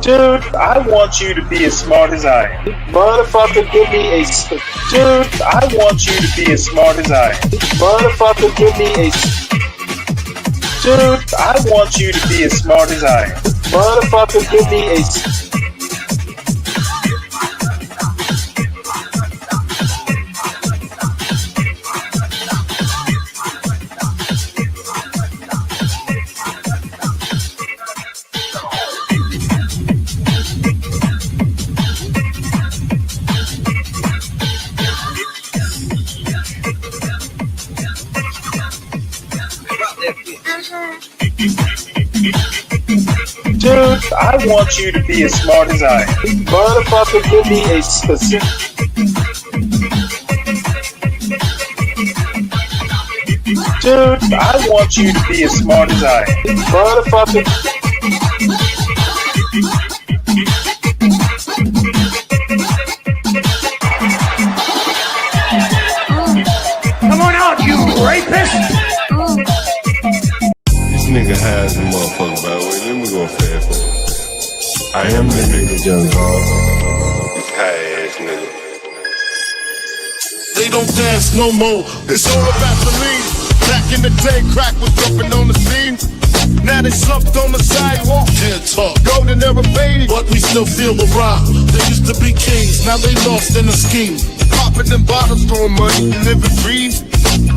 Dude, I want you to be as smart as I am. Motherfucker, give me a... Dude, I want you to be as smart as I am. Motherfucker, give me a... Dude, I want you to be as smart as I am. Motherfucker, give me a... Dude, I want you to be as smart as I am. Motherfucker, give me a specific... Dude, I want you to be as smart as I am. Motherfucker... Come on out, you rapist! This nigga has a motherfucker, by the way. Let me go fast for him. I am the nigga, young Galt. This high ass nigga. They don't dance no more. It's all about the lean. Back in the day, crack was jumping on the scene. Now they slumped on the sidewalk. Can't talk. Golden era baby, but we still feel the rock. They used to be kings, now they lost in the scheme. Popping them bottles, throwing money, living breathe.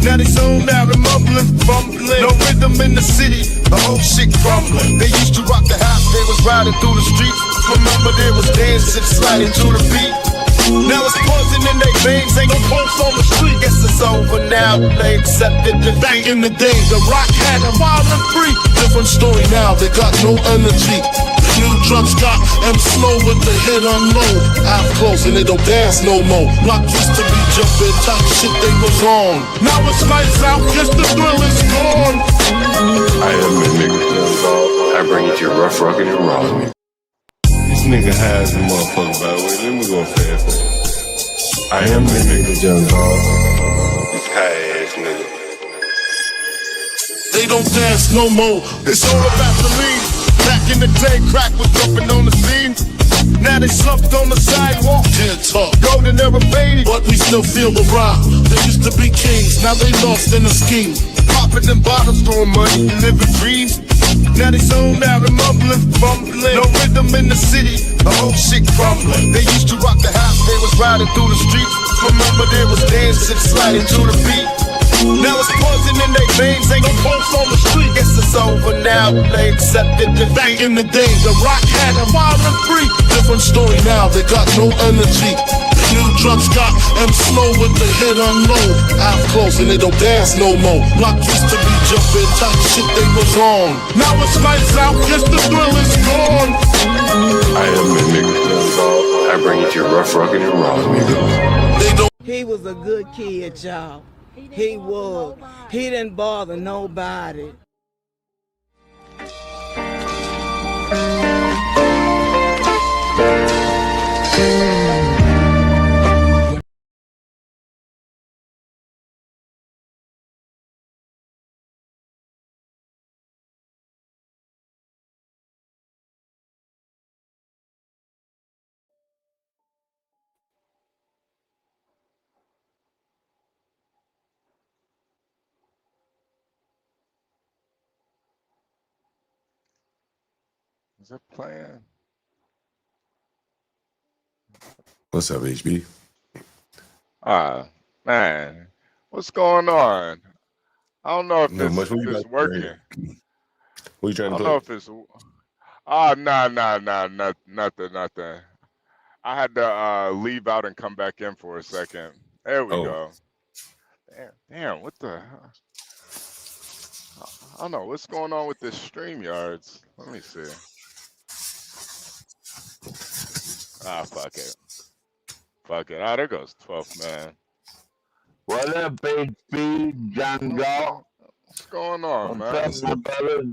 Now they zoned out and mumbling, fumbling. No rhythm in the city, the whole shit crumbling. They used to rock the house, they was riding through the streets. Remember they was dancing, sliding to the beat. Now it's poison in their veins, ain't no pulse on the street. Guess it's over now, they accepted the back in the day, the rock had them wild and free. Different story now, they got no energy. New drugs got them slow with the hit unload. Out close and they don't dance no more. Block used to be jumping, top shit they was on. Now it's lights out, just the thrill is gone. I am the nigga, young Galt. I bring it to your rough, rugged, and raw, nigga. This nigga has a motherfucker, by the way. Let me go fast for him. I am the nigga, young Galt. This high ass nigga. They don't dance no more. It's all about the lean. Back in the day, crack was jumping on the scene. Now they slumped on the sidewalk. Can't talk. Golden era baby, but we still feel the rock. They used to be kings, now they lost in the scheme. Popping them bottles, throwing money, living breathe. Now they zoned out and mumbling, fumbling. No rhythm in the city, the whole shit crumbling. They used to rock the house, they was riding through the streets. Remember they was dancing, sliding to the beat. Now it's poison in their veins, ain't no pulse on the street. Guess it's over now, they accepted the back in the day, the rock had them wild and free. Different story now, they got no energy. New drugs got them slow with the hit unload. Out close and they don't dance no more. Block used to be jumping, top shit they was on. Now it's lights out, just the thrill is gone. I am the nigga, young Galt. I bring it to your rough, rugged, and raw, nigga. They don't. He was a good kid, y'all. He was. He didn't bother nobody. Is it playing? What's up, HB? Man, what's going on? I don't know if Not much. What you it's got working. What you trying I to don't know play? if it's. Nothing. I had to leave out and come back in for a second. There we go. Damn, what the hell? I don't know what's going on with this StreamYards. Let me see. Fuck it. There goes 12th man. What up, HB, John Galt? What's going on, man? What's up, my brother?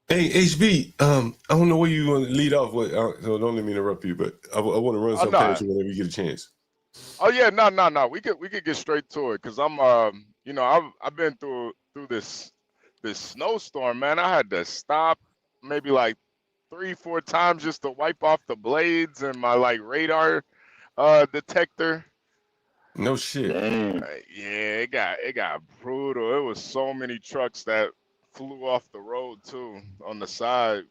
Hey, HB, I don't know where you want to lead off with, so don't let me interrupt you, but I want to run something past you whenever you get a chance. Oh yeah, no. We could get straight to it because I'm I've been through this snowstorm, man. I had to stop maybe like 3-4 times just to wipe off the blades and my like radar detector. No shit. Yeah, it got brutal. It was so many trucks that flew off the road too on the side.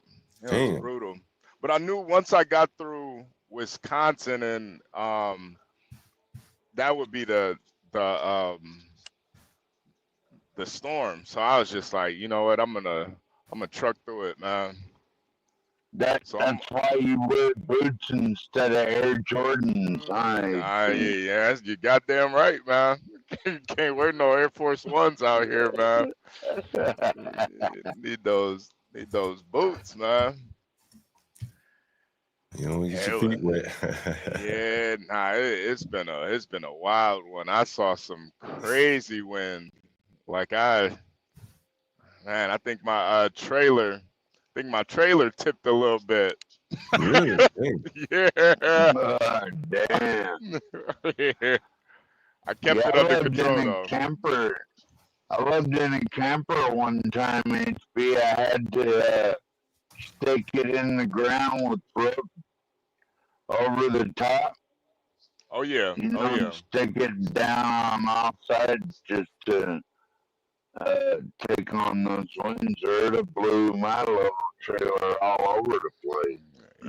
It was Damn. brutal. But I knew once I got through Wisconsin and that would be the storm. So I was just like, you know what, I'm gonna truck through it, man. That's why you wear boots instead of Air Jordans. Yeah, you goddamn right, man. You can't wear no Air Force Ones out here, man. Need those boots, man. You don't get your feet wet. Yeah, nah, it's been a wild one. I saw some crazy wind. Like I think my trailer tipped a little bit. Really? Yeah. Damn. Yeah. I kept it under control though. I lived in a camper one time, HB. I had to stick it in the ground with rope over the top. Oh yeah. You know, stick it down on the outside just to take on those winds, or it blew my little trailer all over the place.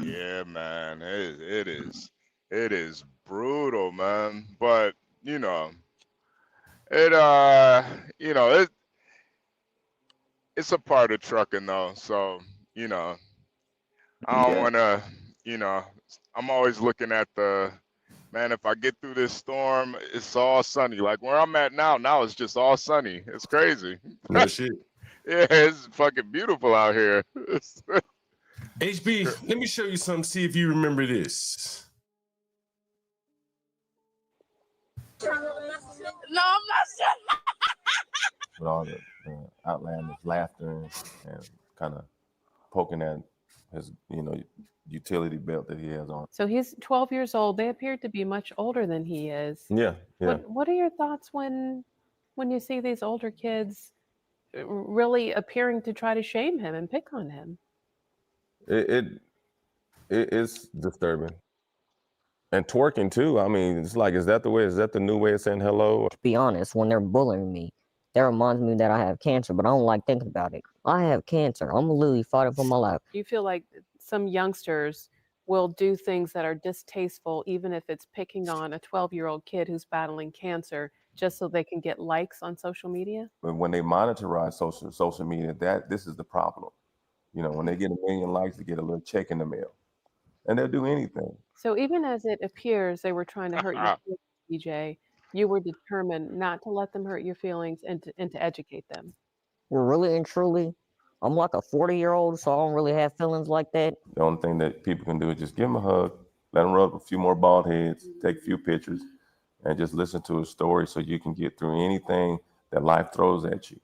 Yeah, man. It is brutal, man. But you know, it's a part of trucking though. So, you know, I don't wanna, I'm always looking at man, if I get through this storm, it's all sunny. Like where I'm at now it's just all sunny. It's crazy. No shit. Yeah, it's fucking beautiful out here. HB, let me show you something, see if you remember this. No, I'm not sure. With all the outlandish laughter and kind of poking at his, utility belt that he has on. So he's 12 years old. They appear to be much older than he is. Yeah. What are your thoughts when you see these older kids really appearing to try to shame him and pick on him? It is disturbing. And twerking too. I mean, it's like, is that the new way of saying hello? To be honest, when they're bullying me, that reminds me that I have cancer, but I don't like thinking about it. I have cancer. I'm literally fighting for my life. Do you feel like some youngsters will do things that are distasteful, even if it's picking on a 12-year-old kid who's battling cancer, just so they can get likes on social media? When they monitorize social media, this is the problem. When they get 1 million likes, they get a little check in the mail, and they'll do anything. So even as it appears they were trying to hurt your feelings, DJ, you were determined not to let them hurt your feelings and to educate them. Well, really and truly, I'm like a 40-year-old, so I don't really have feelings like that. The only thing that people can do is just give them a hug, let them rub a few more bald heads, take a few pictures, and just listen to a story so you can get through anything that life throws at you.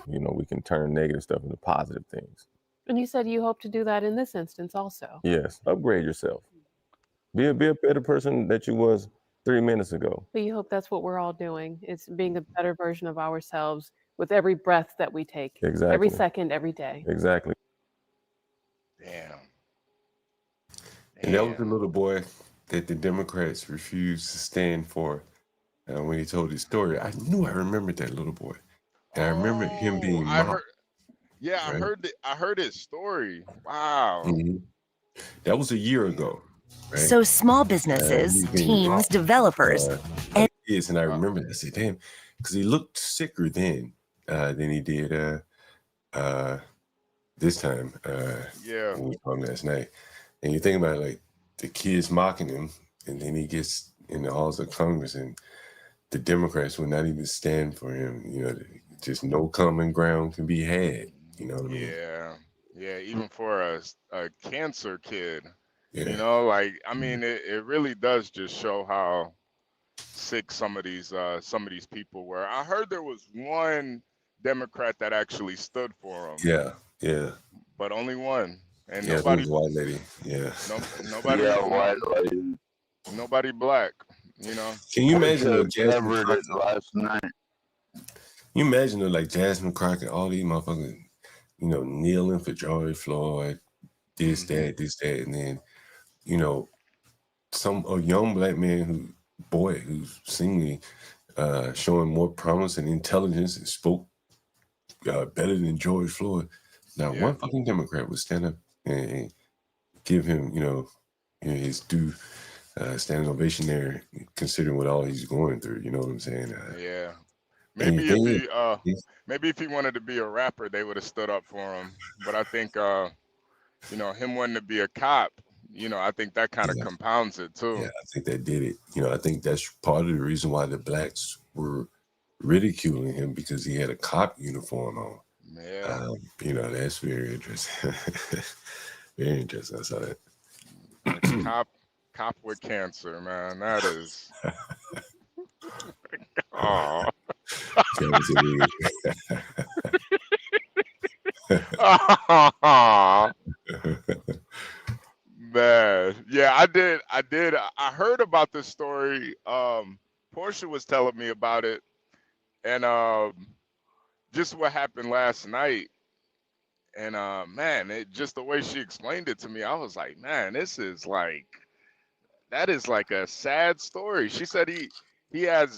We can turn negative stuff into positive things. And you said you hope to do that in this instance also. Yes, upgrade yourself. Be a better person that you was 3 minutes ago. So you hope that's what we're all doing, is being a better version of ourselves with every breath that we take. Exactly. Every second, every day. Exactly. Damn. And that was the little boy that the Democrats refused to stand for. When he told his story, I knew I remembered that little boy. And I remember him being mocked. I heard his story. Wow. Mm-hmm. That was a year ago. Right? So small businesses, teams, developers, and I remember that. I said, damn, because he looked sicker then than he did this time. When we saw him last night. And you think about it, like the kids mocking him, and then he gets in the halls of Congress, and the Democrats would not even stand for him. Just no common ground can be had. You know what I mean? Yeah. Even for a cancer kid. Yeah. It really does just show how sick some of these people were. I heard there was one Democrat that actually stood for him. Yeah. But only one. And nobody, white lady. Yeah. Nobody. White lady. Nobody black. Can you imagine Jasmine last night? You imagine like Jasmine Crockett, all these motherfuckers kneeling for George Floyd, this, that, and then, a young black man who's seemingly showing more promise and intelligence and spoke better than George Floyd. Now, one fucking Democrat would stand up and give him, his due standing ovation there, considering what all he's going through. You know what I'm saying? Maybe if he wanted to be a rapper, they would have stood up for him. But I think, him wanting to be a cop, I think that kind of compounds it too. Yeah, I think that did it. I think that's part of the reason why the blacks were ridiculing him, because he had a cop uniform on. Yeah. That's very interesting. Very interesting. I saw that. Cop with cancer, man. That is. Oh. Man, yeah, I did. I heard about this story. Portia was telling me about it, and just what happened last night. And man, just the way she explained it to me, I was like, man, that is like a sad story. She said he had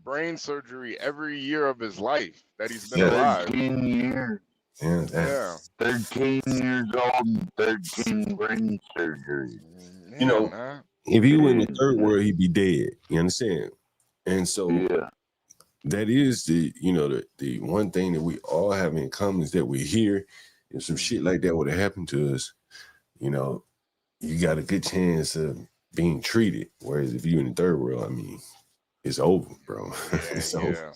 brain surgery every year of his life that he's been alive. 13 years. Yeah. 13 years old and 13 brain surgery. If he were in the third world, he'd be dead. You understand? And so that is the one thing that we all have in common, is that we're here. If some shit like that would have happened to us, you got a good chance of being treated. Whereas if you're in the third world, I mean, it's over, bro. It's over.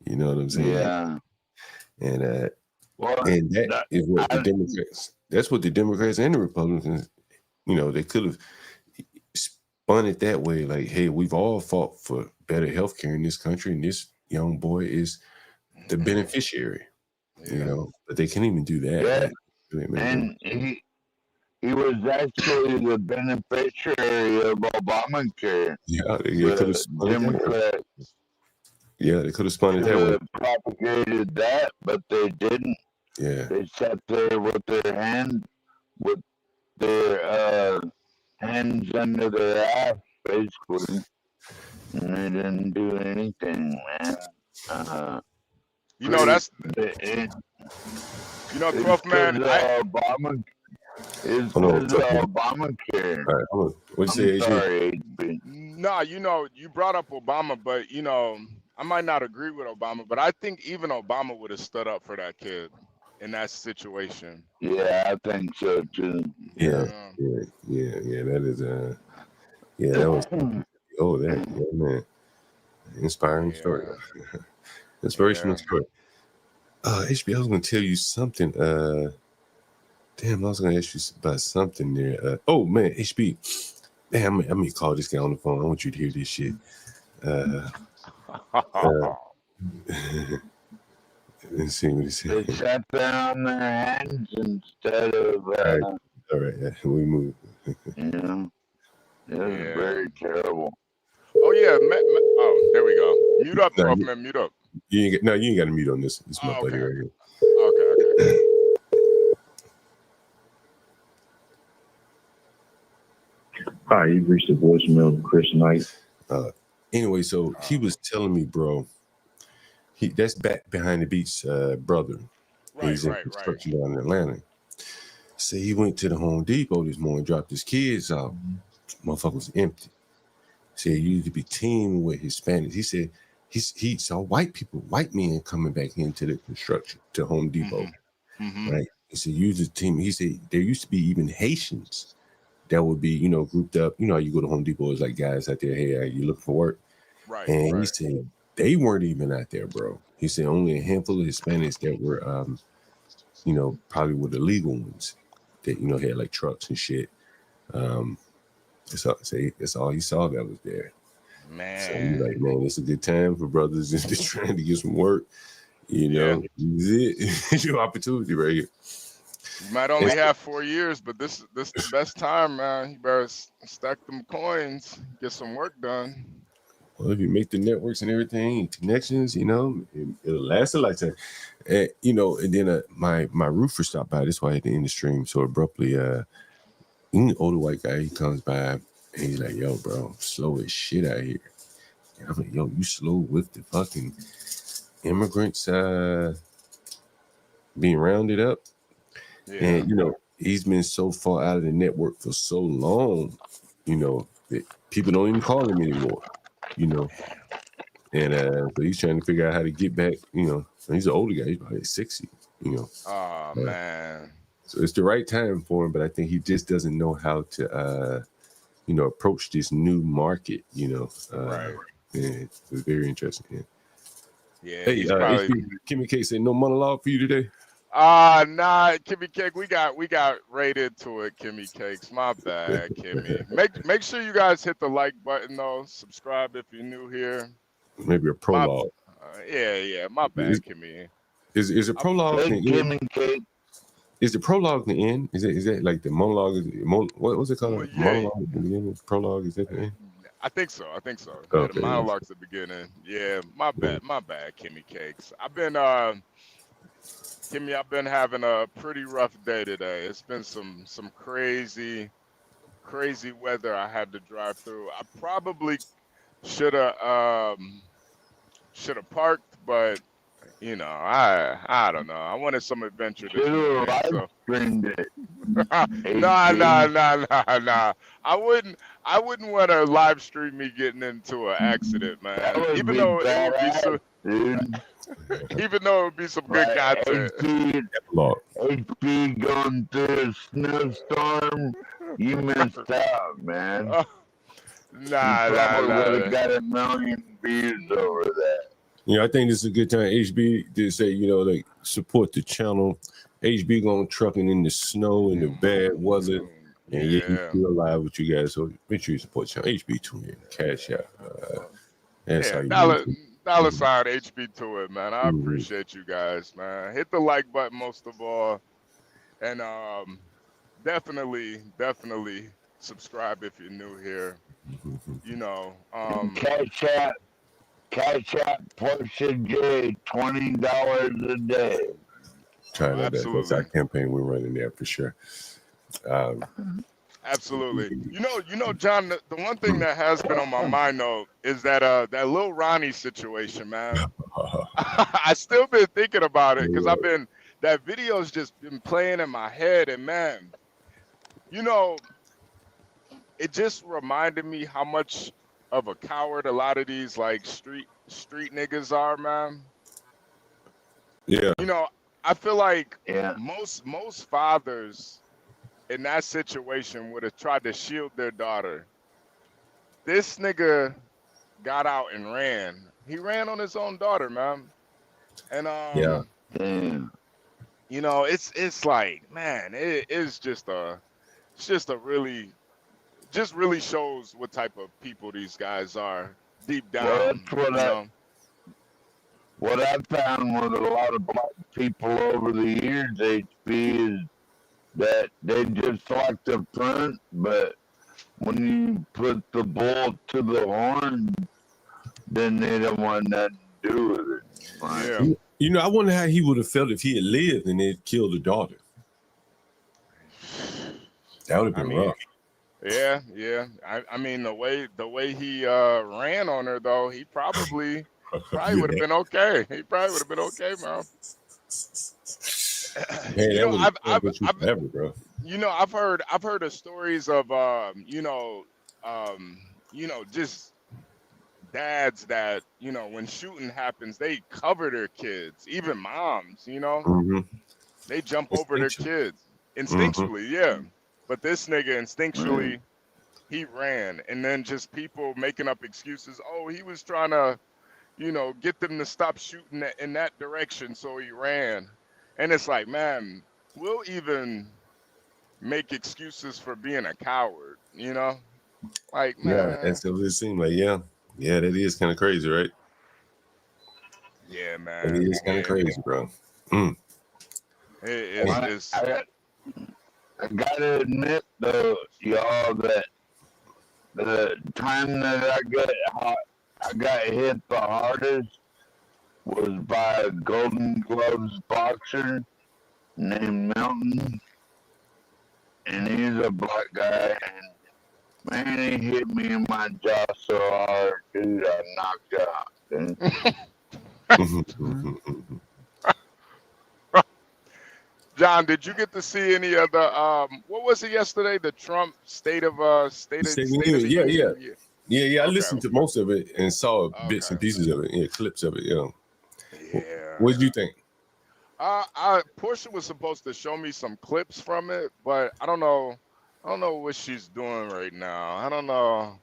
You know what I'm saying? Yeah. And that is what the Democrats. That's what the Democrats and the Republicans, they could have spun it that way. Like, hey, we've all fought for better health care in this country, and this young boy is the beneficiary. But they can't even do that. And he was actually the beneficiary of Obamacare. Yeah, they could have spun Democrats. They could have spun it that way. Propagated that, but they didn't. Yeah. They sat there with their hands under their ass, basically, and they didn't do anything, man. That's 12th man. Obamacare. All right, hold on. What'd you say, sorry, HB? No, you brought up Obama, but I might not agree with Obama, but I think even Obama would have stood up for that kid in that situation. Yeah, I think so too. Yeah. That is that was man, inspiring story, inspirational story. HB, I was going to tell you something. Damn, I was going to ask you about something there. Oh man, HB, damn, I'm gonna call this guy on the phone. I want you to hear this shit. Let's see what he said. They sat there on their hands instead of. All right, we move. It was very terrible. Oh yeah, oh, there we go. Mute up, man. Mute up. You ain't got to mute on this. It's my buddy right here. Okay. Hi, you've reached the voicemail of Chris Knight. Anyway, so he was telling me, bro, that's back behind the beats brother. He's in construction down in Atlanta. So he went to the Home Depot this morning, dropped his kids off. Motherfucker was empty. Said he used to be teaming with Hispanics. He said he saw white men coming back into the construction to Home Depot. Right? He said use the team. He said there used to be even Haitians that would be, grouped up. You go to Home Depot, it's like guys out there, hey, are you looking for work? Right. And he said they weren't even out there, bro. He said only a handful of Hispanics that were, probably were the legal ones that, had like trucks and shit. That's all he saw that was there. Man. So he's like, man, it's a good time for brothers just trying to get some work. This is it. Your opportunity right here. You might only have 4 years, but this is the best time, man. You better stack them coins, get some work done. Well, if you make the networks and everything, connections, it'll last a lifetime. And and then my roofer stopped by. That's why I had to end the stream so abruptly. Older white guy, he comes by and he's like, "Yo, bro, I'm slow as shit out here." And I'm like, "Yo, you slow with the fucking immigrants being rounded up?" Yeah. And he's been so far out of the network for so long, that people don't even call him anymore. And so he's trying to figure out how to get back. He's an older guy. He's probably 60. Oh man. So it's the right time for him, but I think he just doesn't know how to, approach this new market. Right. And it's very interesting. Yeah. Hey, probably... Kimmy K said no monologue for you today. Nah, Kimmy Cake, we got right into it, Kimmy Cakes. My bad, Kimmy. Make sure you guys hit the like button though. Subscribe if you're new here. Maybe a prologue. Yeah. My bad, Kimmy. Is a prologue the end? Is the prologue the end? Is that like the monologue? What was it called? Yeah. Monologue at the beginning. Prologue is that the end? I think so. Okay, Yeah, the monologue's the beginning. Yeah, my bad, Kimmy Cakes. I've been having a pretty rough day today. It's been some crazy weather I had to drive through. I probably should have parked, but I don't know. I wanted some adventure this morning. So. Nah. I wouldn't want to live stream me getting into an accident, man. Even though it would be some good content. HB going through a snowstorm, you missed out, man. Nah. Would have got 1 million views over that. I think this is a good time, HB, to say, like support the channel. HB going trucking in the snow and the bad weather. And he's still alive with you guys. So make sure you support the channel. HB2N, cash out. That's how you dollar sign HB2N, man. I appreciate you guys, man. Hit the like button most of all. And definitely subscribe if you're new here. Cash out Porsche J, $20 a day. Try that. That's our campaign we're running there for sure. Absolutely. John, the one thing that has been on my mind though is that Lil Ronnie situation, man. I still been thinking about it because that video's just been playing in my head, and man, it just reminded me how much of a coward a lot of these like street niggas are, man. Yeah. I feel like most fathers in that situation would have tried to shield their daughter. This nigga got out and ran. He ran on his own daughter, man. And it's like, man, it's just really shows what type of people these guys are deep down. What I found with a lot of black people over the years, HB, is that they just like the front, but when you put the bull to the horn, then they don't want nothing to do with it. Right? Yeah. I wonder how he would have felt if he had lived and they'd killed the daughter. That would have been rough. Yeah. I mean, the way he ran on her, though, he probably would have been okay. He probably would have been okay, man. I've heard of stories of just dads that when shooting happens, they cover their kids, even moms. They jump over their kids instinctually, yeah. But this nigga instinctually, he ran, and then just people making up excuses. Oh, he was trying to, get them to stop shooting in that direction, so he ran. And it's like, man, we'll even make excuses for being a coward, Like, man. Yeah, that's what it seemed like. Yeah, that is kind of crazy, right? Yeah, man. It is kind of crazy, bro. I gotta admit, though, y'all, that the time that I get I got hit the hardest was by a Golden Gloves boxer named Mountain, and he's a black guy. And man, he hit me in my jaw so hard, dude, I knocked out. John, did you get to see any of the what was it yesterday? The Trump state of the Union? Yeah. I listened to most of it and saw bits and pieces of it, clips of it. Yeah. What did you think? Portia was supposed to show me some clips from it, but I don't know what she's doing right now. I don't know.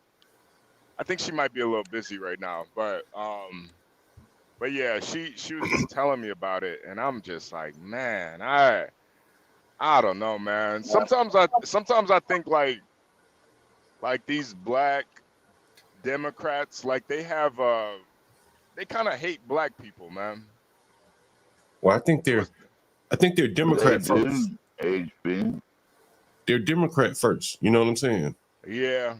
I think she might be a little busy right now, but yeah, she was just telling me about it, and I'm just like, man, I don't know, man. Sometimes I think like these black Democrats, like they kind of hate black people, man. Well, I think they're Democrat first. HB. They're Democrat first. You know what I'm saying? Yeah.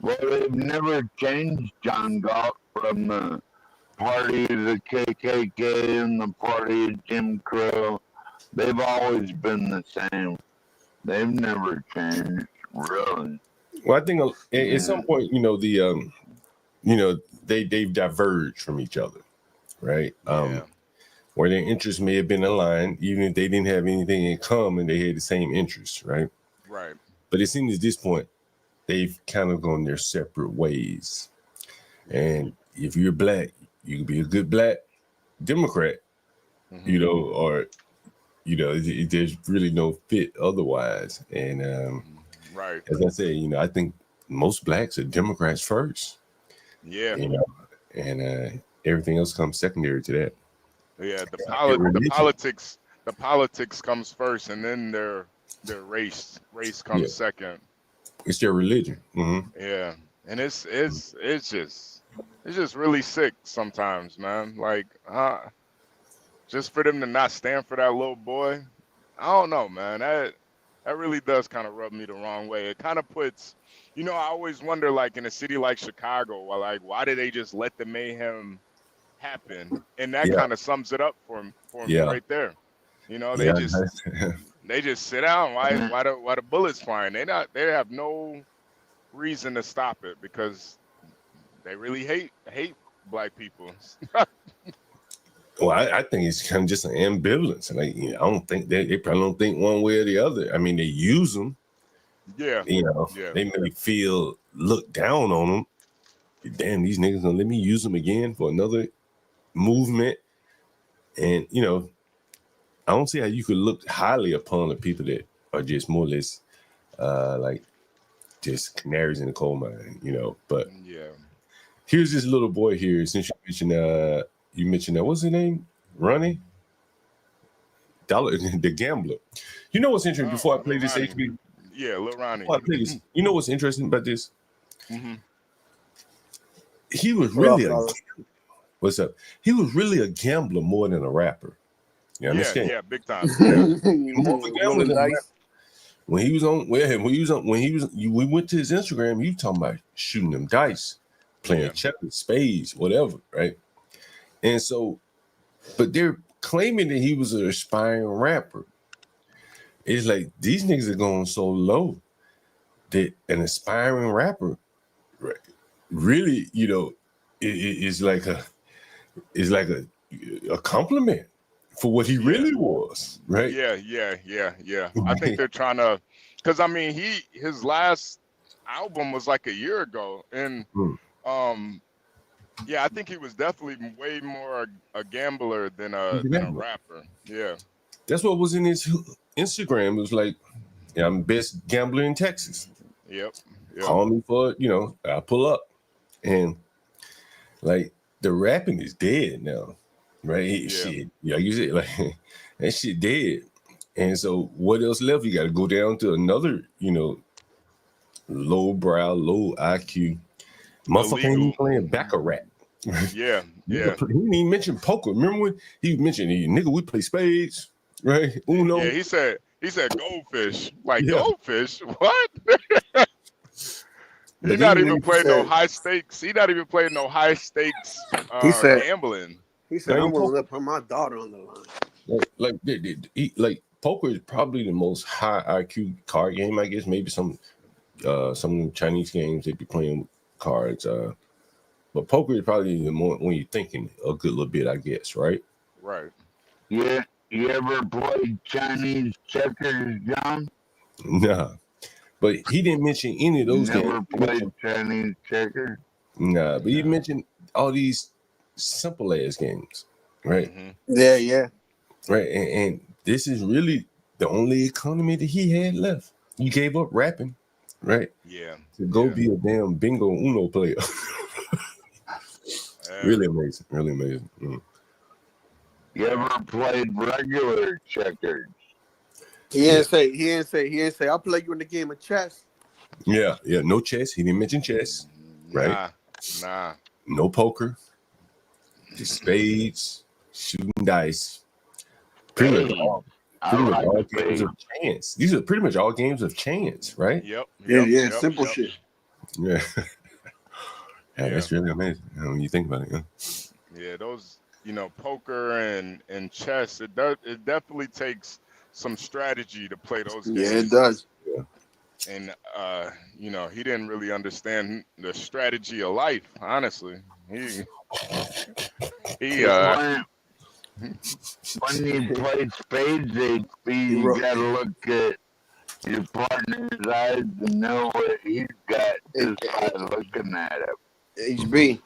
Well, they've never changed John Galt from the party of the KKK and the party of Jim Crow. They've always been the same. They've never changed, really. Well, I think at some point, they've diverged from each other, right? Where their interests may have been aligned, even if they didn't have anything in common, they had the same interests, right? Right. But it seems at this point, they've kind of gone their separate ways. And if you're black, you can be a good black Democrat, or there's really no fit otherwise. And right, as I say, I think most blacks are Democrats first. Yeah. And everything else comes secondary to that. Yeah, the politics comes first, and then their race comes second. It's their religion. Mm-hmm. Yeah, and it's just really sick sometimes, man. Like, just for them to not stand for that little boy, I don't know, man. That really does kind of rub me the wrong way. It kind of puts, I always wonder, like in a city like Chicago, why did they just let the mayhem happen? And that kind of sums it up for me right there. They just sit down. Why the bullets flying? They have no reason to stop it because they really hate black people. Well, I think it's kind of just an ambivalence, and I don't think they probably don't think one way or the other. I mean, they use them. Yeah. They may feel looked down on them. Damn, these niggas gonna let me use them again for another movement. And I don't see how you could look highly upon the people that are just more or less like just canaries in the coal mine, But here's this little boy here. Since you mentioned that, what's his name? Ronnie? The Gambler. You know what's interesting? Before I play this HB? Yeah, Lil Ronnie. Before I play this, you know what's interesting about this? Mm-hmm. He was really what's up? He was really a gambler more than a rapper. You understand? Yeah, big time. When we went to his Instagram, you talking about shooting them dice, playing checkers, spades, whatever, right? And so, but they're claiming that he was an aspiring rapper. It's like these niggas are going so low that an aspiring rapper really, is like a compliment for what he really was, right? Yeah. I think they're trying to, because I mean, his last album was like a year ago, and I think he was definitely way more a gambler than a rapper. Yeah, that's what was in his Instagram. It was like, I'm best gambler in Texas. Yep. Call me for I'll pull up, and like the rapping is dead now. Right? Shit. Like you said, like that shit dead. And so what else left? You got to go down to another, low brow, low IQ. Motherfucker ain't even playing baccarat. Yeah. He didn't even mention poker. Remember when he mentioned, nigga, we play spades, right? Uno. Yeah, he said goldfish. Like goldfish? What? He's not even playing no high stakes. He's not even playing no high stakes gambling. He said, "I'm willing to put my daughter on the line." Like poker is probably the most high IQ card game, I guess. Maybe some Chinese games they be playing with cards. But poker is probably the more when you're thinking a good little bit, I guess, right? Right. Yeah. You ever played Chinese checkers, John? Nah. But he didn't mention any of those games. Never played Chinese checkers? Nah, but he mentioned all these simple ass games, right? Yeah. Right. And this is really the only economy that he had left. He gave up rapping, right? Yeah. To go be a damn bingo Uno player. Really amazing. Really amazing. You ever played regular checkers? He didn't say. I'll play you in the game of chess. Yeah. No chess. He didn't mention chess, right? Nah. No poker. Just spades, shooting dice. Pretty much all games of chance. These are pretty much all games of chance, right? Yep. Simple shit. Yeah. That's really amazing when you think about it. Yeah, those, poker and chess, it definitely takes some strategy to play those games. Yeah, it does. Yeah. And he didn't really understand the strategy of life, honestly. He when you play spades, you gotta look at your partner's eyes and know what he's got just by looking at him. HB,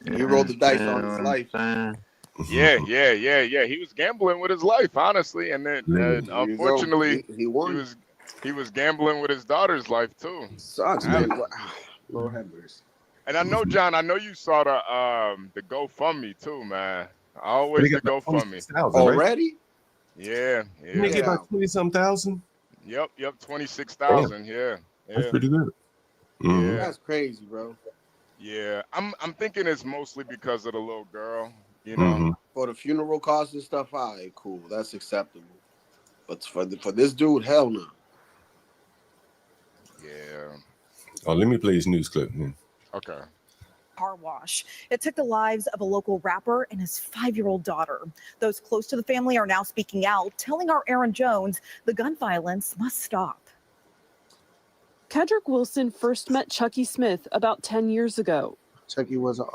he rolled the dice on his life. Yeah. He was gambling with his life, honestly, and then unfortunately, he won. He was gambling with his daughter's life too. Sucks, man. Lord have mercy. And I know, John, you saw the GoFundMe too, man. Always the GoFundMe. Already? Yeah. You get about 20,000. Yep, 26,000. Yeah. That's pretty good. Yeah, that's crazy, bro. Yeah, I'm thinking it's mostly because of the little girl, For the funeral costs and stuff, all right, cool, that's acceptable. But for this dude, hell no. Yeah. Oh, let me play this news clip. Okay. Car wash. It took the lives of a local rapper and his 5-year-old daughter. Those close to the family are now speaking out, telling our Aaron Jones the gun violence must stop. Kedrick Wilson first met Chucky Smith about 10 years ago. Chucky was an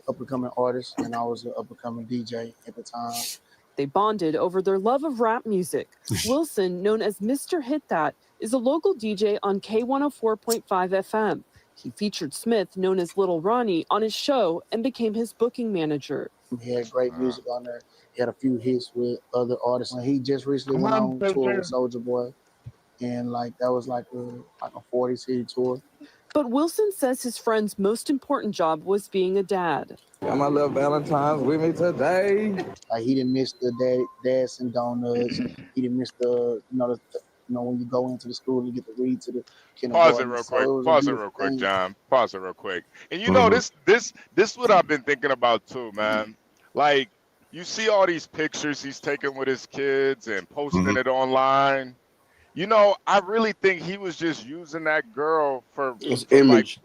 up-and-coming artist, and I was an up-and-coming DJ at the time. They bonded over their love of rap music. Wilson, known as Mr. Hit That, is a local DJ on K104.5 FM. He featured Smith, known as Little Ronnie, on his show and became his booking manager. He had great music on there. He had a few hits with other artists. And he just recently went on tour with Soulja Boy. And that was like a 40-city tour. But Wilson says his friend's most important job was being a dad. Got my little Valentine's with me today. He didn't miss the dads and donuts. He didn't miss the when you go into the school and you get to read to the kindergarten. Pause it real quick, John. Pause it real quick. And this what I've been thinking about too, man. Like, you see all these pictures he's taking with his kids and posting it online. I really think he was just using that girl for his image.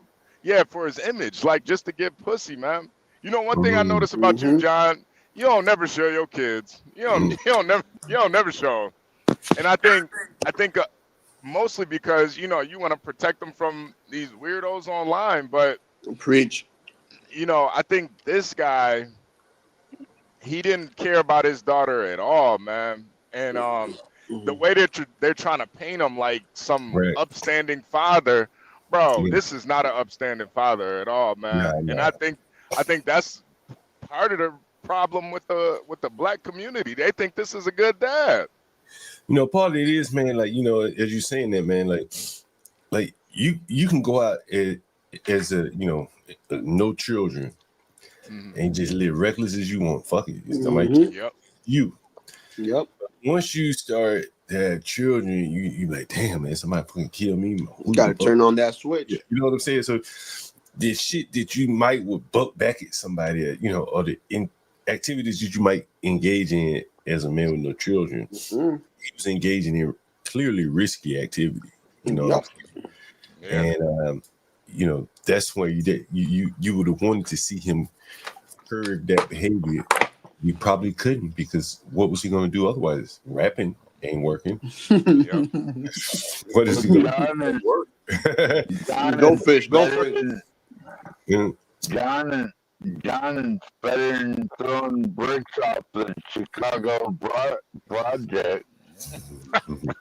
For his image, just to get pussy, man. One thing I noticed about you, John, you don't never show your kids. You don't never show them. And I think mostly because you want to protect them from these weirdos online. But preach. I think this guy, he didn't care about his daughter at all, man. And the way they're trying to paint him like some upstanding father, bro. This is not an upstanding father at all, man. And I think that's part of the problem with the black community. They think this is a good dad. Part of it is, man. As you're saying that, man. Like you can go out as a no children and just live reckless as you want. Fuck it. Yep. Once you start to have children, you like, damn, man, somebody fucking kill me. You gotta turn on that switch. You know what I'm saying? So the shit that you might would buck back at somebody, or the activities that you might engage in as a man with no children, he was engaging in clearly risky activity. And you know, that's where you would have wanted to see him curb that behavior. You probably couldn't, because what was he going to do otherwise? Rapping ain't working. What is he going to do? Work. Go fish. John is better than throwing bricks off the Chicago project.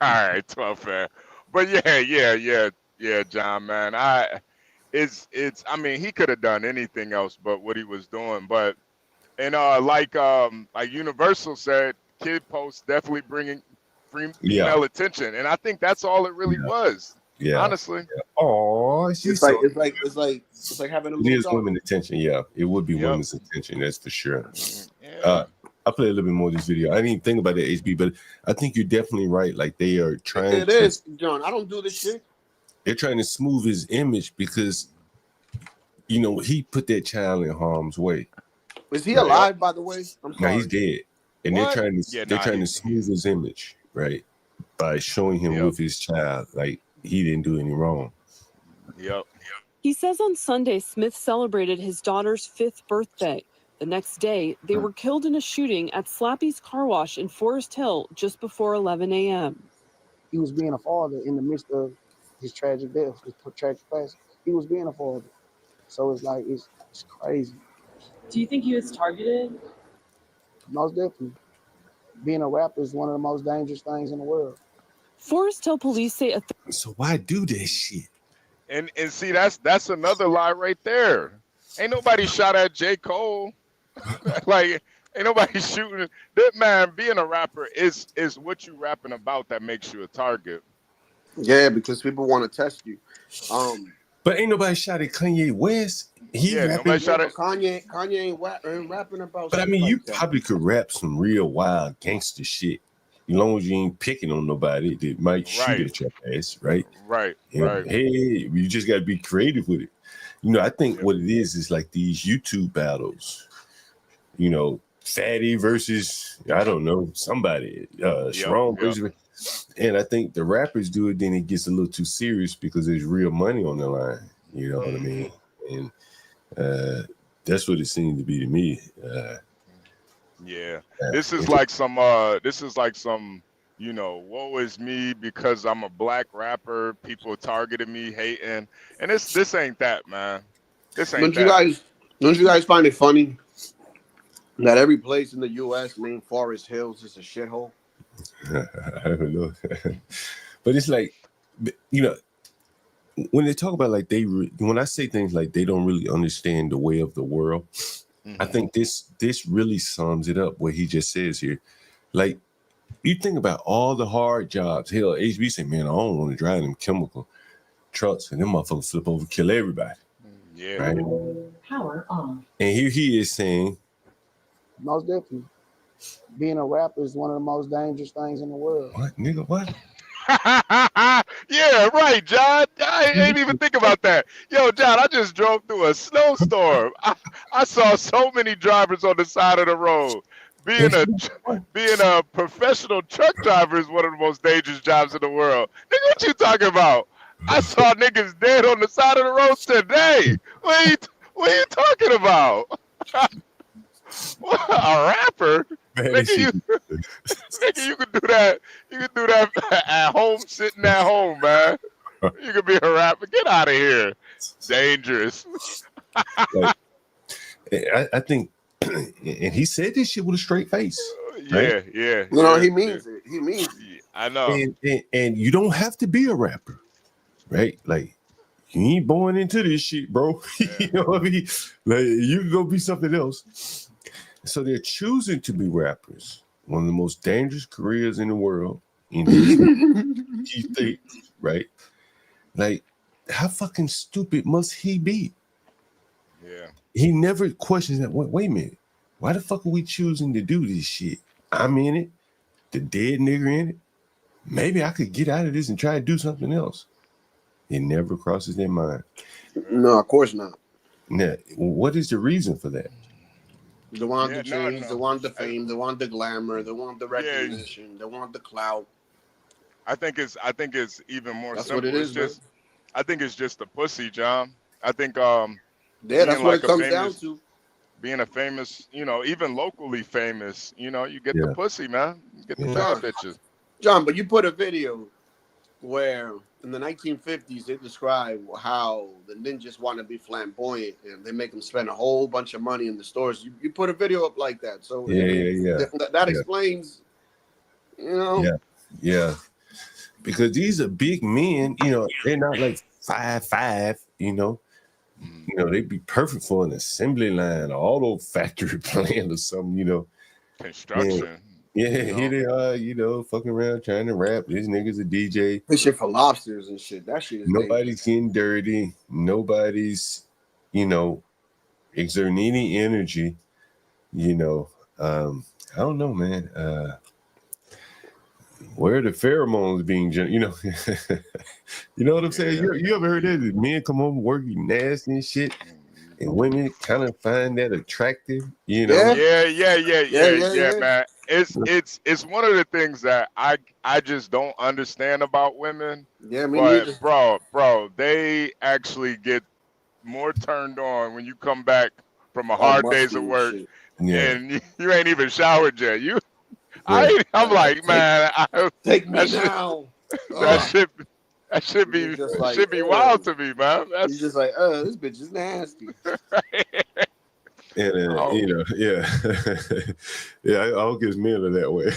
All right, 12 fair. But yeah, John, man. It's I mean, he could have done anything else but what he was doing. But like Universal said, kid posts definitely bringing female attention, and I think that's all it really was. Yeah, honestly. Oh, it's like having a little is women's attention. Yeah, it would be women's attention. That's for sure. Yeah. I'll play a little bit more of this video. I didn't even think about that, HB, but I think you're definitely right. Like, they are trying. It is, John. I don't do this shit. They're trying to smooth his image because, you know, he put that child in harm's way. Is he alive, by the way? I'm sorry. No, he's dead, and What? they're trying to smooth his image, right, by showing him with his child, like he didn't do any wrong. Yep. He says on Sunday, Smith celebrated his daughter's 5th birthday. The next day, they were killed in a shooting at Slappy's Car Wash in Forest Hill just before 11 a.m. He was being a father in the midst of his tragic death, his tragic passing. He was being a father. So it's like, it's crazy. Do you think he was targeted? Most definitely. Being a rapper is one of the most dangerous things in the world. Forest Hill police say so why do this shit? And see, that's another lie right there. Ain't nobody shot at J. Cole. Like, ain't nobody shooting. That man, being a rapper is what you rapping about that makes you a target. Yeah, because people want to test you. But ain't nobody shot at Kanye West. Nobody shot at Kanye. Kanye ain't rapping about. But I mean, you probably could rap some real wild gangster shit, as long as you ain't picking on nobody that might shoot at your ass, right? Right. Hey, you just got to be creative with it. You know, I think what it is like these YouTube battles. You know, Fatty versus, I don't know, somebody, Strong versus, and I think the rappers do it, then it gets a little too serious because there's real money on the line. You know what I mean? And that's what it seemed to be to me. This is like some, you know, woe is me because I'm a black rapper. People targeted me, hating, and this ain't that, man. This ain't Don't you guys find it funny that every place in the U.S. named Forest Hills is a shithole? I don't know, but it's like, you know, when they talk about like when I say things like they don't really understand the way of the world, I think this really sums it up. What he just says here, like, you think about all the hard jobs. Hell, HB say, man, I don't want to drive them chemical trucks and them motherfuckers flip over, kill everybody. Yeah. Right? Power on. And here he is saying, most definitely, being a rapper is one of the most dangerous things in the world. What, nigga? What? Yeah, right, John. I ain't even think about that. Yo, John, I just drove through a snowstorm. I saw so many drivers on the side of the road. Being a professional truck driver is one of the most dangerous jobs in the world. Nigga, what you talking about? I saw niggas dead on the side of the road today. What are you talking about? What, a rapper? Nigga, you can do that. You can do that at home, sitting at home, man. You can be a rapper. Get out of here. Dangerous. Like, I think, and he said this shit with a straight face. Right? Yeah. No, he means it. He means it. I know. And you don't have to be a rapper, right? Like, you ain't born into this shit, bro. You know what I mean? Like, you can go be something else. So they're choosing to be rappers. One of the most dangerous careers in the world. In you think, right? Like, how fucking stupid must he be? Yeah. He never questions that. Wait a minute. Why the fuck are we choosing to do this shit? I'm in it. The dead nigga in it. Maybe I could get out of this and try to do something else. It never crosses their mind. No, of course not. Now, what is the reason for that? They want the change, they want the fame, they want the glamour, they want the recognition, they want the clout. I think it's even more That's simple. what it is, I think it's just the pussy, John. I think Yeah, being that's what like it comes down famous, to. being a famous, you know, even locally famous, you know, you get the Yeah. pussy, man. You get the John, bad bitches. John, but you put a video where in the 1950s they describe how the ninjas want to be flamboyant and they make them spend a whole bunch of money in the stores. You put a video up like that, so I mean that explains, you know. Yeah. Because these are big men, you know, they're not like 5'5", you know. You know, they'd be perfect for an assembly line, or auto factory plant or something, you know. Construction. Yeah, you know? here they are, you know, fucking around trying to rap. This nigga's a DJ. This shit for lobsters and shit. That shit is Nobody's getting dirty. Nobody's, you know, exerting any energy. You know, I don't know, man. Where are the pheromones being, you know, you know what I'm saying? You ever heard that? Men come home working nasty and shit, and women kind of find that attractive, you know? Yeah, man. It's one of the things that I just don't understand about women. Yeah, me but neither. bro, they actually get more turned on when you come back from a hard day's of work and you ain't even showered yet. I'm like, man, take me now. That should be like, should be wild to me, man. You're just like, this bitch is nasty. And you know, yeah, I don't guess men are that way.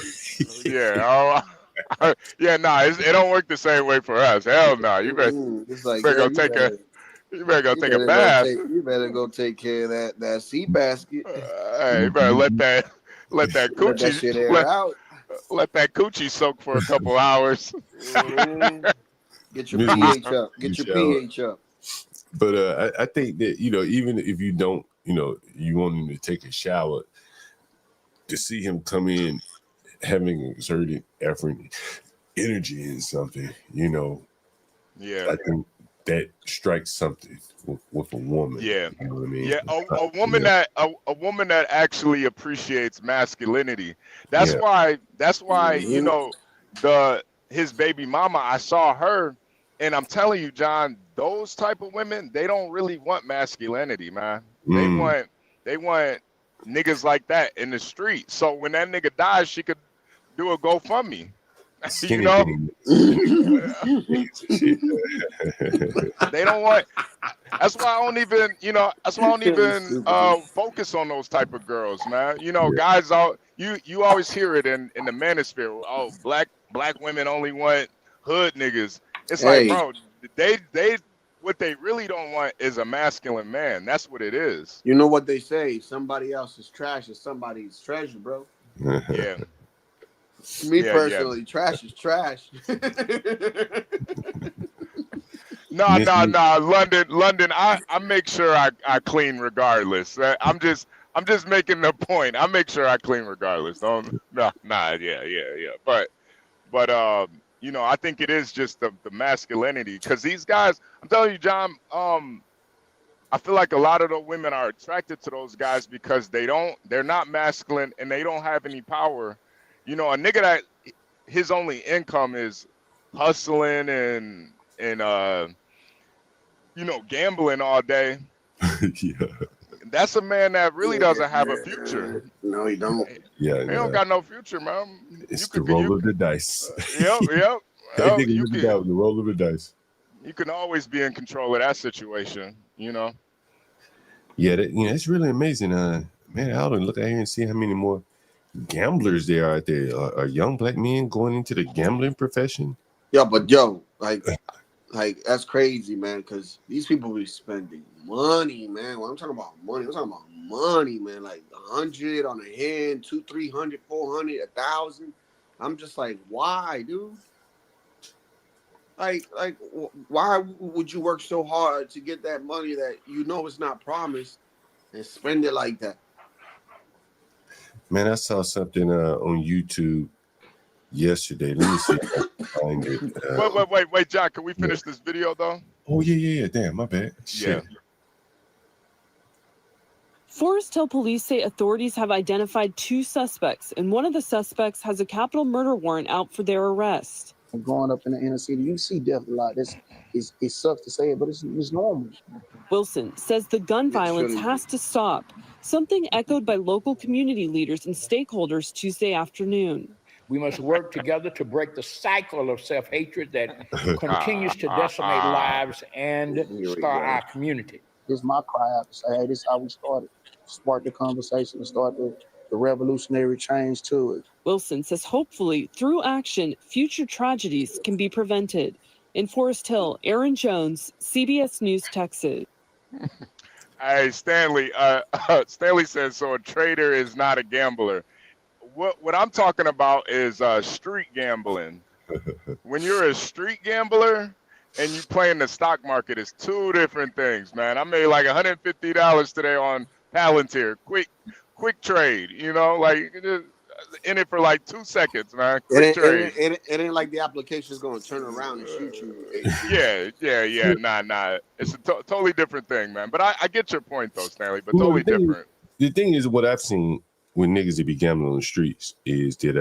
It don't work the same way for us. Hell no, you better go take a bath. You better go take care of that sea basket. Hey, you better let that coochie that shit air out. Let that coochie soak for a couple hours. Get your pH up. Get your pH up. But I think that, you know, even if you don't, you know, you want him to take a shower, to see him come in having exerted effort, energy in something, you know, I think that strikes something with a woman. Yeah, you know what I mean? Yeah, a woman that actually appreciates masculinity. That's why you know, his baby mama. I saw her, and I'm telling you, John, those type of women, they don't really want masculinity, man. They want niggas like that in the street. So when that nigga dies, she could do a GoFundMe. You know, they don't want. That's why I don't even, you know, focus on those type of girls, man. You know, guys, you always hear it in the manosphere. Oh, black women only want hood niggas. It's like, bro, they what they really don't want is a masculine man. That's what it is. You know what they say? Somebody else's trash is somebody's treasure, bro. Yeah. Me personally, trash is trash. No, London. I make sure I clean regardless. I'm just making the point. I make sure I clean regardless. But you know, I think it is just the masculinity, because these guys, I'm telling you, John, I feel like a lot of the women are attracted to those guys because they're not masculine and they don't have any power. You know, a nigga that his only income is hustling and you know, gambling all day. That's a man that really doesn't have a future. No, he don't. He don't got no future, man. It's the roll of the dice. Yep. That nigga look at the roll of the dice. You can always be in control of that situation, you know. Yeah, you know, it's really amazing. Man, I ought to look out here and see how many more gamblers there are out there. Are young black men going into the gambling profession? Yeah, but like that's crazy, man, because these people be spending money, man. When I'm talking about money, I'm talking about money, man. Like 100 on a hand, 200, 300, 400, 1,000. I'm just like, why, dude? Like, why would you work so hard to get that money that you know is not promised and spend it like that? Man, I saw something on YouTube yesterday. Let me see if I can find it. Wait, John, can we finish this video though? Oh yeah. Damn, my bad. Shit. Yeah. Forest Hill police say authorities have identified 2 suspects, and one of the suspects has a capital murder warrant out for their arrest. Growing up in the inner city, you see death a lot. It sucks to say it, but it's normal. Wilson says the gun violence has to stop, something echoed by local community leaders and stakeholders Tuesday afternoon. We must work together to break the cycle of self-hatred that continues to decimate lives and scar our community. This is my cry out to say, hey, this is how we started. Spark the conversation and start the revolutionary change to it. Wilson says hopefully through action, future tragedies can be prevented. In Forest Hill, Aaron Jones, CBS News, Texas. Hey, Stanley. Stanley says, so a trader is not a gambler. What I'm talking about is street gambling. When you're a street gambler and you play in the stock market, it's two different things, man. I made like $150 today on Palantir. Quick trade, you know, like in it for like 2 seconds, man. Quick trade. It ain't like the application's gonna turn around and shoot you. Yeah. Nah. It's a totally different thing, man. But I get your point though, Stanley. But totally different. The thing is, what I've seen when niggas that be gambling on the streets is that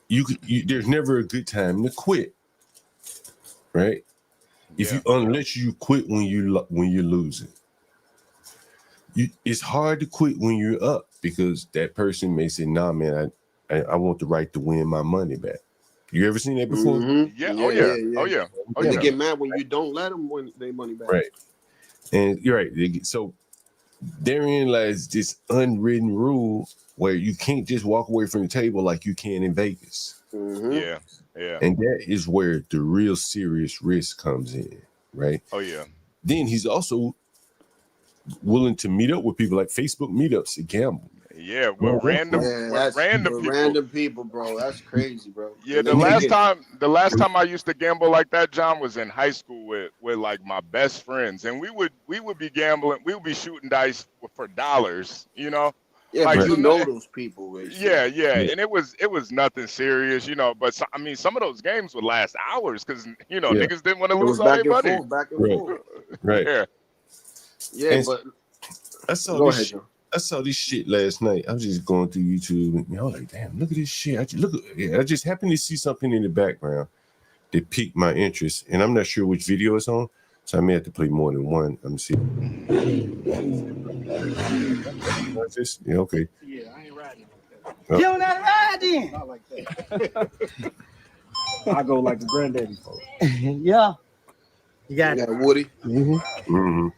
there's never a good time to quit, right? Unless you quit when you're losing. It's hard to quit when you're up because that person may say, "Nah, man, I want the right to win my money back." You ever seen that before? Mm-hmm. Oh yeah. They get mad when you don't let them win their money back. Right, and you're right. So therein lies this unwritten rule where you can't just walk away from the table like you can in Vegas. Mm-hmm. Yeah. And that is where the real serious risk comes in, right? Oh yeah. Then he's also willing to meet up with people like Facebook meetups to gamble. Yeah, with random people, bro. That's crazy, bro. Yeah, the last time I used to gamble like that, John, was in high school with like my best friends, and we would be gambling. We would be shooting dice for dollars, you know. Yeah, like, but you know those people. Right? Yeah, and it was nothing serious, you know. But some of those games would last hours because niggas didn't want to lose all their money. Back and forth. Right. Yeah, but I saw this shit last night. I was just going through YouTube and I was like, damn, look at this shit. I just happened to see something in the background that piqued my interest. And I'm not sure which video it's on, so I may have to play more than one. I'm see. Yeah, okay. Yeah, I ain't riding like that. You don't know how to ride then. Not like that. I go like the granddaddy folks. Yeah. You got Woody. Mm-hmm.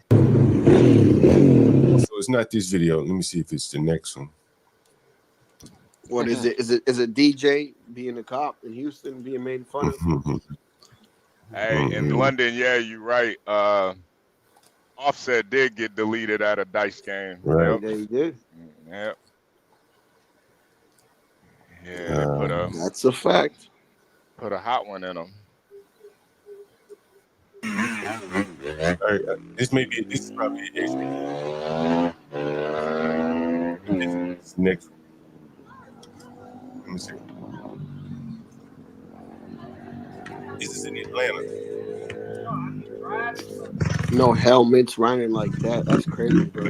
So it's not this video. Let me see if it's the next one. What is it? Is it DJ being a cop in Houston being made fun of? Hey, in London, yeah, you're right. Offset did get deleted out of dice game. Right. Yeah, he did. Yep. Yeah, that's a fact. Put a hot one in them. This is probably HB. Next. Let me see. This is in Atlanta. No helmets running like that. That's crazy, bro.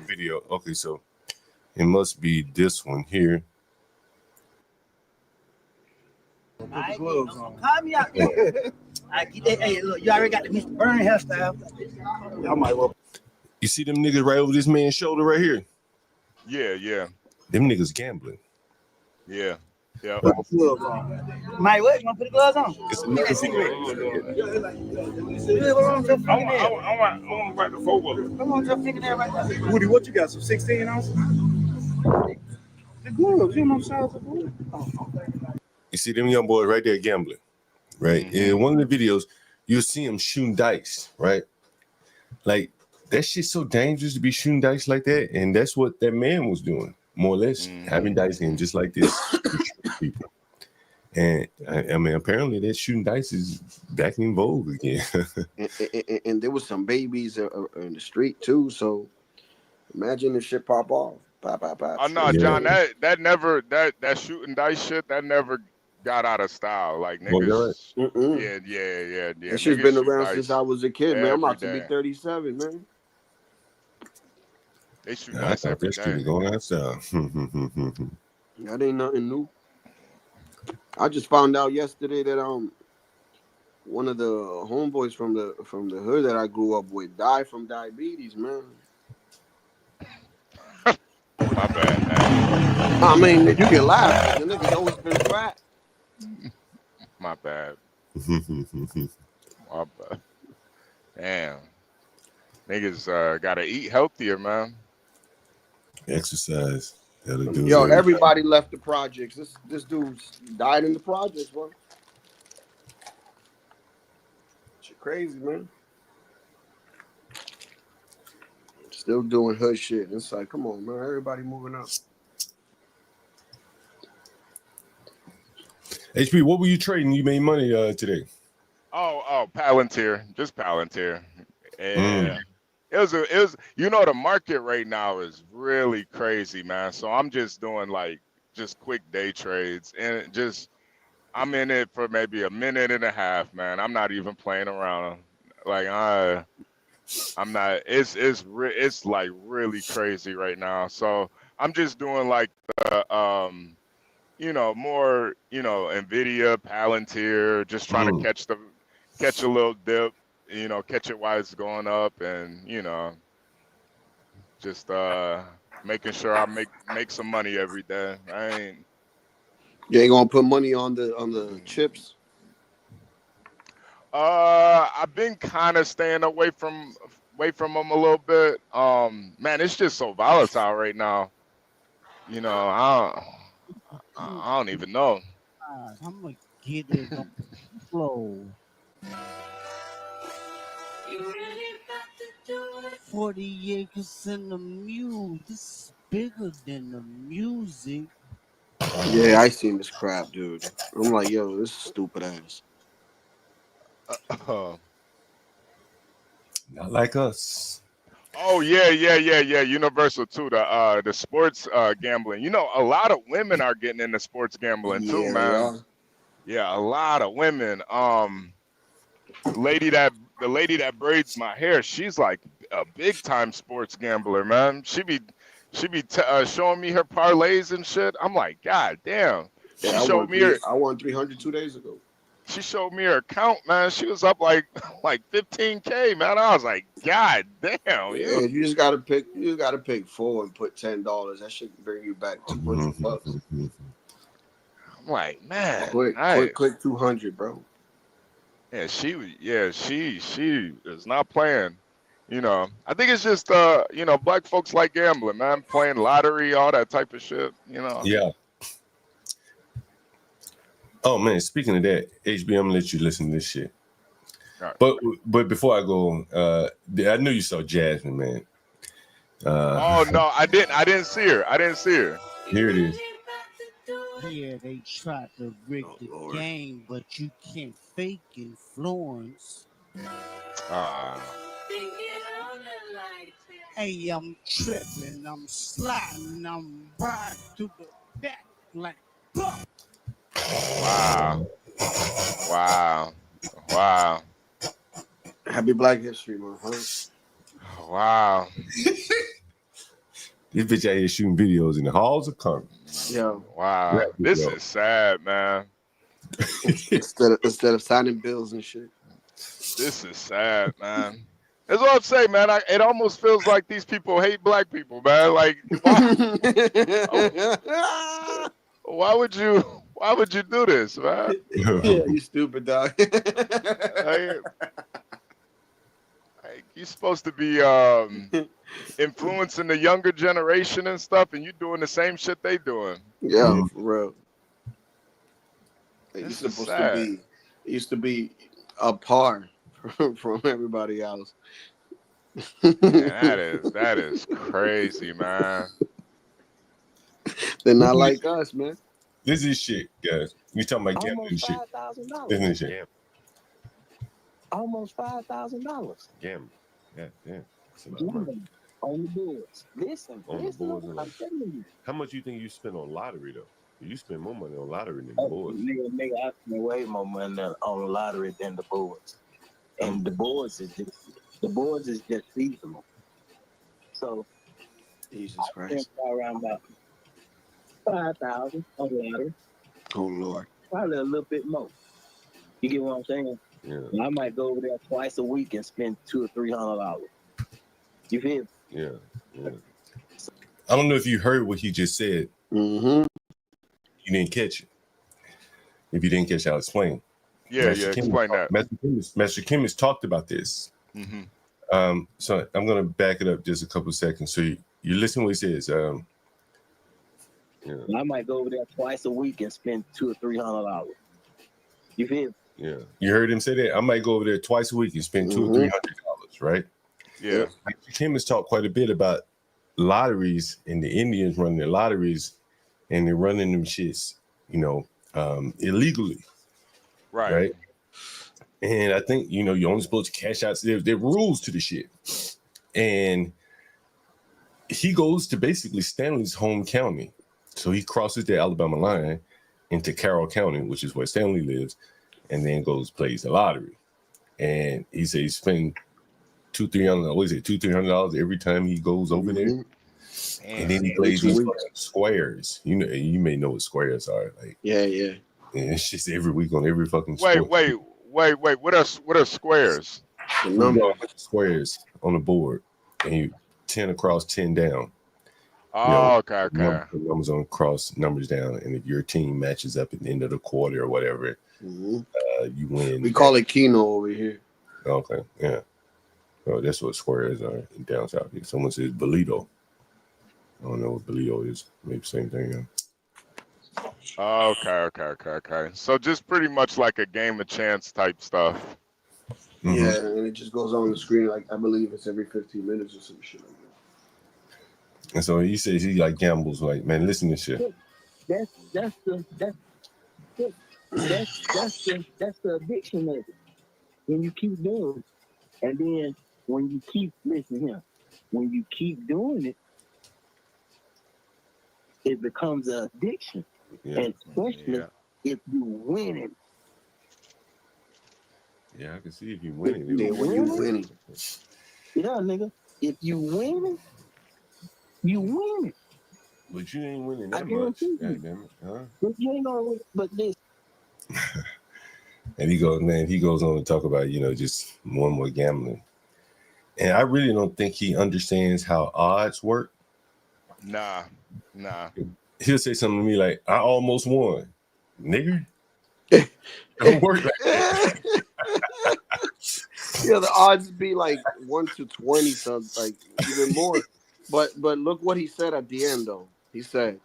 Video. Okay, so it must be this one here. Hey, look, you already got the Mr. Burn hairstyle. I might well. You see them niggas right over this man's shoulder right here? Yeah. Them niggas gambling. Yeah. Mike, what? You want to put the gloves on? It's a nigga cigarette. I want to write the four-wheeler. Come on, just figure that right now. Woody, what you got? Some 16 ounces? The gloves. You know what I'm saying? You see them young boys right there gambling, right? Mm-hmm. In one of the videos, you'll see them shooting dice, right? Like, that shit's so dangerous to be shooting dice like that, and that's what that man was doing, more or less, having dice games just like this. People. And I mean, apparently that shooting dice is back in vogue again. and there was some babies in the street too, so imagine if shit pop off. Pop. Oh no, John, that shooting dice shit, that never got out of style. Like niggas, yeah. That shit's been around since I was a kid, man. I'm about to be 37, man. They shoot dice every day. Going outside. That ain't nothing new. I just found out yesterday that one of the homeboys from the hood that I grew up with died from diabetes, man. My bad, man. I mean, you can laugh, but the nigga's always been fat. My bad. My bad. Damn. Niggas gotta eat healthier, man. Exercise. That'll do Yo, everything. everybody left the projects. This dude died in the projects, bro. Shit crazy, man. Still doing hood shit. It's like, come on, man. Everybody moving up. HP, what were you trading? You made money today. Oh, Palantir. Just Palantir. Yeah. It was the market right now is really crazy, man. So I'm just doing like just quick day trades and I'm in it for maybe a minute and a half, man. I'm not even playing around. Like I'm not. It's like really crazy right now. So I'm just doing like the more Nvidia, Palantir, just trying to catch a little dip, catch it while it's going up, and just making sure I make some money every day. You ain't gonna put money on the chips. I've been kind of staying away from them a little bit. Man, it's just so volatile right now. I don't even know. I'm gonna get it on the flow. 40 acres in the mule. This is bigger than the music. Yeah, I seen this crap, dude. I'm like, yo, this is stupid ass. Not like us. Oh yeah. Universal too. The sports gambling. A lot of women are getting into sports gambling too, man. Yeah, a lot of women. The lady that braids my hair, she's like a big time sports gambler, man. She be showing me her parlays and shit. I'm like, God damn. Yeah, I won 300 2 days ago. She showed me her account, man. She was up like 15K, man. I was like, God damn. Yeah, you just gotta pick. You gotta pick 4 and put $10. That should bring you back $200. I'm like, man. Quick 200, bro. Yeah, she is not playing. I think it's just black folks like gambling, man, playing lottery, all that type of shit. Yeah. Oh man, speaking of that, HB, I'm gonna let you listen to this shit. Right. But before I go, I knew you saw Jasmine, man. Oh no, I didn't see her. Here it is. Yeah, they tried to rig the game, but you can't fake influence. Hey, I'm tripping, I'm sliding, I'm right to the back like. Wow. Happy Black History Month, huh? Wow. This bitch out here shooting videos in the halls of Congress. Yeah. Wow. This is sad, man. Instead of signing bills and shit. This is sad, man. That's what I'm saying, man. It almost feels like these people hate black people, man. Like, why would you do this, man? Yeah, you stupid dog. Like, you're supposed to be influencing the younger generation and stuff, and you doing the same shit they doing. Yeah, for real. This You're is supposed sad. to be. It used to be a par from everybody else. Man, that is crazy, man. They're not like us, man. This is shit, guys. We talking about gambling shit. This is shit. Yeah. Almost $5,000. Gambling. Yeah, damn. On the boards. Listen, On the boards. I'm telling you. How much you think you spend on lottery though? You spend more money on lottery than the boards. Nigga, I spend way more money on the lottery than the boards. And the boards is just seasonal. So Jesus Christ. I spend around about 5,000 on the lottery. Oh Lord. probably a little bit more. You get what I'm saying? Yeah. I might go over there twice a week and spend $200 or $300. You feel me? Yeah. I don't know if you heard what he just said. Mm-hmm. You didn't catch it. If you didn't catch it, I'll explain. Yeah, explain that. Master Kim has talked about this. Mm-hmm. So I'm going to back it up just a couple of seconds. So you listen to what he says. I might go over there twice a week and spend $200 or $300. You feel me? Yeah. You heard him say that? I might go over there twice a week and spend $200 or $300, right? Yeah. Master Kim has talked quite a bit about lotteries and the Indians running their lotteries, and they're running them shits, illegally. Right. And I think, you're only supposed to cash out. There are rules to the shit. And he goes to basically Stanley's home county. So he crosses the Alabama line into Carroll County, which is where Stanley lives, and then plays the lottery. And he says he spends $200-$300 every time he goes over there. And then he plays these squares. You may know what squares are. Like, yeah. And it's just every week on every fucking sport. Wait. What are squares? The number squares on the board, and you 10 across, 10 down. Okay. Numbers on cross, numbers down, and if your team matches up at the end of the quarter or whatever, you win. We call it Keno over here. Okay, yeah. Well, that's what squares are in down south. Someone says Bolito. I don't know what Bolito is. Maybe same thing. Yeah. Okay. So just pretty much like a game of chance type stuff. Mm-hmm. Yeah, and it just goes on the screen like I believe it's every 15 minutes or some shit like that. And so he says he gambles. Like, man, listen to this shit. That's the addiction of it. When you keep doing it, and then when you keep when you keep doing it, it becomes an addiction. Yeah. And especially if you win it. Yeah, I can see if you win it. When you win it. Yeah, nigga. If you win it, you win it. But you ain't winning that much. God damn it. Huh? But you ain't gonna win. But this. And he goes on to talk about, just more and more gambling. And I really don't think he understands how odds work. Nah. He'll say something to me like, I almost won. Nigga. Don't work like that. Yeah, the odds be like 1 to 20, so like even more. But look what he said at the end though. He said,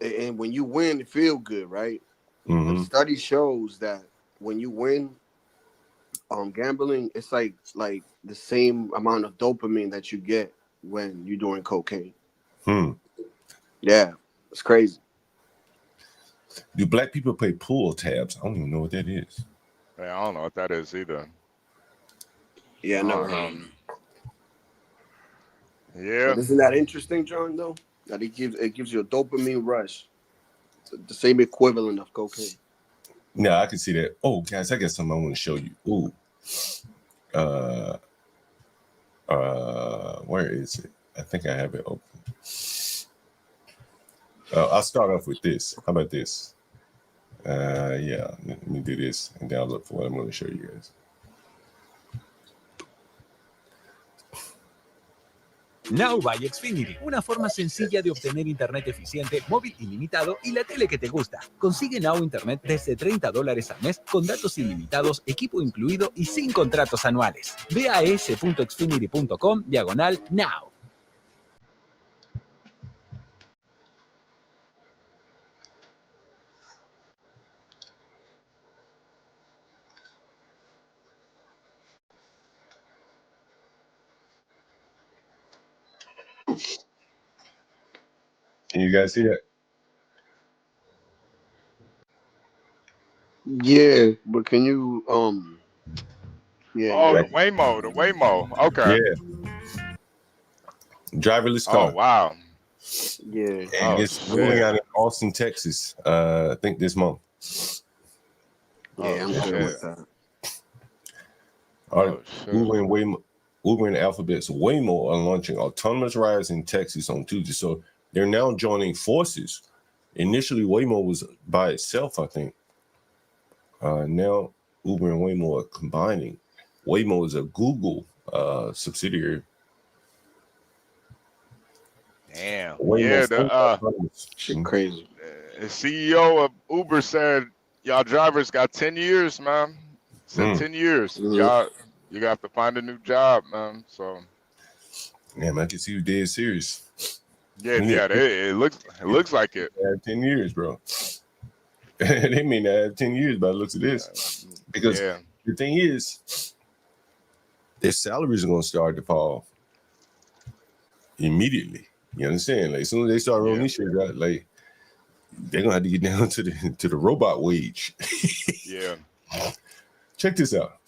and when you win, it feel good, right? Mm-hmm. The study shows that when you win, gambling, it's like the same amount of dopamine that you get when you're doing cocaine. Yeah, it's crazy. Do black people play pool tabs? I don't even know what that is. Yeah, I don't know what that is either. Yeah, never heard. Yeah. But isn't that interesting, John? Though that it gives you a dopamine rush, the same equivalent of cocaine. No, I can see that. Oh, guys, I got something I want to show you. Ooh, where is it? I think I have it open. I'll start off with this. How about this? Yeah, let me do this, and then I'll look for what I'm going to show you guys. Now by Xfinity, una forma sencilla de obtener internet eficiente, móvil ilimitado y la tele que te gusta. Consigue Now Internet desde $30 al mes con datos ilimitados, equipo incluido y sin contratos anuales. Ve a s.xfinity.com/now. Can you guys see that? Yeah, but can you the Waymo. Okay. Yeah. Driverless car. Oh wow. Yeah. And it's rolling out in Austin, Texas. I think this month. Yeah, I'm good with that. Uber and Alphabet's Waymo are launching autonomous rides in Texas on Tuesday. So they're now joining forces Initially, Waymo was by itself, I think. Now Uber and Waymo are combining. Waymo is a Google subsidiary. Damn. Waymo Yeah, shit crazy. the CEO of Uber said, y'all drivers got 10 years, man. Said 10 years. Y'all, you got to find a new job, man. So. Yeah, man, I can see you dead serious. Yeah, it looks like it. 10 years, bro. They may not have 10 years by the looks of this. Because the thing is, their salaries are going to start to fall immediately. You understand? Like, as soon as they start rolling these shit out, like, they're going to have to get down to the robot wage. Yeah. Check this out.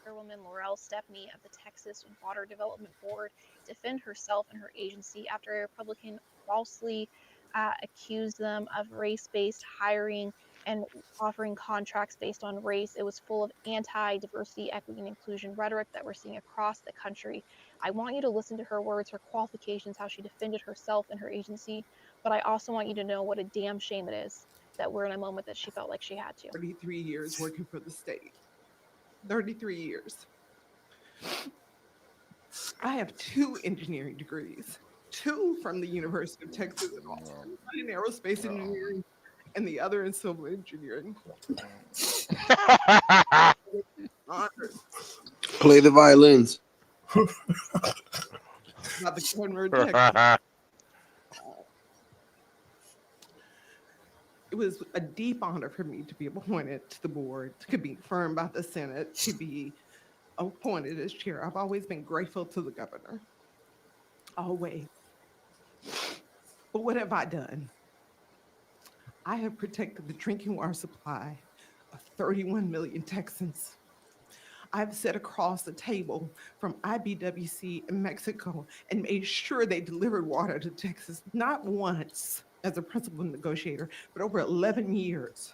Chairwoman Laurel Stepney of the Texas Water Development Board defend herself and her agency after a Republican falsely accused them of race-based hiring and offering contracts based on race. It was full of anti-diversity, equity, and inclusion rhetoric that we're seeing across the country. I want you to listen to her words, her qualifications, how she defended herself and her agency, but I also want you to know what a damn shame it is that we're in a moment that she felt like she had to. 33 years working for the state. 33 years. I have 2 engineering degrees, 2 from the University of Texas at Austin, one in aerospace engineering and the other in civil engineering. Play the violins. Not the corner of Texas. It was a deep honor for me to be appointed to the board, to be confirmed by the Senate, to be appointed as chair. I've always been grateful to the governor. Always. But what have I done? I have protected the drinking water supply of 31 million Texans. I've sat across the table from IBWC in Mexico and made sure they delivered water to Texas, not once as a principal negotiator, but over 11 years.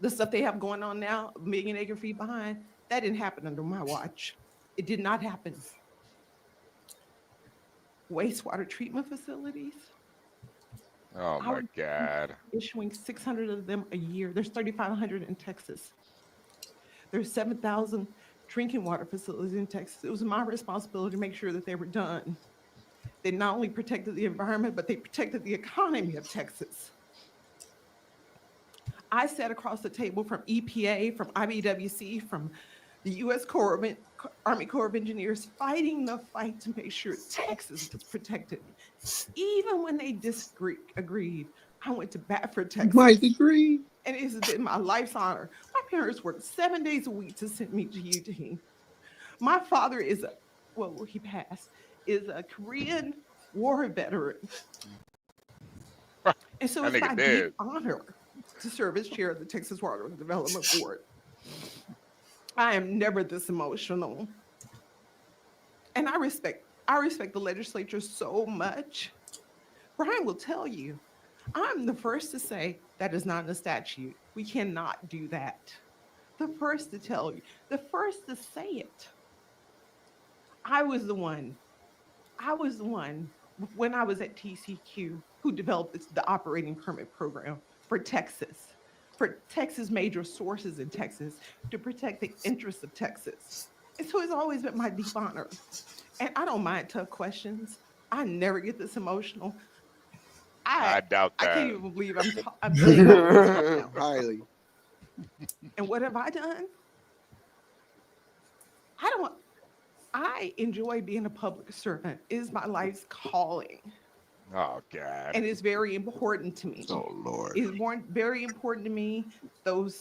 The stuff they have going on now, a million acre feet behind, that didn't happen under my watch. It did not happen. Wastewater treatment facilities. Oh my God. Issuing 600 of them a year. There's 3,500 in Texas. There's 7,000 drinking water facilities in Texas. It was my responsibility to make sure that they were done. They not only protected the environment, but they protected the economy of Texas. I sat across the table from EPA, from IBWC, from the U.S. Army Corps of Engineers, fighting the fight to make sure Texas was protected. Even when they agreed, I went to bat for Texas. Might agree. And it has been my life's honor. My parents worked 7 days a week to send me to UT. My father is he passed, is a Korean war veteran. And so it's my deep honor to serve as chair of the Texas Water Development Board. I am never this emotional. And I respect the legislature so much. Brian will tell you, I'm the first to say that is not in the statute. We cannot do that. The first to tell you, the first to say it. I was the one when I was at TCQ who developed the operating permit program for Texas major sources in Texas to protect the interests of Texas. And so it's always been my deep honor. And I don't mind tough questions. I never get this emotional. I doubt that. I can't even believe I'm saying this now. Highly. And what have I done? I enjoy being a public servant. It is my life's calling. Oh, God. And it's very important to me. Oh, Lord. It's very important to me, the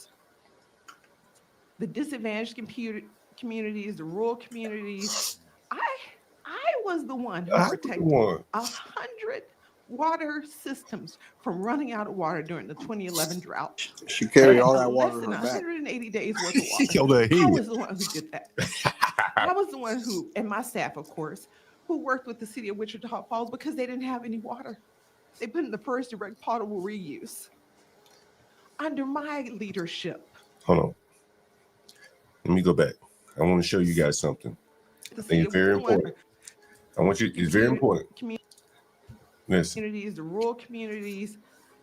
disadvantaged communities, the rural communities. I was the one who protected 100 water systems from running out of water during the 2011 drought. She carried all that water Less in than her back. 180 days worth of water. I was the one who did that. I was the one who, and my staff, of course, who worked with the city of Wichita Falls because they didn't have any water. They put in the first direct potable reuse. Under my leadership. Hold on. Let me go back. I want to show you guys something. I think it's very important. It's very important. Listen. Communities, the rural communities.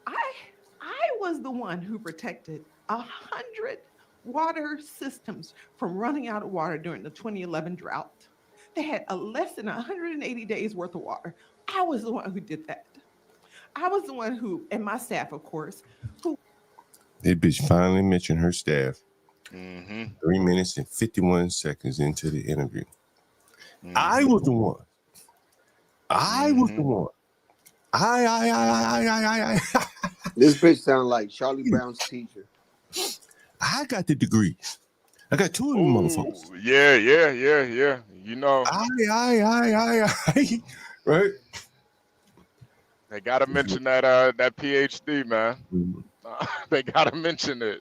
I was the one who protected 100 water systems from running out of water during the 2011 drought. They had a less than 180 days worth of water. I was the one who did that. I was the one who, and my staff, of course, who. That bitch finally mentioned her staff. Mm-hmm. 3 minutes and 51 seconds into the interview. Mm-hmm. I was the one. I was the one. I. This bitch sound like Charlie Brown's teacher. I got the degree. I got 2 of them motherfuckers. Yeah. You know. I. Right? They gotta mention that that PhD, man. They gotta mention it.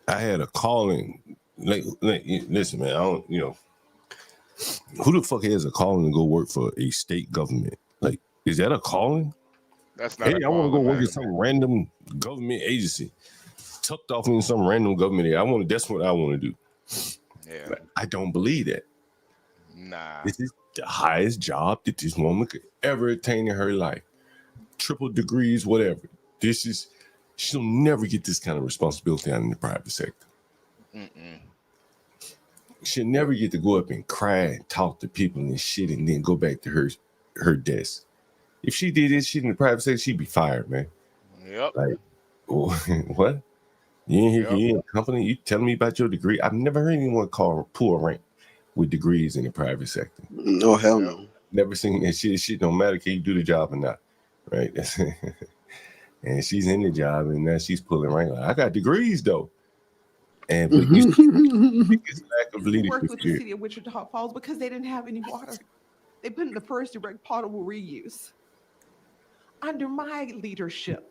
I had a calling. Like, listen, man. I don't. Who the fuck has a calling to go work for a state government? Like, is that a calling? That's not. Hey, I want to go work at some random government agency, tucked off in some random government area. That's what I want to do. Yeah. But I don't believe that. Nah. This is the highest job that this woman could ever attain in her life. Triple degrees, whatever. She'll never get this kind of responsibility out in the private sector. Mm-mm. She'll never get to go up and cry and talk to people and shit and then go back to her desk. If she did this shit in the private sector, she'd be fired, man. Yep. Like, what? You ain't here, you in a company, you telling me about your degree? I've never heard anyone pull a rank with degrees in the private sector. No, hell no. Never seen that shit. Shit don't matter, can you do the job or not? Right? And she's in the job and now she's pulling rank. Like, I got degrees though. And but biggest lack of leadership Worked with the here. city of Wichita Falls because they didn't have any water. They put in the first direct potable reuse. Under my leadership.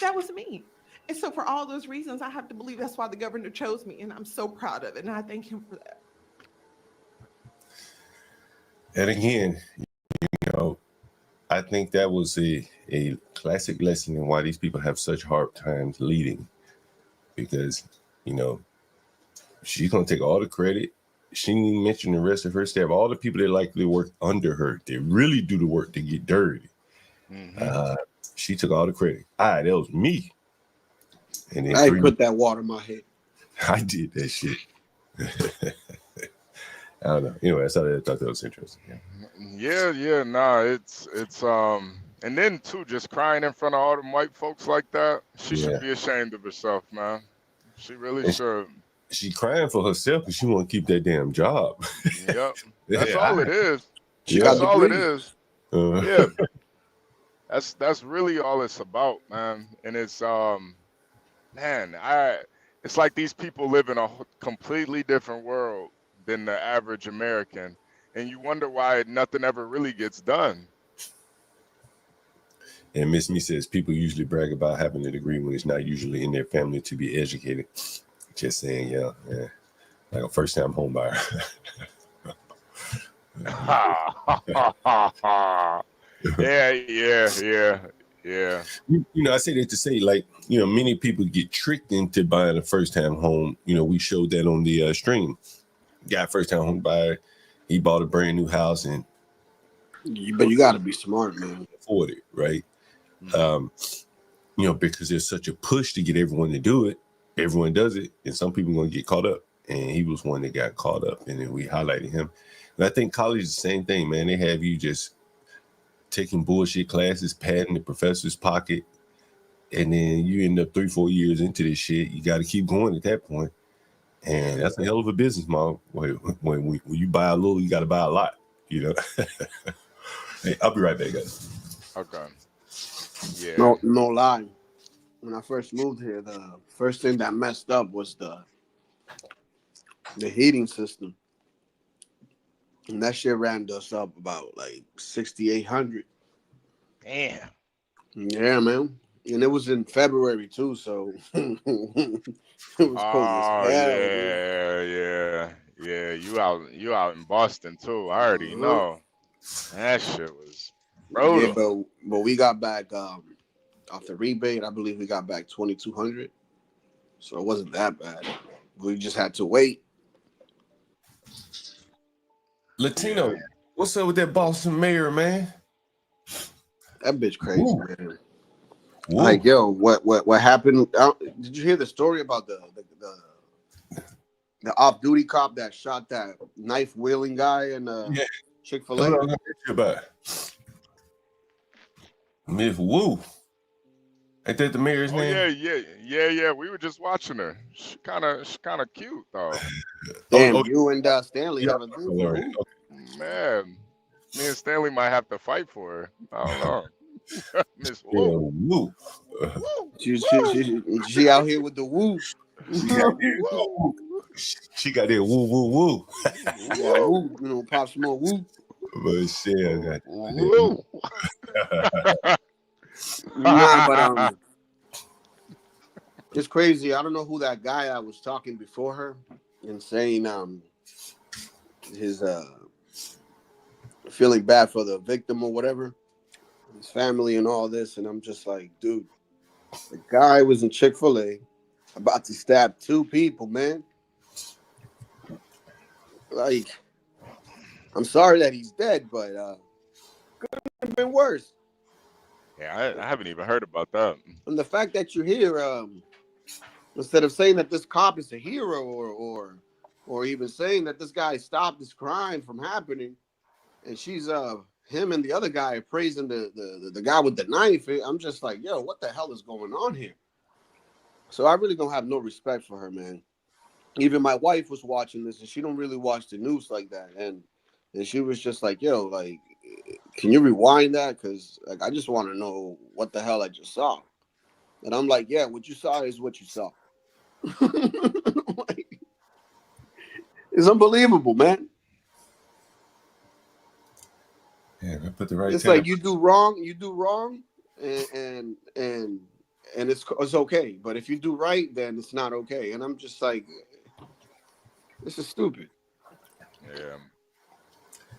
That was me. And so for all those reasons, I have to believe that's why the governor chose me. And I'm so proud of it. And I thank him for that. And again, I think that was a classic lesson in why these people have such hard times leading. Because, she's going to take all the credit. She didn't even mention the rest of her staff. All the people that likely work under her, they really do the work to get dirty. Mm-hmm. She took all the credit. That was me. And then I put that water in my head. I did that shit. I don't know. Anyway, I thought that was interesting. Yeah. Nah, it's and then too, just crying in front of all them white folks like that. She should be ashamed of herself, man. She really should. She crying for herself because she want to keep that damn job. Yep. That's all it is. She That's got all it degree. is. Yeah. That's really all it's about, man. And it's it's like these people live in a completely different world than the average American, and you wonder why nothing ever really gets done. And Miss Me says people usually brag about having a degree when it's not usually in their family to be educated. Just saying, yeah. Like a first-time home buyer. Yeah. I say that to say, like, many people get tricked into buying a first-time home. We showed that on the stream. Guy, first-time home buyer, he bought a brand new house and. But you got to be smart, man. Afford it, right? Because there's such a push to get everyone to do it. Everyone does it, and some people are going to get caught up. And he was one that got caught up, and then we highlighted him. And I think college is the same thing, man. They have you just taking bullshit classes, padding the professor's pocket, and then you end up 3-4 years into this shit. You got to keep going at that point. And that's a hell of a business model. When you buy a little, you got to buy a lot, Hey, I'll be right back, guys. Okay. Yeah. No lie. When I first moved here, the first thing that messed up was the heating system. And that shit ran us up about like $6,800. Damn. Yeah, man. And it was in February too, so it was cold as hell. Yeah. You out in Boston too. I already know. That shit was brutal. Yeah, but we got back off the rebate. I believe we got back $2,200. So it wasn't that bad. We just had to wait. Latino, what's up with that Boston mayor, man? That bitch crazy, Woo. man. Woo. Like, yo, what happened? Did you hear the story about the off-duty cop that shot that knife-wielding guy in Chick-fil-A? That's what I'm gonna get you about. Miss Woo. Ain't that the mayor's name? Yeah. We were just watching her. She kind of cute though. Damn, you and Stanley have a thing for Lord. Woo. Man, me and Stanley might have to fight for her. I don't know. Miss Yeah, Woo. Woo. She out here with the Woo. She got that woo woo woo. Yeah, Woo. You know, pop some more Woo. But shit, I got Woo. Nah, but it's crazy. I don't know who that guy I was talking before her and saying his feeling bad for the victim or whatever, his family and all this, and I'm just like, dude, the guy was in Chick-fil-A about to stab 2 people, man. Like, I'm sorry that he's dead, but could have been worse. Yeah, I haven't even heard about that. And the fact that you're here, instead of saying that this cop is a hero or even saying that this guy stopped this crime from happening, and she's him and the other guy praising the guy with the knife, I'm just like, yo, what the hell is going on here? So I really don't have no respect for her, man. Even my wife was watching this, and she don't really watch the news like that, and she was just like, yo, like, can you rewind that? Because like, I just want to know what the hell I just saw. And I'm like, yeah, what you saw is what you saw. Like, it's unbelievable, man. Yeah, I put the right. It's like you do wrong, and it's okay. But if you do right, then it's not okay. And I'm just like, this is stupid. Yeah.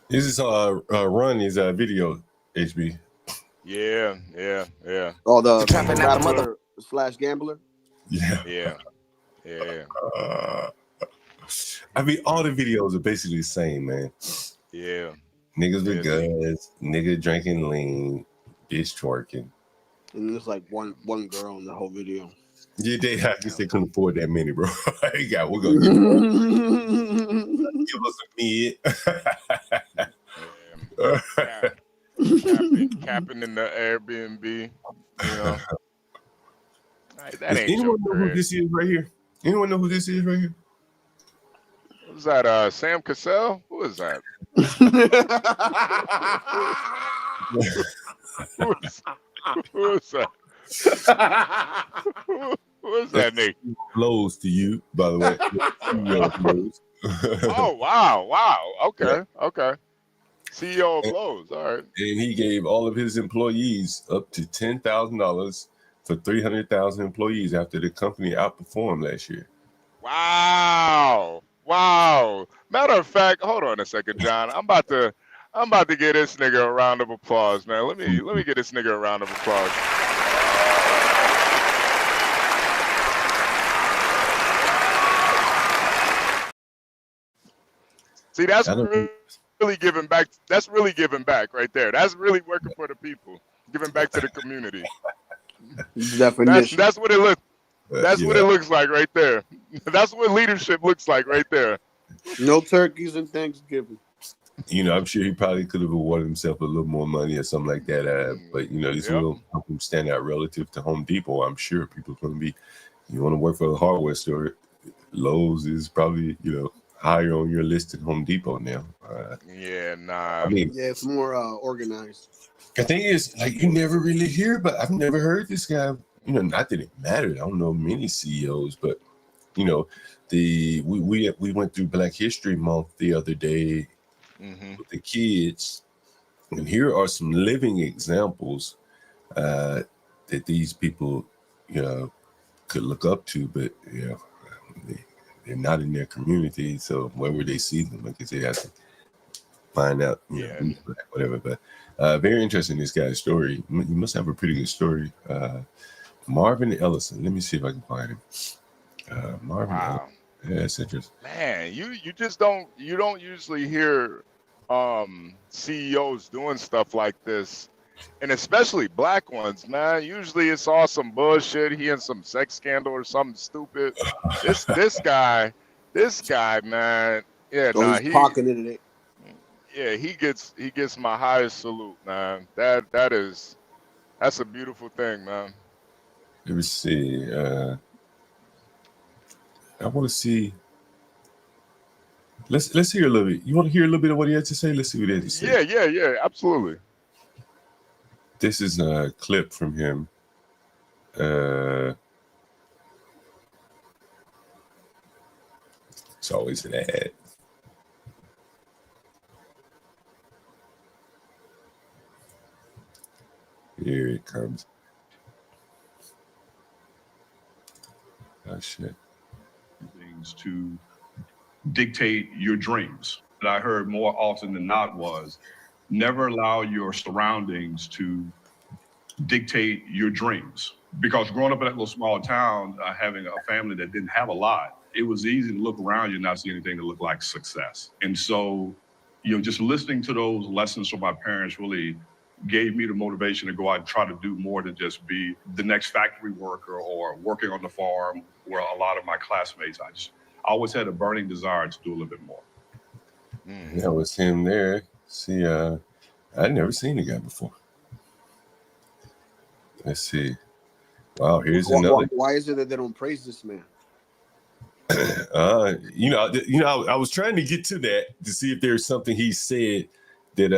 This is run his video, HB. Yeah. Oh, the rapper / gambler. Yeah. I mean, all the videos are basically the same, man. Yeah. Niggas with guns, nigga drinking lean, bitch twerking. And there's like one girl in the whole video. Yeah, I guess they couldn't afford that many, bro. We're gonna give us a mid. Capping in the Airbnb, you know. That Does ain't anyone your know who crib. this is right here? Anyone know who this is right here? Who's that? Sam Cassell? Who is that? Who is that? Who is that nigga? Blows to you, by the way. Oh, wow. Okay. CEO of Blows. All right. And he gave all of his employees up to $10,000 for 300,000 employees after the company outperformed last year. Wow. Matter of fact, hold on a second, John. I'm about to give this nigga a round of applause, man. Let me give this nigga a round of applause. See, that's really giving back. That's really giving back right there. That's really working for the people, giving back to the community. Definition. That's what it looks. That's what it looks like right there. That's what leadership looks like right there. No turkeys and Thanksgiving. You know, I'm sure he probably could have awarded himself a little more money or something like that. But, you know, this will help him stand out relative to Home Depot. I'm sure people are going to be, you want to work for a hardware store, Lowe's is probably, you know, higher on your list than Home Depot now. Yeah, nah. I mean, yeah, it's more organized. The thing is, like, you never really hear, but I've never heard this guy, you know, not that it mattered. I don't know many CEOs, but, you know, we went through Black History Month the other day with the kids, and here are some living examples that these people, you know, could look up to, but, you know, they're not in their community, so where would they see them? I guess they have to find out, you know, whatever. But very interesting, this guy's story. He must have a pretty good story. Marvin Ellison. Let me see if I can find him. Marvin Ellison. Yeah, that's interesting. Man, you just don't usually hear CEOs doing stuff like this, and especially black ones, man. Usually it's all some bullshit. He in some sex scandal or something stupid. This guy, man. Yeah, So he's pocketing it. Yeah, he gets my highest salute, man. That's a beautiful thing, man. Let me see. I want to see. Let's hear a little bit. You want to hear a little bit of what he had to say? Let's see what he had to say. Yeah, absolutely. This is a clip from him. It's always an ad. Here it comes. Oh shit. Things to dictate your dreams. That I heard more often than not was never allow your surroundings to dictate your dreams. Because growing up in that little small town, having a family that didn't have a lot, it was easy to look around you and not see anything that looked like success. And so, just listening to those lessons from my parents really gave me the motivation to go out and try to do more than just be the next factory worker or working on the farm where a lot of my classmates, I always had a burning desire to do a little bit more. That was him there. See, I'd never seen the guy before. Let's see. Wow, here's another. Why is it that they don't praise this man? I was trying to get to that to see if there's something he said that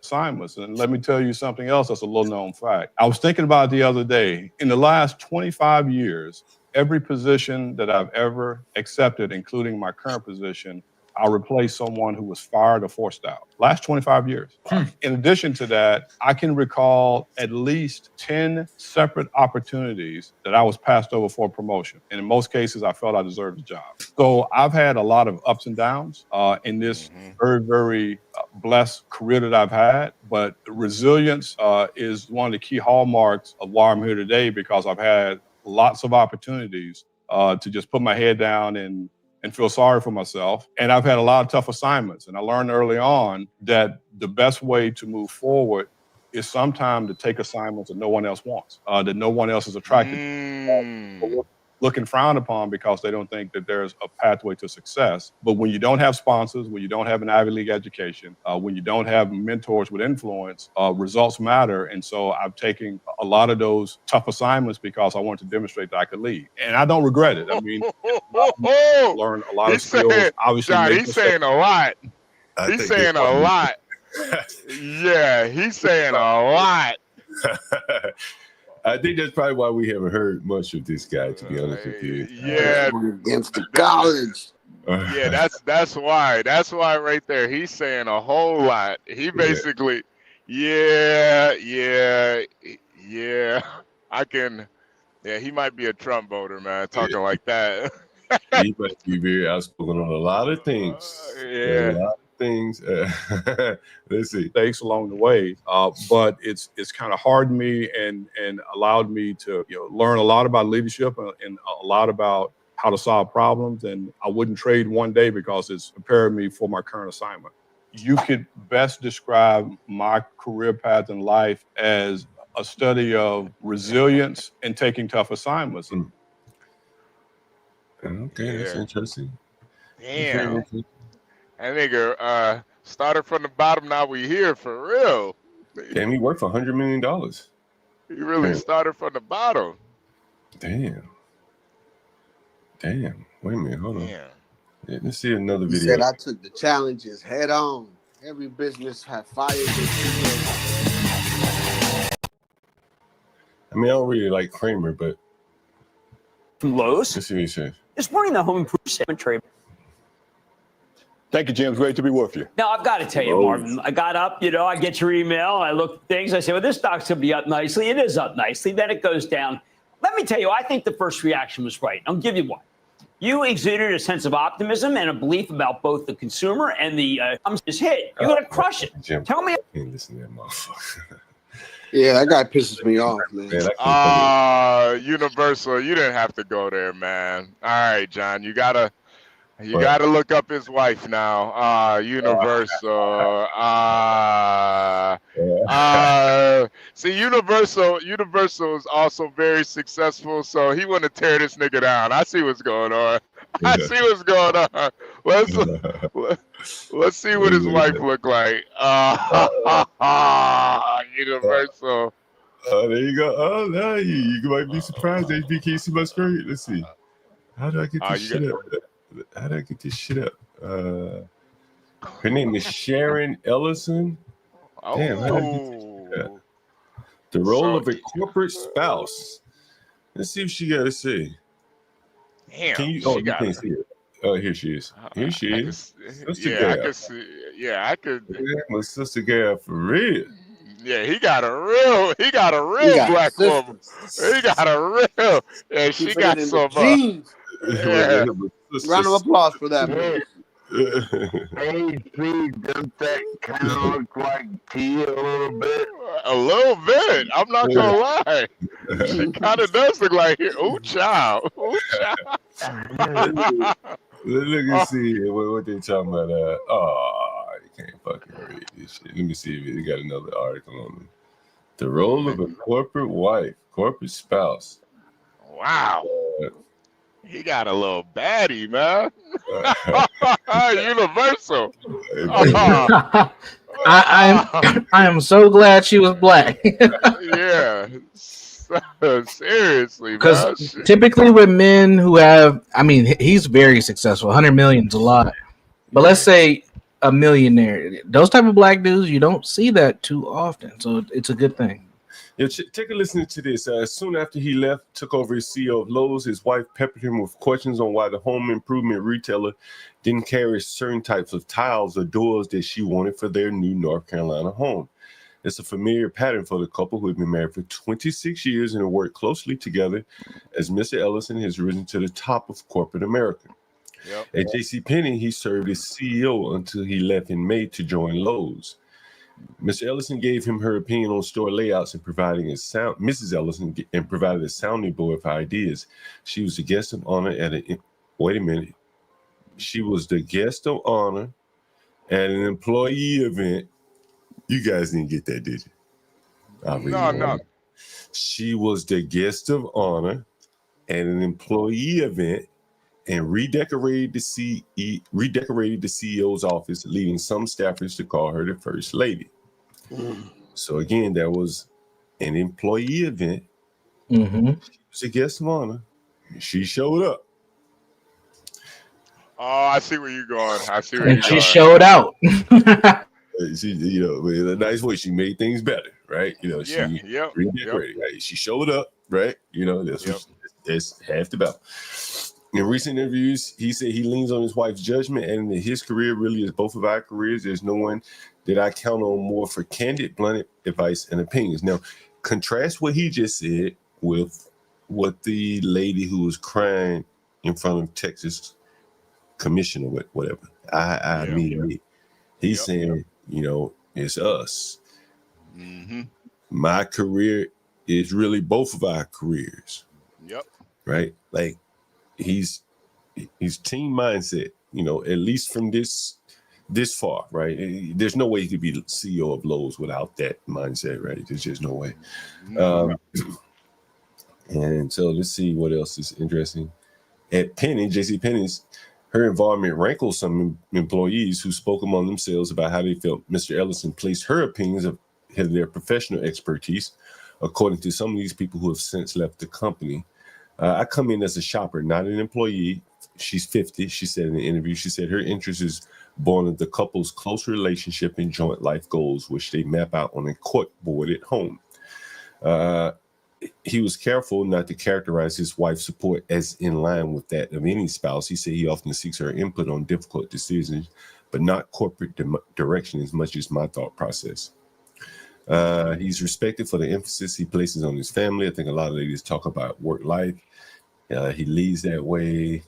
assignments. And let me tell you something else that's a little known fact. I was thinking about it the other day. In the last 25 years, every position that I've ever accepted, including my current position, I'll replace someone who was fired or forced out. Last 25 years. In addition to that, I can recall at least 10 separate opportunities that I was passed over for a promotion. And in most cases, I felt I deserved the job. So I've had a lot of ups and downs in this very, very blessed career that I've had. But resilience is one of the key hallmarks of why I'm here today, because I've had lots of opportunities to just put my head down and feel sorry for myself. And I've had a lot of tough assignments. And I learned early on that the best way to move forward is sometimes to take assignments that no one else wants, that no one else is attracted to, looking frowned upon because they don't think that there's a pathway to success. But when you don't have sponsors, when you don't have an Ivy League education, when you don't have mentors with influence, results matter. And so I've taken a lot of those tough assignments because I wanted to demonstrate that I could lead. And I don't regret it. I mean, learn a lot of skills. Obviously, John, he's saying a lot. He's saying a lot. Yeah, he's saying a lot. I think that's probably why we haven't heard much of this guy, to be honest with you. Yeah, against the college. Yeah, that's why. That's why right there. He's saying a whole lot. He basically, yeah. I can. Yeah, he might be a Trump voter, man. Talking like that. He must be very outspoken on a lot of things. Yeah. A lot of things. Let's see. Mistakes along the way, but it's kind of hardened me and allowed me to learn a lot about leadership and a lot about how to solve problems. And I wouldn't trade one day because it's prepared me for my current assignment. You could best describe my career path in life as a study of resilience and taking tough assignments. Okay, that's interesting. Damn. That nigga started from the bottom, now we here for real. Damn, he worked for $100 million. He really started from the bottom. Damn. Wait a minute, hold on. Yeah, let's see another He video. said, I took the challenges head on. Every business had fires. I mean, I don't really like Kramer, but from Lowe's. Let's see what he says. This morning, the home improvement trade. Thank you, James. Great to be with you. Now, I've got to tell you, Marvin, I got up, I get your email, I look at things, I say, well, this stock's going to be up nicely. It is up nicely. Then it goes down. Let me tell you, I think the first reaction was right. I'll give you one. You exuded a sense of optimism and a belief about both the consumer and the hit. You're going to crush it. Jim, Tell me. I can't listen to that motherfucker. Yeah, that guy pisses me off, man. Universal, you didn't have to go there, man. All right, John, you gotta You got to look up his wife now. Universal. See, Universal is also very successful, so he want to tear this nigga down. I see what's going on. I see what's going on. Let's see what his wife look like. Universal. There you go. Oh, no, you might be surprised. HB, can you see my screen? Let's see. How do I get this shit up? How do I get this shit up? Her name is Sharon Ellison. Damn, how do I get this shit up? The role of a corporate spouse. Let's see if she got to say. Damn. Can you? Oh, you can't see it. Oh, here she is. Here she is. Yeah, I could see. Yeah, I could. Yeah, my sister Gal for real. Yeah, he got a real black woman. He got a real. Yeah, she got some. Yeah. Round of applause for that. Doesn't that kind of look like Tia a little bit? A little bit. I'm not gonna lie. She kind of does look like here. Ooh, child. Ooh, child. Look and see what they talking about. You can't fucking read this shit. Let me see if they got another article on it. The role of a corporate wife, corporate spouse. Wow. He got a little baddie, man. Universal. I am so glad she was black. Yeah. Seriously, because typically with men who have, I mean, he's very successful. 100 million is a lot, but let's say a millionaire. Those type of black dudes, you don't see that too often, so it's a good thing. Yeah, take a listen to this. Soon after he left, took over as CEO of Lowe's, his wife peppered him with questions on why the home improvement retailer didn't carry certain types of tiles or doors that she wanted for their new North Carolina home. It's a familiar pattern for the couple who have been married for 26 years and have worked closely together as Mr. Ellison has risen to the top of corporate America. Yep. At JCPenney, he served as CEO until he left in May to join Lowe's. Mr. Ellison gave him her opinion on store layouts and provided a sounding board for ideas. She was the guest of honor She was the guest of honor at an employee event. You guys didn't get that, did you? No. She was the guest of honor at an employee event and redecorated the CEO's office, leading some staffers to call her the First Lady. So again, that was an employee event. Mm-hmm. She was a guest of honor. She showed up. Oh, I see where you're going. And she showed out. She, with a nice voice, she made things better, right? She redecorated. Right? She showed up, right? That's half the battle. In recent interviews, he said he leans on his wife's judgment, and his career really is both of our careers. There's no one that I count on more for candid, blunt advice and opinions. Now, contrast what he just said with what the lady who was crying in front of Texas commissioner, whatever. Me. He's saying, it's us. Mm-hmm. My career is really both of our careers. Yep. Right? Like he's team mindset, at least from this far, right? There's no way he could be the CEO of Lowe's without that mindset, right? There's just no way. And so let's see what else is interesting. At JCPenney's, her involvement rankled some employees who spoke among themselves about how they felt Mr. Ellison placed her opinions of their professional expertise, according to some of these people who have since left the company. I come in as a shopper, not an employee. She's 50, she said in the interview. She said her interest is born of the couple's close relationship and joint life goals, which they map out on a cork board at home. He was careful not to characterize his wife's support as in line with that of any spouse. He said he often seeks her input on difficult decisions, but not corporate direction as much as my thought process. He's respected for the emphasis he places on his family. I think a lot of ladies talk about work life. He leads that way.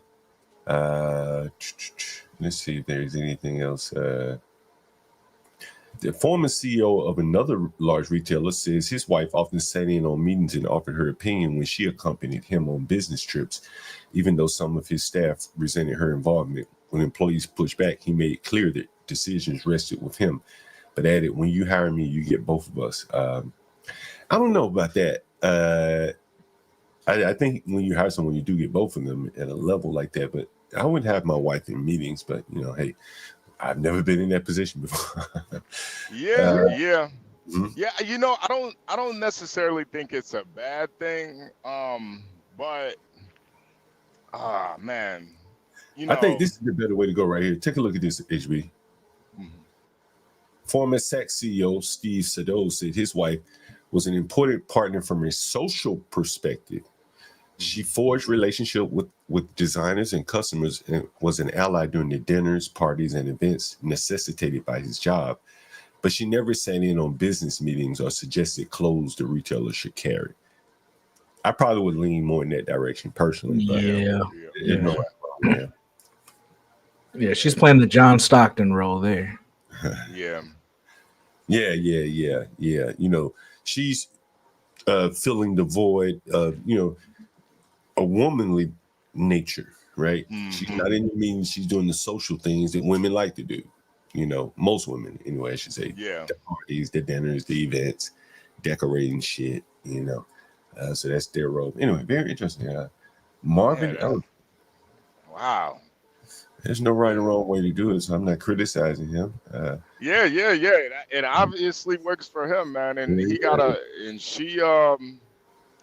Let's see if there's anything else. The former CEO of another large retailer says his wife often sat in on meetings and offered her opinion when she accompanied him on business trips, even though some of his staff resented her involvement. when employees pushed back, he made it clear that decisions rested with him, but added, "When you hire me, you get both of us." I don't know about that. I think when you hire someone, you do get both of them at a level like that. But I wouldn't have my wife in meetings. But hey, I've never been in that position before. Yeah. Mhm. Yeah, I don't necessarily think it's a bad thing. But man, I think this is the better way to go right here. Take a look at this, HB. Mhm. Former Saks CEO Steve Siddall said his wife was an important partner from a social perspective. She forged relationship with designers and customers and was an ally during the dinners, parties, and events necessitated by his job. But she never sat in on business meetings or suggested clothes the retailer should carry. I probably would lean more in that direction personally, but there's no right wrong there. Yeah, she's playing the John Stockton role there. Yeah. Yeah. She's filling the void of, a womanly nature, right? She's not in the meetings. She's doing the social things that women like to do. Most women, anyway, I should say. Yeah. The parties, the dinners, the events, decorating shit, so that's their role. Anyway, very interesting. Marvin Elephant. Wow. There's no right or wrong way to do it, so I'm not criticizing him. Yeah. It obviously works for him, man. And she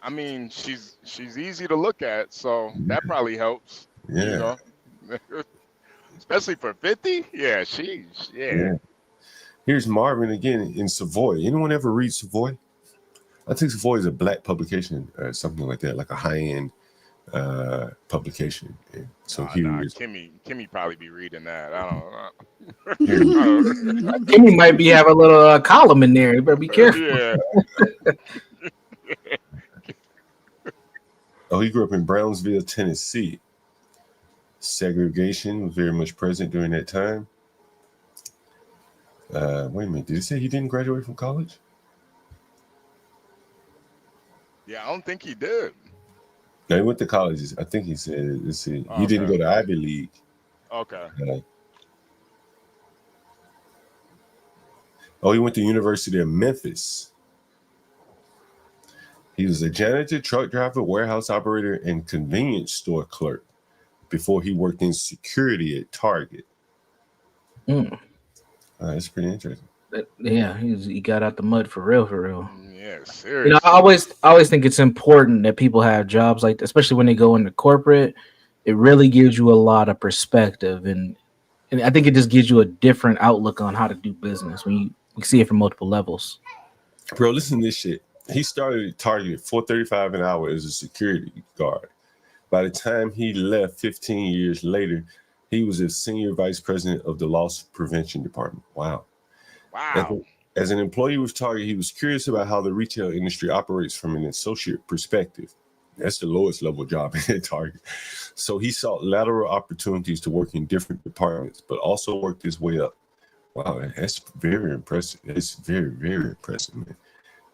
I mean, she's easy to look at, so that probably helps. Yeah. Especially for 50. Yeah, Yeah. Here's Marvin again in Savoy. Anyone ever read Savoy? I think Savoy is a black publication or something like that, like a high-end publication. And so here is Kimmy probably be reading that. I don't know. Kimmy might be have a little column in there. You better be careful. Yeah. Oh, he grew up in Brownsville, Tennessee. Segregation was very much present during that time. Wait a minute. Did he say he didn't graduate from college? Yeah, I don't think he did. No, he went to college. I think he said, let's see. He didn't go to Ivy League. Okay. He went to University of Memphis. He was a janitor, truck driver, warehouse operator, and convenience store clerk before he worked in security at Target. That's pretty interesting. Yeah, he got out the mud for real. Yeah, seriously. I always think it's important that people have jobs like that, especially when they go into corporate. It really gives you a lot of perspective, and I think it just gives you a different outlook on how to do business when you see it from multiple levels. Bro, listen to this shit. He started at Target at $4.35 an hour as a security guard. By the time he left 15 years later, he was a senior vice president of the loss prevention department. Wow. As an employee with Target, he was curious about how the retail industry operates from an associate perspective. That's the lowest level job at Target. So he sought lateral opportunities to work in different departments, but also worked his way up. Wow, that's very impressive. It's very, very impressive, man.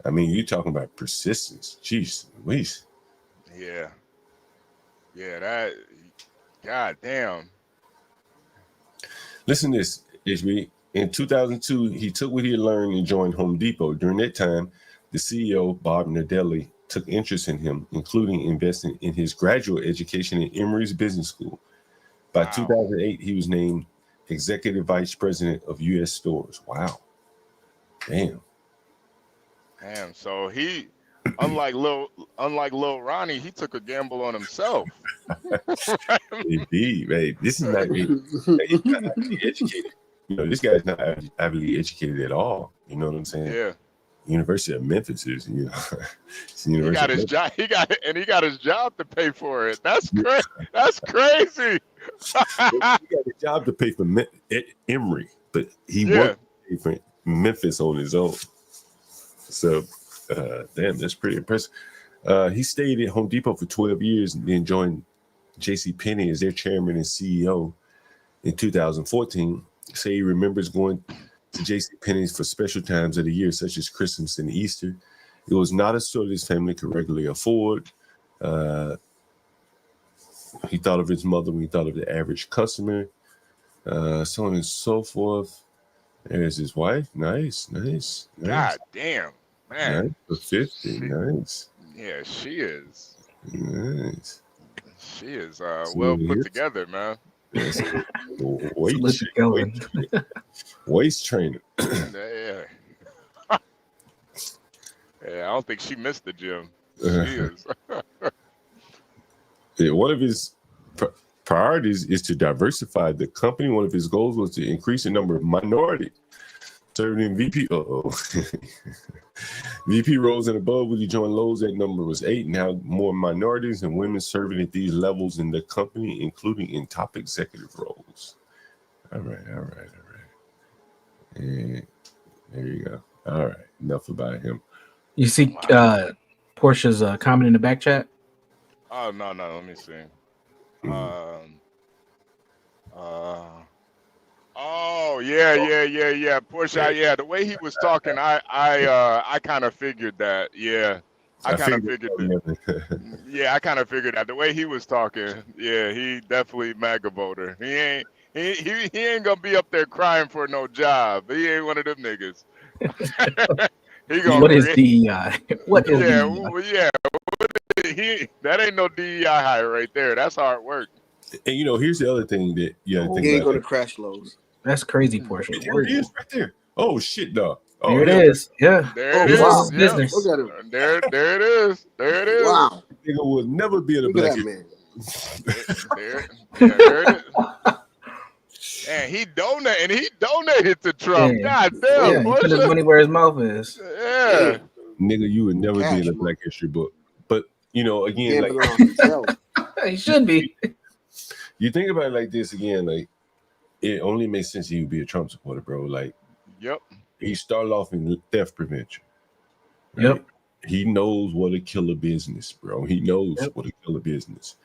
I mean, you're talking about persistence. Jeez, Louise. Yeah, that. God damn. Listen to this, HB. In 2002, he took what he had learned and joined Home Depot. During that time, the CEO, Bob Nardelli, took interest in him, including investing in his graduate education at Emory's Business School. By 2008, he was named Executive Vice President of U.S. Stores. Wow. Damn. So he, unlike Lil Ronnie, he took a gamble on himself. Indeed, man. This is not he's not Ivy educated. This guy's not Ivy League educated at all. You know what I'm saying? Yeah. University of Memphis is, it's He got his job. He got his job to pay for it. That's crazy. That's crazy. He got a job to pay for Emory, but he worked for Memphis on his own. So, damn, that's pretty impressive. He stayed at Home Depot for 12 years and then joined JCPenney as their chairman and CEO in 2014. Say he remembers going to JCPenney's for special times of the year, such as Christmas and Easter. It was not a store his family could regularly afford. He thought of his mother when he thought of the average customer. so on and so forth. There's his wife. Nice. God damn, man. Nice for 50. Nice. Yeah, she is. Nice. She is So well put here's- together, man. Yes. Salute to Kellen. Waist trainer. Yeah. Yeah, I don't think she missed the gym. She is. Yeah, one of his priorities is to diversify the company. One of his goals was to increase the number of minority serving in VP. VP roles and above. When he joined Lowe's, that number was 8. Now more minorities and women serving at these levels in the company, including in top executive roles. All right. And there you go. All right, enough about him. You see Portia's comment in the back chat? Oh no, let me see. Oh yeah. Portia, yeah. The way he was talking, I kind of figured that. Yeah, I kind of figured that. Yeah, I kind of figured that. The way he was talking, yeah, he definitely MAGA voter. He ain't gonna be up there crying for no job. He ain't one of them niggas. What is DEI? What is DEI? Yeah. That ain't no DEI hire right there. That's hard work. And here's the other thing that he ain't gonna crash Lowe's. That's crazy, Portia. There it is right there. Oh shit, dog. Oh, there it is. Yeah. There it this is. is his business. Look at him. There it is. There it is. Wow. Nigga will never be in a Look black. at that man. There it is. And he donated to Trump. Yeah. God damn. Yeah, he put his money where his mouth is. Yeah. Nigga, you would never be in a Black History book. But again, he should be. You think about it like this again, like it only makes sense he would be a Trump supporter, bro. Like, yep. He started off in theft prevention. Right? Yep. He knows what a killer business, bro. He knows what a killer business,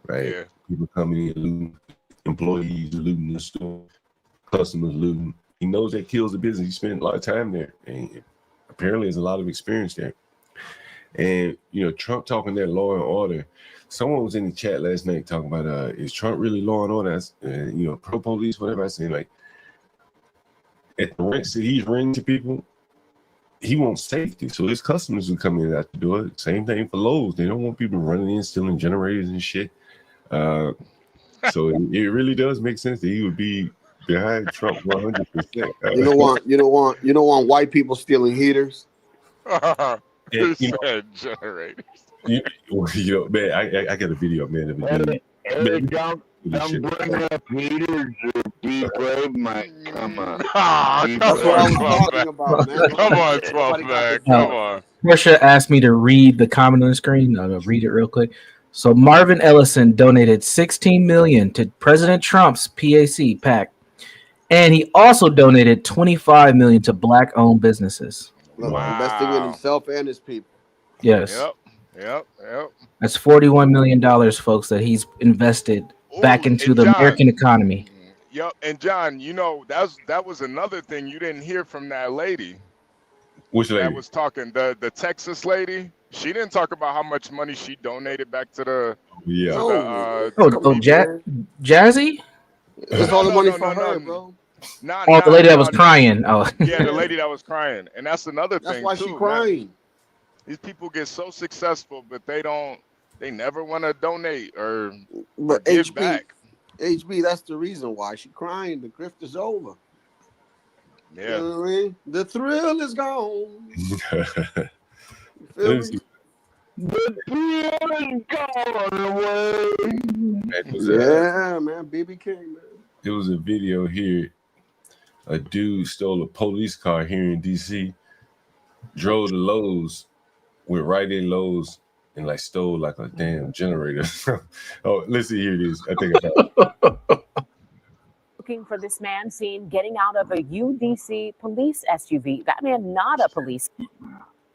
right? Yeah. People coming in looting, employees looting the store, customers looting. He knows that kills the business. He spent a lot of time there, and apparently there's a lot of experience there. And Trump talking that law and order. Someone was in the chat last night talking about is Trump really law and order? Pro police, whatever. I say, like, at the ranks that he's renting to people, he wants safety. So his customers will come in out to do it. Same thing for Lowe's. They don't want people running in, stealing generators and shit. So it really does make sense that he would be behind Trump 100%. You don't want white people stealing heaters. He said generators. Man, I got a video, man. Of Don't bring up heaters or deep wave might come up. That's what I was talking about, man. Come on, 12 man. Come on. Portia asked me to read the comment on the screen. I'm gonna read it real quick. So Marvin Ellison donated $16 million to President Trump's PAC, and he also donated $25 million to Black-owned businesses. Look, investing in himself and his people. Yes. Yep. That's $41 million, folks, that he's invested back into the American economy. Yep. And John, that was another thing you didn't hear from that lady. Which lady? That was talking, the Texas lady. She didn't talk about how much money she donated back to the Jazzy? It's all the money for her, bro. The lady that was crying. Oh, yeah, the lady that was crying, and that's another thing. That's why too, she crying. Man. These people get so successful, but they never want to donate or give back. HB, that's the reason why she crying. The grift is over. Yeah, you know what I mean? The thrill is gone. Feel me? The thrill is gone away. Yeah, man, BB King, man. There was a video here. A dude stole a police car here in DC, drove to Lowe's, went right in Lowe's, and like stole like a damn generator. Oh, listen, here it is. I think about Looking for this man seen getting out of a UDC police SUV. That man not a police.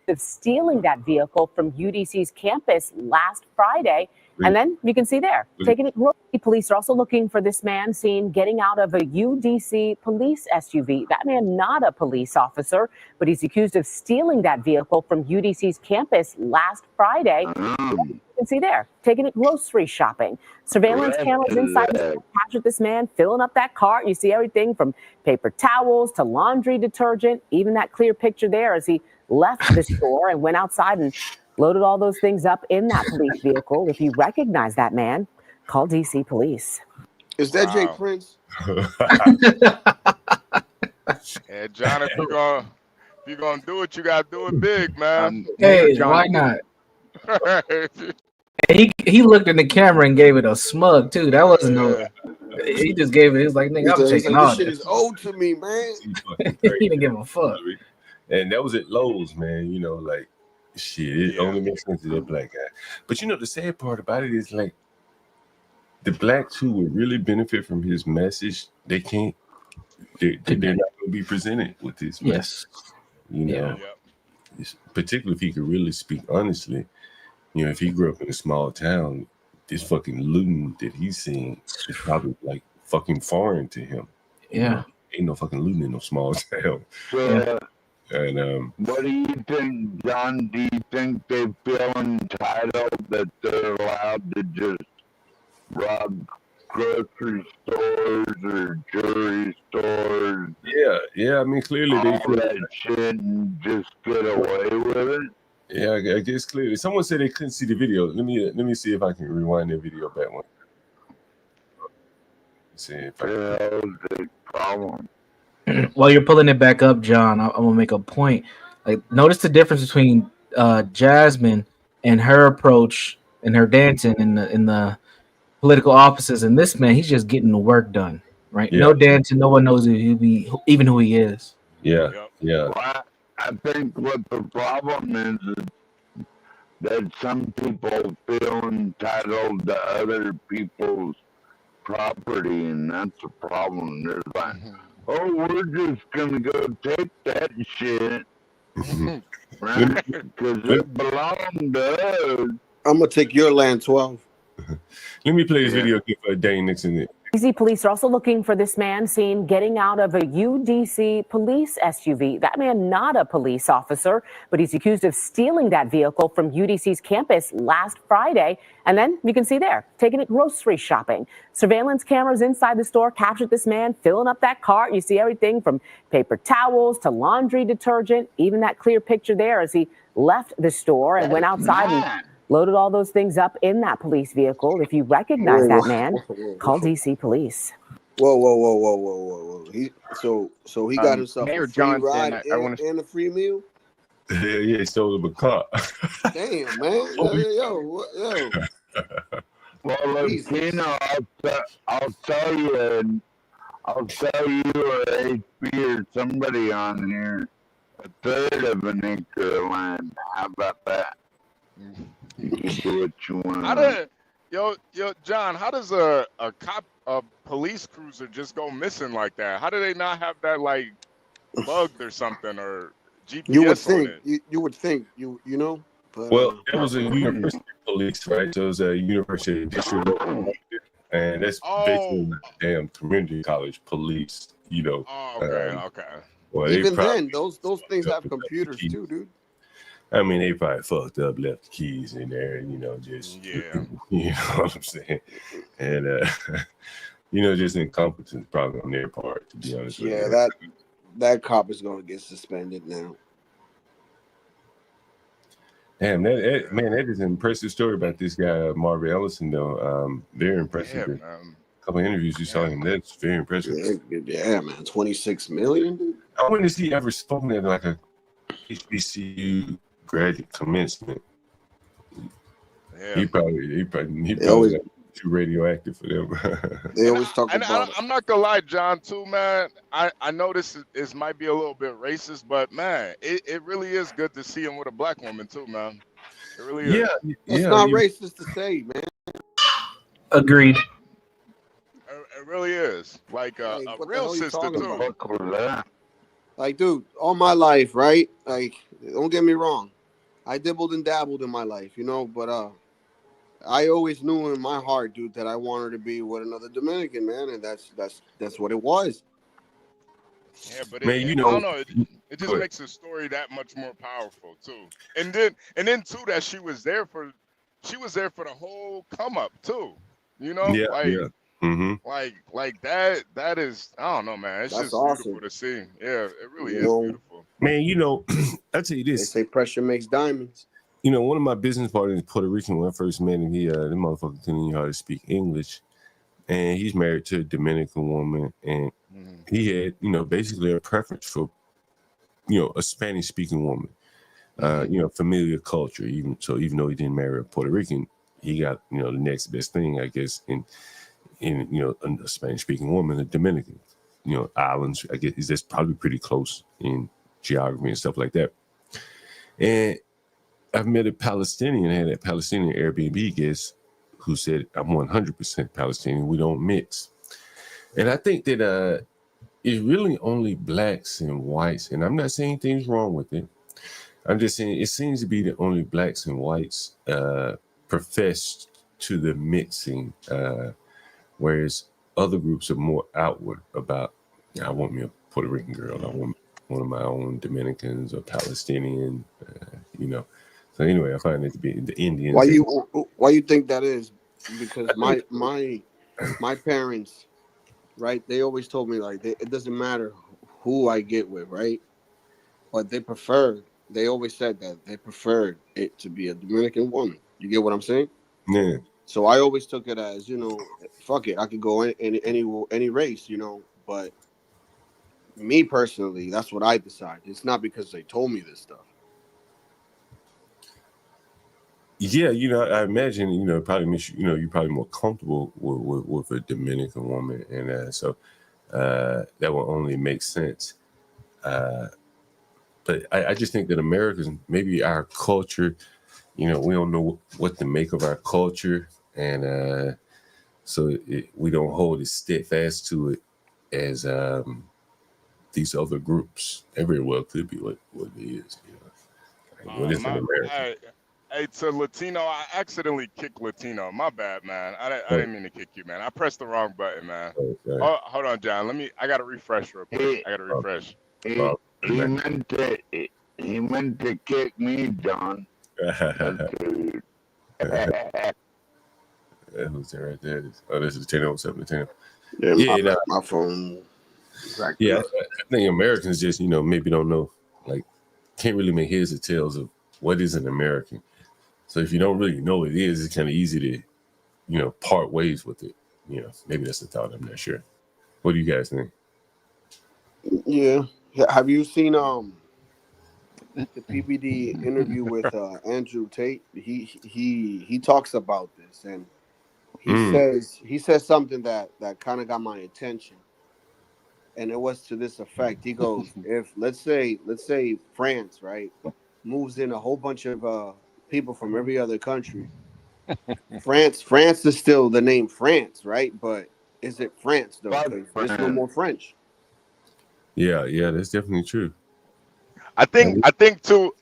of stealing that vehicle from UDC's campus last Friday. And then you can see there, taking it. Police are also looking for this man seen getting out of a UDC police SUV. That man, not a police officer, but he's accused of stealing that vehicle from UDC's campus last Friday. You can see there, taking it grocery shopping. Surveillance cameras inside the store captured this man filling up that cart. You see everything from paper towels to laundry detergent, even that clear picture there as he left the store and went outside and loaded all those things up in that police vehicle. If you recognize that man, call DC Police. Is that Jay Prince? Yeah, John, if you're gonna do it, you gotta do it big, man. Hey, why not? He looked in the camera and gave it a smug too. That wasn't no. He just gave it. He was like, "Nigga, I'm taking all this shit is owed to me, man." He didn't give a fuck. And that was at Lowe's, man. You know, like shit. It only makes sense to that black guy. But you know, the sad part about it is like the blacks who would really benefit from his message, they can't. They're not going to be presented with this message. You know, particularly if he could really speak honestly. You know, if he grew up in a small town, this fucking looting that he's seeing is probably like fucking foreign to him. Yeah. You know, ain't no fucking looting in no small town. And what do you think, John? Do you think they feel entitled that they're allowed to just rob grocery stores or jewelry stores? Yeah. I mean, clearly they all that shit and just get away with it. Yeah, I guess clearly. Someone said they couldn't see the video. Let me see if I can rewind the video back one. See if I can. Problem. While you're pulling it back up, John, I'm gonna make a point. Like, notice the difference between Jasmine and her approach and her dancing in the political offices, and this man, he's just getting the work done, right? Yeah. No dancing, no one knows who he is. Yeah. Well, I think what the problem is that some people feel entitled to other people's property, and that's a problem. They're like, oh, we're just gonna go take that shit, right? Because it belonged to us. I'm gonna take your land, 12. Let me play this video clip for Dane Nixon. DC police are also looking for this man seen getting out of a UDC police SUV. That man, not a police officer, but he's accused of stealing that vehicle from UDC's campus last Friday. And then you can see there, taking it grocery shopping. Surveillance cameras inside the store captured this man filling up that cart. You see everything from paper towels to laundry detergent, even that clear picture there as he left the store and went outside and loaded all those things up in that police vehicle. If you recognize that man, call DC Police. Whoa. So he got himself a free ride and a free meal? Yeah, he stole him a car. Damn, man. Yo. Well, look, you know, I'll tell you or HB or somebody on here a third of an acre of land. How about that? You can do what you want. Yo, John, how does a police cruiser just go missing like that? How do they not have that like bugged or something or GPS you would think, on it? you would think, you know. But, well, it was a university police, right? So it was a university district, and that's basically damn community college police, you know. Oh, okay. Well, even then, those things have computers too, dude. I mean, they probably fucked up, left the keys in there, you know, just you know what I'm saying, and you know, just incompetence probably on their part, to be honest with you. Yeah, that cop is going to get suspended now. Damn, that is an impressive story about this guy, Marvin Ellison, though. Very impressive. A couple of interviews you saw him. That's very impressive. Yeah, man, 26 million, dude. I wonder if he ever spoken at like a HBCU graduate commencement. Yeah. He probably too radioactive for them. They always talk about I'm not gonna lie, John, too, man. I know this might be a little bit racist, but man, it really is good to see him with a black woman too, man. It really is. It's not racist to say, man. Agreed. It really is. Like a real sister too. Like, dude, all my life, right? Like, don't get me wrong. I dibbled and dabbled in my life, you know, but I always knew in my heart, dude, that I wanted to be with another Dominican, man, and that's what it was. Yeah, but Man, you I don't know, know. It just go ahead. makes the story that much more powerful too. And then too that she was there for the whole come up too. You know, Yeah, yeah. Mm-hmm. like that is, I don't know, man. It's That's just beautiful awesome. to see. Yeah, it really You is know, beautiful. Man, you know, I tell you they this. say pressure makes diamonds. You know, one of my business partners, Puerto Rican, when I first met him, the motherfucker couldn't even hardly speak English. And he's married to a Dominican woman, and he had, you know, basically a preference for, you know, a Spanish speaking woman. You know, familiar culture. Even though he didn't marry a Puerto Rican, he got, you know, the next best thing, I guess, in you know, a Spanish speaking woman, a Dominican. You know, islands, I guess that's probably pretty close in geography and stuff like that. And I've met a Palestinian, had a Palestinian Airbnb guest who said, I'm 100% Palestinian. We don't mix. And I think that it's really only blacks and whites. And I'm not saying anything's wrong with it. I'm just saying it seems to be that only blacks and whites profess to the mixing, whereas other groups are more outward about, I want me a Puerto Rican girl. I want one of my own Dominicans or Palestinian, you know. So anyway, I find it to be the Indians. Why you think that is? Because my parents, right? They always told me like it doesn't matter who I get with, right? But they always said that they preferred it to be a Dominican woman. You get what I'm saying? Yeah. So I always took it as, you know, fuck it, I could go in any race, you know. But me personally, that's what I decide. It's not because they told me this stuff. Yeah, you know, I imagine, you know, probably makes you, you know, you're probably more comfortable with a Dominican woman, and so that will only make sense. But I just think that Americans, maybe our culture, you know, we don't know what to make of our culture, and so we don't hold as steadfast to it as these other groups. It very well could be what it is. You know, when it's in America. Hey, to Latino, I accidentally kicked Latino. My bad, man. I didn't mean to kick you, man. I pressed the wrong button, man. Okay. Oh, hold on, John. I gotta refresh real quick. I gotta refresh. He meant to kick me, John. Who's that right there? Oh, this is 10:07 Yeah, my phone. Yeah, I think Americans just, you know, maybe don't know, like, can't really make heads or tails of what is an American. So if you don't really know what it is, it's kind of easy to, you know, part ways with it. You know, maybe that's the thought. I'm not sure. What do you guys think? Yeah. Have you seen the PBD interview with Andrew Tate? He talks about this, and he says something that kind of got my attention, and it was to this effect. He goes, if let's say France, right, moves in a whole bunch of people from every other country. France is still the name France, right? But is it France though? Because there's no more French. Yeah, that's definitely true. I think too,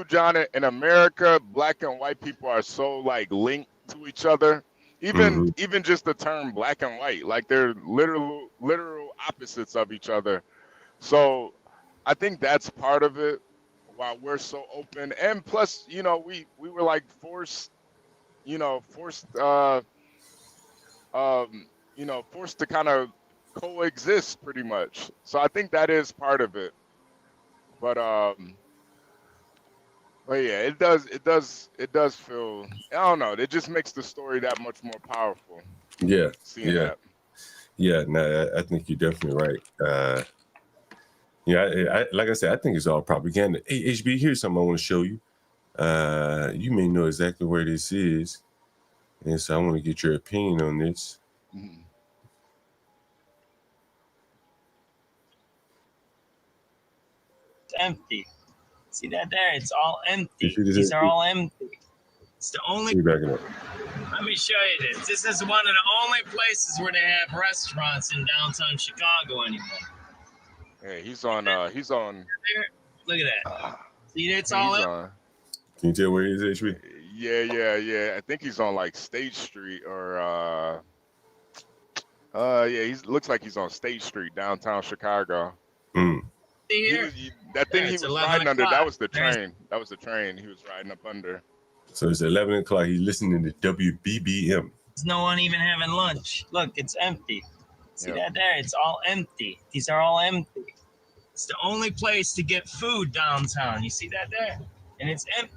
John, in America, black and white people are so like linked to each other. Even just the term black and white, like they're literal opposites of each other. So I think that's part of it. Why we're so open, and plus, you know, we were like forced to kind of coexist pretty much. So I think that is part of it. But yeah, it does feel, I don't know, it just makes the story that much more powerful. Yeah. Seeing that. Yeah, no, I think you're definitely right. I like I said, I think it's all propaganda. Hey, HB, here's something I want to show you. You may know exactly where this is, and so I want to get your opinion on this. It's empty. See that there? It's all empty. You see this These are empty? all empty. It's the only. Back it up. Let me show you this. This is one of the only places where they have restaurants in downtown Chicago anymore. Yeah, he's on. There. Look at that. See, it's all empty. Can you tell where he is, HB? Yeah. I think he's on like State Street or yeah, he looks like he's on State Street, downtown Chicago. Here? That thing he It's was 11 riding under, that o'clock. was the train. That was the train he was riding up under. So it's 11 o'clock. He's listening to WBBM. There's no one even having lunch. Look, it's empty. See that there? It's all empty. These are all empty. It's the only place to get food downtown. You see that there? And it's empty.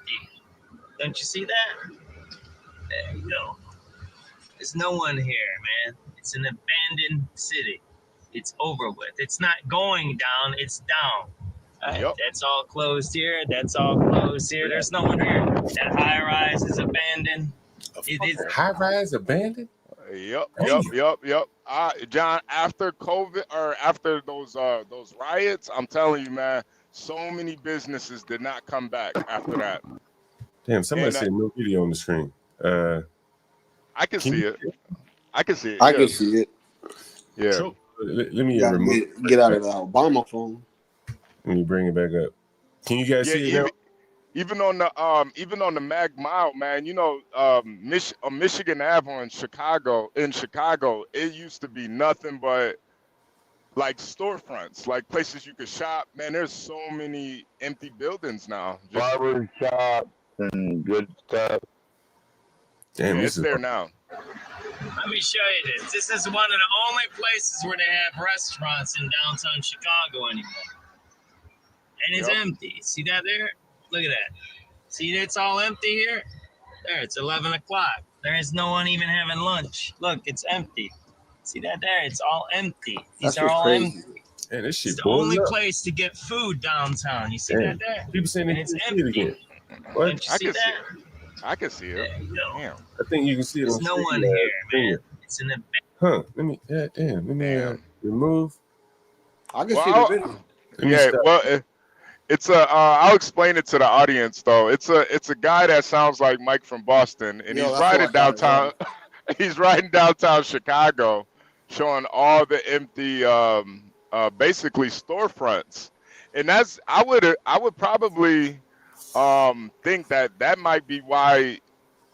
Don't you see that? There you go. There's no one here, man. It's an abandoned city. It's over with. It's not going down, it's down. That's all closed here. That's all closed here. There's no one here. That high rise is abandoned. It is high rise abandoned? Yep. John, after COVID or after those riots, I'm telling you, man, so many businesses did not come back after that. Damn, somebody said no video on the screen. I can see it. I can see it. I can see it. Yeah. So, let me remove. Get out of the Obama phone. Let me bring it back up. Can you guys see it now? Even on the Mag Mile, man, you know, Michigan Ave in Chicago, it used to be nothing but like storefronts, like places you could shop. Man, there's so many empty buildings now. Barber shops and good stuff. Damn, it's there now. Let me show you this. This is one of the only places where they have restaurants in downtown Chicago anymore. And it's empty. See that there? Look at that. See, it's all empty here? There, it's 11 o'clock. There is no one even having lunch. Look, it's empty. See that there? It's all empty. These are all empty. Man, this shit It's the only place to get food downtown. You see that there? People saying and it's empty. What? Don't you see that? I can see it. There you go. Damn. I think you can see it. There's on no screen, one here, man. It's an Huh? Let me. Damn. Let me remove. I can see the video. Yeah. Well, it's a. I'll explain it to the audience though. It's a guy that sounds like Mike from Boston, and he's riding downtown. He's riding downtown Chicago, showing all the empty, basically storefronts, and that's. I would probably think that might be why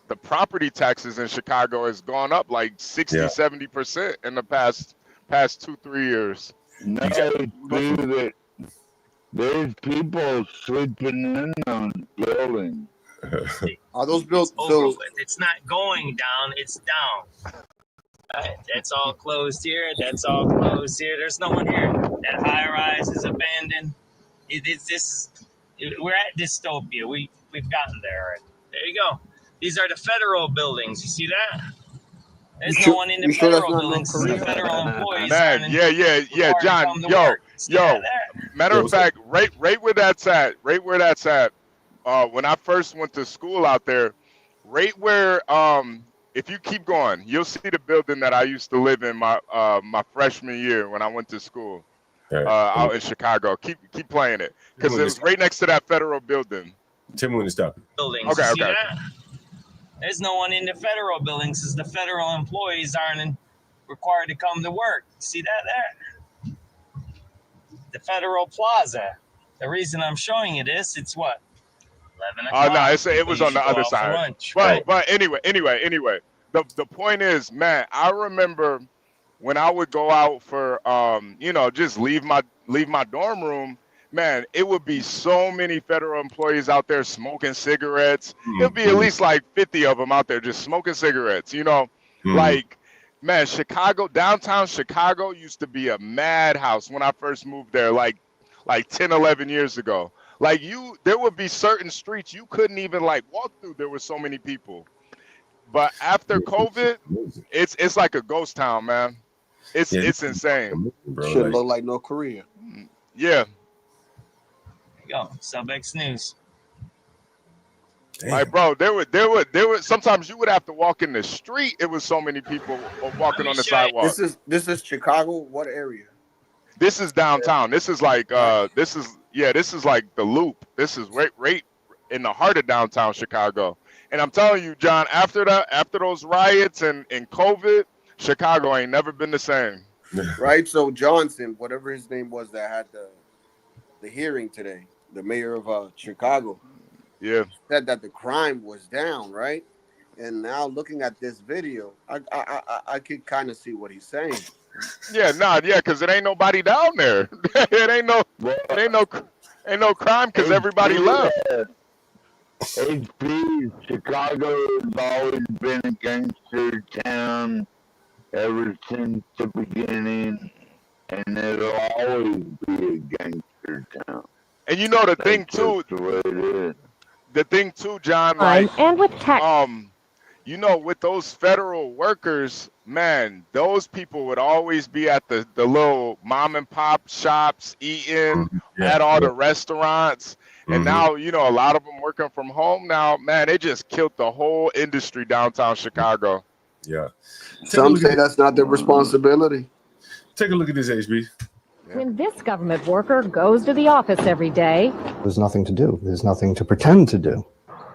the property taxes in Chicago has gone up like 60-70% in the past 2-3 years. No, that there's people sleeping in on buildings. Are those built? It's not going down. It's down. That's all closed here. That's all closed here. There's no one here. That high rise is abandoned. We're at dystopia. We've gotten there already. There you go. These are the federal buildings. You see that? There's no one in the federal buildings. The federal employees. Man, yeah, John. Yo. Matter of fact, right where that's at. When I first went to school out there, right where if you keep going, you'll see the building that I used to live in my freshman year when I went to school. Out in Chicago. Keep playing it because it was right next to that federal building. Tell me when to stop. Buildings. Okay. That? There's no one in the federal buildings because the federal employees aren't required to come to work. See that there? The Federal Plaza. The reason I'm showing you this, it's what? 11 o'clock. Oh no, it was on the other side. Lunch, but anyway. The point is, man, I remember when I would go out for just leave my dorm room, man, it would be so many federal employees out there smoking cigarettes. It'll be at least like 50 of them out there just smoking cigarettes, like, man, downtown Chicago used to be a madhouse when I first moved there, like 10, 11 years ago. Like there would be certain streets you couldn't even like walk through. There were so many people. But after COVID, it's like a ghost town, man. It's insane. Should look like North Korea. Yeah. Go SubX News. Damn. Like, bro, there were sometimes you would have to walk in the street. It was so many people walking on the sidewalk. This is Chicago. What area? This is downtown. This is like this is like the Loop. This is right in the heart of downtown Chicago. And I'm telling you, John, after those riots and COVID, Chicago ain't never been the same. Right. So Johnson, whatever his name was, that had the hearing today, the mayor of Chicago, Yeah. said that the crime was down, right? And now looking at this video, I could kind of see what he's saying. Yeah, nah, yeah, because it ain't nobody down there. Ain't no crime because everybody left. HB, Chicago has always been a gangster town ever since the beginning, and it'll always be a gangster town. And you know the That's thing too. just the way it is. The thing too, John, like And with tech. you know, with those federal workers, man, those people would always be at the little mom and pop shops eating at all the restaurants. And now, you know, a lot of them working from home now, man, they just killed the whole industry downtown Chicago. Yeah. Some say that's not their responsibility. Take a look at this, HB. When this government worker goes to the office every day, There's nothing to do. There's nothing to pretend to do.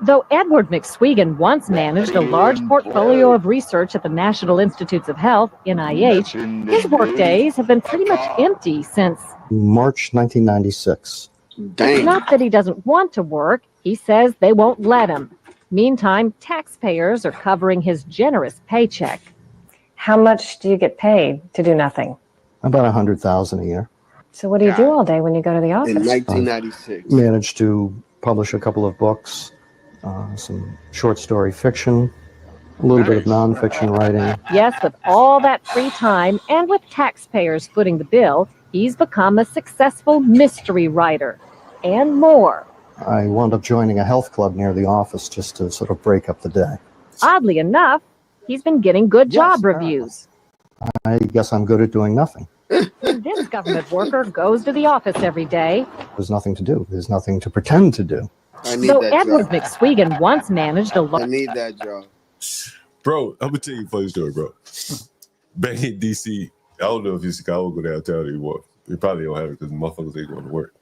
though Edward McSwegan once managed a large portfolio of research at the National Institutes of Health, NIH, his work days have been pretty much empty since. March 1996. It's not that he doesn't want to work. He says they won't let him. Meantime, taxpayers are covering his generous paycheck. How much do you get paid to do nothing? About 100,000 a year. So what do you do all day when you go to the office? In 1996. Managed to publish a couple of books, some short story fiction, a little bit of nonfiction writing. Yes, with all that free time and with taxpayers footing the bill, he's become a successful mystery writer and more. I wound up joining a health club near the office just to sort of break up the day. Oddly enough, he's been getting good job reviews. I guess I'm good at doing nothing. When this government worker goes to the office every day, There's nothing to do. There's nothing to pretend to do. though Edward McSwegan once managed a I need that job. Bro, I'm gonna tell you a funny story, bro. Back in DC, I don't know if in Chicago go downtown anymore. They probably don't have it because motherfuckers ain't going to work.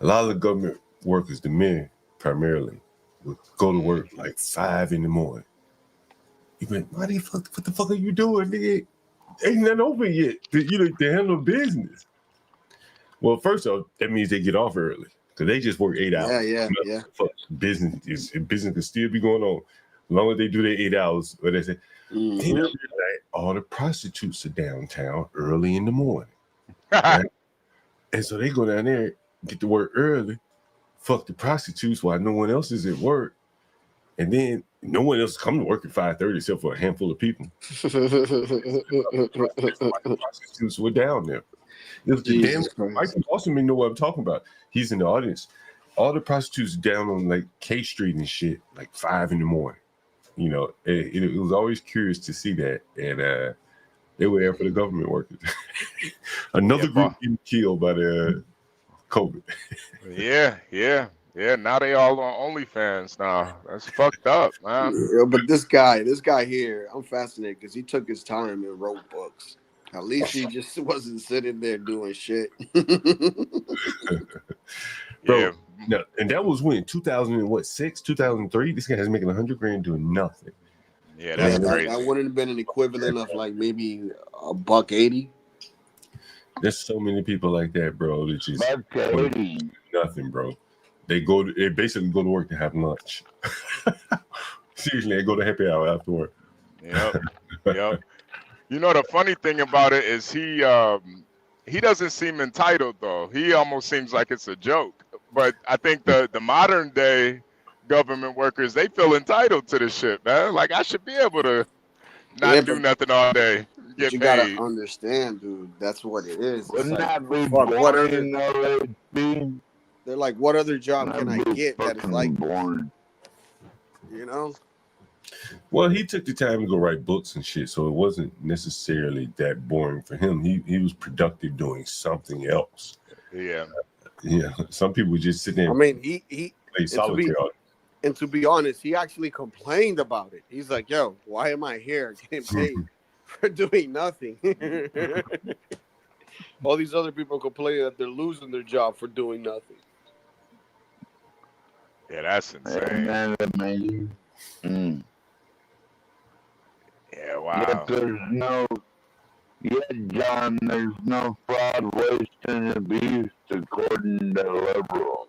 A lot of the government workers, the men primarily, would go to work like 5 in the morning. You mean, what the fuck are you doing, nigga? Ain't nothing open yet. To handle business. Well, first off, that means they get off early because they just work 8 hours. Yeah. Fuck, business can still be going on as long as they do their 8 hours. What they say, all the prostitutes are downtown early in the morning, right? And so they go down there, get to work early, fuck the prostitutes while no one else is at work, and then no one else come to work at 5:30 except for a handful of people. Prostitutes were down there. It was the damn Michael Boston know what I'm talking about. He's in the audience. All the prostitutes down on like K Street and shit, like 5 in the morning. You know, it was always curious to see that, and they were there for the government workers. Another group getting killed by the COVID. Yeah. Now they all on OnlyFans now. That's fucked up, man. Yeah, but this guy here, I'm fascinated because he took his time and wrote books. At least he just wasn't sitting there doing shit. Bro, no, and that was when 2006, 2003. This guy is making $100,000 doing nothing. Yeah, that's crazy. That wouldn't have been an equivalent of like maybe $180. There's so many people like that, bro. That just nothing, bro. They basically go to work to have lunch. Seriously, they go to happy hour after work. Yep. You know, the funny thing about it is he doesn't seem entitled though. He almost seems like it's a joke. But I think the modern day government workers, they feel entitled to this shit, man. Like I should be able to not do nothing all day. Get you paid. gotta understand, dude. That's what it is. It's like, they're like, what other job can I get that is like boring? You know? Well, he took the time to go write books and shit, so it wasn't necessarily that boring for him. He was productive doing something else. Yeah. Some people just sit there. I mean, he play solitaire. And to be honest, he actually complained about it. He's like, yo, why am I here getting paid for doing nothing? All these other people complain that they're losing their job for doing nothing. Yeah, that's insane. Yeah, wow. John, there's no fraud, waste, and abuse according to liberal.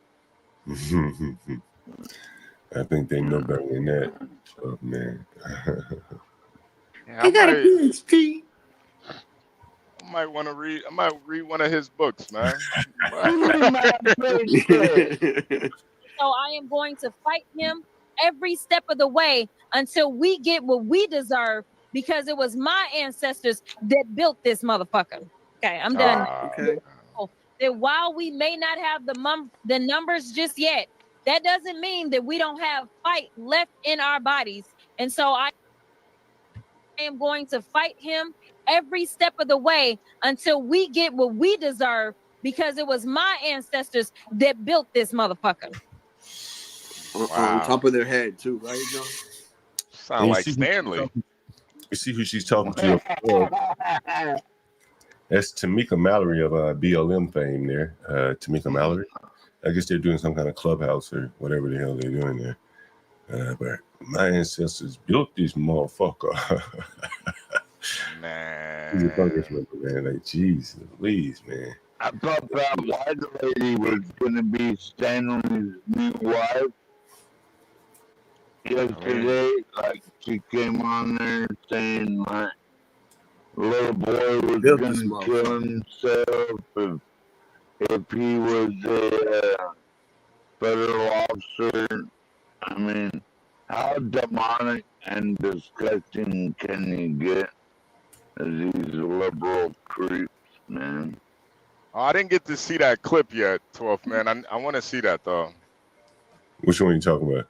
I think they know better than that. So, man. Yeah, I got a PhD. I might want to read. I might read one of his books, man. So I am going to fight him every step of the way until we get what we deserve, because it was my ancestors that built this motherfucker. Okay, I'm done. Okay. That while we may not have the numbers just yet, that doesn't mean that we don't have fight left in our bodies. And so I am going to fight him every step of the way until we get what we deserve, because it was my ancestors that built this motherfucker. On top of their head too, right, John? Sound like Stanley. You see who she's talking to? That's Tamika Mallory of BLM fame there. Tamika Mallory. I guess they're doing some kind of clubhouse or whatever the hell they're doing there. But my ancestors built this motherfucker. Man. Like, Jesus, please, man. I thought that white lady was going to be Stanley's new wife. Yesterday, like, she came on there saying my little boy was going to kill himself if he was a federal officer. I mean, how demonic and disgusting can you get as these liberal creeps, man? Oh, I didn't get to see that clip yet, 12th man. I want to see that though. Which one are you talking about?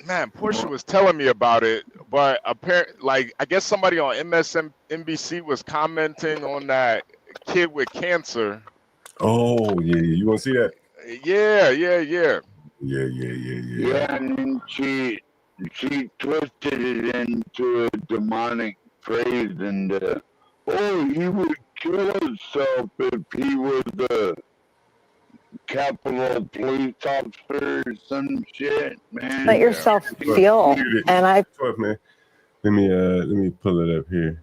Man, Portia was telling me about it, but apparently, like, I guess somebody on MSNBC was commenting on that kid with cancer. Oh, yeah. You want to see that? Yeah. Yeah, and then she twisted it into a demonic phrase, and he would kill himself if he was a Capitol police officer or some shit, man. Let yourself feel, and I. Man. Let me pull it up here.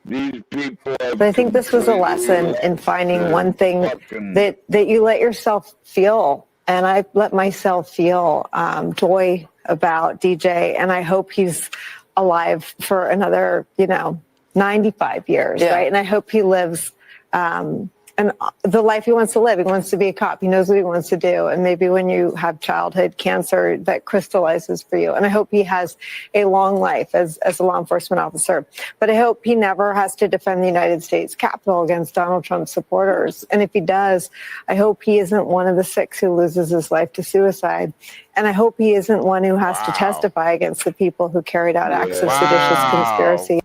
These people. But I think this was a lesson in finding one thing that you let yourself feel, and I let myself feel joy about DJ, and I hope he's alive for another 95 years, right? And I hope he lives and the life he wants to live. He wants to be a cop. He knows what he wants to do. And maybe when you have childhood cancer, that crystallizes for you. And I hope he has a long life as a law enforcement officer. But I hope he never has to defend the United States Capitol against Donald Trump's supporters. And if he does, I hope he isn't one of the 6 who loses his life to suicide. And I hope he isn't one who has to testify against the people who carried out acts of seditious conspiracy.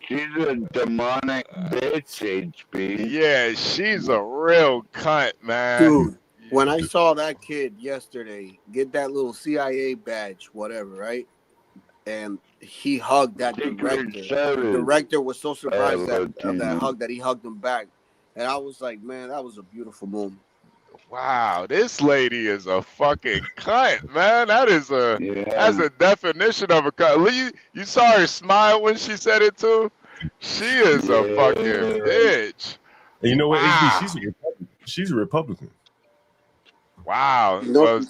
She's a demonic bitch, HB. Yeah, she's a real cunt, man. Dude, when I saw that kid yesterday get that little CIA badge, whatever, right? And he hugged that director. The director was so surprised of that hug that he hugged him back. And I was like, man, that was a beautiful moment. Wow, this lady is a fucking cunt, man. That's a definition of a cunt. You saw her smile when she said it too. She is a fucking bitch. And you know what? Wow. She's a Republican. Wow. No,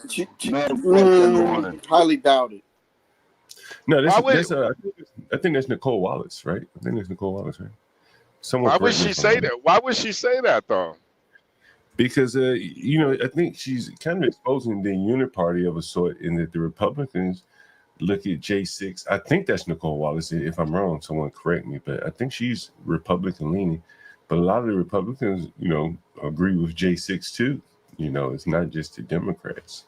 highly doubt it. No, I think that's Nicole Wallace, right? I think that's Nicole Wallace, right? Why would she say that? Why would she say that though? Because I think she's kind of exposing the uniparty of a sort, in that the Republicans look at J6. I think that's Nicole Wallace. If I'm wrong, someone correct me. But I think she's Republican leaning. But a lot of the Republicans, agree with J6 too. It's not just the Democrats,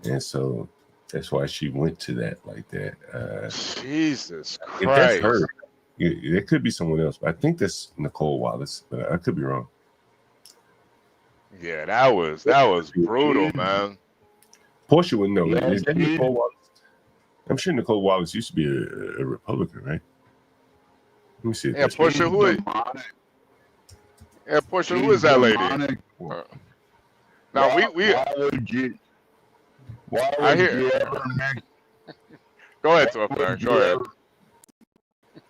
and so that's why she went to that like that. Jesus Christ! If that's her. There could be someone else, but I think that's Nicole Wallace. But I could be wrong. Yeah, that was brutal, man. Portia would know. Is that Nicole Wallace? I'm sure Nicole Wallace used to be a Republican, right? Let me see. Yeah, Portia, who is? Yeah, Portia, who is that lady? Now we. Why would you ever mix? Go ahead, Twelfth man. Go ahead.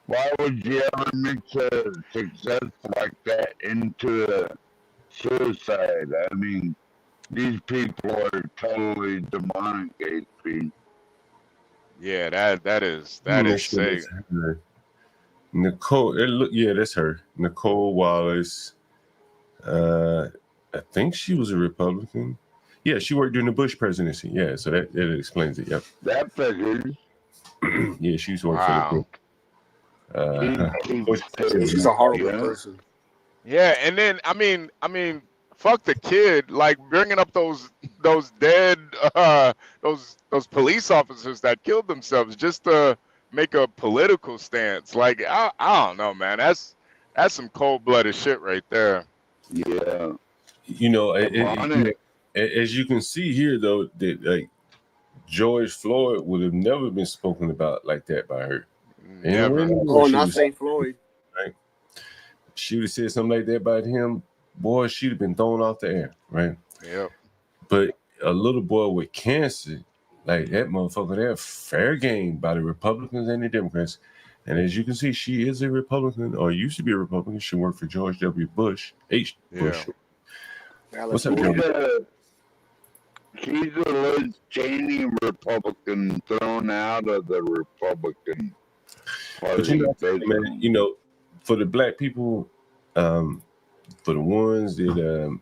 Why would you ever mix a success like that into a suicide. I mean, these people are totally demonic, HP. Yeah, that is Make sure sick. that's her. Nicole, that's her. Nicole Wallace. I think she was a Republican. Yeah, she worked during the Bush presidency. Yeah, so that explains it. Yep. That figures. Yeah, she used to work for the Bush. She's a horrible person. Yeah, and then I mean, fuck the kid, like bringing up those dead those police officers that killed themselves just to make a political stance. Like I don't know, man. That's some cold-blooded shit right there. Yeah. You know, as you can see here, though, that like George Floyd would have never been spoken about like that by her. Never. Oh, not St. Floyd. Right. She would have said something like that about him, boy, she'd have been thrown off the air, right? Yep. But a little boy with cancer, like that motherfucker there, fair game by the Republicans and the Democrats. And as you can see, she is a Republican, or used to be a Republican. She worked for George W. Bush, Bush. What's up, Joe? She's a Liz Cheney Republican thrown out of the Republican Party. But you know, for the black people, for the ones that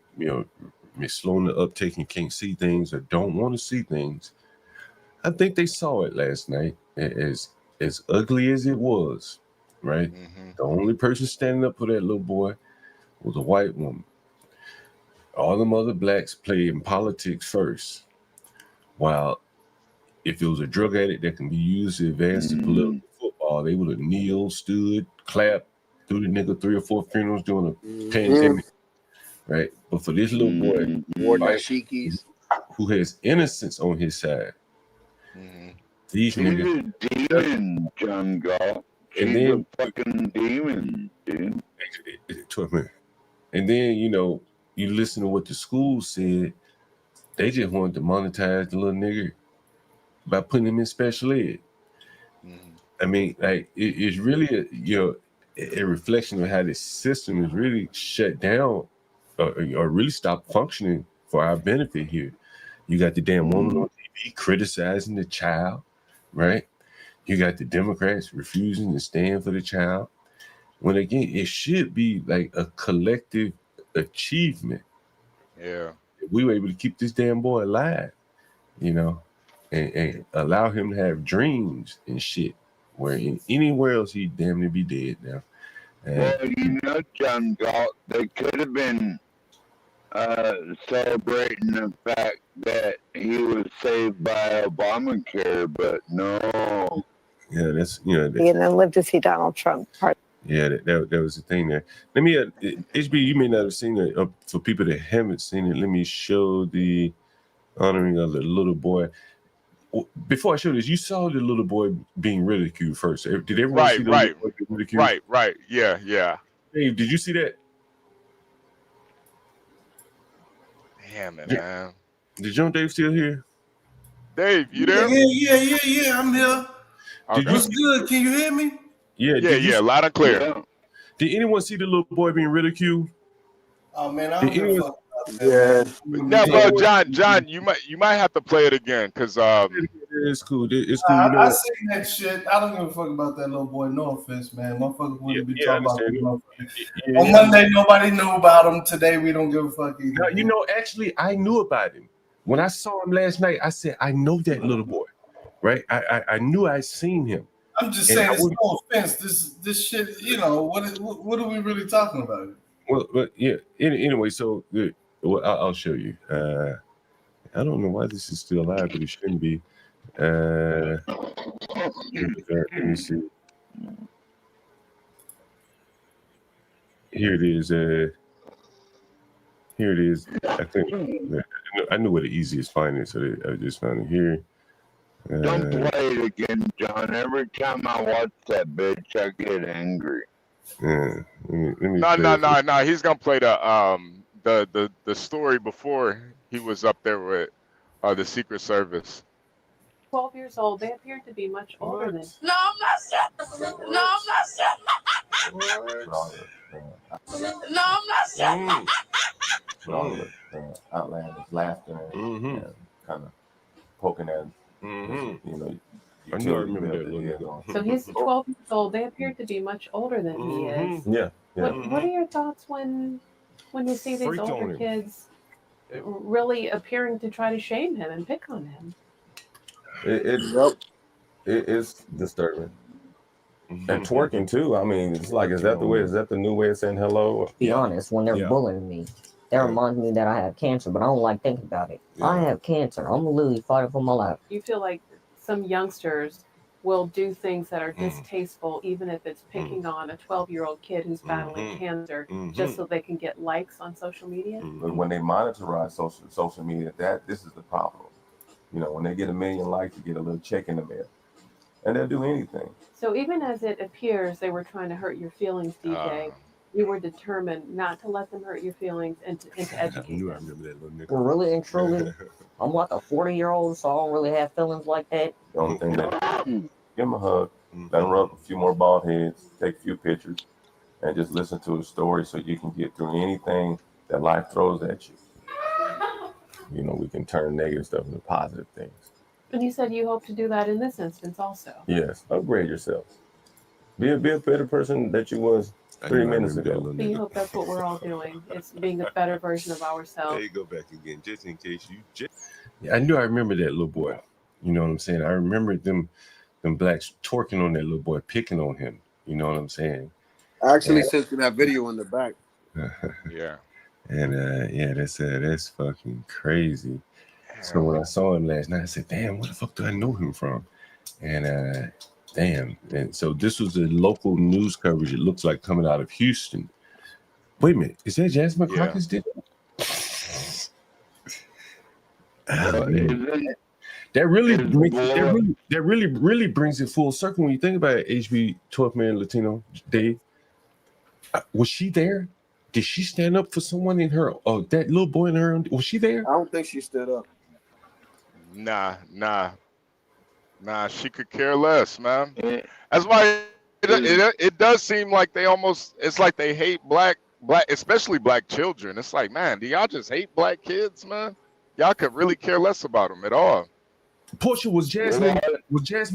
slowing the uptake and can't see things or don't want to see things, I think they saw it last night. As ugly as it was, right? The only person standing up for that little boy was a white woman. All them other blacks played in politics first. While if it was a drug addict that can be used to advance the political football, they would have kneeled, stood, clapped, threw the nigga 3 or 4 funerals during a pandemic, right? But for this little boy, who has innocence on his side, these She's niggas, a demon, John Galt. She's a fucking demon, dude. And then, you know, you listen to what the school said, they just wanted to monetize the little nigga by putting him in special ed. I mean, like, it's really a reflection of how this system is really shut down or really stopped functioning for our benefit here. You got the damn woman on TV criticizing the child, right? You got the Democrats refusing to stand for the child. When again, it should be like a collective achievement. Yeah. If we were able to keep this damn boy alive, you know, and allow him to have dreams and shit, where anywhere else he'd damn near be dead now. Well, you know, John Galt, they could have been celebrating the fact that he was saved by Obamacare, but no. Yeah, that's And then live to see Donald Trump. Yeah, that was the thing there. Let me, HB, you may not have seen it. For people that haven't seen it, let me show the honoring of the little boy. Before I show this, you saw the little boy being ridiculed first. Did everyone see the little boy being ridiculed? Right. Yeah. Dave, did you see that? Damn it, man. Did John Dave still here? Dave, you there? Yeah, I'm here. Okay. What's good? Can you hear me? Yeah, loud and clear. Yeah. Did anyone see the little boy being ridiculed? Oh man, I don't give a fuck about that. Now, bro, John, you might have to play it again because it's cool. It's cool. I seen that shit. I don't give a fuck about that little boy. No offense, man. Motherfuckers wouldn't be talking about that. On Monday, nobody knew about him. Today, we don't give a fuck either. No, you know, actually, I knew about him when I saw him last night. I said, I know that little boy, right? I knew I'd seen him. I'm just saying, it's no offense. This shit, you know, what are we really talking about? Well, but yeah. Anyway, so well, I'll show you. I don't know why this is still live, but it shouldn't be. Let me see. Here it is. Here it is. I think I knew where the easiest find is, so I just found it here. Don't play it again, John. Every time I watch that bitch, I get angry. Yeah. Let me No. He's gonna play the story before he was up there with the Secret Service. 12 years old. They appear to be much older than. No, I'm not sure. No, I'm not sure. No, I'm not sure. with all the outlandish laughter and kind of poking at, you know, I know I remember that little So he's 12 years old. They appear to be much older than he is. Yeah, yeah. What are your thoughts when you see these Freak on older him. kids really appearing to try to shame him and pick on him? It's disturbing. And twerking too. I mean, it's like, is that the way? Is that the new way of saying hello? Be honest, when they're bullying me, that reminds me that I have cancer, but I don't like thinking about it. I have cancer. I'm literally fighting for my life. You feel like some youngsters will do things that are distasteful, even if it's picking on a 12-year-old kid who's battling cancer, just so they can get likes on social media? But when they monitorize social media, this is the problem. You know, when they get 1 million likes, you get a little check in the mail, and they'll do anything. So even as it appears they were trying to hurt your feelings, DJ, you were determined not to let them hurt your feelings and to educate them. I remember that little nigga. Well, really and truly, I'm like a 40-year-old, so I don't really have feelings like that. The only thing that give them a hug, let them rub a few more bald heads, take a few pictures, and just listen to a story so you can get through anything that life throws at you. You know, we can turn negative stuff into positive things. And you said you hope to do that in this instance also. Yes, upgrade yourself. Be a better person that you was 3 minutes ago. So you hope that's what we're all doing. It's being a better version of ourselves. There you go back again, just in case you just. Yeah, I knew I remember that little boy. You know what I'm saying? I remember them blacks twerking on that little boy, picking on him. You know what I'm saying? I actually sent you that video in the back. Yeah. And that's fucking crazy. So when I saw him last night, I said, "Damn, where the fuck do I know him from?" And damn, and so this was the local news coverage. It looks like coming out of Houston. Wait a minute, is that Jasmine Crockett's dinner? Oh, man. That really brings it full circle when you think about it. HB2N Latino Day. Was she there? Did she stand up for someone in her? Oh, that little boy in her. Was she there? I don't think she stood up. Nah. She could care less, man. That's why it does seem like it's like they hate black, especially black children. It's like, man, do y'all just hate black kids, man? Y'all could really care less about them at all. Portia, was Jasmine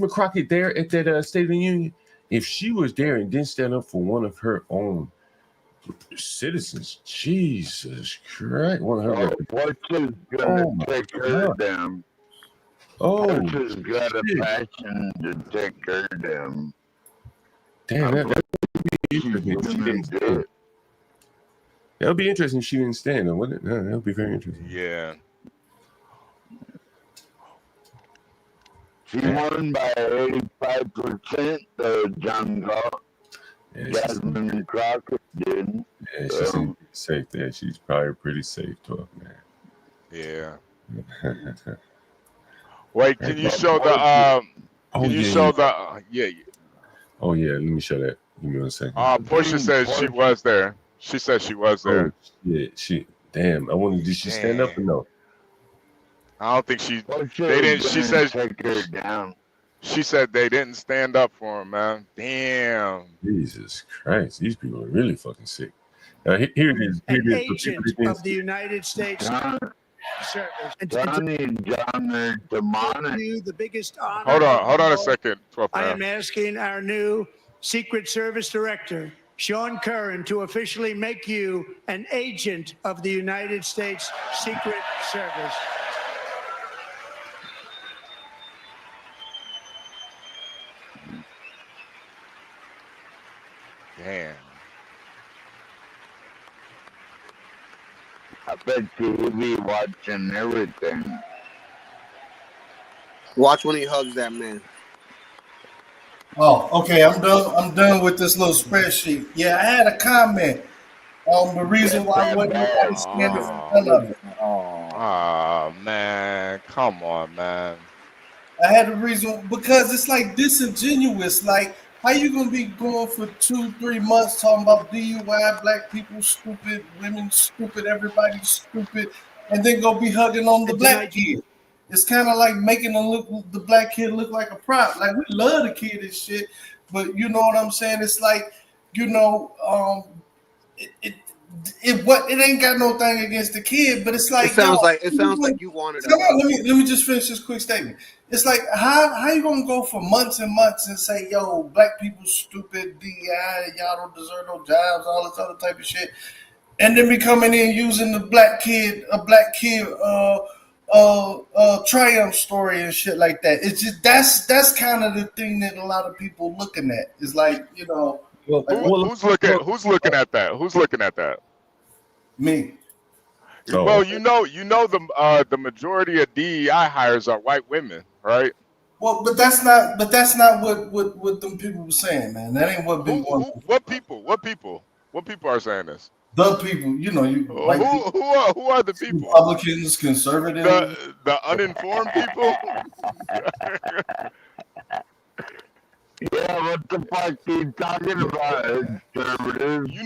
Crockett there at that State of the Union? If she was there and didn't stand up for one of her own citizens, Jesus Christ! One of her. Portia's gonna take her down. Portia's got a passion to take her down. Damn, that would be interesting if she didn't stand. That would be interesting if she didn't stand, though, wouldn't it? That would be very interesting. Yeah. She won by 85%, John Galt. Jasmine Crockett did. Yeah, she's safe there. She's probably pretty safe, talk, man. Yeah. Wait, can you show the yeah. Oh yeah, let me show that. Give me 1 second. Portia says she was there. She said she was there. Oh, yeah, damn. I wonder, did she stand up or no? I don't think they didn't. She said take her down. She said they didn't stand up for him, man. Damn. Jesus Christ, these people are really fucking sick. Here it is. Here An it is. agent of the United States Service. Johnny and John are demonic. The biggest honor. Hold on a second. I am asking our new Secret Service Director, Sean Curran, to officially make you an agent of the United States Secret Service. Damn. I bet you'll be watching everything. Watch when he hugs that man. Oh, okay. I'm done with this little spreadsheet. Yeah, I had a comment on the reason why I wasn't standing for none of it. Oh man, come on, man. I had a reason because it's like disingenuous. Like, how you gonna be going for 2-3 months talking about DUI, black people stupid, women stupid, everybody stupid, and then go be hugging on the black kid? It's kind of like making the black kid look like a prop. Like, we love the kid and shit, but you know what I'm saying? It's like, you know, it ain't got no thing against the kid, but it's like It sounds like you wanted to. Let me just finish this quick statement. It's like how you gonna go for months and months and say, yo, black people stupid, DEI, y'all don't deserve no jobs, all this other type of shit, and then be coming in using a black kid triumph story and shit like that. It's just that's kind of the thing that a lot of people looking at. It's like, you know, Who's looking at that? Who's looking at that? Me. Oh. Well, you know the majority of DEI hires are white women, right? Well, but that's not what them people were saying, man. That ain't what been going on. What people are saying this? The people, you know, white people. Who are the people? Republicans, conservatives, the uninformed people. Yeah, what the fuck are you talking about, conservative? You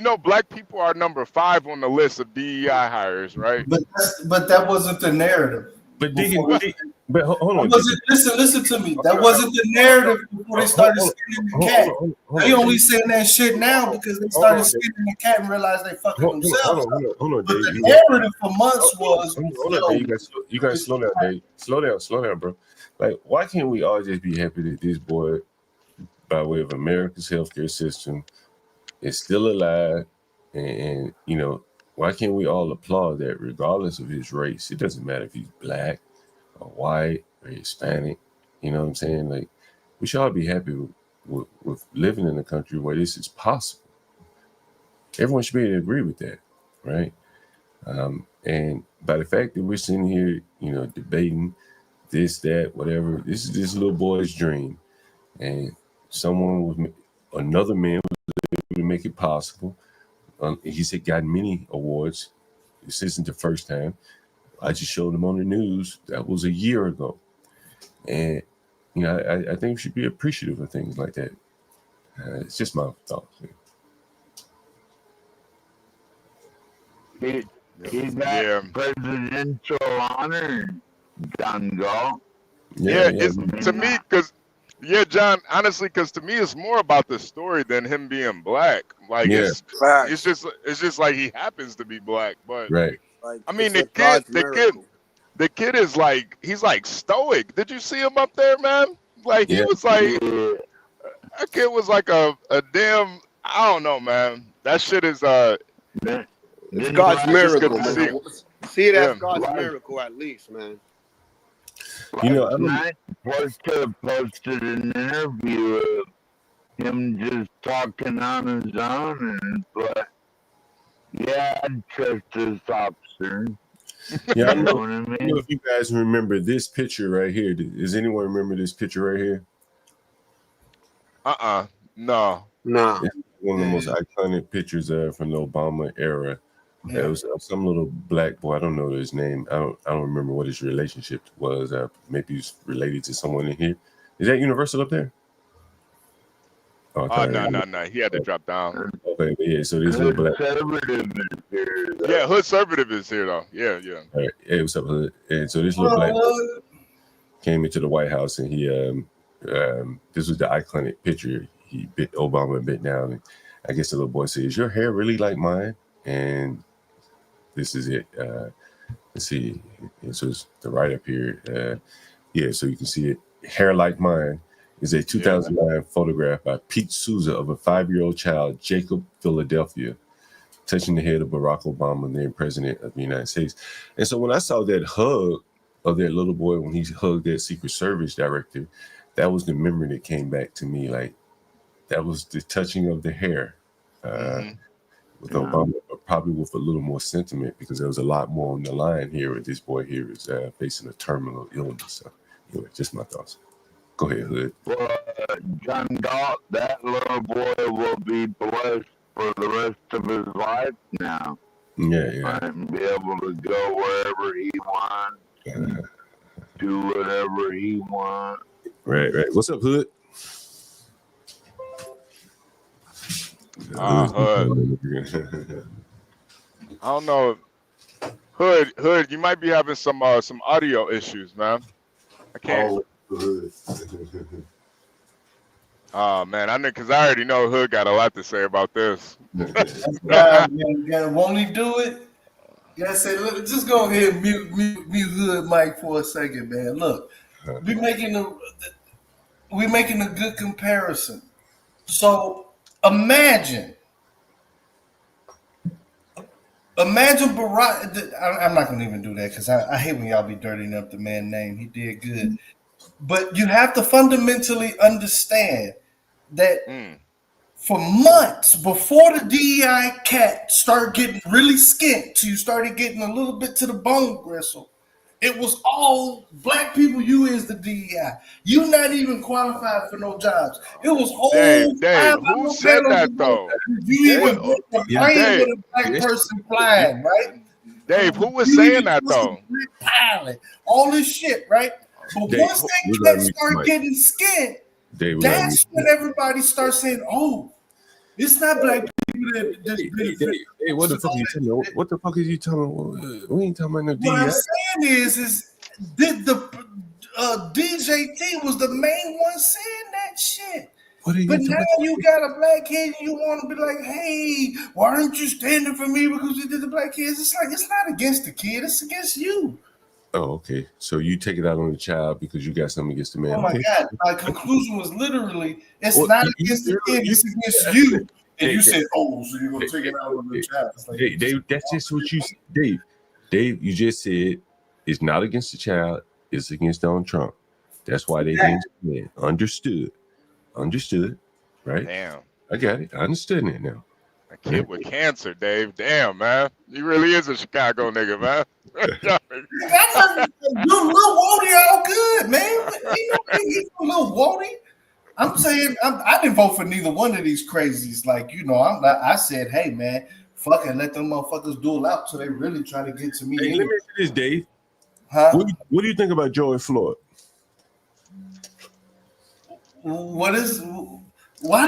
know, black people are number 5 on the list of DEI hires, right? But that wasn't the narrative. But hold on. Listen to me. That wasn't the narrative before they started skinning the cat. They only saying that shit now because they started skinning the cat and realized they fucking themselves. Hold on, but Dave. the narrative for months was. Hold on, Dave. You guys slow down, Dave. Slow down, bro. Like, why can't we all just be happy that this boy, by way of America's healthcare system, is still alive? And you know, why can't we all applaud that regardless of his race? It doesn't matter if he's black or white or Hispanic. You know what I'm saying? Like, we should all be happy with living in a country where this is possible. Everyone should be able to agree with that, right? And by the fact that we're sitting here, you know, debating this, that, whatever, this is this little boy's dream. And another man was able to make it possible. He's gotten many awards. This isn't the first time. I just showed him on the news. That was a year ago. And, you know, I think we should be appreciative of things like that. It's just my thoughts. He got presidential honor, John Galt. It's to me, because John, honestly, because to me it's more about the story than him being black. Like it's just like he happens to be black, but right. I mean the kid is like, he's like stoic. Did you see him up there, man? Like he was like, that kid was like a damn, I don't know, man. That shit is it's God's miracle, man. See it as Yeah. God's miracle at least, man. You know, I posted an interview of him just talking on his own, and it's like, yeah, I'd trust this officer. Yeah, I know, what I mean? I know if you guys remember this picture right here. Does anyone remember this picture right here? No. It's one of the most iconic pictures from the Obama era. It was some little black boy. I don't know his name. I don't remember what his relationship was. Maybe he's related to someone in here. Is that Universal up there? No. He had to drop down. Okay, yeah. So this little black. Yeah, Hood Conservative is here though. Yeah. All right. Hey, what's up, Hood? And so this little black boy came into the White House, and he this was the iconic picture. He Obama bit down, and I guess the little boy said, "Is your hair really like mine?" And this is it. Let's see. So it's the right up here. So you can see it. Hair like mine is a 2009 photograph by Pete Souza of a 5-year-old child, Jacob, Philadelphia, touching the head of Barack Obama, then President of the United States. And so when I saw that hug of that little boy when he hugged that Secret Service director, that was the memory that came back to me. Like, that was the touching of the hair. With Obama, but probably with a little more sentiment, because there was a lot more on the line here. This boy here is facing a terminal illness. So, anyway, just my thoughts. Go ahead, Hood. Well, John Galt, that little boy will be blessed for the rest of his life now. Yeah. And be able to go wherever he wants, do whatever he wants. Right. What's up, Hood? Hood. I don't know. Hood, you might be having some audio issues, man. I can't. Oh man, I know because I already know Hood got a lot to say about this. Won't he do it? Yeah, say, look, just go ahead and mute Hood Mike for a second, man. Look, we making a good comparison. So imagine Barack. I'm not gonna even do that because I hate when y'all be dirtying up the man's name. He did good, but you have to fundamentally understand that for months before the DEI cat started getting really skint, till you started getting a little bit to the bone gristle, it was all black people. You is the DEI. You not even qualified for no jobs. It was whole. Dave, who said that though? You even booked a plane with a black person flying, right? Dave, who was saying that though? Pilot, all this shit, right? But once they start getting skint, that's when everybody starts saying, "Oh, it's not black people that benefit." Hey, what the fuck are you telling me? What the fuck is you telling me? We ain't talking about no DEI. What I'm saying is the DJT was the main one saying that shit. But now you got a black kid and you want to be like, hey, why aren't you standing for me because you did the black kids? It's like, it's not against the kid, it's against you. Oh, okay. So you take it out on the child because you got something against the man. Oh my God. My conclusion was literally, it's not against the kid, it's against you. And you said, oh, so you're going to take it out on the child. Like, Dave, that's just what you said. Dave, you just said it's not against the child, it's against Donald Trump. That's why they didn't win. Understood, right? Damn. I got it. I understand it now. A kid with cancer, Dave. Damn, man. He really is a Chicago nigga, man. That's a little Wody all good, man. He's a little Wody. I'm saying I didn't vote for neither one of these crazies. Like, I said, hey, man, fuck it, let them motherfuckers duel out so they really try to get to me. Hey, let me ask you this, Dave. Huh? What do you think about George Floyd? Why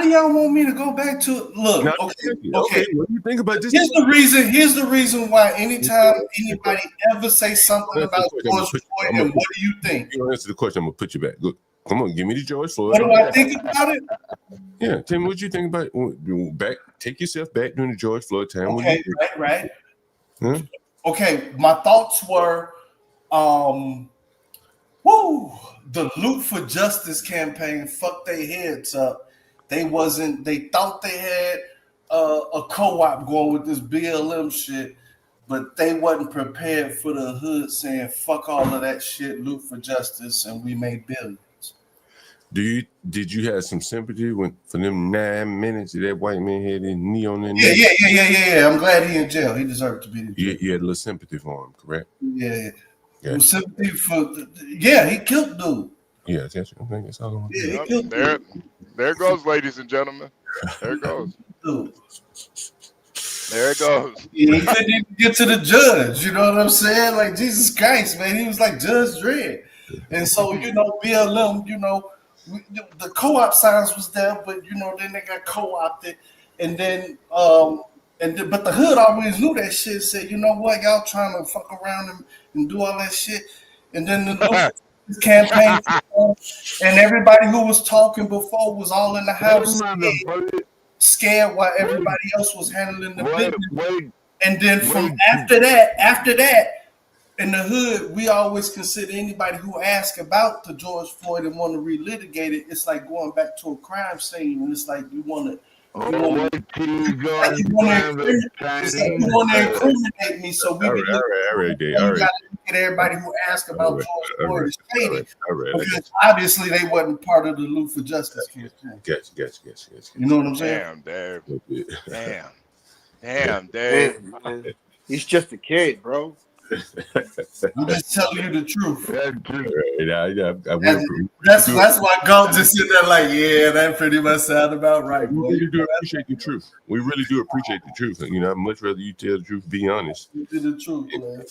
do y'all want me to go back to it? Look, okay. What do you think about this? Here's the reason why anytime anybody ever say something about George Floyd, and what do you think? You don't answer the question, I'm gonna put you back. Look, come on, give me the George Floyd. What do I think about it? Yeah, tell me what you think about it. Back, take yourself back during the George Floyd time. Okay, right. Huh? Okay, my thoughts were, the Loot for Justice campaign fucked their heads up. They thought they had a co-op going with this BLM shit, but they wasn't prepared for the hood saying fuck all of that shit, Loot for Justice, and we made billions. Did you have some sympathy for them 9 minutes that white man had his knee on their neck? Yeah. I'm glad he in jail. He deserved to be in jail. You had a little sympathy for him, correct? Yeah. Sympathy for he killed dude. Yeah, that's I think that's all. There goes, ladies and gentlemen. There it goes. There it goes. He couldn't even get to the judge. You know what I'm saying? Like, Jesus Christ, man. He was like Judge Dredd. And so, BLM, the co-op signs was there, but, then they got co-opted. And then, but the hood always knew that shit. Said, you know what? Y'all trying to fuck around and do all that shit. And then the campaign, and everybody who was talking before was all in the house scared while everybody else was handling the business. And then after that, in the hood, we always consider anybody who asks about the George Floyd and want to relitigate it, it's like going back to a crime scene. And it's like you want to incriminate me, so we gotta look at everybody who asked about George Floyd is shady. Because obviously they wasn't part of the Loot for Justice campaign. Gotcha. You know what I'm saying? Damn, Dave. He's just a kid, bro. I'm just telling you the truth. That's why Galt just sit there like, yeah, that pretty much sound about right. We really do appreciate the truth. We really do appreciate the truth. I'd much rather you tell the truth, be honest. The truth, man.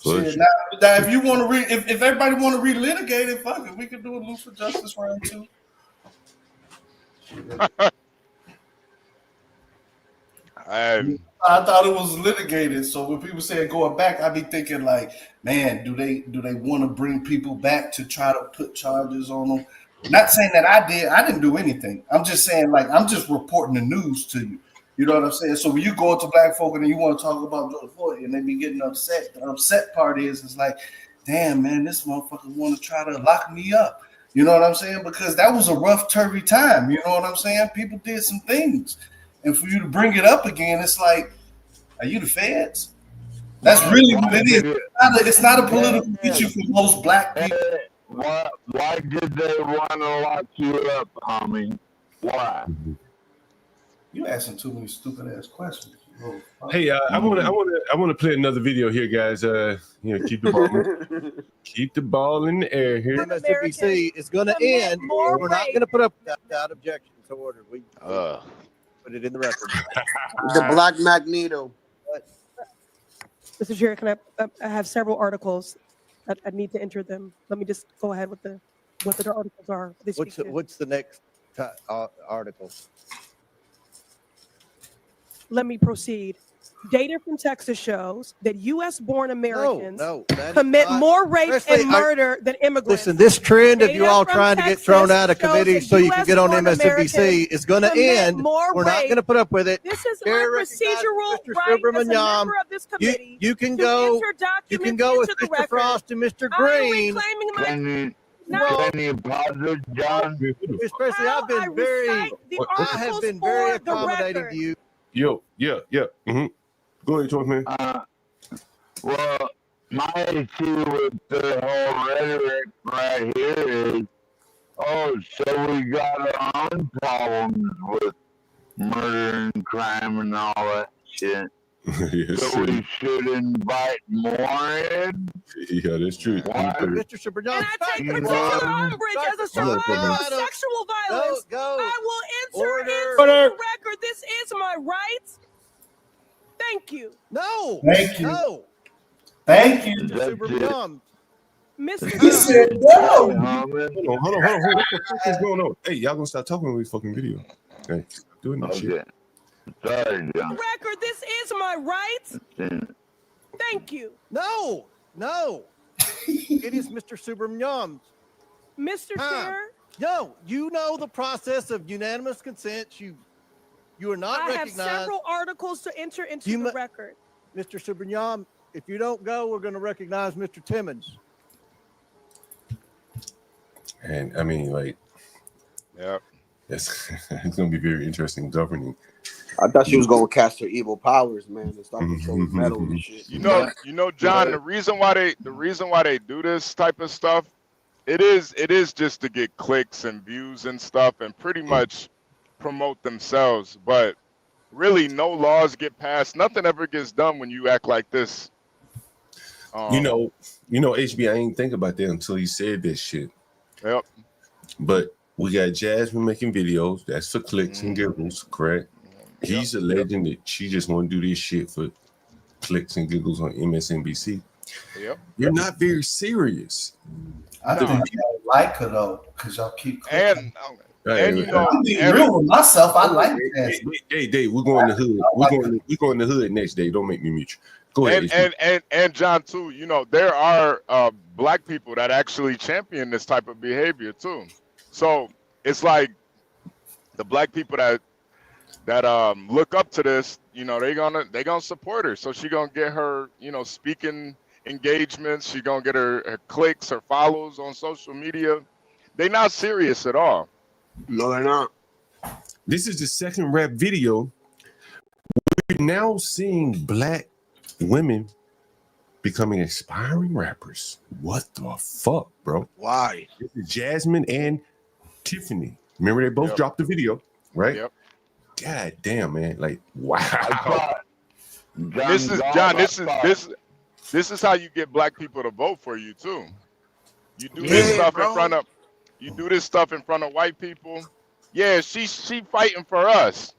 And, now, if you want to if everybody want to relitigate it, fuck it, we can do a Loot for Justice round 2. I thought it was litigated. So when people say going back, I be thinking like, man, do they want to bring people back to try to put charges on them? Not saying that I did. I didn't do anything. I'm just saying, like, I'm just reporting the news to you. You know what I'm saying? So when you go into black folk and you want to talk about George Floyd and they be getting upset, the upset part is it's like, damn, man, this motherfucker want to try to lock me up. You know what I'm saying? Because that was a rough, turvy time. You know what I'm saying? People did some things. And for you to bring it up again, it's like, are you the feds? That's really what it is. It's not a political issue for most black people. Why did they want to lock you up, homie? Why? You asking too many stupid ass questions. Hey, I want to play another video here, guys. Keep the ball in the air here. MSNBC is going to end. We're not going to put up that objection to order. We put it in the record. The Black Magneto. Mr. Chair, can I have several articles. I need to enter them. Let me just go ahead with what the articles are. What's the next article? Let me proceed. Data from Texas shows that U.S.-born Americans commit more rape and murder than immigrants. Listen, this trend of you all trying to get thrown out of committee so you can get on MSNBC is going to end. We're not going to put up with it. This is my procedural right as a member of this committee. You can go. You can go with Mr. Frost and Mr. Green. Can you pause it, John? Ms. Presley, I have been very accommodating to you. Yeah. Go ahead, talk, man. Well, my issue with the whole rhetoric right here is, so we got our own problems with murder and crime and all that shit. Yes, so we should invite more in? Yeah, that's true. Mr. Superjohn, and I take particular umbrage as a survivor of sexual violence. I will enter into the record. This is my right. Thank you. No. Thank you. No. Thank you. Mr. Superjohn. He said no. Hold on. What the fuck is going on? Hey, y'all gonna stop talking about this fucking video. Okay, stop doing that shit. Sorry, John. Record, this is my right. Thank you. No. It is Mr. Superjohn. Mr. Chair. No, you know the process of unanimous consent. You are not recognized. I have several articles to enter into the record. Mr. Superjohn, if you don't go, we're going to recognize Mr. Timmons. And I mean, like, it's going to be very interesting governing. I thought she was going to cast her evil powers, man, and start controlling metal and shit. You know, John. The reason why they do this type of stuff, it is just to get clicks and views and stuff, and pretty much promote themselves. But really, no laws get passed. Nothing ever gets done when you act like this. You know, HB. I ain't think about that until he said this shit. Yep. But we got Jasmine making videos. That's for clicks and giggles, correct? He's alleging that she just want to do this shit for clicks and giggles on MSNBC. Yep. You're not very serious. I don't think y'all like her though, because y'all keep clicking. And you know, I'm being real with myself. I like that. Hey, Dave, we're going to the hood. We're going to the hood next day. Don't make me mute you. Go ahead. And John too. You know, there are black people that actually champion this type of behavior too. So it's like the black people that look up to this, you know, they gonna support her. So she gonna get her, you know, speaking engagements. She gonna get her clicks, her follows on social media. They not serious at all. No, they're not. This is the second rap video. We're now seeing black women becoming aspiring rappers. What the fuck, bro? Why? This is Jasmine and Tiffany. Remember, they both dropped the video, right? Yep. God damn, man! Like, wow. This is how you get black people to vote for you too. You do this stuff in front of. You do this stuff in front of white people. Yeah, she fighting for us,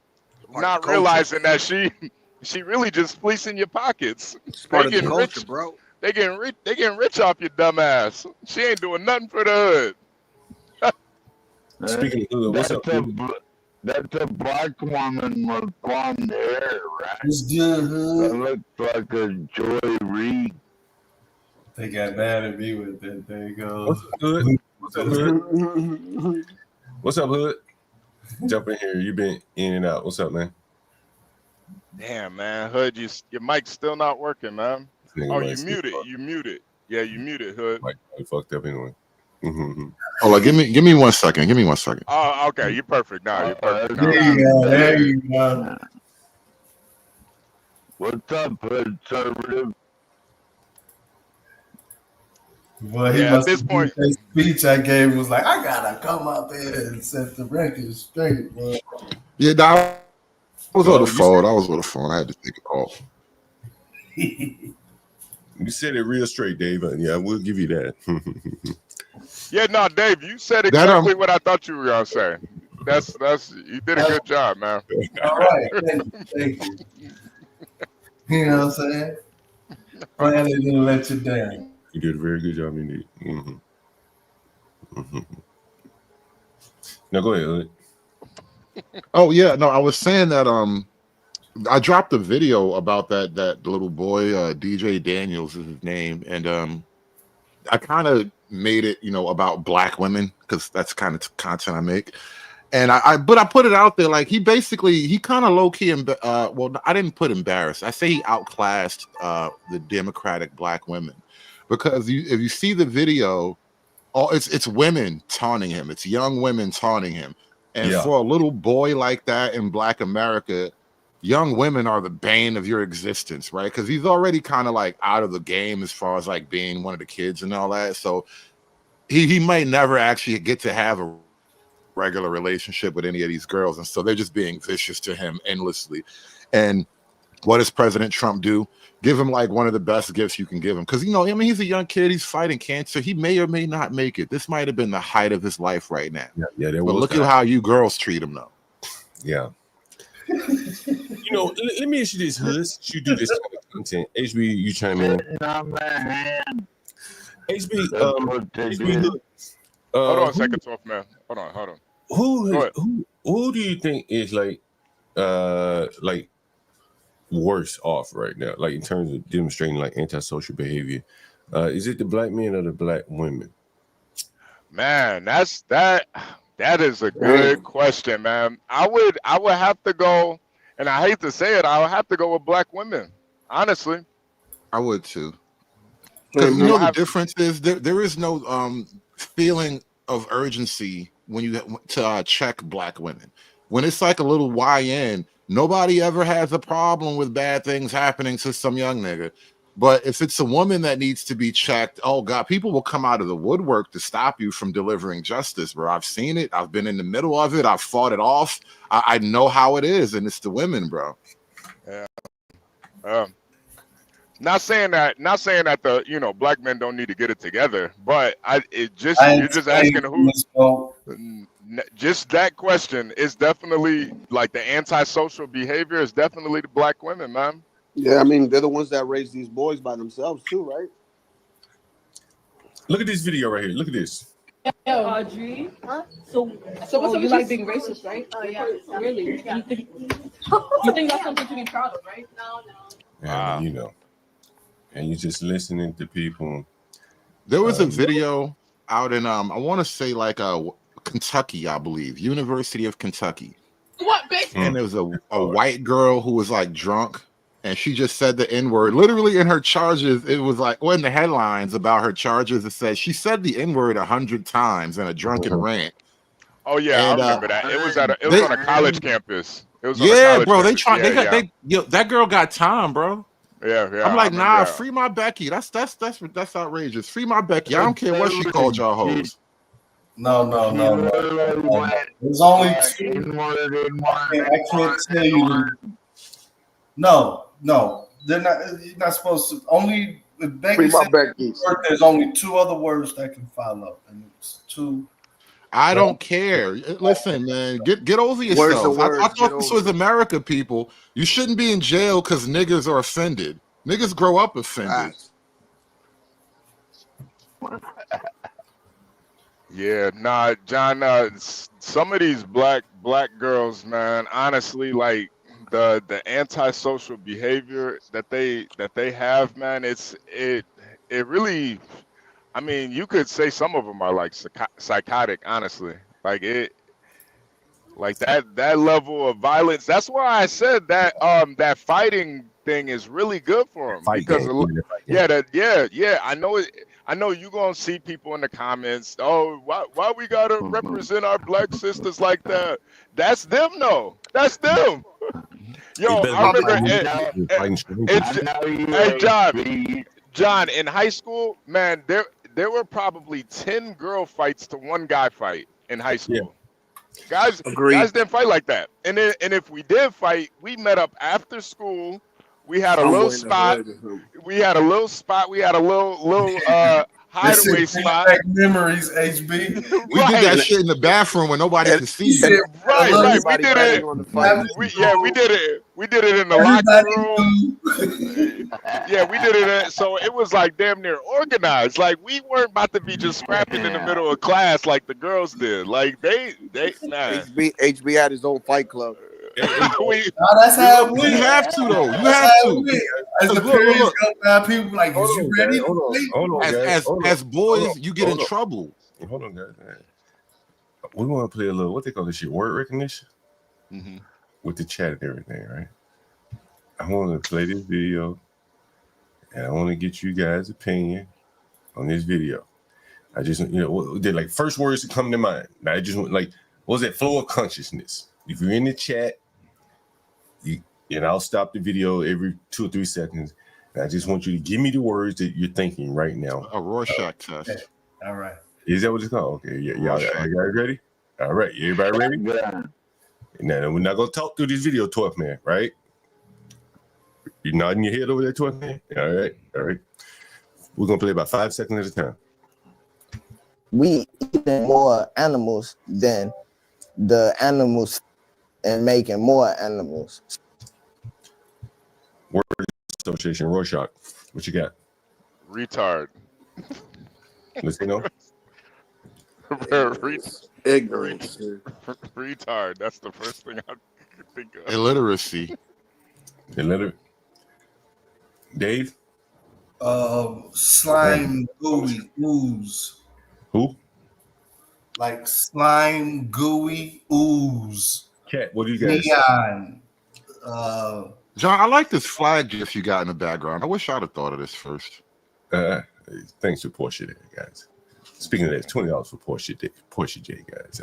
not realizing that she really just fleecing your pockets. They getting rich, bro. They getting rich off your dumb ass. She ain't doing nothing for the hood. Speaking of hood, that's a black woman with blonde hair, right? That looks like a Joy Reid. They got mad at me with it. There you go. What's up, Hood? What's up, Hood? Jump in here. You've been in and out. What's up, man? Damn, man, Hood, your mic's still not working, man. Oh, you muted. You muted. Yeah, you muted, Hood. Like fucked up anyway. Hold on, give me 1 second. Give me 1 second. Oh, okay, you're perfect now. You're perfect now. There you go. What's up, conservative? Well, he must at this point, that speech I gave was like, I gotta come up here and set the record straight, bro. Yeah, I was on the phone. I had to take it off. You said it real straight, Dave. Yeah, we'll give you that. Yeah, no, Dave, you said exactly what I thought you were gonna say. That's you did a good job, man. All right, thank you. You know what I'm saying? Glad they didn't let you down. You did a very good job, indeed. Now go ahead. Oh yeah, no, I was saying that I dropped a video about that little boy, DJ Daniels is his name, and I kind of made it, about black women because that's kind of content I make. And I put it out there like he kind of low key well, I didn't put embarrassed. I say he outclassed the Democratic black women because if you see the video, it's women taunting him. It's young women taunting him. And for a little boy like that in Black America, young women are the bane of your existence, right? Because he's already kind of like out of the game as far as like being one of the kids and all that. So he might never actually get to have a regular relationship with any of these girls. And so they're just being vicious to him endlessly. And what does President Trump do? Give him like one of the best gifts you can give him. Because, he's a young kid. He's fighting cancer. He may or may not make it. This might have been the height of his life right now. Yeah. But look at how you girls treat him, though. Yeah. Let me ask you this, Hood. You do this kind of content. HB, you chime in. HB, hold on a second, Tough Man. Hold on. Who do you think is like worse off right now, like in terms of demonstrating like antisocial behavior? Is it the black men or the black women? Man, that is a good question, man. I would have to go, and I hate to say it, I would have to go with black women. Honestly, I would too. Because the difference is there is no feeling of urgency when you to check black women. When it's like a little YN, nobody ever has a problem with bad things happening to some young nigga. But if it's a woman that needs to be checked, oh God, people will come out of the woodwork to stop you from delivering justice, bro. I've seen it. I've been in the middle of it. I've fought it off. I know how it is, and it's the women, bro. Yeah. Not saying that the black men don't need to get it together, but you're just asking who. Just that question is definitely like the antisocial behavior is definitely the black women, man. Yeah, I mean they're the ones that raise these boys by themselves too, right? Look at this video right here. Look at this. Audrey, huh? So what's up? You like being racist, right? Oh yeah. Really? Yeah. You think that's something to be proud of, right? No. Yeah, and you're just listening to people. There was a video out in I want to say like Kentucky, I believe, University of Kentucky. What, bitch? And there was a white girl who was like drunk, and she just said the N-word. Literally in her charges, it was like, in the headlines about her charges, it says she said the N-word 100 times in a drunken rant. Oh yeah, and, I remember that. It was on a college campus. It was bro. That girl got time, bro. Yeah. I'm like, nah, free my Becky. That's outrageous. Free my Becky. I don't care what she called y'all hoes. No. There's only two. I can't tell you. No. They're not. You're not supposed to. Only if Becky said there's only two other words that can follow, and it's two. I don't care. Listen, man, get over yourself. I thought this was America, people. You shouldn't be in jail because niggas are offended. Niggas grow up offended. Yeah, nah, John. Some of these black girls, man, honestly, like the antisocial behavior that they have, man, it really. I mean, you could say some of them are like psychotic, honestly. Like that level of violence. That's why I said that that fighting thing is really good for him because I know it. I know you gonna see people in the comments. Oh, why we gotta represent our black sisters like that? That's them, though. That's them. Yo, I remember. John, in high school, man, there were probably 10 girl fights to one guy fight in high school. Guys didn't fight like that. And if we did fight, we met up after school. We had a little spot. We had a little hideaway spot. Memories, HB. We did that shit in the bathroom when nobody could see you. Right. We did it. We did it in the locker room. Yeah, we did it. So it was like damn near organized. Like we weren't about to be just scrapping in the middle of class like the girls did. Like they HB had his own fight club. That's how we have to though. You have to. As the periods go by, people like, is you ready? As boys, you get in trouble. Hold on, guys. We want to play a little, what they call this shit, word recognition? With the chat and everything, right? I want to play this video, and I want to get you guys' opinion on this video. I just, did like first words that come to mind. I just like, what was that flow of consciousness? If you're in the chat, and I'll stop the video every 2 or 3 seconds. And I just want you to give me the words that you're thinking right now. A Rorschach test. All right. Is that what it's called? Okay. Yeah. Y'all ready? All right. Everybody ready? Yeah. Now we're not gonna talk through this video, 12th man, right? You're nodding your head over there, 12th man. All right. We're gonna play about 5 seconds at a time. We eat more animals than the animals and making more animals. Word association, Rorschach. What you got? Retard. Let's know. Ignorance. Retard. That's the first thing I could think of. Illiteracy. Dave? Slime, gooey, ooze. Who? Like slime, gooey, ooze. Cat, what do you guys? Neon. John, I like this flag gif you got in the background. I wish I'd have thought of this first. Thanks for Porsche Day, guys. Speaking of that, $20 for Porsche Day, guys.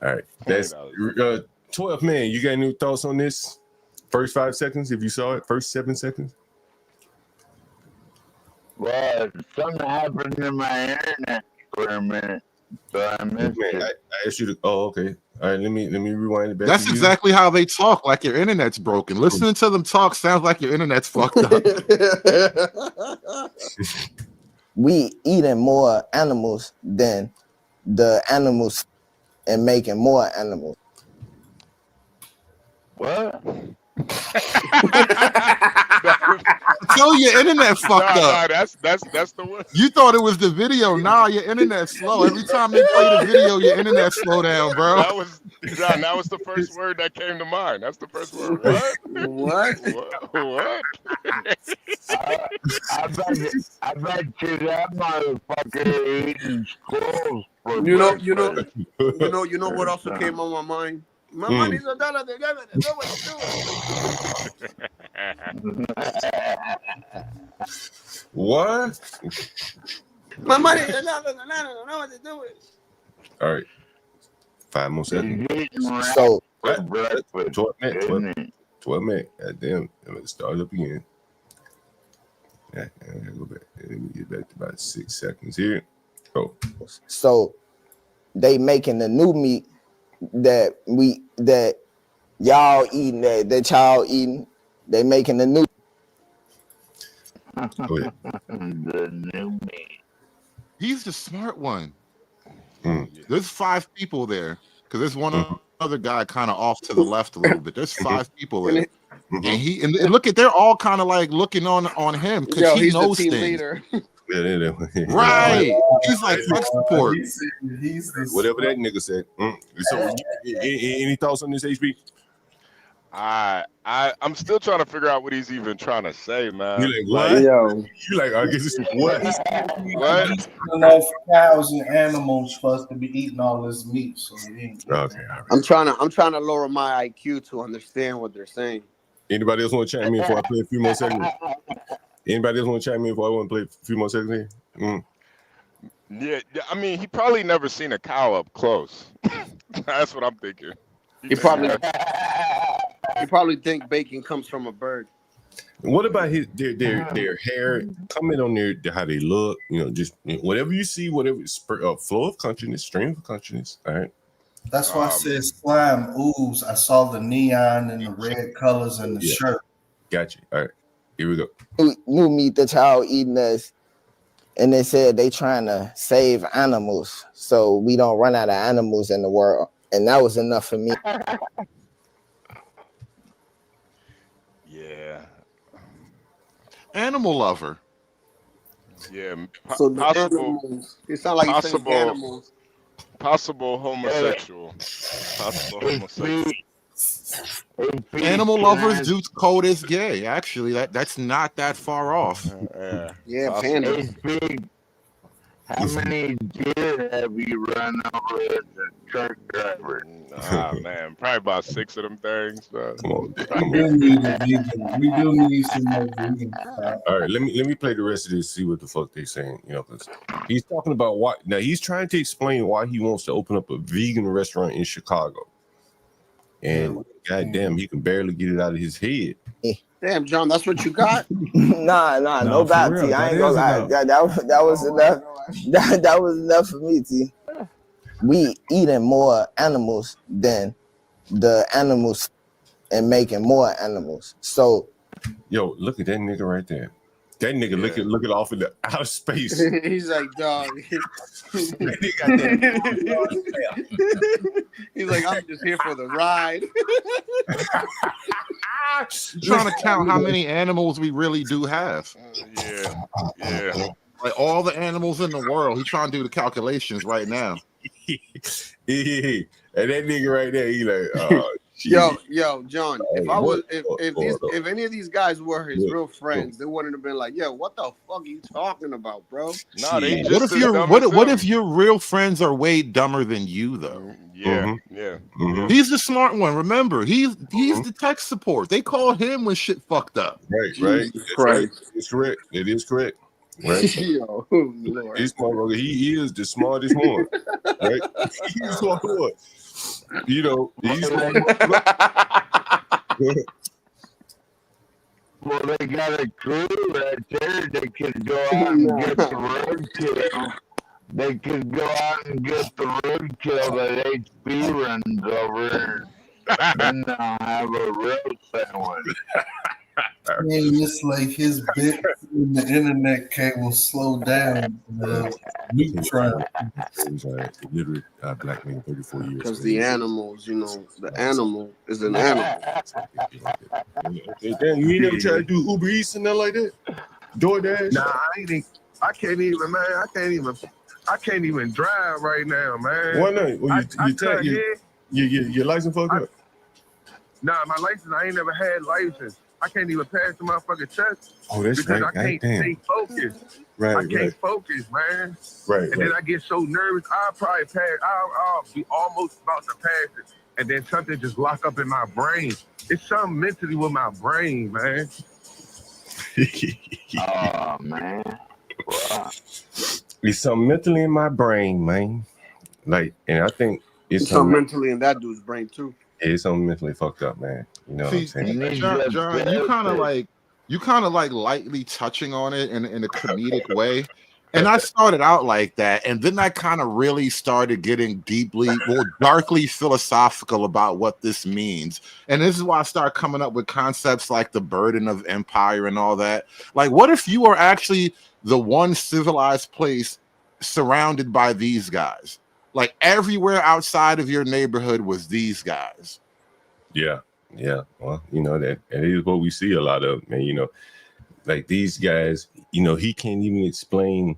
All right, that's 12th man. You got any thoughts on this? First 5 seconds, if you saw it. First 7 seconds. Well, something happened in my internet for a minute, so I missed it. I asked you to. Oh, okay. All right, let me rewind it back. That's exactly how they talk, like your internet's broken. Listening to them talk sounds like your internet's fucked up. We eating more animals than the animals and making more animals. What? So your internet fucked up. That's the one. You thought it was the video. Nah, your internet's slow. Every time they play the video, your internet slow down, bro. That was the first word that came to mind. That's the first word. What? What? I bet you that motherfucker eating squirrels. You know what also came on my mind? My money's $1. They got it. Know what to do. What? My money's $1. Know what to do with. All right. 5 more seconds. So, 12 minutes. God damn. Let's start up again. Yeah, I gotta go back. Let me get back to about 6 seconds here. Oh. So they making the new meat that y'all eating, that y'all eating. They making the new. The new meat. He's the smart one. There's 5 people there because there's one other guy kind of off to the left a little bit. There's 5 people there. And look at, they're all kind of like looking on him because he knows things. Leader. Right. He's like tech support. Whatever that nigga said. So, any thoughts on this, HB? I'm still trying to figure out what he's even trying to say, man. You like what? Yo, You like I guess it's what? What? He's enough cows and animals for us to be eating all this meat. So he ain't. Okay, all right. I'm trying to lower my IQ to understand what they're saying. Anybody else want to chime in before I play a few more seconds? Anybody else want to chime in before I want to play a few more seconds here? Yeah, I mean, he probably never seen a cow up close. That's what I'm thinking. You probably think bacon comes from a bird. What about their hair? Comment on how they look. You know, just whatever you see, whatever flow of countriness, stream of countriness. All right. That's why I said slime ooze. I saw the neon and the red colors and the shirt. Gotcha. All right, here we go. New meat that y'all eating us, and they said they trying to save animals so we don't run out of animals in the world, and that was enough for me. Yeah. Animal lover. Yeah. So the animals. It sounds like he's saying animals. Possible homosexual. Possible homosexual. Animal lovers do code as gay. Actually, that's not that far off. Yeah, panda. How many deer have you run over as a truck driver? Man, probably about 6 of them things. But... Come on, We do need some more vegan. All right, let me play the rest of this. See what the fuck they saying. You know, because he's talking about why. Now he's trying to explain why he wants to open up a vegan restaurant in Chicago, and goddamn, he can barely get it out of his head. Damn, John, that's what you got? Nah, no bad, T. I ain't gonna lie. That was enough. That was enough for me, T. We eating more animals than the animals and making more animals. So, yo, look at that nigga right there. That nigga looking off in the outer space. He's like, dog. He's like, I'm just here for the ride. Trying to count how many animals we really do have. Yeah. Like all the animals in the world. He's trying to do the calculations right now. And that nigga right there, he like, yo, John. If any of these guys were his real friends, they wouldn't have been like, yo, what the fuck are you talking about, bro? No, they What if your real friends are way dumber than you though? Yeah. He's the smart one. Remember, he's the tech support. They call him when shit fucked up. Right. It's correct. It is correct. Right. Yo, Lord. This motherfucker, he is the smartest one. Right? He's the smartest one. You know, he's well, they got a crew right there. They could go out and get the roadkill. They could go out and get the roadkill that HB runs over. Then they'll have a real sandwich. Man, it's like his bit in the internet cable slowed down the neutron. Literally, black man, 34 years. Because the animals, the animal is an animal. Damn, you ain't never tried to do Uber Eats and nothing like that? DoorDash? Nah, I can't even, man. I can't even drive right now, man. Why not? Well, your license fucked up? Nah, my license, I ain't never had license. I can't even pass the motherfucking test. Oh, that's because right. I can't stay focused. I can't focus, man. Right. And then I get so nervous. I'll probably pass. I'll be almost about to pass it. And then something just lock up in my brain. It's something mentally with my brain, man. Oh, man. Wow. It's something mentally in my brain, man. Like, and I think it's something mentally in that dude's brain, too. It's something mentally fucked up, man. You know what I'm saying? John, you kind of like lightly touching on it in a comedic way. And I started out like that, and then I kind of really started getting darkly philosophical about what this means. And this is why I start coming up with concepts like the burden of empire and all that. Like, what if you are actually the one civilized place surrounded by these guys? Like everywhere outside of your neighborhood was these guys. Yeah. Well, that is what we see a lot of, man. Like these guys, he can't even explain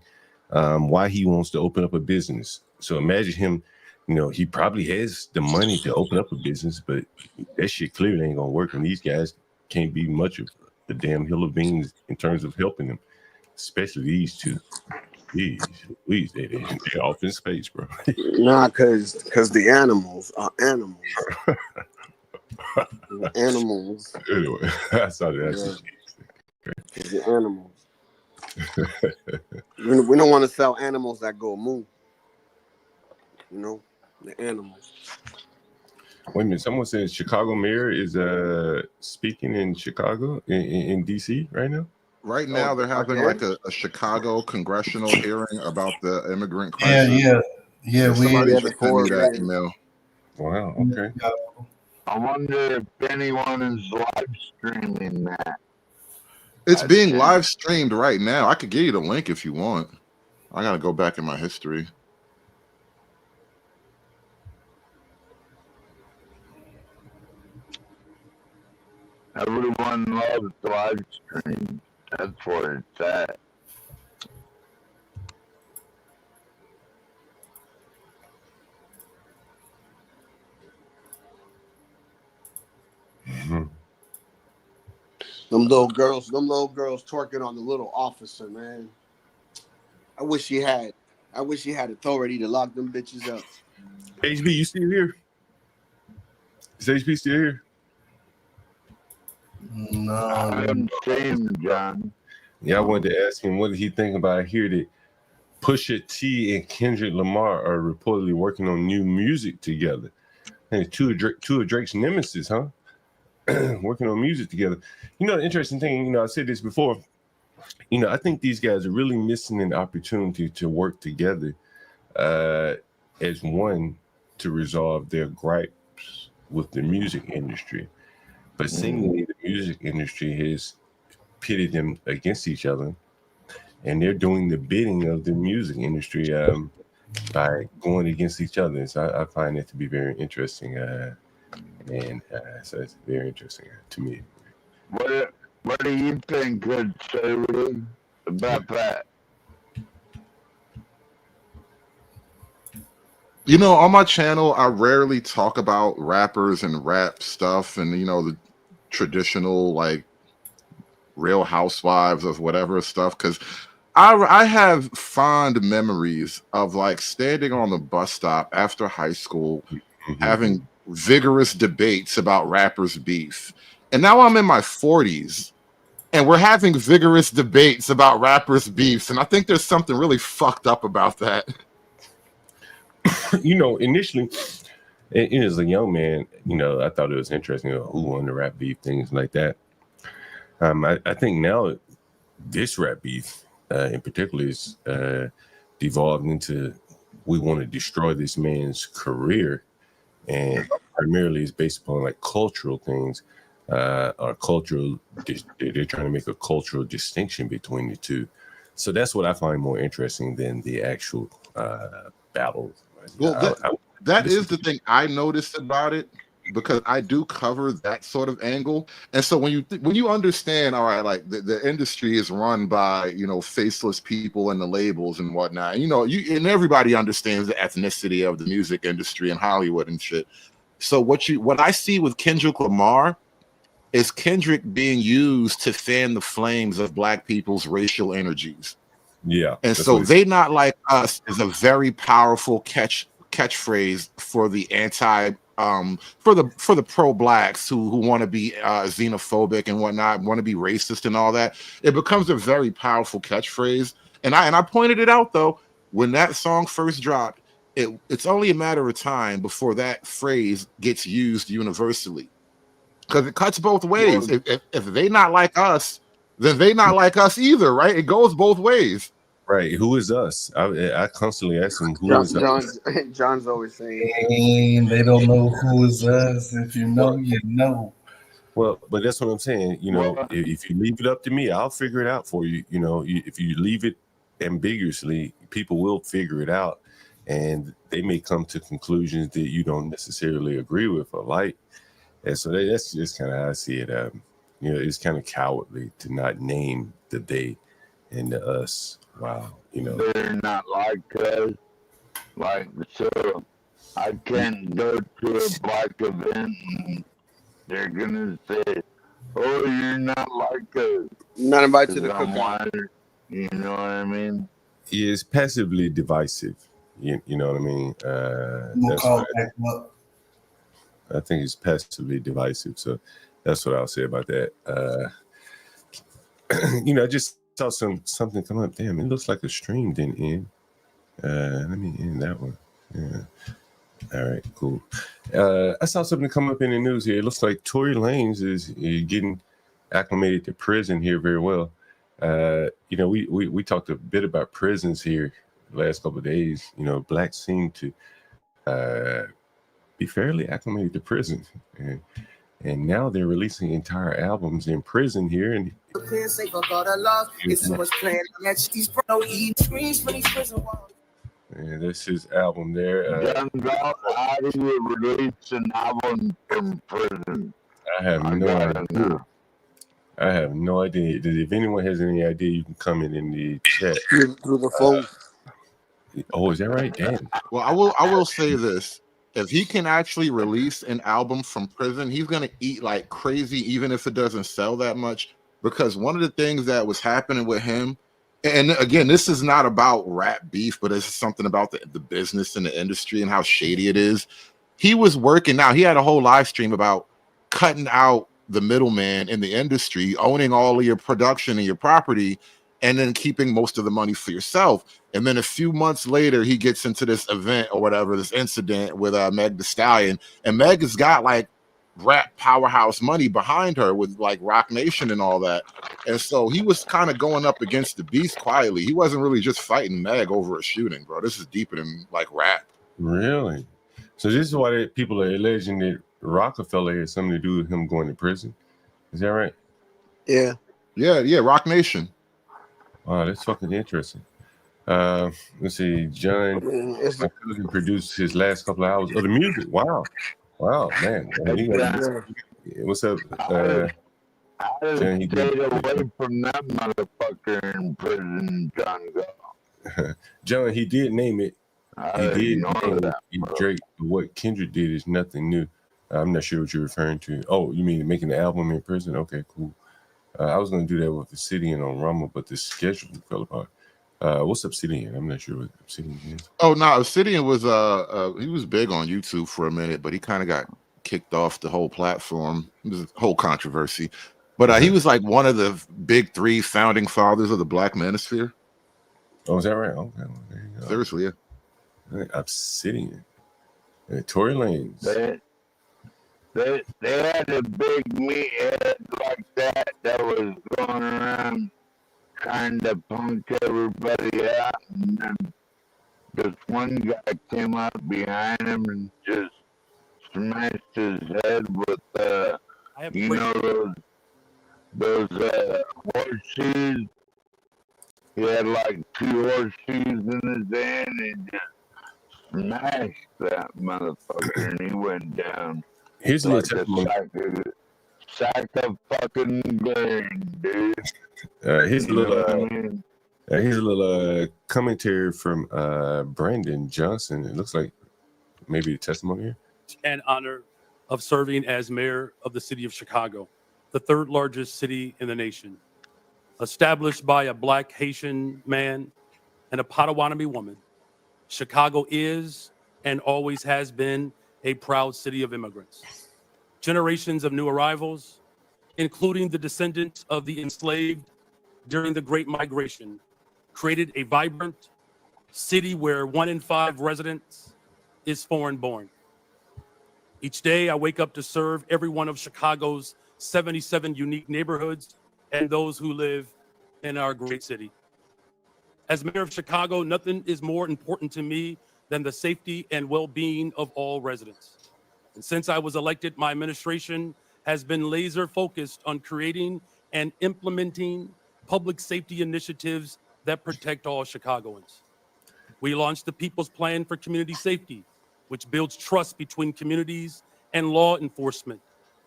why he wants to open up a business. So imagine him you know, he probably has the money to open up a business, but that shit clearly ain't gonna work. And these guys can't be much of the damn hill of beans in terms of helping them, especially these two. Please, they're off in space, bro. Nah, cause the animals are animals. Animals. Anyway, I saw that. Yeah. The animals. We don't want to sell animals that go moo. You know, the animals. Wait a minute. Someone says Chicago mayor is speaking in Chicago in DC right now. Right now, they're having like a Chicago congressional hearing about the immigrant crisis. Yeah. Somebody just sent me that email. Wow. Okay. I wonder if anyone is live streaming that. It's being live streamed right now. I could give you the link if you want. I gotta go back in my history. Everyone loves live stream. That's what it's at. Them little girls twerking on the little officer, man. I wish he had authority to lock them bitches up. HB, you still here? Is HB still here? No, I haven't seen John. Yeah, I wanted to ask him what did he think about. I hear that Pusha T and Kendrick Lamar are reportedly working on new music together. And two of Drake's nemesis, huh? Working on music together. You know, the interesting thing, you know, I said this before, you know, I think these guys are really missing an opportunity to work together as one to resolve their gripes with the music industry. But seemingly the music industry has pitted them against each other, and they're doing the bidding of the music industry by going against each other. So I find that to be very interesting. So it's very interesting to me. What do you think, good Charlie, about that? You know, on my channel, I rarely talk about rappers and rap stuff and, you know, the traditional, like, Real Housewives of whatever stuff, because I have fond memories of, like, standing on the bus stop after high school, having vigorous debates about rappers' beef. And now I'm in my 40s, and we're having vigorous debates about rappers' beefs, and I think there's something really fucked up about that. You know, initially, as a young man, you know, I thought it was interesting, you know, who won the rap beef, things like that. I think now this rap beef in particular is devolved into we want to destroy this man's career, and primarily it's based upon like cultural things or cultural. They're trying to make a cultural distinction between the two. So that's what I find more interesting than the actual battle. Well, that is the thing I noticed about it, because I do cover that sort of angle. And so when you understand, all right, like the industry is run by, you know, faceless people and the labels and whatnot, you know, and everybody understands the ethnicity of the music industry in Hollywood and shit. So what I see with Kendrick Lamar is Kendrick being used to fan the flames of Black people's racial energies. Yeah. And so They Not Like Us is a very powerful catchphrase for the for the pro-blacks who want to be xenophobic and whatnot, want to be racist and all that. It becomes a very powerful catchphrase. And I pointed it out, though, when that song first dropped, it's only a matter of time before that phrase gets used universally, because it cuts both ways. If they not like us, then they not like us either, right? It goes both ways. Right. Who is us? I constantly ask him, who is us? John's always saying, they don't know who is us. If you know, you know. Well, but that's what I'm saying. You know, if you leave it up to me, I'll figure it out for you. You know, if you leave it ambiguously, people will figure it out, and they may come to conclusions that you don't necessarily agree with or like. And so that's just kind of how I see it. You know, it's kind of cowardly to not name the they and the us. Wow, you know, they're not like us, like so. I can't go to a black event and they're gonna say, "Oh, you're not like us." Not invited to 'cause the I'm cookout. white. You know what I mean? He is passively divisive. You know what I mean? That's call what back up. I think he's passively divisive. So that's what I'll say about that. I just saw something come up. Damn, it looks like a stream didn't end. Let me end that one. Yeah. All right, cool. I saw something come up in the news here. It looks like Tory Lanez is getting acclimated to prison here very well. We talked a bit about prisons here the last couple of days. Blacks seem to be fairly acclimated to prison, and now they're releasing entire albums in prison here. And this is album there. John Galt, how do you release an album from prison? I have no idea. I have no idea. If anyone has any idea, you can comment in the chat. Through the phone. Oh, is that right? Damn. Well, I will say this. If he can actually release an album from prison, he's going to eat like crazy, even if it doesn't sell that much. Because one of the things that was happening with him, and again, this is not about rap beef, but it's something about the business and the industry and how shady it is. He was working now. He had a whole live stream about cutting out the middleman in the industry, owning all of your production and your property, and then keeping most of the money for yourself. And then a few months later, he gets into this event or whatever, this incident with Meg Thee Stallion. And Meg has got like rap powerhouse money behind her with like Rock Nation and all that. And so he was kind of going up against the beast quietly. He wasn't really just fighting Meg over a shooting, bro. This is deeper than like rap. Really? So this is why people are alleging that Rockefeller had something to do with him going to prison. Is that right? Yeah. Yeah. Rock Nation. Wow, that's fucking interesting. Let's see, John. My cousin produced his last couple of hours of the music. Wow, man. What's up? I John, he stayed did. away from that motherfucker in prison, John Galt. John, he did name it. He did name it Drake. But what Kendrick did is nothing new. I'm not sure what you're referring to. Oh, you mean making the album in prison? Okay, cool. I was going to do that with Obsidian on Rumble, but the schedule fell apart. What's Obsidian? I'm not sure what Obsidian is. Oh no, Obsidian was he was big on YouTube for a minute, but he kind of got kicked off the whole platform. It was a whole controversy. But he was like one of the big three founding fathers of the Black Manosphere. Oh, is that right? Okay, well, there you go. Seriously, yeah. Obsidian. Tory Lanez. They had a big meathead like that was going around trying to punk everybody out, and then this one guy came up behind him and just smashed his head with those horseshoes. He had like 2 horseshoes in his hand and just smashed that motherfucker, and he went down. Here's a little testimony. Sack of fucking grain, dude. Here's a little commentary from Brandon Johnson. It looks like maybe a testimony here. And honor of serving as mayor of the city of Chicago, the 3rd largest city in the nation. Established by a Black Haitian man and a Potawatomi woman, Chicago is and always has been a proud city of immigrants. Generations of new arrivals, including the descendants of the enslaved during the Great Migration, created a vibrant city where 1 in 5 residents is foreign born. Each day I wake up to serve every one of Chicago's 77 unique neighborhoods and those who live in our great city. As mayor of Chicago, nothing is more important to me than the safety and well-being of all residents. And since I was elected, my administration has been laser focused on creating and implementing public safety initiatives that protect all Chicagoans. We launched the People's Plan for Community Safety, which builds trust between communities and law enforcement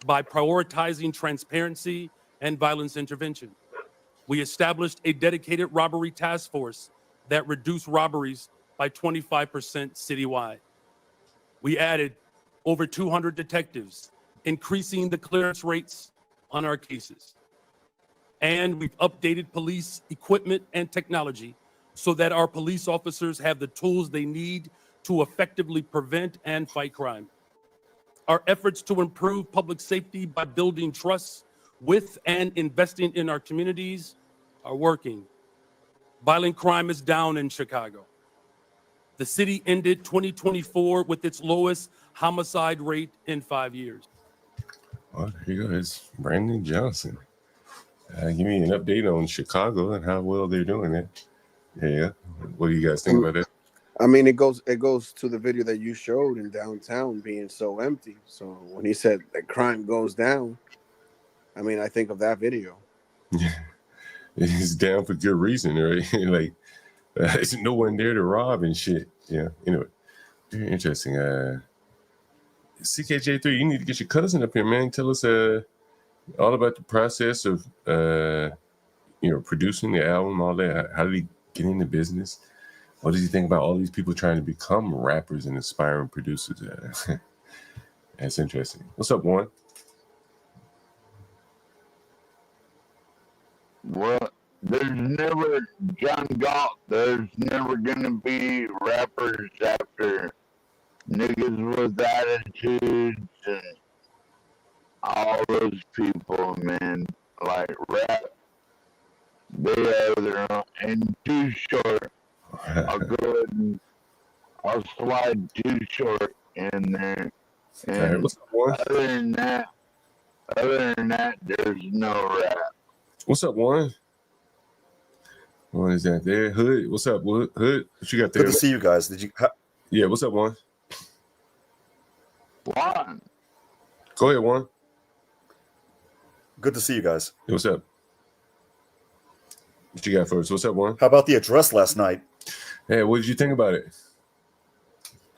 by prioritizing transparency and violence intervention. We established a dedicated robbery task force that reduced robberies by 25% citywide. We added over 200 detectives, increasing the clearance rates on our cases. And we've updated police equipment and technology so that our police officers have the tools they need to effectively prevent and fight crime. Our efforts to improve public safety by building trust with and investing in our communities are working. Violent crime is down in Chicago. The city ended 2024 with its lowest homicide rate in 5 years. Well, here you go. It's Brandon Johnson. Give me an update on Chicago and how well they're doing it. Yeah. What do you guys think about that? I mean, it goes to the video that you showed in downtown being so empty. So when he said that crime goes down, I mean, I think of that video. Yeah. It's down for good reason, right? Like, there's no one there to rob and shit. Yeah. Anyway, very interesting. CKJ3, you need to get your cousin up here, man. Tell us all about the process of producing the album, all that. How did he get into business? What did you think about all these people trying to become rappers and aspiring producers? That's interesting. What's up, Warren? Well, there's never, John Galt, there's never going to be rappers after niggas with attitudes and all those people, man. Like rap, they have their own. And Too Short, I'll go ahead and I'll slide Too Short in there. And other than that, there's no rap. What's up, Warren? What is that there? Hood, what's up, Hood? What you got there? Good to see you guys. Yeah, what's up, Warren? Warren. Go ahead, Warren. Good to see you guys. Hey, what's up? What you got for us? What's up, Warren? How about the address last night? Hey, what did you think about it?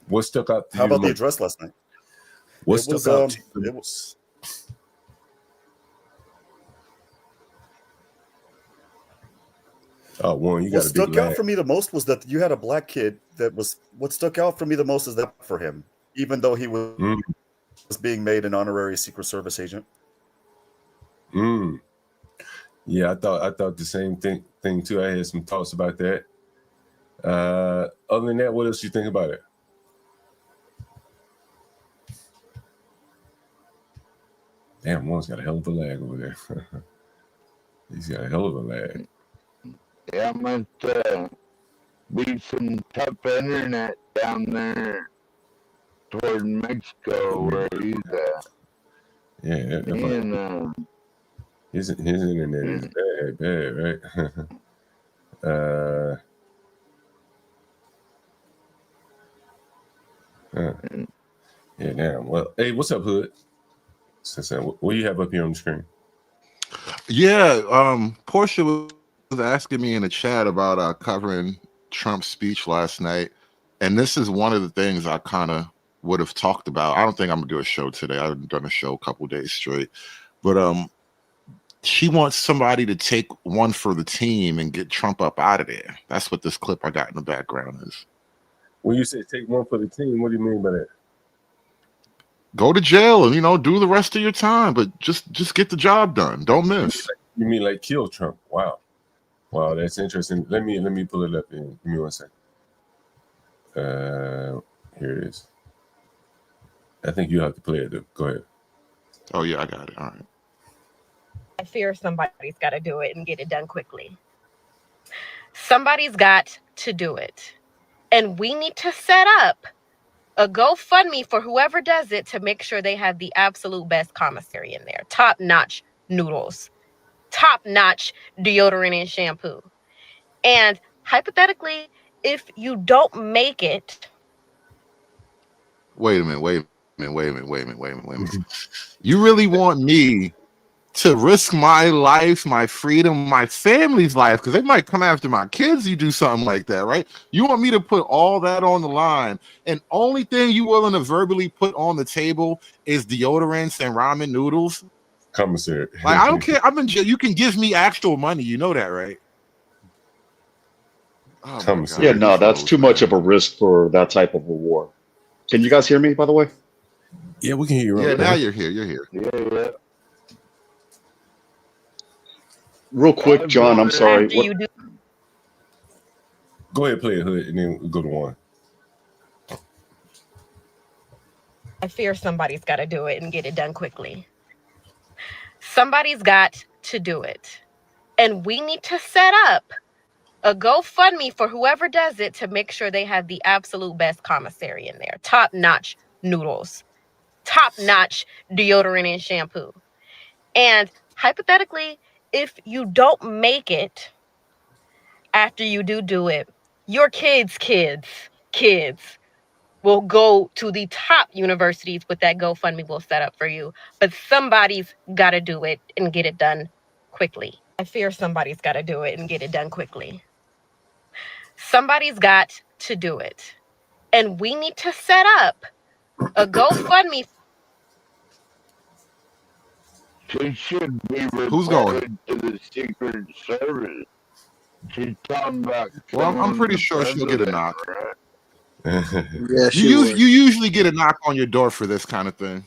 What stuck out to you? How about the address last night? What stuck out to you? It was. Oh, Warren, you got what stuck out for me the most was that you had a black kid that was. What stuck out for me the most is that for him, even though he was being made an honorary Secret Service agent. Yeah, I thought the same thing too. I had some thoughts about that. Other than that, what else do you think about it? Damn, Warren's got a hell of a lag over there. He's got a hell of a lag. Yeah, must be some tough internet down there toward Mexico where he's at. Yeah, his internet is bad, right? Yeah, damn. Well, hey, what's up, Hood? What do you have up here on the screen? Yeah, Portia was asking me in the chat about covering Trump's speech last night, and this is one of the things I kind of would have talked about. I don't think I'm gonna do a show today. I've done a show a couple days straight, but she wants somebody to take one for the team and get Trump up out of there. That's what this clip I got in the background is. When you say take one for the team, what do you mean by that? Go to jail and do the rest of your time, but just get the job done. Don't miss. You mean like kill Trump? Wow, that's interesting. Let me pull it up. Give me 1 second. Here it is. I think you have to play it. Go ahead. Oh yeah, I got it. All right. I fear somebody's got to do it and get it done quickly. Somebody's got to do it. And we need to set up a GoFundMe for whoever does it to make sure they have the absolute best commissary in there. Top-notch noodles. Top-notch deodorant and shampoo. And hypothetically, if you don't make it... Wait a minute. You really want me to risk my life, my freedom, my family's life, because they might come after my kids. You do something like that, right? You want me to put all that on the line, and only thing you willing to verbally put on the table is deodorants and ramen noodles? Commissary. Like, I don't care. I'm in jail. You can give me actual money. You know that, right? Oh yeah, no, that's too much of a risk for that type of a war. Can you guys hear me, by the way? Yeah, we can hear you. Yeah, now you're here. You're here. Yeah. Real quick, John, I'm sorry. After you do, Go ahead, play it, Hood, and then we'll go to one. I fear somebody's got to do it and get it done quickly. Somebody's got to do it. And we need to set up a GoFundMe for whoever does it to make sure they have the absolute best commissary in there. Top-notch noodles. Top-notch deodorant and shampoo. And hypothetically, if you don't make it after you do it, your kids' will go to the top universities with that GoFundMe we'll set up for you. But somebody's got to do it and get it done quickly. I fear somebody's got to do it and get it done quickly. Somebody's got to do it. And we need to set up a GoFundMe. She should be Who's going? reported to the Secret Service. She's talking about. Well, I'm pretty sure she'll get a knock. Yeah, you usually get a knock on your door for this kind of thing.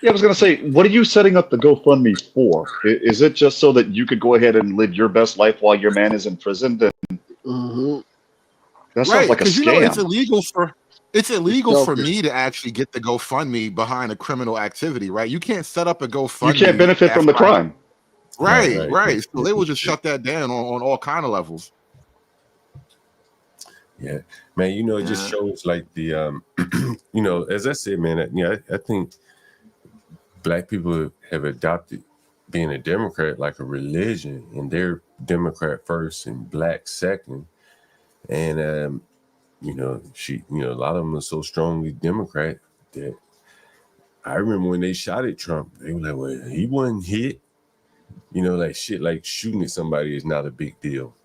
Yeah, I was gonna say, what are you setting up the GoFundMe for? Is it just so that you could go ahead and live your best life while your man is imprisoned? That sounds like a scam. You know, it's illegal for me to actually get the GoFundMe behind a criminal activity, right? You can't set up a GoFundMe. You can't benefit from the crime. Right. So they will just shut that down on all kind of levels. Yeah, man. You know, it just shows like the, you know, as I said, man. I think Black people have adopted being a Democrat like a religion, and they're Democrat first and Black second. And you know, a lot of them are so strongly Democrat that I remember when they shot at Trump, they were like, "Well, he wasn't hit." You know, like shit, like shooting at somebody is not a big deal.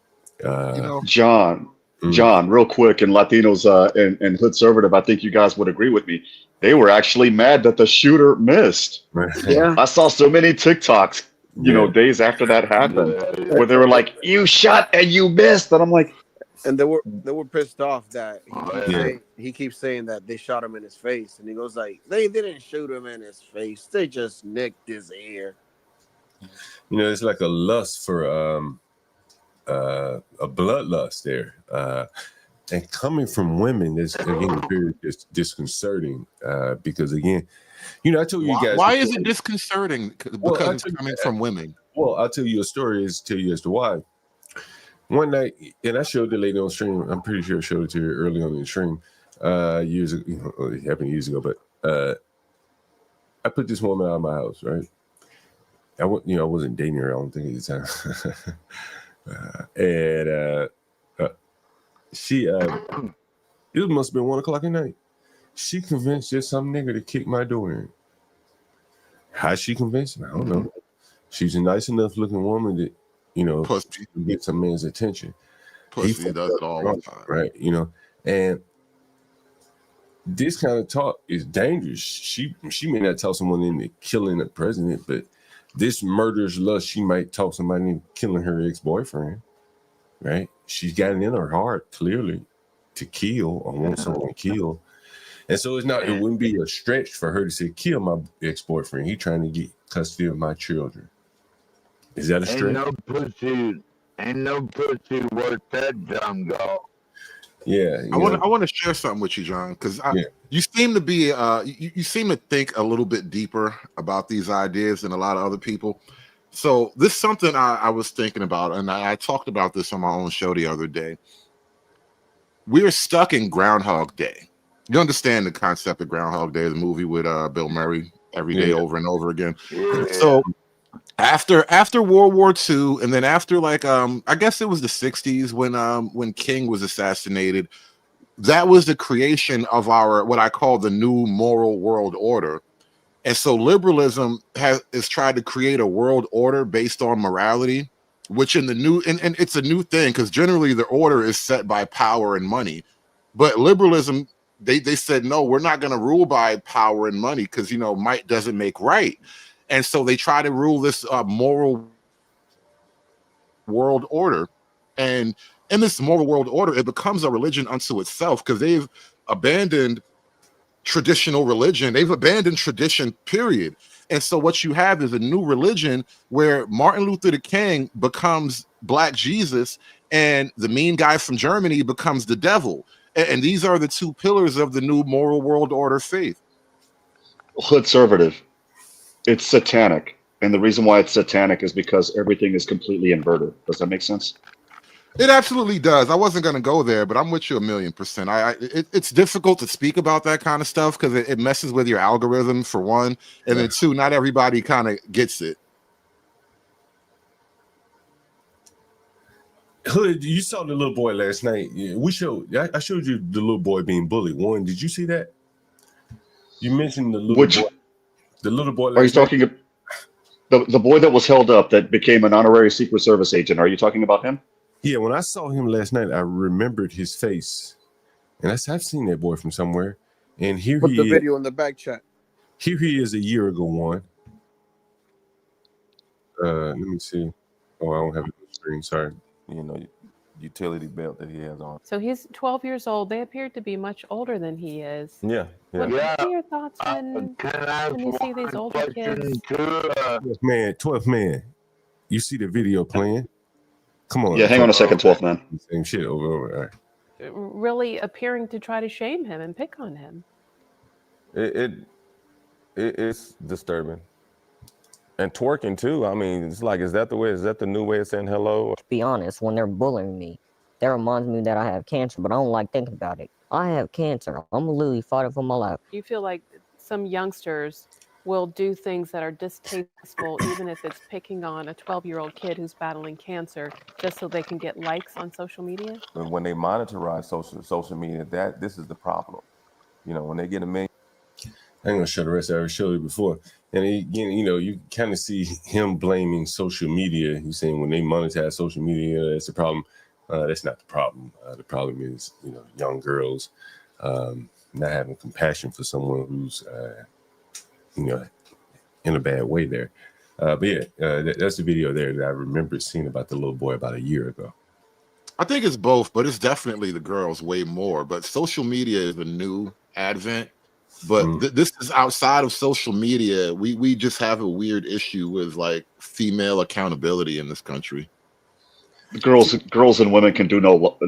John, real quick, and Latinos and Hood Conservative, I think you guys would agree with me. They were actually mad that the shooter missed. Yeah. I saw so many TikToks, you know, days after that happened, where they were like, "You shot and you missed," and I'm like, and they were pissed off that he keeps saying that they shot him in his face, and he goes like, they didn't shoot him in his face, they just nicked his ear. You know, it's like a lust for a bloodlust there, and coming from women is again very disconcerting because again, you know, I told you guys. Why is it disconcerting? Because it's coming from women. Well, I'll tell you a story tell you as to why. One night, and I showed the lady on stream. I'm pretty sure I showed it to her early on in the stream years ago. You know, it happened years ago, but I put this woman out of my house, right? I wasn't dating her. I don't think at the time. And she, it must have been 1 o'clock at night. She convinced just some nigga to kick my door in. How she convinced him? I don't know. She's a nice enough looking woman that, you know, get some man's attention. Pussy does it all the time, right? You know, and this kind of talk is dangerous. She may not talk someone into killing the president, but this murderous lust, she might talk somebody into killing her ex-boyfriend, right? She's got it in her heart, clearly, to kill or want someone killed. And so it wouldn't be a stretch for her to say, kill my ex-boyfriend. He's trying to get custody of my children. Is that a stretch? Ain't no pussy worth that dumb Galt. Yeah. I want to share something with you, John, because you seem to be you seem to think a little bit deeper about these ideas than a lot of other people. So this is something I was thinking about, and I talked about this on my own show the other day. We're stuck in Groundhog Day. You understand the concept of Groundhog Day, the movie with Bill Murray, every day over and over again. So after World War II, and then after I guess it was the 60s when King was assassinated, that was the creation of our what I call the new moral world order. And so liberalism is tried to create a world order based on morality, which in the new and it's a new thing because generally the order is set by power and money. But liberalism, they said, no, we're not going to rule by power and money because, you know, might doesn't make right. And so they try to rule this moral world order. And in this moral world order, it becomes a religion unto itself because they've abandoned traditional religion. They've abandoned tradition, period. And so what you have is a new religion where Martin Luther King becomes Black Jesus and the mean guy from Germany becomes the devil. And these are the two pillars of the new moral world order faith. Hoodservative. It's satanic. And the reason why it's satanic is because everything is completely inverted. Does that make sense? It absolutely does. I wasn't going to go there, but I'm with you 1,000,000%. It's difficult to speak about that kind of stuff because it messes with your algorithm, for one, and then two, not everybody kind of gets it. Hood, you saw the little boy last night. I showed you the little boy being bullied. Warren, did you see that? You mentioned the little boy. Are you talking about the boy that was held up that became an honorary Secret Service agent? Are you talking about him? Yeah, when I saw him last night, I remembered his face, and I've seen that boy from somewhere. And here Put he the is. video in the back chat. Here he is a year ago. One. Let me see. Oh, I don't have it on the screen. Sorry. Utility belt that he has on. So he's 12 years old. They appear to be much older than he is. Yeah. What are your thoughts when you see these older kids? 12th man. You see the video playing? Come on. Yeah, hang on a second, 12th man. Same shit over. All right. Really appearing to try to shame him and pick on him. It's disturbing. And twerking too. I mean, it's like, is that the new way of saying hello? To be honest, when they're bullying me, that reminds me that I have cancer, but I don't like thinking about it. I have cancer. I'm literally fighting for my life. You feel like some youngsters will do things that are distasteful, even if it's picking on a 12-year-old kid who's battling cancer, just so they can get likes on social media? When they monitorize social media, this is the problem. When they get a million. I ain't gonna show the rest. I already showed you before. And you kind of see him blaming social media. He's saying when they monetize social media, that's the problem. That's not the problem. The problem is, young girls not having compassion for someone who's, in a bad way there. But yeah, that's the video there that I remember seeing about the little boy about a year ago. I think it's both, but it's definitely the girls way more. But social media is a new advent. But this is outside of social media. We just have a weird issue with like female accountability in this country. Girls and women can do no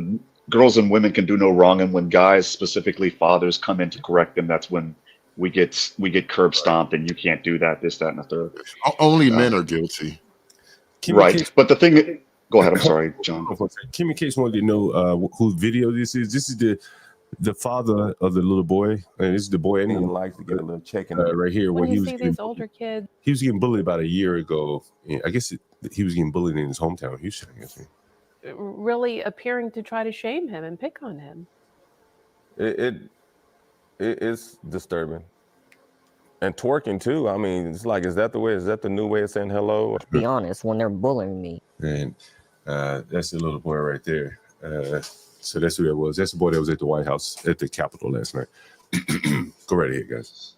wrong, and when guys, specifically fathers, come in to correct them, that's when we get curb stomped, and you can't do that, this, that, and the third. Only men are guilty, right? But the thing, go ahead. I'm sorry, John. Kimmy Case wanted to know whose video this is. This is the father of the little boy, and this is the boy anyone likes to get a little check in right here. When you see these older kids, he was getting bullied about a year ago. I guess he was getting bullied in his hometown, Houston. I guess. Really appearing to try to shame him and pick on him. It's disturbing. And twerking too. I mean, it's like, is that the new way of saying hello? To be honest, when they're bullying me. And that's the little boy right there. So that's who that was. That's the boy that was at the White House, at the Capitol last night. Go right ahead, guys.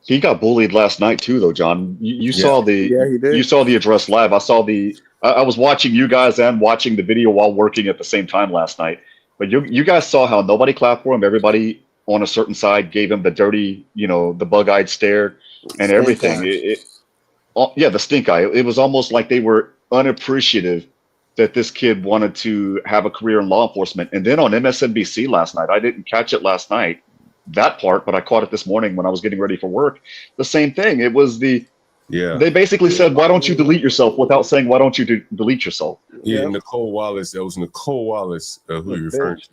He got bullied last night too, though, John. You saw he did. You saw the address live. I was watching you guys and watching the video while working at the same time last night. But you guys saw how nobody clapped for him. Everybody on a certain side gave him the dirty, the bug-eyed stare and everything. The stink eye. It was almost like they were unappreciative that this kid wanted to have a career in law enforcement. And then on MSNBC last night, I didn't catch it last night, that part, but I caught it this morning when I was getting ready for work. The same thing. It was they basically said, why don't you delete yourself, without saying, why don't you delete yourself? Yeah, Nicole Wallace. That was Nicole Wallace who you referred to.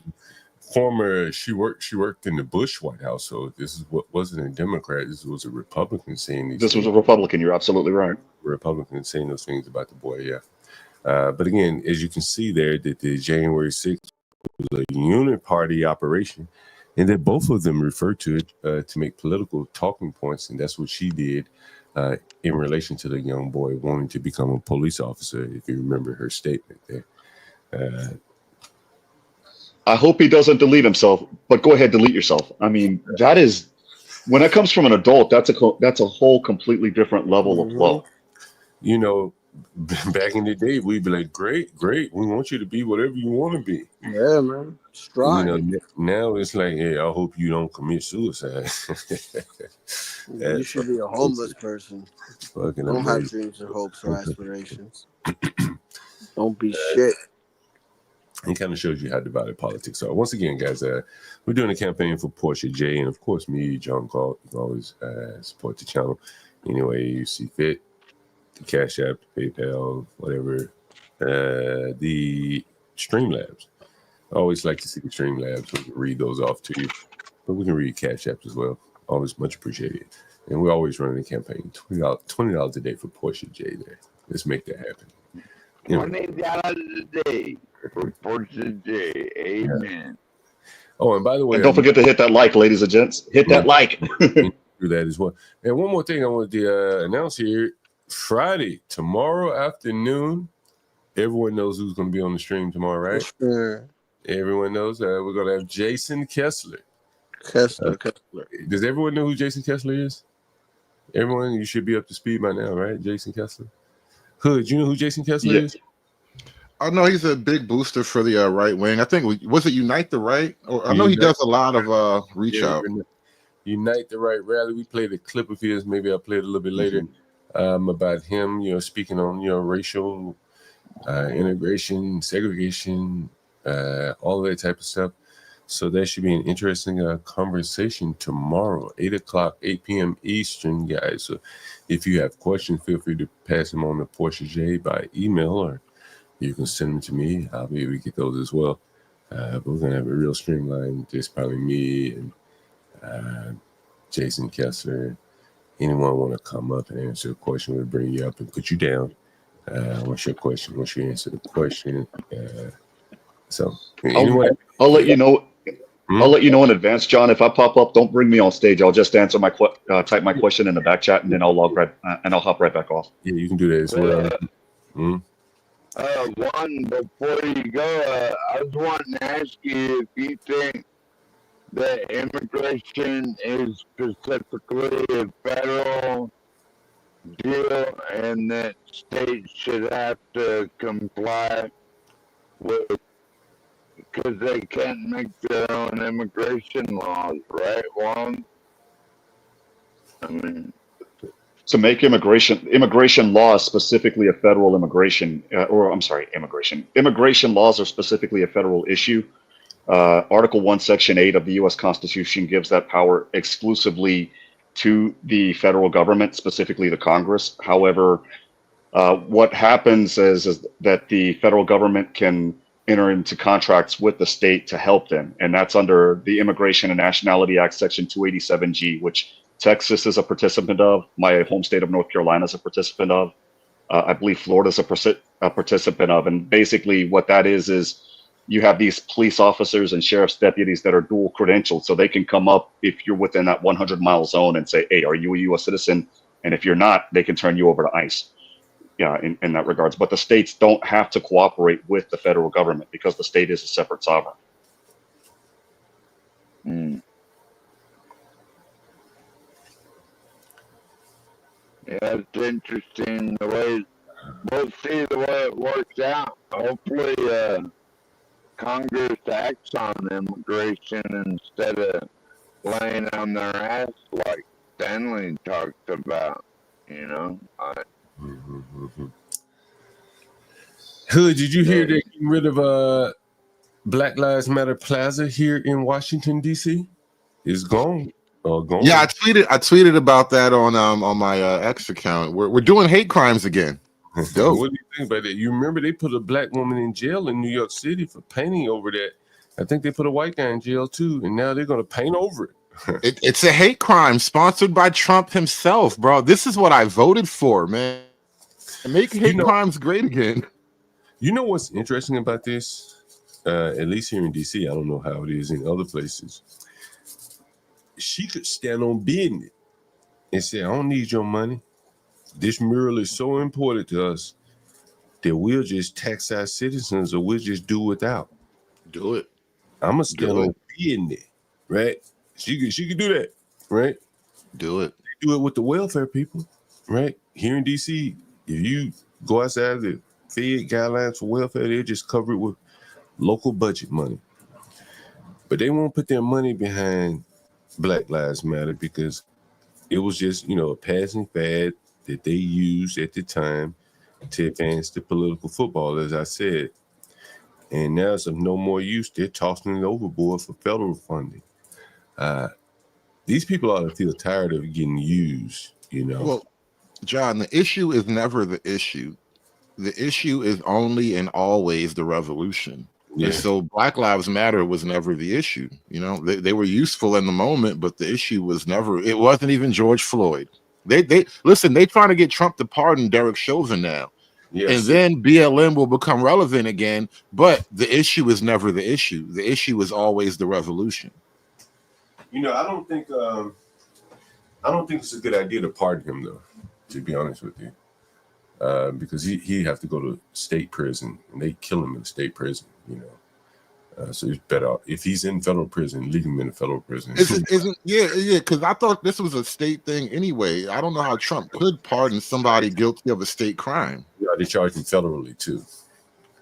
Former, she worked in the Bush White House, so this is what wasn't a Democrat. This was a Republican saying these. This was a Republican. You're absolutely right. A Republican saying those things about the boy. Yeah. But again, as you can see there, that the January 6th was a uniparty operation, and that both of them referred to it to make political talking points, and that's what she did in relation to the young boy wanting to become a police officer, if you remember her statement there. I hope he doesn't delete himself, but go ahead, delete yourself. I mean, that is, when it comes from an adult, that's a whole completely different level of low. back in the day, we'd be like, great. We want you to be whatever you want to be. Yeah, man. Strive. You know, now it's like, hey, I hope you don't commit suicide. You should be a homeless person. Fucking Don't have amazing. dreams or hopes or aspirations. Don't be shit. It kind of shows you how divided politics are. Once again, guys, we're doing a campaign for Portia J, and of course, me, John Galt. You can always support the channel any way you see fit. The Cash App, the PayPal, whatever. The Streamlabs. I always like to see the Streamlabs. We can read those off to you, but we can read Cash Apps as well. Always much appreciated. And we're always running a campaign. $20 a day for Portia J there. Let's make that happen. $20 a day for Portia J. Amen. Yeah. Oh, and by the way, and don't forget to hit that like, ladies and gents. Hit that like. Do that as well. And one more thing I wanted to announce here. Friday, tomorrow afternoon, everyone knows who's going to be on the stream tomorrow, right? Sure. Everyone knows we're going to have Jason Kessler. Kessler. Does everyone know who Jason Kessler is? Everyone, you should be up to speed by now, right? Jason Kessler. Hood, you know who Jason Kessler is? I know he's a big booster for the right wing. I think was it Unite the Right? Or I know he does a lot of reach out. Unite the Right rally. We played a clip of his. Maybe I'll play it a little bit later about him. You know, speaking on racial integration, segregation, all of that type of stuff. So that should be an interesting conversation tomorrow, 8 p.m. Eastern, guys. So if you have questions, feel free to pass them on to Portia J by email, or you can send them to me. I'll be able to get those as well. But we're going to have a real streamline. Just probably me and Jason Kessler. Anyone want to come up and answer a question, we'll bring you up and put you down. What's your question? What's your answer to the question? I'll let you know. I'll let you know in advance, John. If I pop up, don't bring me on stage. I'll just answer my type my question in the back chat, and then I'll log right and I'll hop right back off. Yeah, you can do that as well. One, before you go, I was wanting to ask you if you think that immigration is specifically a federal deal and that states should have to comply with, because they can't make their own immigration laws, right? To make immigration laws specifically a federal immigration laws are specifically a federal issue. Article 1, Section 8 of the U.S. Constitution gives that power exclusively to the federal government, specifically the Congress. However, what happens is that the federal government can enter into contracts with the state to help them, and that's under the Immigration and Nationality Act, Section 287G, which Texas is a participant of. My home state of North Carolina is a participant of. I believe Florida is a participant of. And basically what that is you have these police officers and sheriff's deputies that are dual credentialed. So they can come up if you're within that 100-mile zone and say, hey, are you a U.S. citizen? And if you're not, they can turn you over to ICE. Yeah, in that regards. But the states don't have to cooperate with the federal government because the state is a separate sovereign. Yeah, it's interesting the way we'll see the way it works out. Hopefully, Congress acts on immigration instead of laying on their ass like Stanley talked about. You know. Hood, did you hear they're getting rid of Black Lives Matter Plaza here in Washington D.C.? It's gone. Gone. Yeah, I tweeted about that on my X account. We're doing hate crimes again. Dope. What do you think about that? You remember they put a black woman in jail in New York City for painting over that. I think they put a white guy in jail too, and now they're going to paint over it. It's a hate crime sponsored by Trump himself, bro. This is what I voted for, man. Make hate crimes great again. You know what's interesting about this? At least here in DC, I don't know how it is in other places. She could stand on business and say, I don't need your money. This mural is so important to us that we'll just tax our citizens or we'll just do without. Do it. I'm going to stand on business, right? She could do that, right? Do it. Do it with the welfare people, right? Here in DC, if you go outside the Fed guidelines for welfare. They'll just cover it with local budget money. But they won't put their money behind Black Lives Matter because it was just, a passing fad that they used at the time to advance the political football, as I said. And now it's of no more use. They're tossing it overboard for federal funding. These people ought to feel tired of getting used, Well, John, the issue is never the issue. The issue is only and always the revolution. Yeah. And so Black Lives Matter was never the issue. They were useful in the moment, but the issue was never, it wasn't even George Floyd. They listen, they trying to get Trump to pardon Derek Chauvin now. Yes. And then BLM will become relevant again. But the issue is never the issue. The issue is always the revolution. I don't think it's a good idea to pardon him, though, to be honest with you. Because he have to go to state prison, and they kill him in state prison, so he's better off. If he's in federal prison, leave him in a federal prison. Yeah, because I thought this was a state thing anyway. I don't know how Trump could pardon somebody guilty of a state crime. Yeah, they charge him federally too,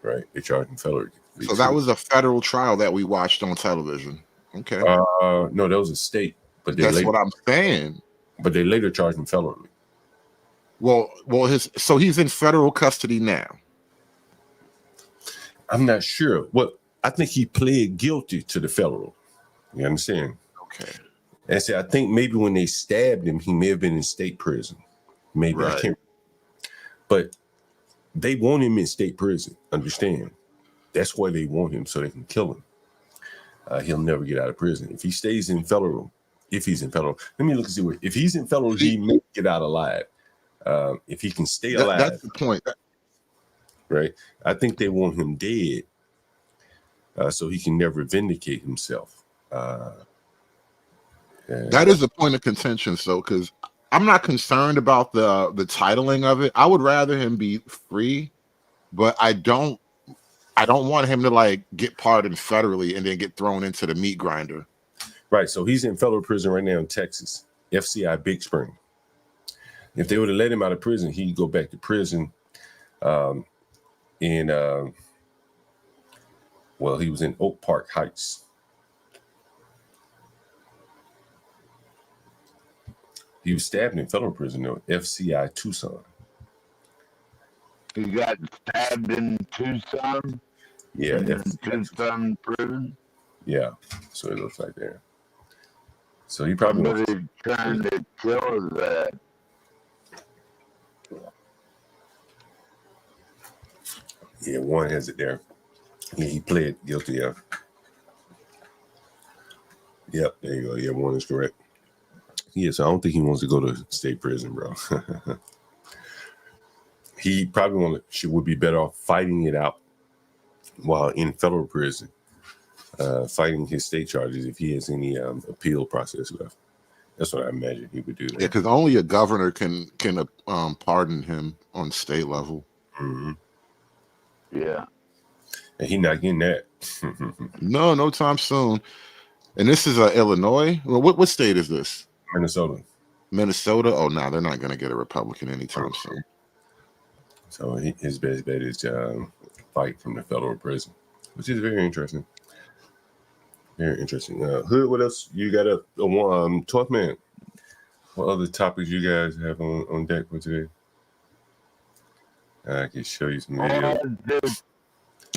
right? They charge him federally. So that was a federal trial that we watched on television. Okay. No, that was a state, but that's what I'm saying. But they later charged him federally. Well, so he's in federal custody now. I'm not sure. Well, I think he pled guilty to the federal. You understand? Okay. And so I think maybe when they stabbed him, he may have been in state prison. Maybe right. I can't. But they want him in state prison. Understand? That's why they want him, so they can kill him. He'll never get out of prison if he stays in federal. If he's in federal, let me look and see what. If he's in federal, he may get out alive. If he can stay alive, that's the point, right? I think they want him dead, so he can never vindicate himself. That is a point of contention, so because I'm not concerned about the titling of it. I would rather him be free, but I don't want him to get pardoned federally and then get thrown into the meat grinder. Right. So he's in federal prison right now in Texas, FCI Big Spring. If they would have let him out of prison, he'd go back to prison. Well, he was in Oak Park Heights. He was stabbed in federal prison, though, FCI Tucson. He got stabbed in Tucson? Yeah. In Tucson prison? Yeah. So it looks like there. So he probably was trying to kill that. Yeah, one has it there. Yeah, he pled guilty of. Yep, there you go. Yeah, one is correct. Yeah, so I don't think he wants to go to state prison, bro. He probably would be better off fighting it out while in federal prison, fighting his state charges if he has any appeal process left. That's what I imagine he would do. Yeah, because only a governor can pardon him on state level. Mm-hmm. Yeah. And he's not getting that. No time soon. And this is Illinois. Well, what state is this? Minnesota. Minnesota? Oh, no, they're not going to get a Republican anytime soon. So his best bet is fight from the federal prison, which is very interesting. Very interesting. Hood, what else you got up? 12th man. What other topics you guys have on deck for today? I can show you some video.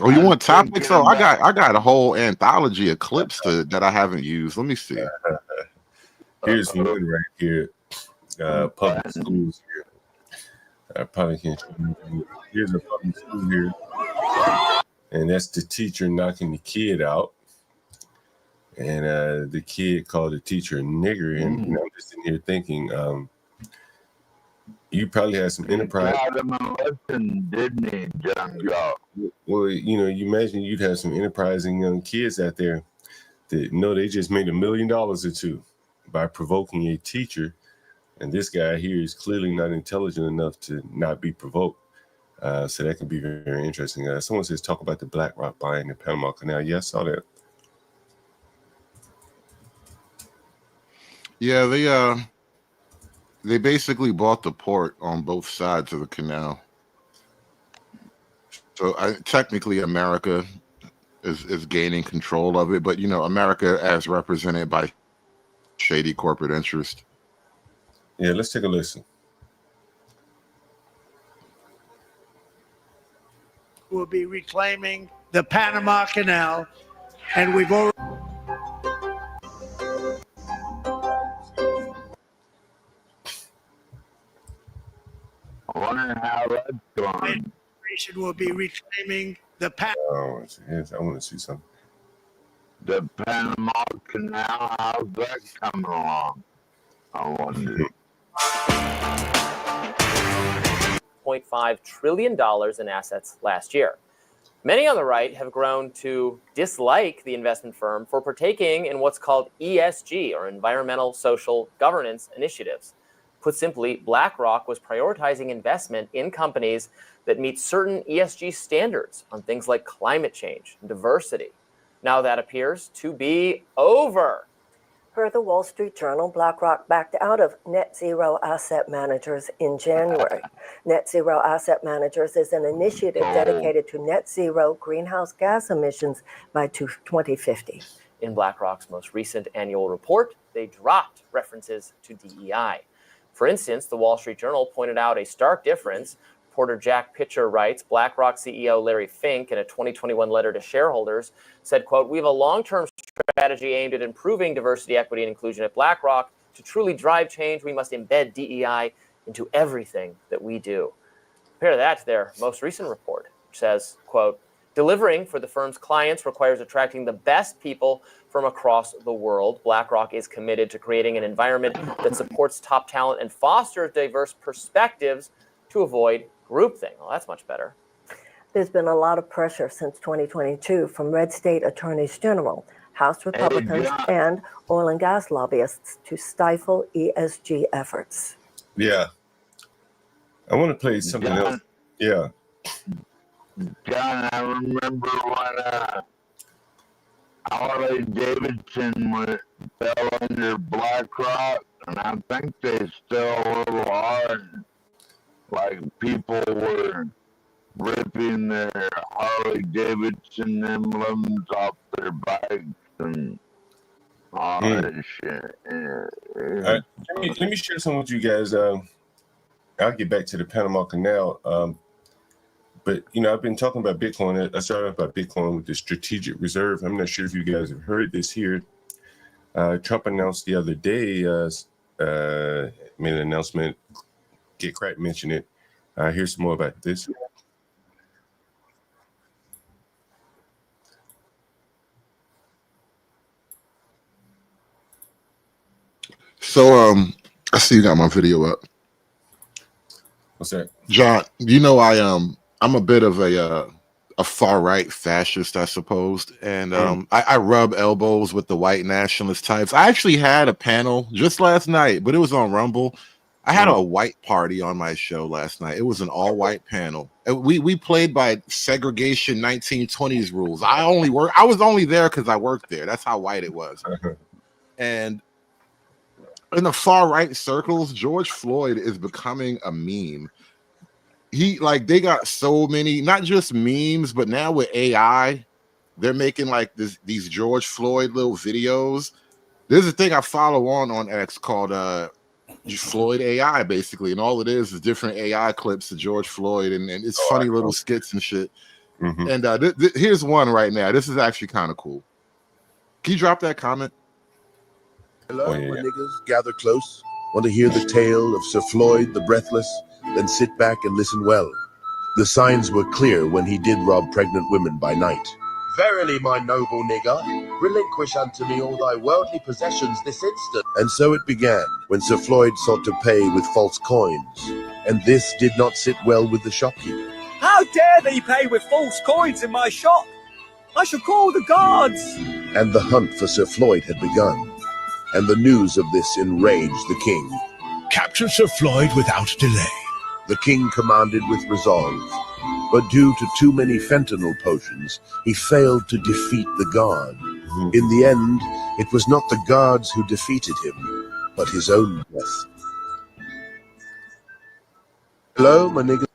Oh, you want topics? Oh, I got a whole anthology of clips that I haven't used. Let me see. Here's one right here. Public schools here. I probably can't show you. Here's a public school here. And that's the teacher knocking the kid out. And the kid called the teacher a nigger. And I'm just in here thinking, you probably had some enterprise. Didn't he, John Galt? Well, you imagine you'd have some enterprising young kids out there that know they just made $1 million or two by provoking a teacher. And this guy here is clearly not intelligent enough to not be provoked. So that can be very, very interesting. Someone says, talk about the Black Rock buying the Panama Canal. Yeah, I saw that. Yeah, they basically bought the port on both sides of the canal. So technically, America is gaining control of it, but America as represented by shady corporate interest. Yeah, let's take a listen. We'll be reclaiming the Panama Canal, and we've already. I wonder how that's going. Will be reclaiming the Oh, I want to see something. The Panama Canal, how's that coming along? I wonder. $0.5 trillion in assets last year. Many on the right have grown to dislike the investment firm for partaking in what's called ESG, or environmental social governance initiatives. Put simply, BlackRock was prioritizing investment in companies that meet certain ESG standards on things like climate change and diversity. Now that appears to be over. Per the Wall Street Journal, BlackRock backed out of Net Zero Asset Managers in January. Net Zero Asset Managers is an initiative dedicated to net zero greenhouse gas emissions by 2050. In BlackRock's most recent annual report, they dropped references to DEI. For instance, the Wall Street Journal pointed out a stark difference. Reporter Jack Pitcher writes, BlackRock CEO Larry Fink, in a 2021 letter to shareholders, said, quote, "We have a long-term strategy aimed at improving diversity, equity, and inclusion at BlackRock. To truly drive change, we must embed DEI into everything that we do." Compare that to their most recent report, which says, quote, "Delivering for the firm's clients requires attracting the best people from across the world. BlackRock is committed to creating an environment that supports top talent and fosters diverse perspectives to avoid groupthink." Well, that's much better. There's been a lot of pressure since 2022 from red state attorneys general, House Republicans, and oil and gas lobbyists to stifle ESG efforts. Yeah. I want to play something else. Yeah. John, I remember when Harley Davidson fell under BlackRock, and I think they still a little hard. Like, people were ripping their Harley Davidson emblems off their bikes and all that shit. Let me share some with you guys. I'll get back to the Panama Canal. But, I've been talking about Bitcoin. I started off about Bitcoin with the strategic reserve. I'm not sure if you guys have heard this here. Trump announced the other day, made an announcement. Get Crack mentioned it. Here's some more about this. So I see you got my video up. What's that? John, I'm a bit of a far right fascist, I suppose, and I rub elbows with the white nationalist types. I actually had a panel just last night, but it was on Rumble. I had a white party on my show last night. It was an all-white panel. We played by segregation 1920s rules. I was only there because I worked there. That's how white it was. And in the far right circles, George Floyd is becoming a meme. They got so many, not just memes, but now with AI, they're making these George Floyd little videos. There's a thing I follow on X called Floyd AI, basically, and all it is different AI clips of George Floyd, and it's funny little skits and shit. And here's one right now. This is actually kind of cool. Can you drop that comment? Hello, my niggas, gather close. Want to hear the tale of Sir Floyd the Breathless? Then sit back and listen well. The signs were clear when he did rob pregnant women by night. Verily, my noble nigger, relinquish unto me all thy worldly possessions this instant. And so it began, when Sir Floyd sought to pay with false coins. And this did not sit well with the shopkeeper. How dare they pay with false coins in my shop? I shall call the guards. And the hunt for Sir Floyd had begun. And the news of this enraged the king. Capture Sir Floyd without delay. The king commanded with resolve. But due to too many fentanyl potions, he failed to defeat the guard. In the end, it was not the guards who defeated him, but his own death. Hello, my nigga.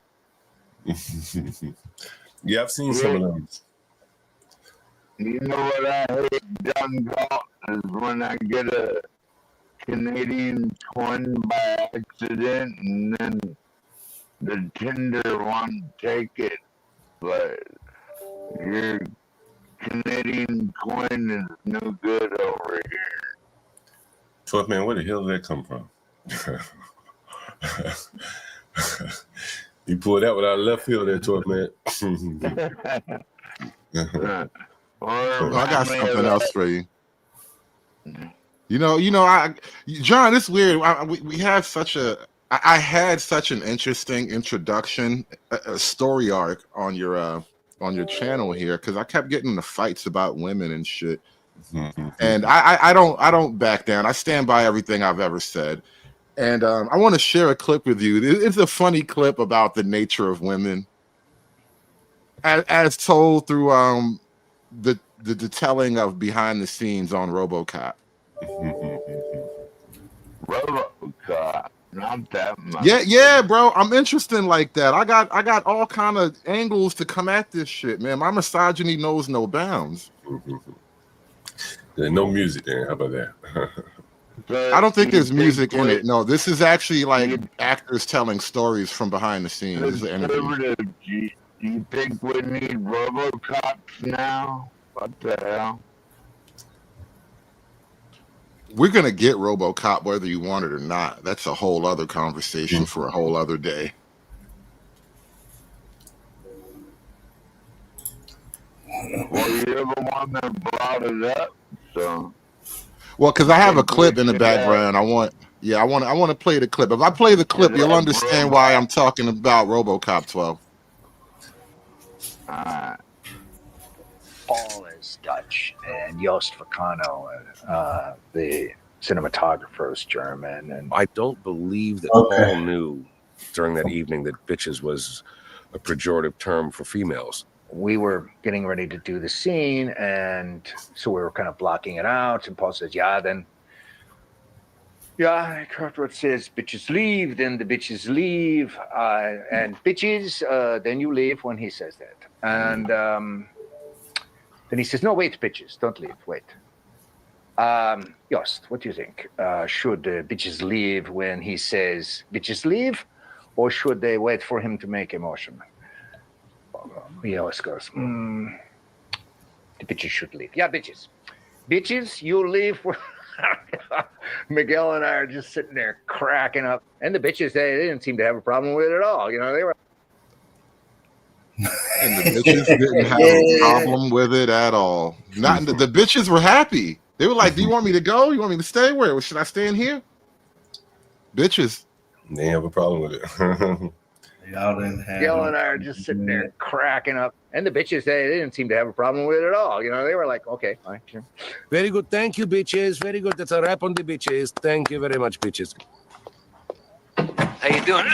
Yeah, I've seen some of them. You know what I hate, John Galt, is when I get a Canadian twin by accident and then the Tinder won't take it, but your Canadian coin is no good over here. 12th man, where the hell did that come from? You pulled that one out of left field there, 12th man. Well, I got something else for you. John, it's weird. We have such I had such an interesting introduction, a story arc on your channel here, because I kept getting into fights about women and shit. And I don't back down. I stand by everything I've ever said. And I want to share a clip with you. It's a funny clip about the nature of women, as told through the telling of behind the scenes on RoboCop. RoboCop, not that much. Yeah, bro. I'm interested in like that. I got all kind of angles to come at this shit, man. My misogyny knows no bounds. There's no music there. How about that? I don't think there's music in it. No, this is actually like actors telling stories from behind the scenes. This is an interview. Do you think we need RoboCops now? What the hell? We're gonna get RoboCop whether you want it or not. That's a whole other conversation for a whole other day. Well, you're the one that brought it up, so. Well, because I have a clip in the background. I want to play the clip. If I play the clip, you'll understand why I'm talking about RoboCop 12. Paul is Dutch, and Joost Vacano, the cinematographer, is German. And I don't believe that Paul knew during that evening that bitches was a pejorative term for females. we were getting ready to do the scene, and so we were kind of blocking it out. And Paul says, yeah, Cartwright says, bitches leave, then the bitches leave, and bitches, then you leave when he says that. And then he says, no, wait, bitches, don't leave, wait. Jost, what do you think? Should bitches leave when he says bitches leave, or should they wait for him to make a motion? Jost goes, the bitches should leave. Yeah, bitches. Bitches, you leave. Miguel and I are just sitting there cracking up. And the bitches, they didn't seem to have a problem with it at all. You know, they were. And the bitches didn't have a problem with it at all. Not the bitches were happy. They were like, do you want me to go? You want me to stay? Where? Should I stay in here? Bitches. They have a problem with it. Y'all didn't have. Miguel and I are just sitting there cracking up. And the bitches, they didn't seem to have a problem with it at all. You know, they were like, okay, fine. Sure. Very good. Thank you, bitches. Very good. That's a wrap on the bitches. Thank you very much, bitches. How you doing?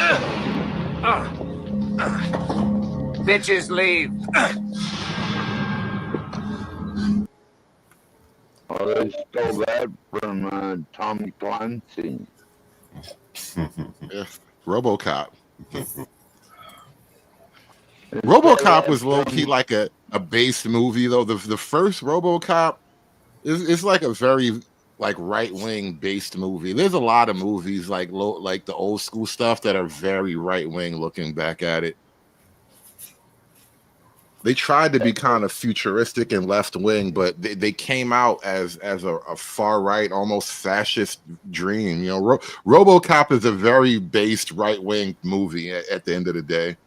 Bitches leave. Oh, they stole that from Tom Clancy. Yeah. RoboCop. RoboCop was low-key like a based movie, though. The first RoboCop is like a very like right-wing based movie. There's a lot of movies like the old school stuff that are very right-wing looking back at it. They tried to be kind of futuristic and left-wing, but they came out as a far-right, almost fascist dream. You know, RoboCop is a very based right-wing movie at the end of the day.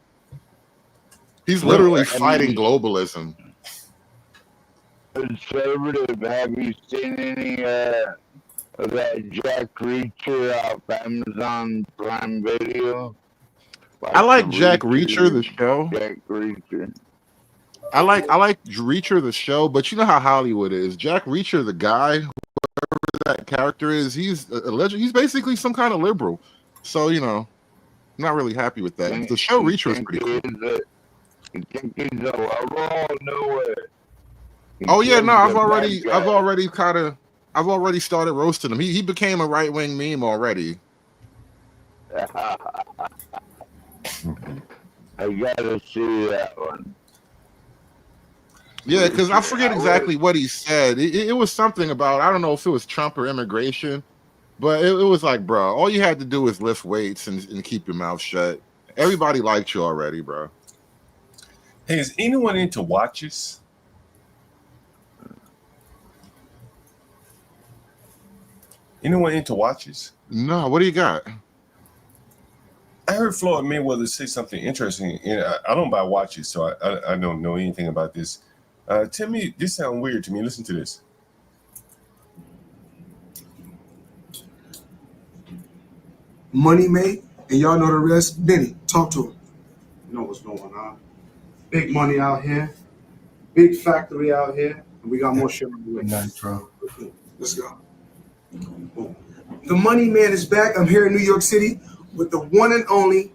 He's literally fighting globalism. Conservative, have you seen any of that Jack Reacher off Amazon Prime Video? I like Jack Reacher, the show. Jack Reacher. I like Reacher, the show, but you know how Hollywood is. Jack Reacher, the guy, whoever that character is, he's he's basically some kind of liberal. So, you know, I'm not really happy with that. The show Reacher is pretty cool. You think he's a liberal? No way. Oh yeah, no, I've already started roasting him. He became a right-wing meme already. I gotta see that one. Yeah, because I forget exactly what he said. It was something about, I don't know if it was Trump or immigration, but it was like, bro, all you had to do was lift weights and keep your mouth shut. Everybody liked you already, bro. Hey, is anyone into watches? Anyone into watches? No, what do you got? I heard Floyd Mayweather say something interesting. I don't buy watches, so I don't know anything about this. Tell me, this sounds weird to me. Listen to this. Money made, and y'all know the rest. Benny, talk to him. You know what's going on. Big money out here, big factory out here, and we got more shit on the way. Nitro. Let's go. The money man is back. I'm here in New York City with the one and only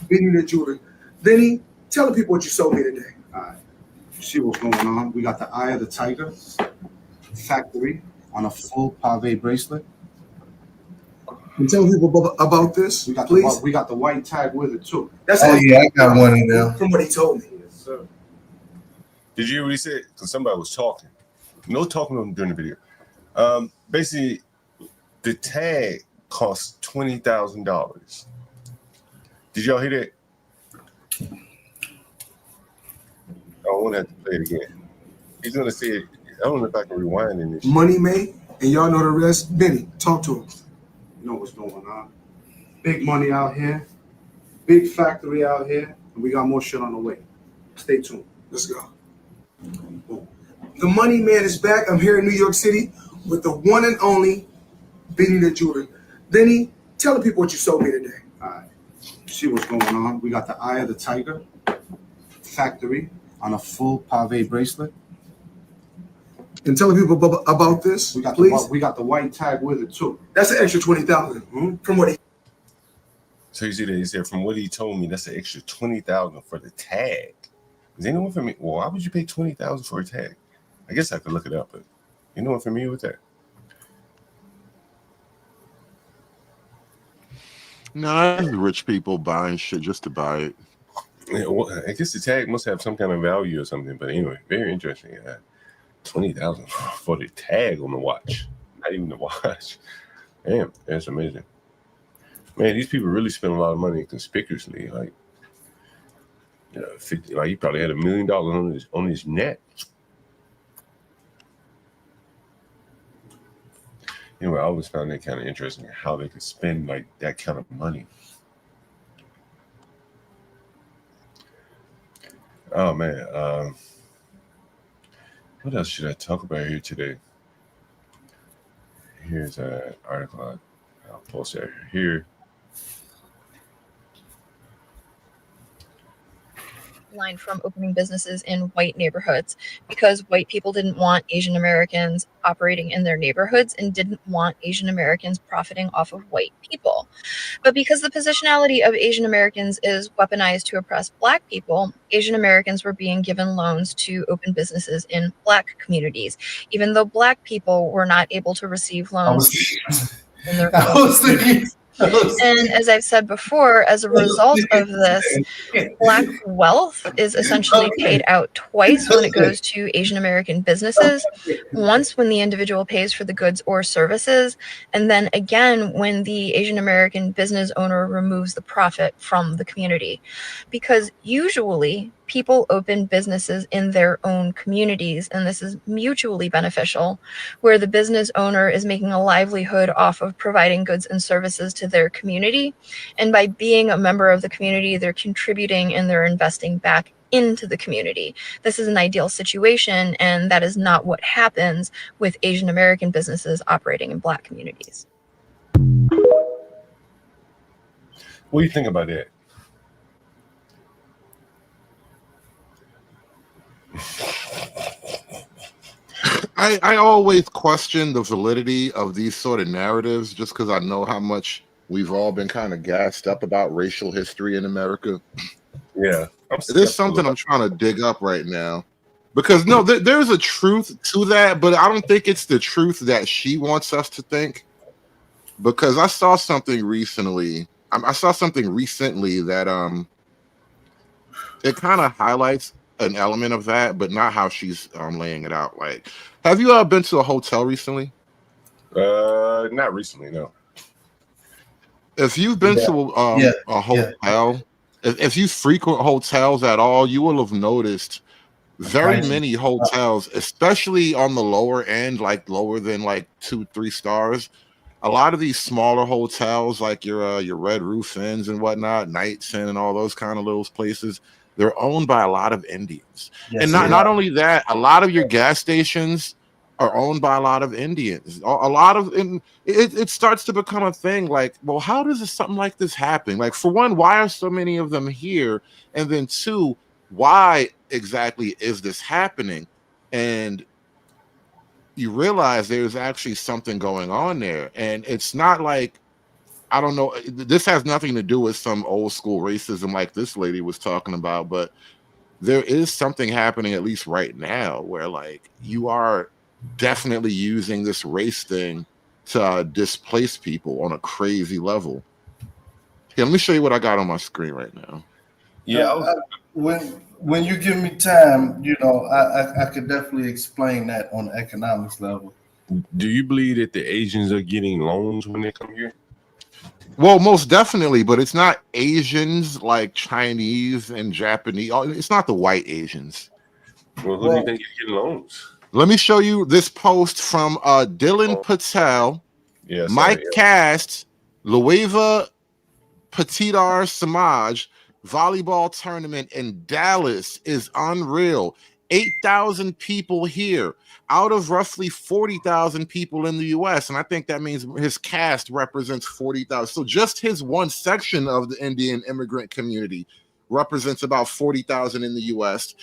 Benny the Jeweler. Benny, tell the people what you sold me today. All right. You see what's going on? We got the Eye of the Tiger factory on a full pave bracelet. And tell people about this, please. We got the white tag with it too. That's I got one of them. From what he told me. Yes, sir. Did you hear what he said? Because somebody was talking. No talking to him during the video. Basically, the tag cost $20,000. Did y'all hear that? I want to have to play it again. He's gonna say it. I don't know if I can rewind in this. Money made, and y'all know the rest. Benny, talk to him. You know what's going on. Big money out here, big factory out here, and we got more shit on the way. Stay tuned. Let's go. The money man is back. I'm here in New York City with the one and only Benny the Jeweler. Benny, tell the people what you sold me today. All right. You see what's going on? We got the Eye of the Tiger factory on a full pave bracelet. And tell the people about this, please. We got the white tag with it too. That's an extra $20,000 from what he. So you see that he said, from what he told me, that's an extra $20,000 for the tag. Is anyone familiar? Well, why would you pay $20,000 for a tag? I guess I could look it up, but anyone familiar with that? No, rich people buying shit just to buy it. Yeah, well, I guess the tag must have some kind of value or something. But anyway, very interesting. $20,000 for the tag on the watch, not even the watch. Damn, that's amazing. Man, these people really spend a lot of money conspicuously. Like, 50. Like he probably had $1 million on his net. Anyway, I always found that kind of interesting how they could spend like that kind of money. Oh man, what else should I talk about here today? Here's an article I'll post it here. Line from opening businesses in white neighborhoods because white people didn't want Asian Americans operating in their neighborhoods and didn't want Asian Americans profiting off of white people. But because the positionality of Asian Americans is weaponized to oppress Black people, Asian Americans were being given loans to open businesses in Black communities, even though Black people were not able to receive loans in their communities. And as I've said before, as a result of this, Black wealth is essentially paid out twice when it goes to Asian American businesses. Once when the individual pays for the goods or services, and then again when the Asian American business owner removes the profit from the community. Because usually people open businesses in their own communities, and this is mutually beneficial, where the business owner is making a livelihood off of providing goods and services to their community. And by being a member of the community, they're contributing and they're investing back into the community. This is an ideal situation, and that is not what happens with Asian American businesses operating in Black communities. What do you think about that? I always question the validity of these sort of narratives just because I know how much we've all been kind of gassed up about racial history in America. Yeah. There's something I'm trying to dig up right now. Because no, there's a truth to that, but I don't think it's the truth that she wants us to think. Because I saw something recently. I saw something recently that it kind of highlights an element of that, but not how she's laying it out. Like, have you been to a hotel recently? Not recently, no. If you've been to a hotel, if you frequent hotels at all, you will have noticed very many hotels, especially on the lower end, like lower than like 2-3 stars. A lot of these smaller hotels, like your Red Roof Inns and whatnot, Knights Inn and all those kind of little places, they're owned by a lot of Indians. And not only that, a lot of your gas stations are owned by a lot of Indians. A lot of it starts to become a thing. Like, well, how does something like this happen? Like, for one, why are so many of them here? And then two, why exactly is this happening? And you realize there's actually something going on there. And it's not like, I don't know, this has nothing to do with some old school racism like this lady was talking about, but there is something happening, at least right now, where like you are definitely using this race thing to displace people on a crazy level. Here, let me show you what I got on my screen right now. Yeah, when you give me time, you know, I could definitely explain that on the economics level. Do you believe that the Asians are getting loans when they come here? Well, most definitely, but it's not Asians like Chinese and Japanese. It's not the white Asians. Well, who do you think is getting loans? Let me show you this post from Dylan Patel, Mike Cast, Lueva Patidar Samaj. Volleyball tournament in Dallas is unreal. 8,000 people here out of roughly 40,000 people in the US. And I think that means his cast represents 40,000. So just his one section of the Indian immigrant community represents about 40,000 in the US.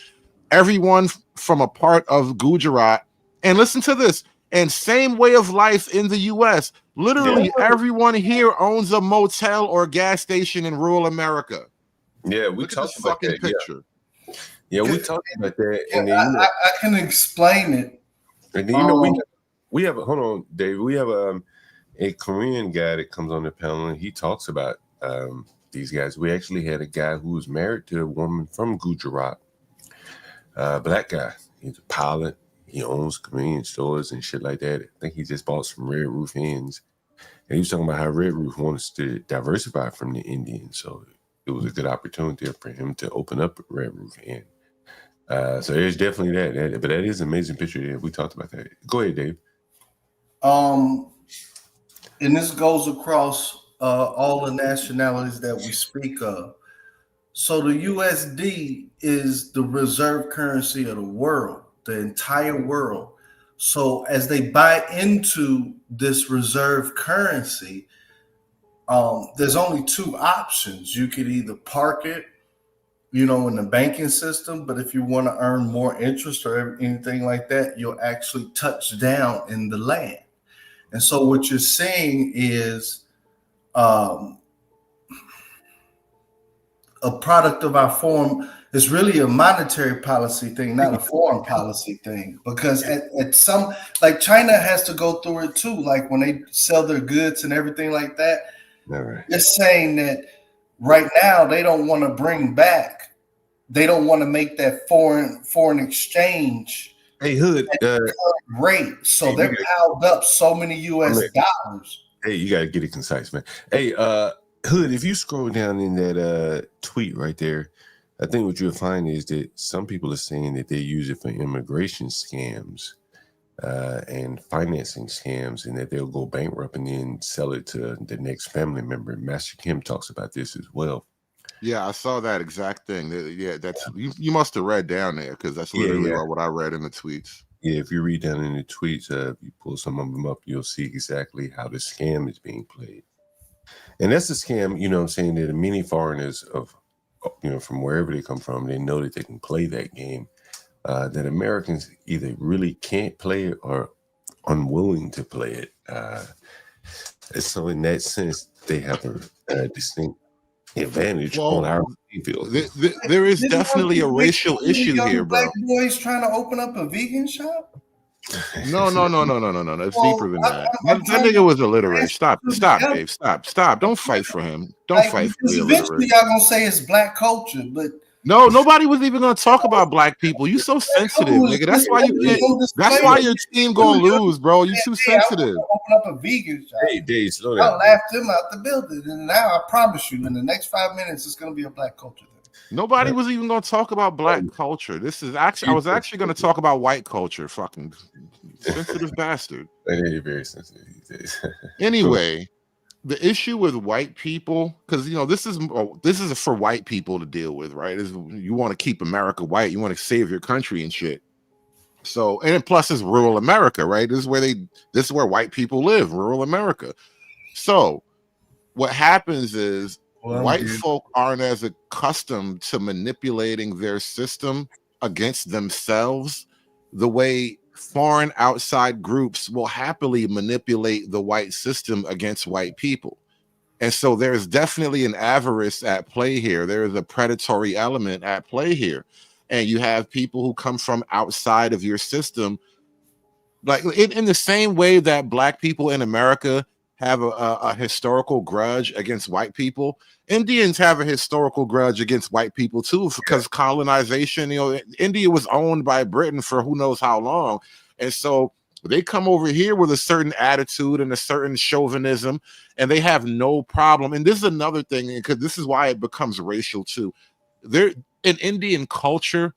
Everyone from a part of Gujarat. And listen to this. And same way of life in the US. Literally everyone here owns a motel or gas station in rural America. Yeah, we talked about that. Picture. Yeah, we talked about that. And then, I can explain it. And then, you know, we have hold on, Dave. We have a Korean guy that comes on the panel, and he talks about these guys. We actually had a guy who was married to a woman from Gujarat, black guy. He's a pilot. He owns convenience stores and shit like that. I think he just bought some Red Roof Inns. And he was talking about how Red Roof wants to diversify from the Indians. So it was a good opportunity for him to open up a Red Roof Inn. So there's definitely that. But that is an amazing picture. Yeah, we talked about that. Go ahead, Dave. And this goes across all the nationalities that we speak of. So the USD is the reserve currency of the world, the entire world. So as they buy into this reserve currency, there's only two options. You could either park it, you know, in the banking system, but if you want to earn more interest or anything like that, you'll actually touch down in the land. And so what you're seeing is a product of our foreign, is really a monetary policy thing, not a foreign policy thing. Because at some, like China has to go through it too. Like when they sell their goods and everything like that, they're saying that right now they don't want to bring back, they don't want to make that foreign exchange Hood rate. So they're piled up so many US dollars. Hey, you gotta get it concise, man. Hey, Hood, if you scroll down in that tweet right there, I think what you'll find is that some people are saying that they use it for immigration scams and financing scams, and that they'll go bankrupt and then sell it to the next family member. Master Kim talks about this as well. Yeah, I saw that exact thing. Yeah, that's you must have read down there, because that's literally what I read in the tweets. Yeah, if you read down in the tweets, you pull some of them up, you'll see exactly how the scam is being played. And that's a scam, you know what I'm saying, that many foreigners of, you know, from wherever they come from, they know that they can play that game, that Americans either really can't play it or unwilling to play it. So in that sense, they have a distinct advantage on our field. There is definitely a racial issue here, bro. Black boys trying to open up a vegan shop? No. It's deeper than that. That nigga was illiterate. Stop, Dave. Stop. Don't fight for him. Don't fight for the illiterate. Eventually, y'all gonna say it's black culture, but No, nobody was even gonna talk about black people. You so sensitive, nigga. That's why you can't. That's why your team gonna lose, bro. You too sensitive. Open up a vegan shop. Hey, Dave, slow I'll down. laugh them out the building, and now I promise you, in the next 5 minutes, it's gonna be a black culture thing. Nobody was even gonna talk about black culture. This is actually I was actually gonna talk about white culture. Fucking sensitive bastard. They're very sensitive these days. Anyway, the issue with white people, because you know this is for white people to deal with, right? Is you want to keep America white, you want to save your country and shit. So, and plus it's rural America, right? This is where white people live, rural America. So what happens is white folk aren't as accustomed to manipulating their system against themselves the way foreign outside groups will happily manipulate the white system against white people. And so there's definitely an avarice at play here. There is a predatory element at play here. And you have people who come from outside of your system, like in the same way that black people in America have a historical grudge against white people. Indians have a historical grudge against white people too, because colonization, you know, India was owned by Britain for who knows how long. And so they come over here with a certain attitude and a certain chauvinism, and they have no problem. And this is another thing, because this is why it becomes racial too. There in Indian culture,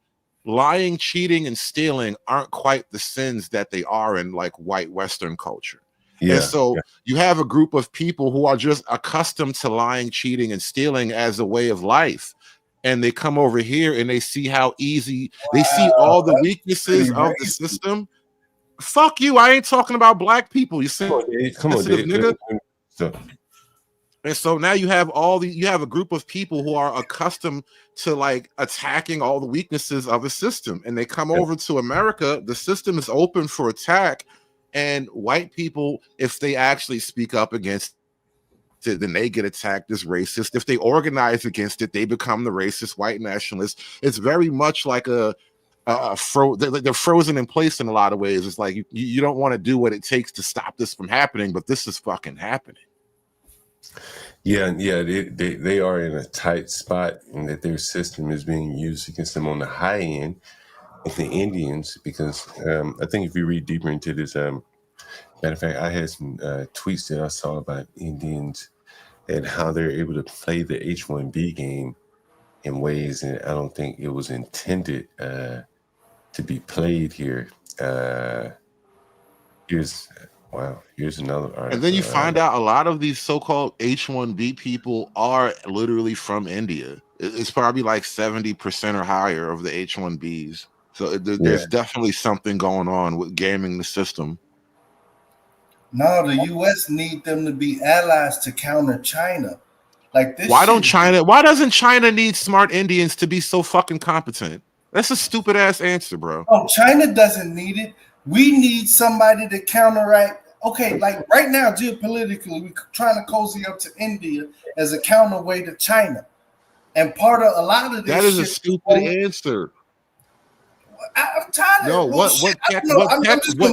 lying, cheating, and stealing aren't quite the sins that they are in like white Western culture. And so you have a group of people who are just accustomed to lying, cheating, and stealing as a way of life. And they come over here and they see how easy they see all the weaknesses of the system. Fuck you. I ain't talking about black people. You sensitive nigga. And so now you have you have a group of people who are accustomed to like attacking all the weaknesses of a system. And they come over to America, the system is open for attack. And white people, if they actually speak up against it, then they get attacked as racist. If they organize against it, they become the racist white nationalists. It's very much like they're frozen in place in a lot of ways. It's like you don't want to do what it takes to stop this from happening, but this is fucking happening. Yeah, they are in a tight spot, and that their system is being used against them on the high end of the Indians. Because I think if you read deeper into this, matter of fact, I had some tweets that I saw about Indians and how they're able to play the H1B game in ways that I don't think it was intended to be played here. Here's another article. And then you find out a lot of these so-called H1B people are literally from India. It's probably like 70% or higher of the H1Bs. So there's definitely something going on with gaming the system. No, the U.S. need them to be allies to counter China. Like this. Why doesn't China need smart Indians to be so fucking competent? That's a stupid ass answer, bro. Oh, China doesn't need it. We need somebody to counteract. Okay, like right now, geopolitically, we're trying to cozy up to India as a counterweight to China. And part of a lot of this that is a stupid answer. I'm tired of no. What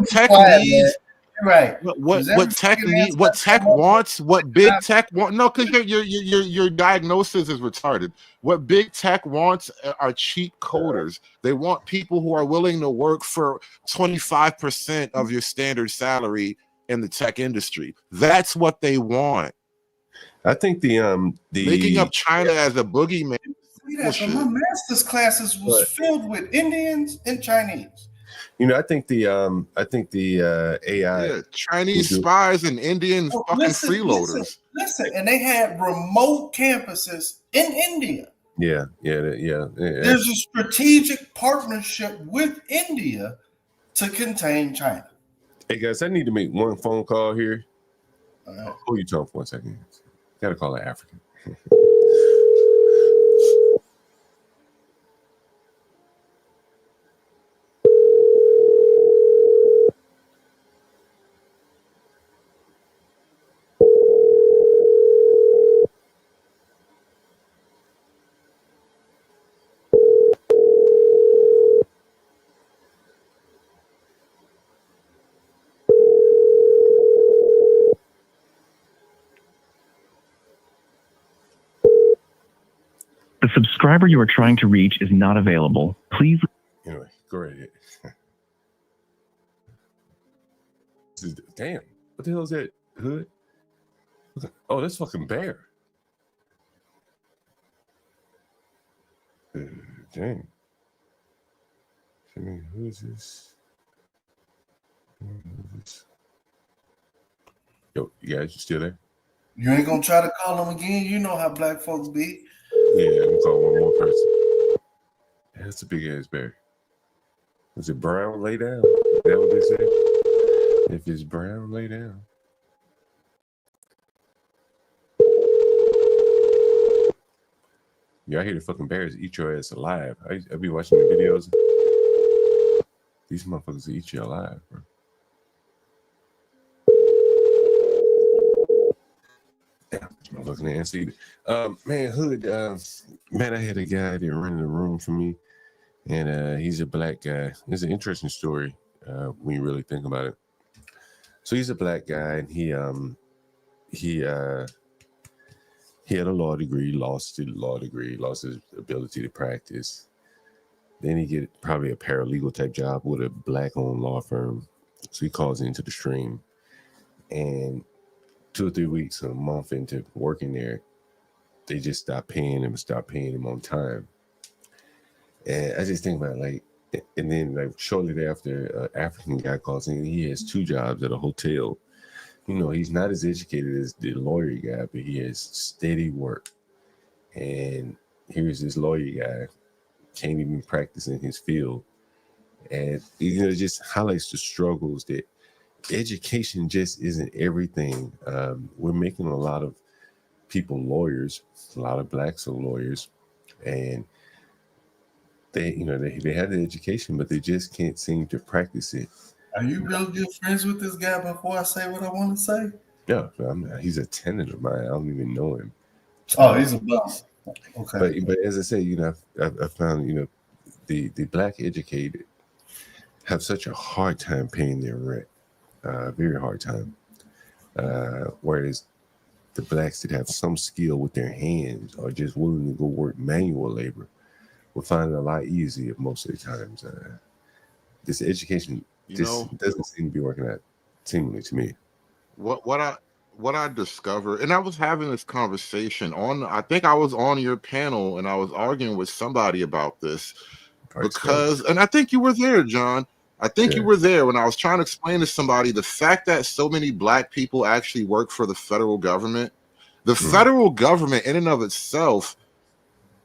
tech needs? Right. What tech needs? What tech wants? What big tech wants? No, because your diagnosis is retarded. What big tech wants are cheap coders. They want people who are willing to work for 25% of your standard salary in the tech industry. That's what they want. I think the making up China as a boogeyman. My master's classes was filled with Indians and Chinese. You know, I think the AI Chinese spies and Indian fucking freeloaders. Listen, and they had remote campuses in India. Yeah. There's a strategic partnership with India to contain China. Hey guys, I need to make one phone call here. Right. Hold your tongue for a second. Gotta call an African. subscriber you are trying to reach is not available. Please. Anyway, go right ahead. Damn, what the hell is that hood? Oh, that's fucking bear. Dang. I mean, who is this? Yo, you guys, you still there? You ain't gonna try to call them again? You know how black folks be. Yeah, I'm gonna call one more person. That's a big ass bear. Is it brown? Lay down. Is that what they say? If it's brown, lay down. Yeah, I hear the fucking bears eat your ass alive. I be watching the videos. These motherfuckers eat you alive, bro. Yeah, I'm looking at see. Man, Hood, man, I had a guy that rented a room for me, and he's a black guy. It's an interesting story when you really think about it. So he's a black guy, and he had a law degree, lost his law degree, lost his ability to practice. Then he get probably a paralegal type job with a black-owned law firm. So he calls into the stream, and 2 or 3 weeks, a month into working there, they just stopped paying him on time. And I just think about like, and then like shortly thereafter, an African guy calls in. He has 2 jobs at a hotel. You know, he's not as educated as the lawyer guy, but he has steady work. And here's this lawyer guy, can't even practice in his field. And, you know, it just highlights the struggles that education just isn't everything. We're making a lot of people lawyers, a lot of blacks are lawyers, and they, you know, they have the education, but they just can't seem to practice it. Are you real good friends with this guy before I say what I want to say? Yeah, he's a tenant of mine. I don't even know him. Oh, he's a boss. Okay. But as I say, you know, I found, you know, the black educated have such a hard time paying their rent, very hard time. Whereas the blacks that have some skill with their hands or just willing to go work manual labor will find it a lot easier most of the times. This education doesn't seem to be working out seemingly to me. What I discovered, and I was having this conversation on, I think I was on your panel, and I was arguing with somebody about this because, and I think you were there, John. I think you were there when I was trying to explain to somebody the fact that so many black people actually work for the federal government. The federal government in and of itself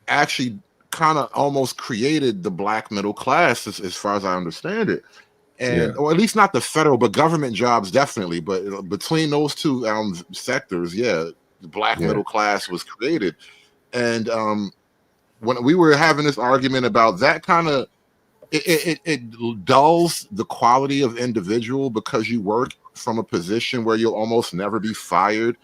actually kind of almost created the black middle class as far as I understand it. And or at least not the federal, but government jobs definitely. But between those 2 sectors, the black middle class was created. And when we were having this argument about that, kind of it dulls the quality of individual because you work from a position where you'll almost never be fired.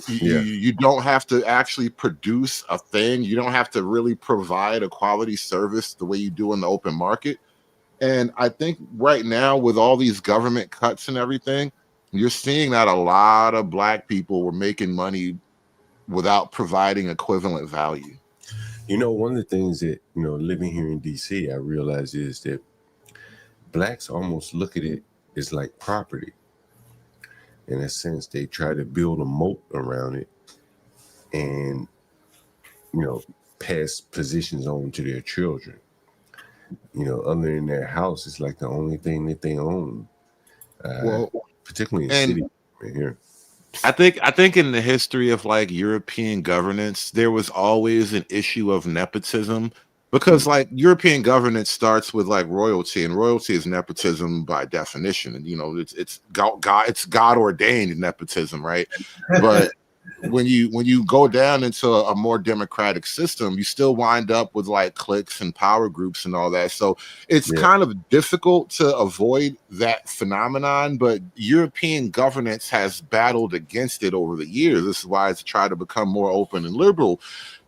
You don't have to actually produce a thing. You don't have to really provide a quality service the way you do in the open market. And I think right now with all these government cuts and everything, you're seeing that a lot of black people were making money without providing equivalent value. You know, one of the things that, you know, living here in DC, I realize is that blacks almost look at it as like property. In a sense, they try to build a moat around it and, you know, pass positions on to their children. You know, other than their house, it's like the only thing that they own. Particularly in city right here. I think in the history of like European governance, there was always an issue of nepotism because like European governance starts with like royalty, and royalty is nepotism by definition. And you know, it's God ordained nepotism, right? But when you go down into a more democratic system, you still wind up with like cliques and power groups and all that. So it's kind of difficult to avoid that phenomenon, but European governance has battled against it over the years. This is why it's tried to become more open and liberal.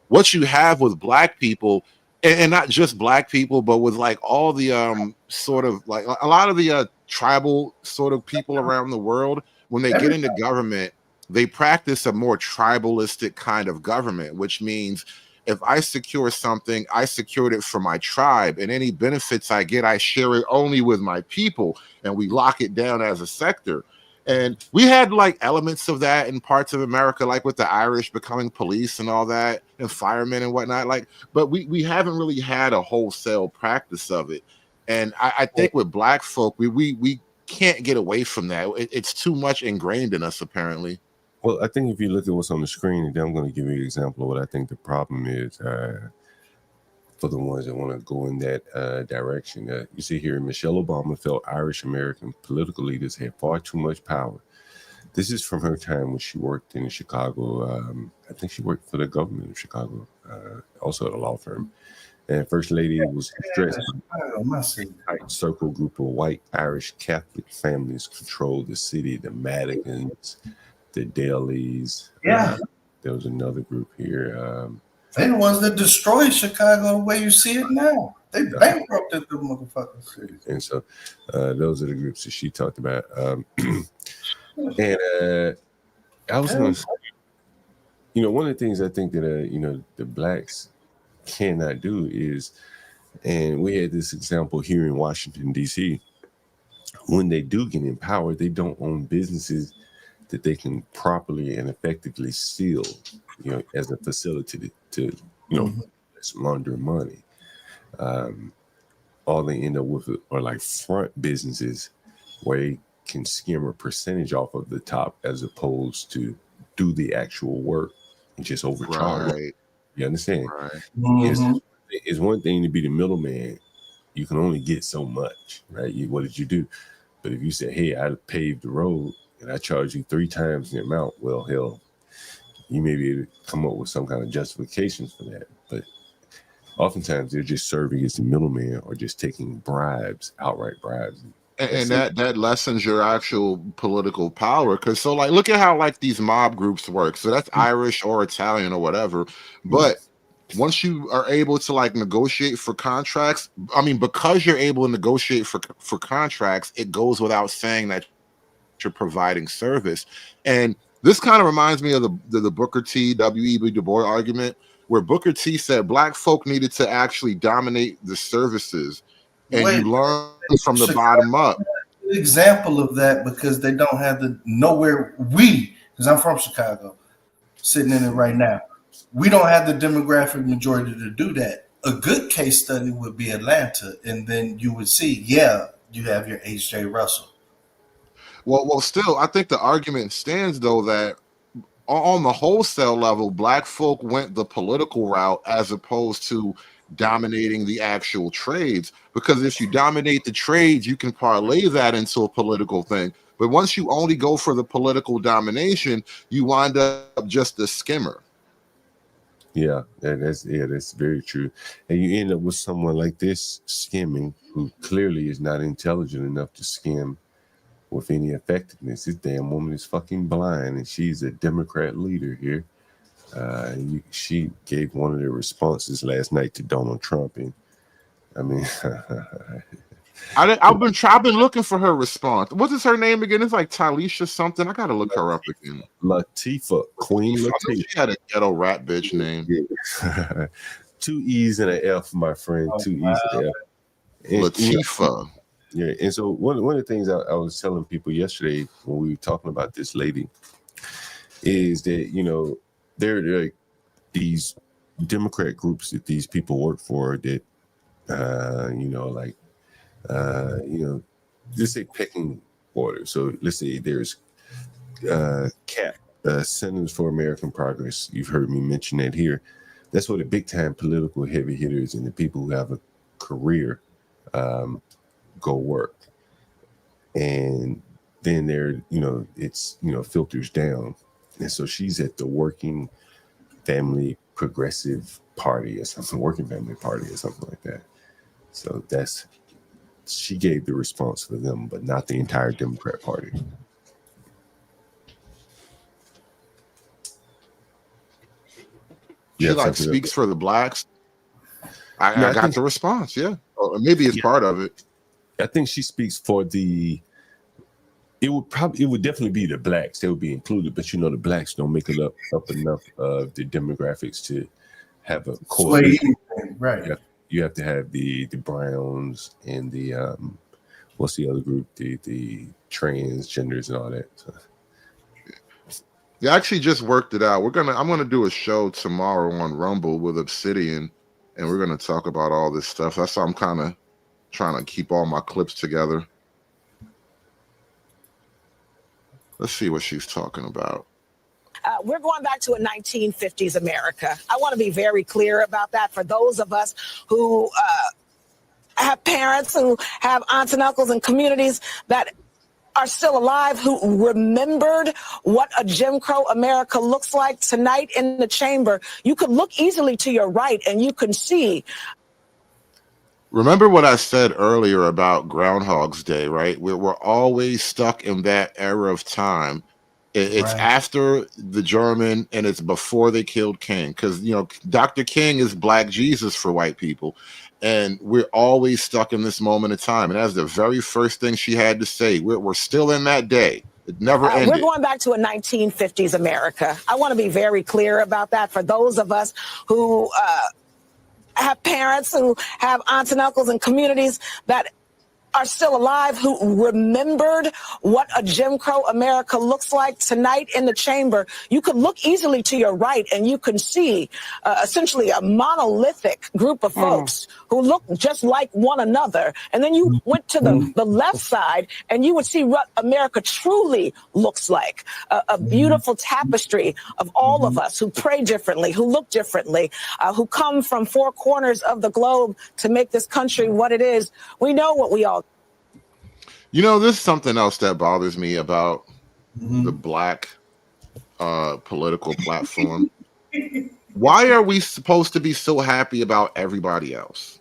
What you have with black people, and not just black people, but with like all the sort of like a lot of the tribal sort of people around the world, when they get into government, they practice a more tribalistic kind of government, which means if I secure something, I secured it for my tribe, and any benefits I get, I share it only with my people, and we lock it down as a sector. And we had like elements of that in parts of America, like with the Irish becoming police and all that, and firemen and whatnot. Like, but we haven't really had a wholesale practice of it. And I think with Black folk, we can't get away from that. It's too much ingrained in us, apparently. Well, I think if you look at what's on the screen, and then I'm going to give you an example of what I think the problem is for the ones that want to go in that direction. You see here, Michelle Obama felt Irish American political leaders had far too much power. This is from her time when she worked in Chicago. I think she worked for the government of Chicago, also at a law firm. And First Lady was stressed a tight circle group of white Irish Catholic families controlled the city, the Madigans, the Dailies. Yeah. There was another group here. They're the ones that destroyed Chicago the way you see it now. They bankrupted the motherfucking city. And so those are the groups that she talked about. And I was going to say, one of the things I think that, the blacks cannot do is, and we had this example here in Washington, D.C., when they do get in power, they don't own businesses that they can properly and effectively seal, as a facility to launder money. All they end up with are like front businesses where they can skim a percentage off of the top as opposed to do the actual work and just overcharge. Right. You understand? Right. It's one thing to be the middleman. You can only get so much, right? What did you do? But if you say, hey, I paved the road and I charge you 3 times the amount, well, hell, you may be able to come up with some kind of justifications for that. But oftentimes they're just serving as the middleman or just taking bribes, outright bribes. And that lessens your actual political power. Because so like look at how like these mob groups work. So that's Irish or Italian or whatever. But once you are able to like negotiate for contracts, I mean, because you're able to negotiate for contracts, it goes without saying that you're providing service. And this kind of reminds me of the Booker T, W.E.B. Du Bois argument, where Booker T said black folk needed to actually dominate the services, and you learn from the bottom up. Example of that, because they don't have because I'm from Chicago, sitting in it right now. We don't have the demographic majority to do that. A good case study would be Atlanta, and then you would see, you have your H.J. Russell. Well, still, I think the argument stands, though, that on the wholesale level, black folk went the political route as opposed to dominating the actual trades. Because if you dominate the trades, you can parlay that into a political thing. But once you only go for the political domination, you wind up just a skimmer. Yeah, that's very true. And you end up with someone like this skimming who clearly is not intelligent enough to skim with any effectiveness. This damn woman is fucking blind, and she's a Democrat leader here. She gave one of the responses last night to Donald Trump, and I mean, I've been looking for her response. What is her name again? It's like Talisha something. I gotta look her up again. Latifah, Queen Latifah. She had a ghetto rat bitch name. 2 E's and an F, my friend. 2 E's and an F. Latifah. Yeah, and so one of the things I was telling people yesterday when we were talking about this lady is that, there are like these Democrat groups that these people work for that, just say pecking order. So let's say there's CAP, Centers for American Progress. You've heard me mention that here. That's where the big time political heavy hitters and the people who have a career go work. And then it's filters down. And so she's at the Working Family Progressive Party or something, Working Family Party or something like that. So she gave the response for them, but not the entire Democrat Party. She speaks for the blacks. I got the response, yeah. Or maybe it's part of it. I think she speaks for it would definitely be the blacks. They would be included, but the blacks don't make it up enough of the demographics to have a Sway coalition. anything, right? You have to have the Browns and the what's the other group? The transgenders and all that. So. Yeah, I actually just worked it out. I'm gonna do a show tomorrow on Rumble with Obsidian, and we're gonna talk about all this stuff. That's why I'm kind of trying to keep all my clips together. Let's see what she's talking about. We're going back to a 1950s America. I want to be very clear about that for those of us who have parents, who have aunts and uncles and communities that are still alive, who remembered what a Jim Crow America looks like. Tonight in the chamber, you could look easily to your right and you can see. Remember what I said earlier about Groundhog's Day, right? We're always stuck in that era of time. It's Right. after the German and it's before they killed King, because Dr. King is Black Jesus for white people, and we're always stuck in this moment of time. And that's the very first thing she had to say. We're still in that day. It never ended. We're going back to a 1950s America. I want to be very clear about that for those of us who have parents, who have aunts and uncles and communities that are still alive, who remembered what a Jim Crow America looks like. Tonight in the chamber, you could look easily to your right and you can see essentially a monolithic group of folks who look just like one another. And then you went to the left side and you would see what America truly looks like. A beautiful tapestry of all of us who pray differently, who look differently, who come from four corners of the globe to make this country what it is. We know what we all. This is something else that bothers me about the Black political platform. Why are we supposed to be so happy about everybody else?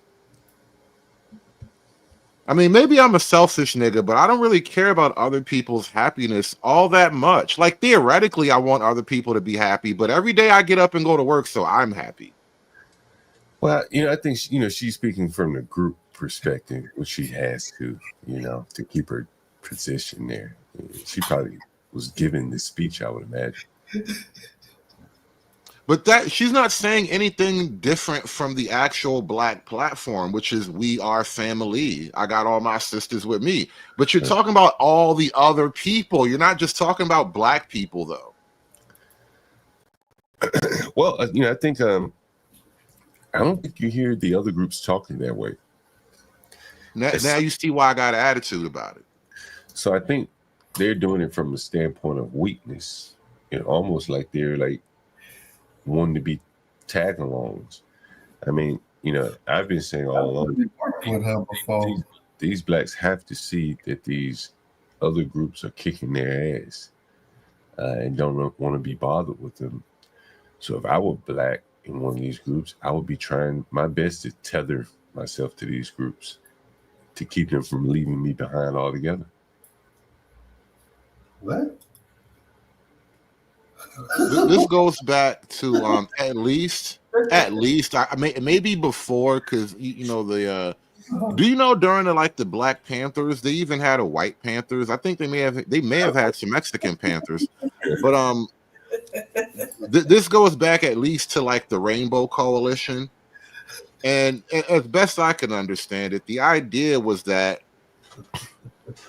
I mean, maybe I'm a selfish nigga, but I don't really care about other people's happiness all that much. Like, theoretically, I want other people to be happy, but every day I get up and go to work, so I'm happy. Well, I think she's speaking from the group perspective, which she has to, to keep her position there. She probably was given this speech, I would imagine. But she's not saying anything different from the actual Black platform, which is we are family. I got all my sisters with me. But you're talking about all the other people. You're not just talking about Black people, though. Well, I think I don't think you hear the other groups talking that way. Now you see why I got an attitude about it. So I think they're doing it from a standpoint of weakness, almost like they're like wanting to be tag-alongs. I mean, I've been saying all along, these Blacks have to see that these other groups are kicking their ass and don't want to be bothered with them. So if I were Black in one of these groups, I would be trying my best to tether myself to these groups to keep them from leaving me behind altogether. What? This goes back to at least maybe before, because do you know during the Black Panthers they even had a White Panthers. I think they may have had some Mexican Panthers, but this goes back at least to the Rainbow Coalition. And as best I can understand it, the idea was that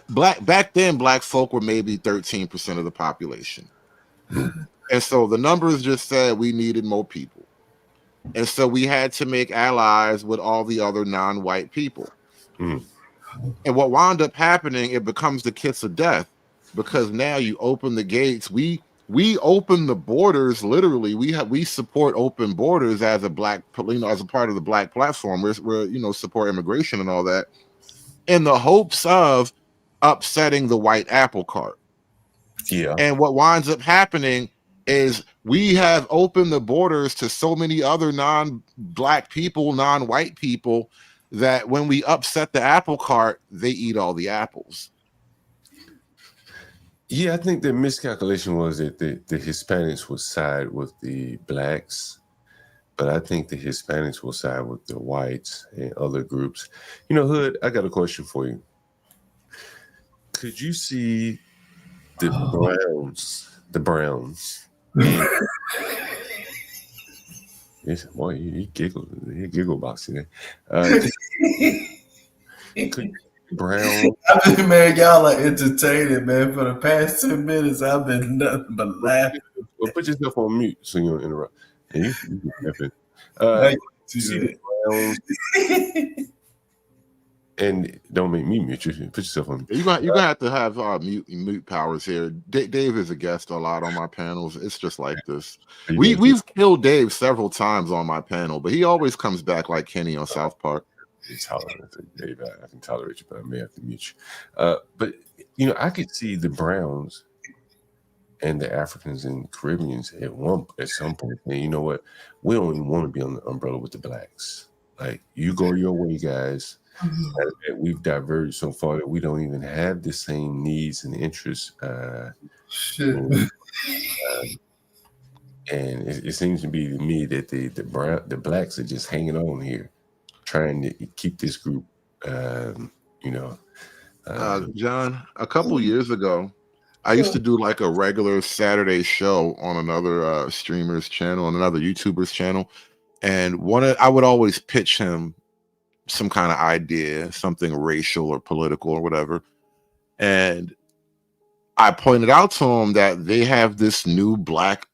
back then Black folk were maybe 13% of the population. And so the numbers just said we needed more people. And so we had to make allies with all the other non-white people. And what wound up happening, it becomes the kiss of death, because now you open the gates. We open the borders. Literally, we support open borders as a Black, as a part of the Black platform. We're support immigration and all that, in the hopes of upsetting the white apple cart. Yeah. And what winds up happening is we have opened the borders to so many other non-Black people, non-white people, that when we upset the apple cart, they eat all the apples. Yeah, I think the miscalculation was that the Hispanics would side with the Blacks, but I think the Hispanics will side with the whites and other groups. Hood, I got a question for you. Could you see the Browns Yes, boy, he giggle boxing there. Brown. Man, y'all are entertaining, man. For the past 10 minutes, I've been nothing but laughing. Well, put yourself on mute so you don't interrupt. And you can happen. You see the Browns, and don't make me mute you. Put yourself on. You're gonna have to have mute powers here. Dave is a guest a lot on my panels. It's just like this. We've killed Dave several times on my panel, but he always comes back like Kenny on South Park. Dave, I can tolerate you, but I may have to mute you. But I could see the Browns and the Africans and Caribbeans at some point. And you know what? We don't even want to be on the umbrella with the blacks. Like, you go your way, guys. And we've diverged so far that we don't even have the same needs and interests. And it seems to be to me that the blacks are just hanging on here, trying to keep this group. John, a couple years ago, I used to do like a regular Saturday show on another streamer's channel, on another YouTuber's channel, and I would always pitch him some kind of idea, something racial or political or whatever. And I pointed out to him that they have this new black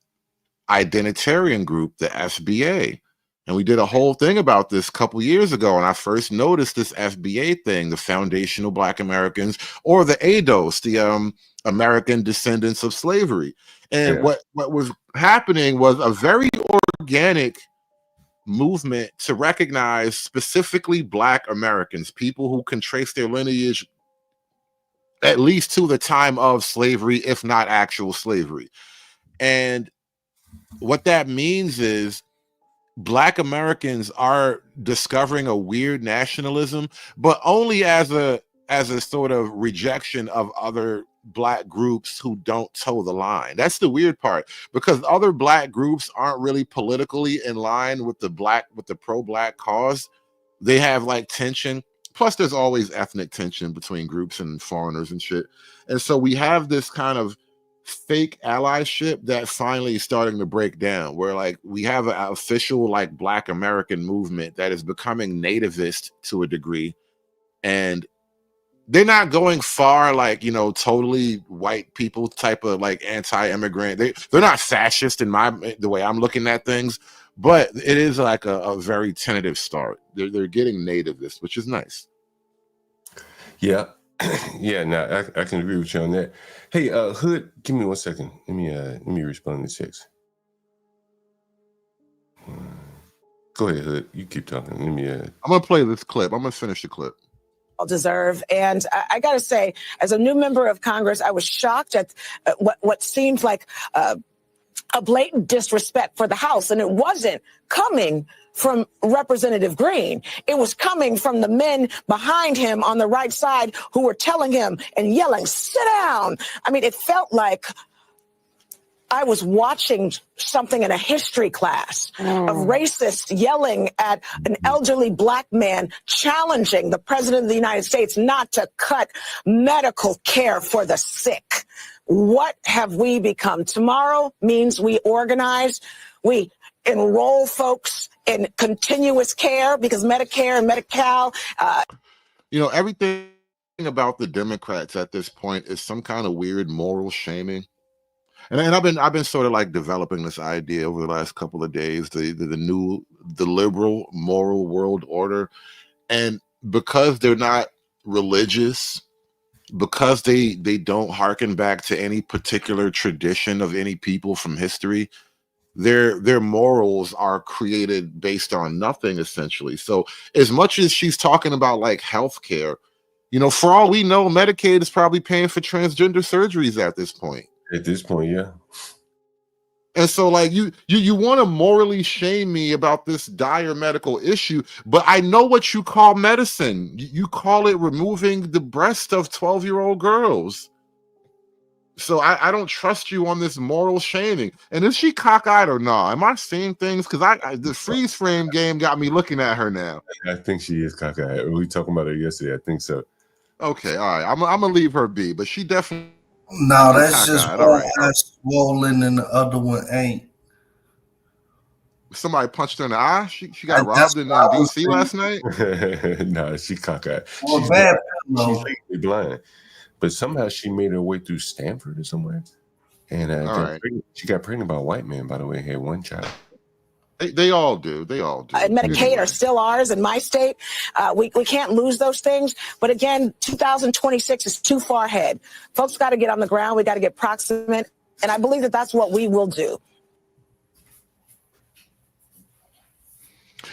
identitarian group, the FBA. And we did a whole thing about this a couple years ago. And I first noticed this FBA thing, the Foundational Black Americans, or the ADOS, the American Descendants of Slavery. And what was happening was a very organic movement to recognize specifically Black Americans, people who can trace their lineage at least to the time of slavery, if not actual slavery. And what that means is Black Americans are discovering a weird nationalism, but only as a sort of rejection of other Black groups who don't toe the line. That's the weird part, because other Black groups aren't really politically in line with the pro-Black cause. They have like tension. Plus, there's always ethnic tension between groups and foreigners and shit. And so we have this kind of fake allyship that finally is starting to break down, where like we have an official like Black American movement that is becoming nativist to a degree, and they're not going far like totally white people type of like anti-immigrant. They're not fascist in the way I'm looking at things, but it is like a very tentative start. They're getting nativist, which is nice. Yeah. Yeah, no, I can agree with you on that. Hey, Hood, give me 1 second. Let me respond to text. Go ahead, Hood. You keep talking. I'm gonna play this clip. I'm gonna finish the clip. Deserve. And I got to say, as a new member of Congress, I was shocked at what seems like a blatant disrespect for the House. And it wasn't coming from Representative Green. It was coming from the men behind him on the right side who were telling him and yelling, "Sit down." I mean, it felt like I was watching something in a history class of racists yelling at an elderly Black man challenging the president of the United States not to cut medical care for the sick. What have we become? Tomorrow means we organize, we enroll folks in continuous care, because Medicare and Medi-Cal. Everything about the Democrats at this point is some kind of weird moral shaming. And I've been sort of like developing this idea over the last couple of days, the liberal moral world order. And because they're not religious, because they don't hearken back to any particular tradition of any people from history, their morals are created based on nothing, essentially. So as much as she's talking about like healthcare, for all we know, Medicaid is probably paying for transgender surgeries at this point. At this point, yeah. And so like you want to morally shame me about this dire medical issue, but I know what you call medicine. You call it removing the breast of 12-year-old girls. So I don't trust you on this moral shaming. And is she cockeyed or not? Am I seeing things? Because the freeze frame game got me looking at her now. I think she is cockeyed. We talking about her yesterday. I think so. Okay, all right. I'm gonna leave her be, but she definitely. No, that's just one eye swollen and the other one ain't. Somebody punched her in the eye. She got That's robbed in what I was DC last night. Nah, she cockeyed. Well, She's bad blind. She's pillow. legally blind, but somehow she made her way through Stanford or somewhere, and All right. she got pregnant by a white man. By the way, had one child. They all do. They all do. And Medicaid Anyway. are still ours in my state. We can't lose those things. But again, 2026 is too far ahead. Folks got to get on the ground. We got to get proximate. And I believe that that's what we will do.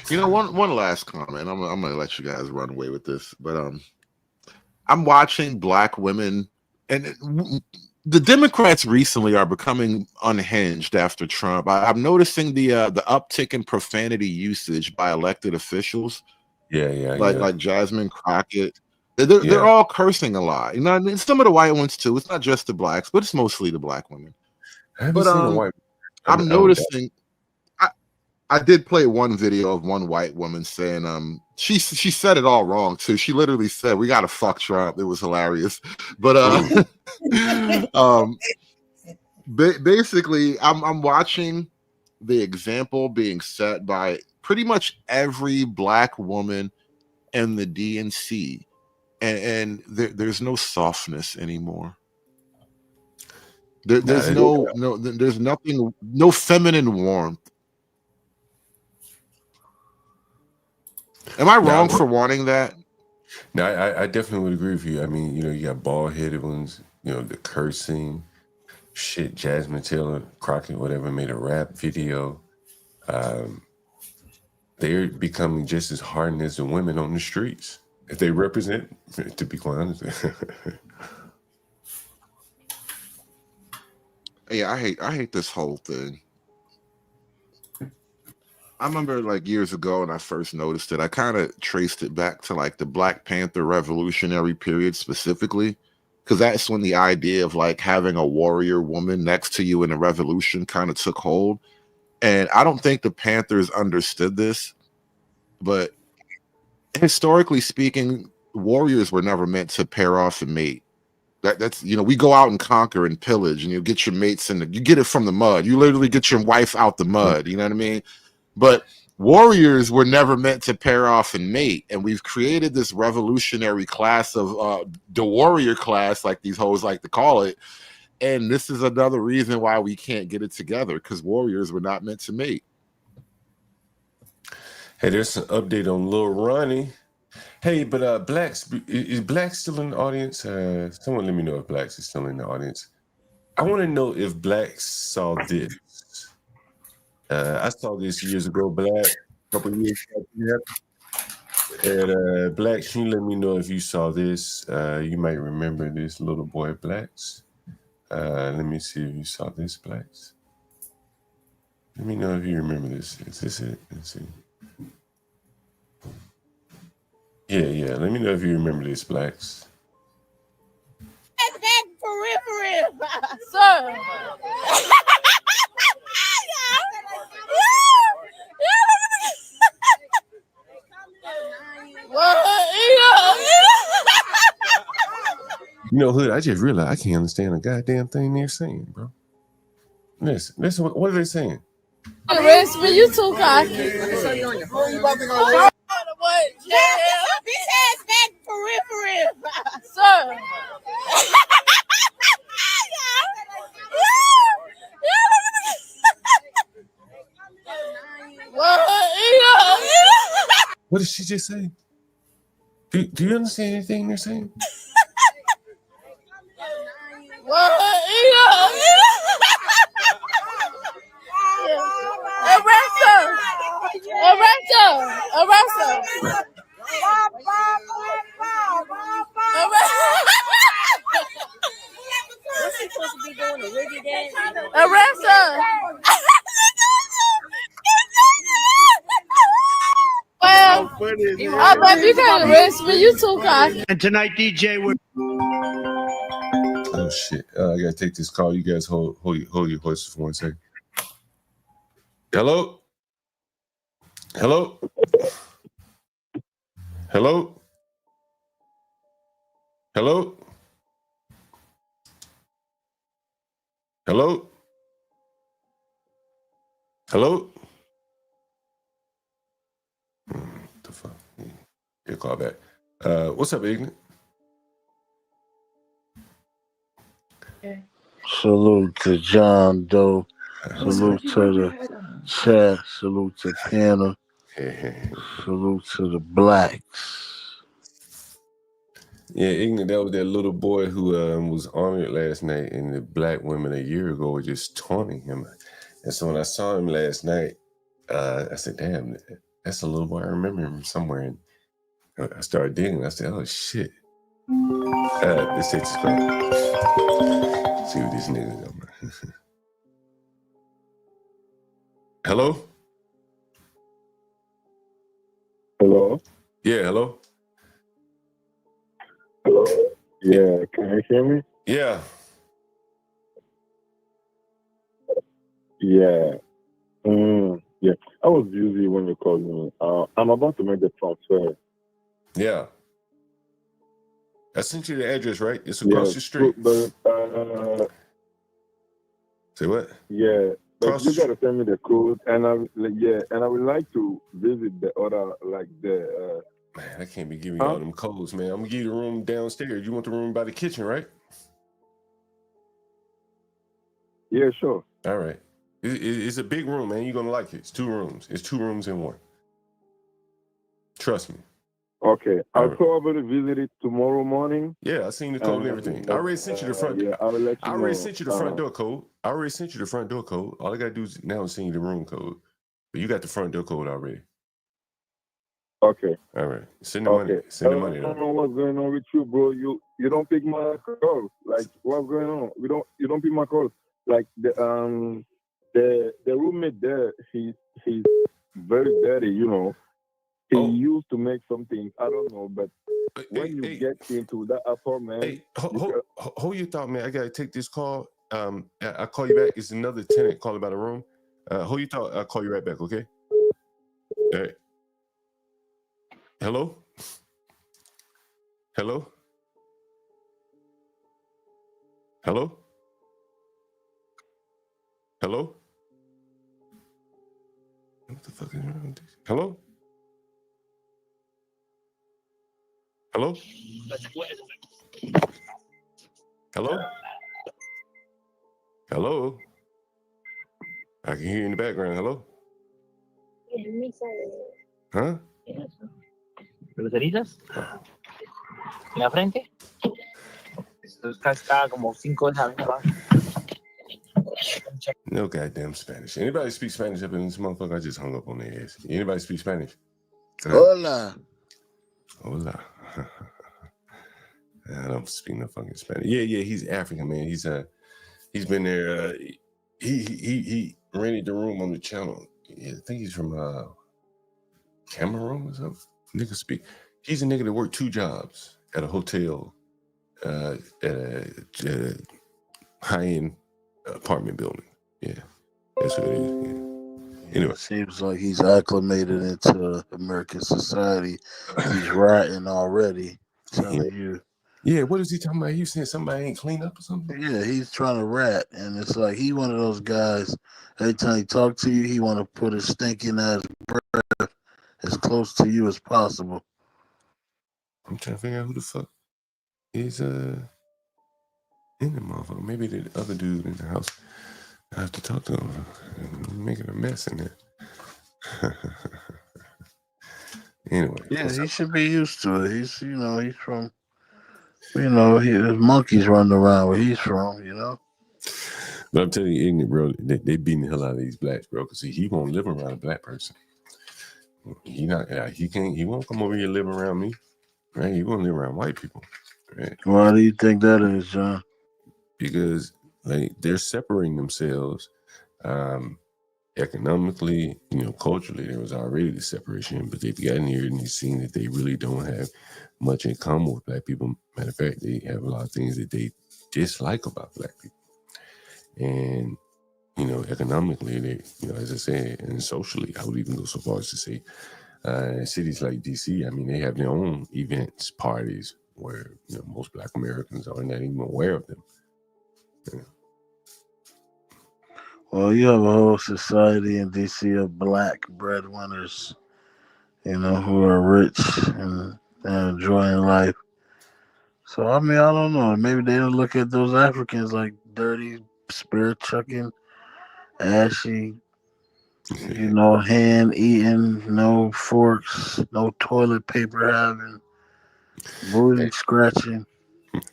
You know, one last comment. I'm gonna let you guys run away with this, but I'm watching black women, and the Democrats recently are becoming unhinged after Trump. I'm noticing the uptick in profanity usage by elected officials. Like Jasmine Crockett. They're all cursing a lot. You know, and some of the white ones too. It's not just the blacks, but it's mostly the black women. I haven't seen a white. I'm noticing. I did play one video of one white woman saying, she said it all wrong too. She literally said, "We got to fuck Trump." It was hilarious, but basically, I'm watching the example being set by pretty much every black woman in the DNC, and there's no softness anymore. There's there's nothing, no feminine warmth. Am I wrong for wanting that? No, I definitely would agree with you. I mean, you know, you got bald-headed ones, you know, the cursing, shit. Jasmine Taylor Crockett, whatever, made a rap video. They're becoming just as hardened as the women on the streets. If they represent, to be quite honest. Yeah, I hate this whole thing. I remember like years ago when I first noticed it, I kind of traced it back to like the Black Panther revolutionary period specifically, because that's when the idea of like having a warrior woman next to you in a revolution kind of took hold. And I don't think the Panthers understood this, but historically speaking, warriors were never meant to pair off and mate. That's, you know, we go out and conquer and pillage, and you get your mates you get it from the mud. You literally get your wife out the mud. You know what I mean? But warriors were never meant to pair off and mate, and we've created this revolutionary class of the warrior class, like these hoes like to call it. And this is another reason why we can't get it together, because warriors were not meant to mate. Hey, there's an update on Lil Ronnie. Hey, but Blacks, is Blacks still in the audience? Someone let me know if Blacks is still in the audience. I want to know if Blacks saw this. I saw this years ago, Black, a couple of years ago. And Blacks, you let me know if you saw this. You might remember this little boy, Blacks. Let me see if you saw this, Blacks. Let me know if you remember this. Is this it? Let's see. Yeah. Let me know if you remember this, Blacks. Sir. You know, Hood, I just realized I can't understand a goddamn thing they're saying, bro. Listen, what are they saying? Rest for you too, cocky. What? Yeah. Bitch ass back for real. Sir. What did she just say? Do you understand anything they're saying? What's he supposed to be doing? A wiggy dance? Arrest her! Well, baby, you can't arrest me. You too cocky. And tonight, DJ, we're Oh shit! I gotta take this call. You guys hold your horses for 1 second. Hello. Hello. Hello. Hello. Hello. Hello. He'll call back. What's up, Ignorant? Salute to John Doe. Salute to the chat. Salute to Panel. Salute to the blacks. Yeah, Ignorant, that was that little boy who was honored last night, and the black women a year ago were just taunting him. And so when I saw him last night, I said, damn, that's a little boy. I remember him somewhere. And I started digging. I said, oh, shit. Let's take this call. See what these niggas are. Hello? Hello? Yeah, hello? Hello? Yeah, can you hear me? Yeah. Yeah. Yeah. I was busy when you called me. I'm about to make the transfer. Yeah. I sent you the address, right? It's across the street. But, Say what? yeah. But Across you the gotta send me the code, and I would like to visit the other, like the. Man, I can't be giving you all them codes, man. I'm gonna give you the room downstairs. You want the room by the kitchen, right? Yeah, sure. All right. It's a big room, man. You're gonna like it. It's 2 rooms. It's 2 rooms in one. Trust me. Okay, I'll probably visit it tomorrow morning. Yeah, I seen the code and everything. I already sent you the front. Yeah, I will let you I already know. sent you the front door code. I already sent you the front door code. All I gotta do is now send you the room code. But you got the front door code already. Okay. All right. Send the money. Send the money. I don't know what's going on with you, bro. You don't pick my calls. Like, what's going on? You don't pick my calls. Like the roommate there, he's very dirty, you know. He used to make some things. I don't know, but when you get into that apartment, Hold your thought, man. I gotta take this call. I'll call you back. It's another tenant calling about a room. Hold your thought. I'll call you right back, okay? All right. Hello? Hello? Hello? Hello? What the fuck is wrong with this? Hello? Hello? Hello? Hello? I can hear you in the background. Hello? Huh? ¿Groserías? ¿En la frente? Está como 5 veces abajo. No goddamn Spanish. Anybody speak Spanish up in this motherfucker? I just hung up on their ass. Anybody speak Spanish? Hola. Hola. I don't speak no fucking Spanish. Yeah, he's African, man. He's been there. He rented the room on the channel. Yeah, I think he's from Cameroon or something. Nigga speak. He's a nigga that worked 2 jobs at a hotel, at a high-end apartment building. Yeah, that's what it is. Yeah. Anyway, seems like he's acclimated into American society. He's ratting already. Telling you. Yeah, what is he talking about? You saying somebody ain't clean up or something? Yeah, he's trying to rat, and it's like he one of those guys. Every time he talk to you, he want to put his stinking ass breath as close to you as possible. I'm trying to figure out who the fuck is in the motherfucker. Maybe the other dude in the house. I have to talk to him. I'm making a mess in there. Anyway. Yeah, he should be used to it. He's from, his monkeys running around where he's from, But I'm telling you, ignorant, bro, they beating the hell out of these blacks, bro. Because he won't live around a black person. He won't come over here and live around me. Right? He won't live around white people. Right? Why do you think that is, John? Because they're separating themselves economically, culturally. There was already the separation, but they've gotten here and they've seen that they really don't have much in common with black people. Matter of fact, they have a lot of things that they dislike about black people. And economically, they, as I said, and socially, I would even go so far as to say, cities like DC, I mean, they have their own events, parties where most Black Americans are not even aware of them. Well, you have a whole society in DC of black breadwinners, who are rich and enjoying life. So I mean, I don't know. Maybe they don't look at those Africans like dirty, spirit chucking, ashy, hand eating, no forks, no toilet paper having, booty scratching.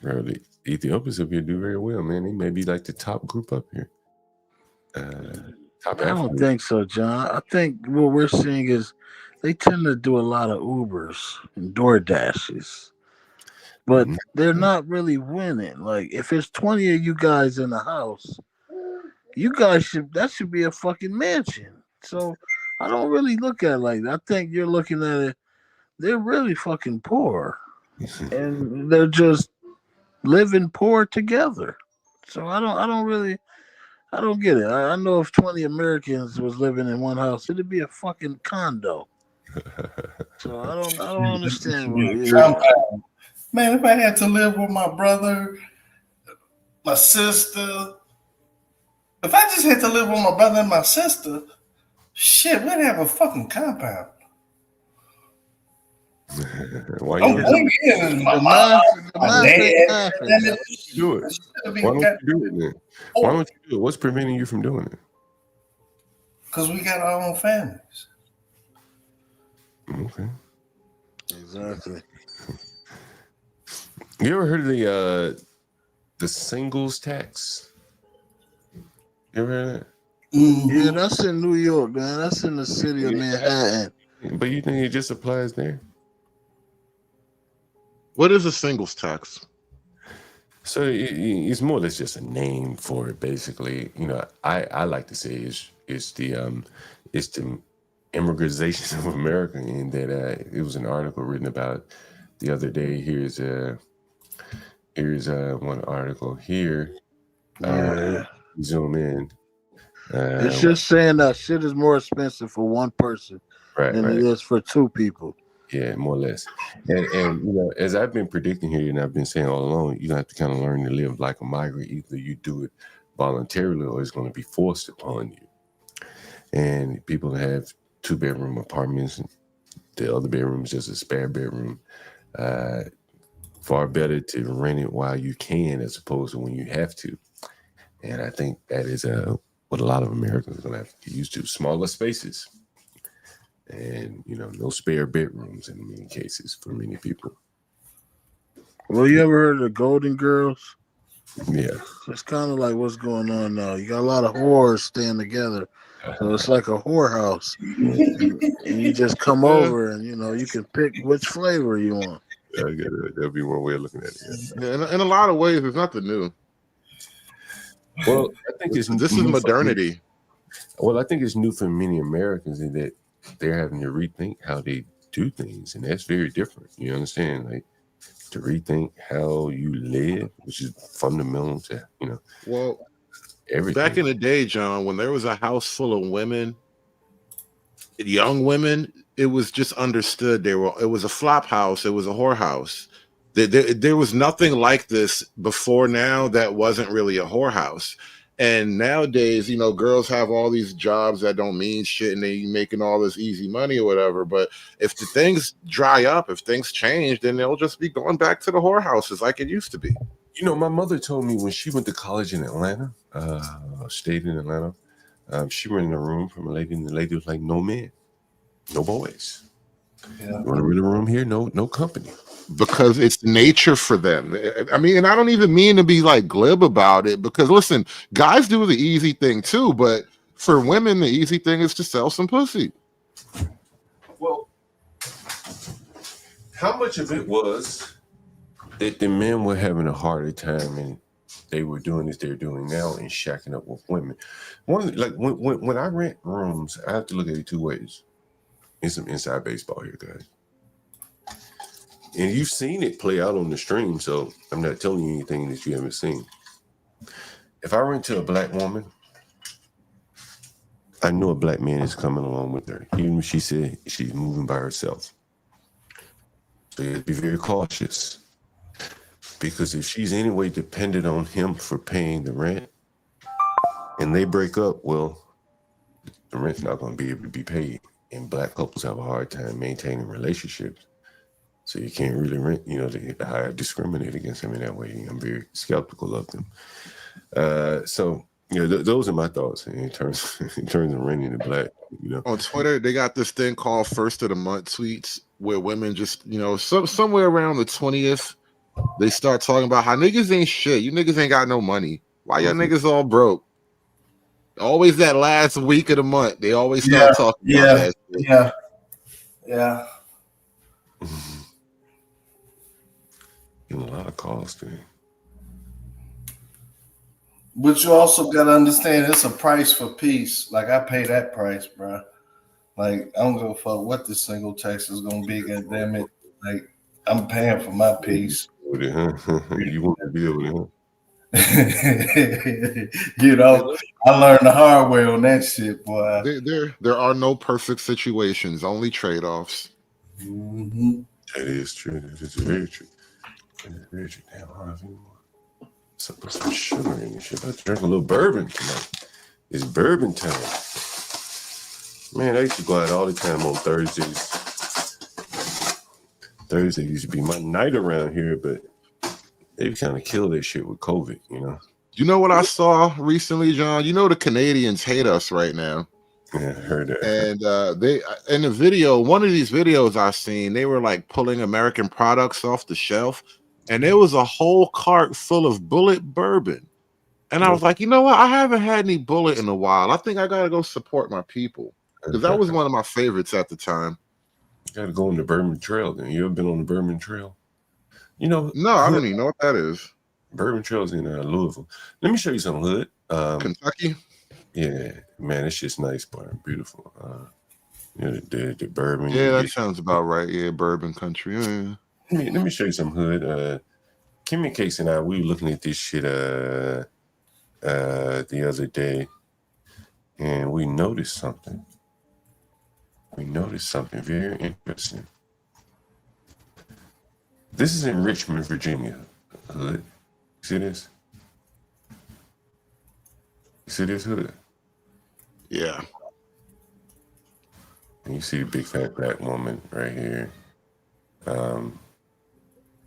Bro, the Ethiopians up here do very well, man. They may be like the top group up here. Top I don't African. think so, John. I think what we're seeing is they tend to do a lot of Ubers and Door Dashes, but they're not really winning. Like, if it's 20 of you guys in the house, that should be a fucking mansion. So I don't really look at it like that. I think you're looking at it, they're really fucking poor. And they're just living poor together. So I don't get it. I know if 20 Americans was living in one house, it'd be a fucking condo. So I don't understand Man, if I had to live with my brother, my sister, if I just had to live with my brother and my sister, shit, we'd have a fucking compound. Why I'm you thinking my mom, my dad. do it? Why don't you do it then? Why don't you do it? What's preventing you from doing it? Because we got our own families. Okay. Exactly. You ever heard of the singles tax? You ever heard of that? Yeah, that's in New York, man. That's in the city of Manhattan. But you think it just applies there? What is a singles tax? So it's more or less just a name for it, basically. I like to say it's the immigration of America, in that it was an article written about the other day. Here's one article here. Zoom in. It's just saying that shit is more expensive for one person than it is for two people. Yeah, more or less. And as I've been predicting here, and I've been saying all along, you have to kind of learn to live like a migrant. Either you do it voluntarily or it's going to be forced upon you. And people have 2-bedroom apartments, and the other bedroom is just a spare bedroom. Far better to rent it while you can as opposed to when you have to. And I think that is what a lot of Americans are going to have to get used to. Smaller spaces. And, no spare bedrooms in many cases for many people. Well, you ever heard of the Golden Girls? Yeah. It's kind of like what's going on now. You got a lot of whores staying together. So it's like a whorehouse. And you just come over and, you can pick which flavor you want. That'll be one way of looking at it. Yeah, in a lot of ways, it's nothing new. Well, I think this is modernity. Well, I think it's new for many Americans in that they're having to rethink how they do things, and that's very different. You understand? Like, to rethink how you live, which is fundamental to, Well, everything. Back in the day, John, when there was a house full of women, young women, it was just understood it was a flop house, it was a whorehouse. There was nothing like this before now that wasn't really a whorehouse. And nowadays, girls have all these jobs that don't mean shit and they making all this easy money or whatever. But if the things dry up, if things change, then they'll just be going back to the whorehouses like it used to be. My mother told me when she went to college in Atlanta, stayed in Atlanta, she rented a room from a lady, and the lady was like, no men, no boys. Yeah. You want to rent a room here? No company. Because it's nature for them. I mean, and I don't even mean to be like glib about it, because listen, guys do the easy thing too, but for women, the easy thing is to sell some pussy. Well, how much of it was that the men were having a harder time and they were doing as they're doing now and shacking up with women? When I rent rooms, I have to look at it two ways. It's some inside baseball here, guys. And you've seen it play out on the stream, so I'm not telling you anything that you haven't seen. If I rent to a black woman, I know a black man is coming along with her, even if she said she's moving by herself. So you have to be very cautious. Because if she's anyway dependent on him for paying the rent, and they break up, well, the rent's not going to be able to be paid. and black couples have a hard time maintaining relationships. So you can't really discriminate against them in that way. I'm very skeptical of them. So those are my thoughts in terms of renting the black. On Twitter, they got this thing called First of the Month tweets, where women just, somewhere around the 20th, they start talking about how niggas ain't shit. You niggas ain't got no money. Why y'all niggas all broke? Always that last week of the month, they always start talking about that shit. Yeah. Getting a lot of calls today. But you also got to understand it's a price for peace. Like, I pay that price, bro. Like, I don't give a fuck what the single tax is going to be, goddamn it. Like, I'm paying for my peace. You want to be able to. I learned the hard way on that shit, boy. There are no perfect situations, only trade-offs. Mm-hmm. That is true. That is very true. That is very true. Damn, Harvey. Put some sugar in this shit. I drink a little bourbon tonight. It's bourbon time. Man, I used to go out all the time on Thursdays. Thursday used to be my night around here, but they've kind of killed that shit with COVID, You know what I saw recently, John? The Canadians hate us right now. Yeah, I heard that. And they in the video, one of these videos I've seen, they were like pulling American products off the shelf, and there was a whole cart full of Bullet bourbon. And I was like, you know what? I haven't had any Bullet in a while. I think I gotta go support my people, because that was one of my favorites at the time. You gotta go on the Bourbon Trail. Then you ever been on the Bourbon Trail? No, I don't even know what that is. Bourbon Trail's in Louisville. Let me show you some hood. Kentucky. Yeah, man, it's just nice, boy. Beautiful. The bourbon. Yeah, that sounds about right. Yeah, bourbon country. Yeah. Let me show you some hood. Kim and Casey and I, we were looking at this shit the other day, and we noticed something. We noticed something very interesting. This is in Richmond, Virginia. Hood. See this? See this hood? Yeah. And you see the big fat black woman right here. And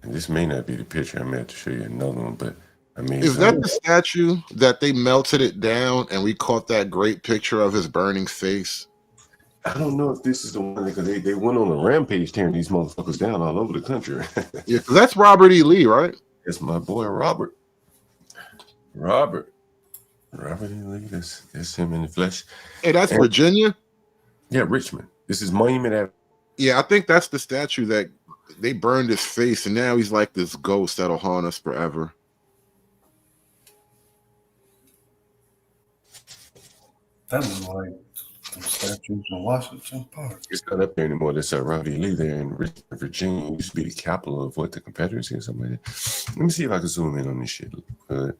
this may not be the picture. I may have to show you another one, but I mean, is that the statue that they melted it down and we caught that great picture of his burning face? I don't know if this is the one, because they went on a rampage tearing these motherfuckers down all over the country. Yeah, because that's Robert E. Lee, right? That's my boy Robert. Robert E. Lee. That's him in the flesh. Hey, that's Virginia? Yeah, Richmond. This is Monument Avenue. Yeah, I think that's the statue that they burned his face, and now he's like this ghost that'll haunt us forever. That was like the statues in Washington Park. It's not up there anymore. That's Robert E. Lee there in Richmond, Virginia. It used to be the capital of the Confederacy or something like that. Let me see if I can zoom in on this shit. I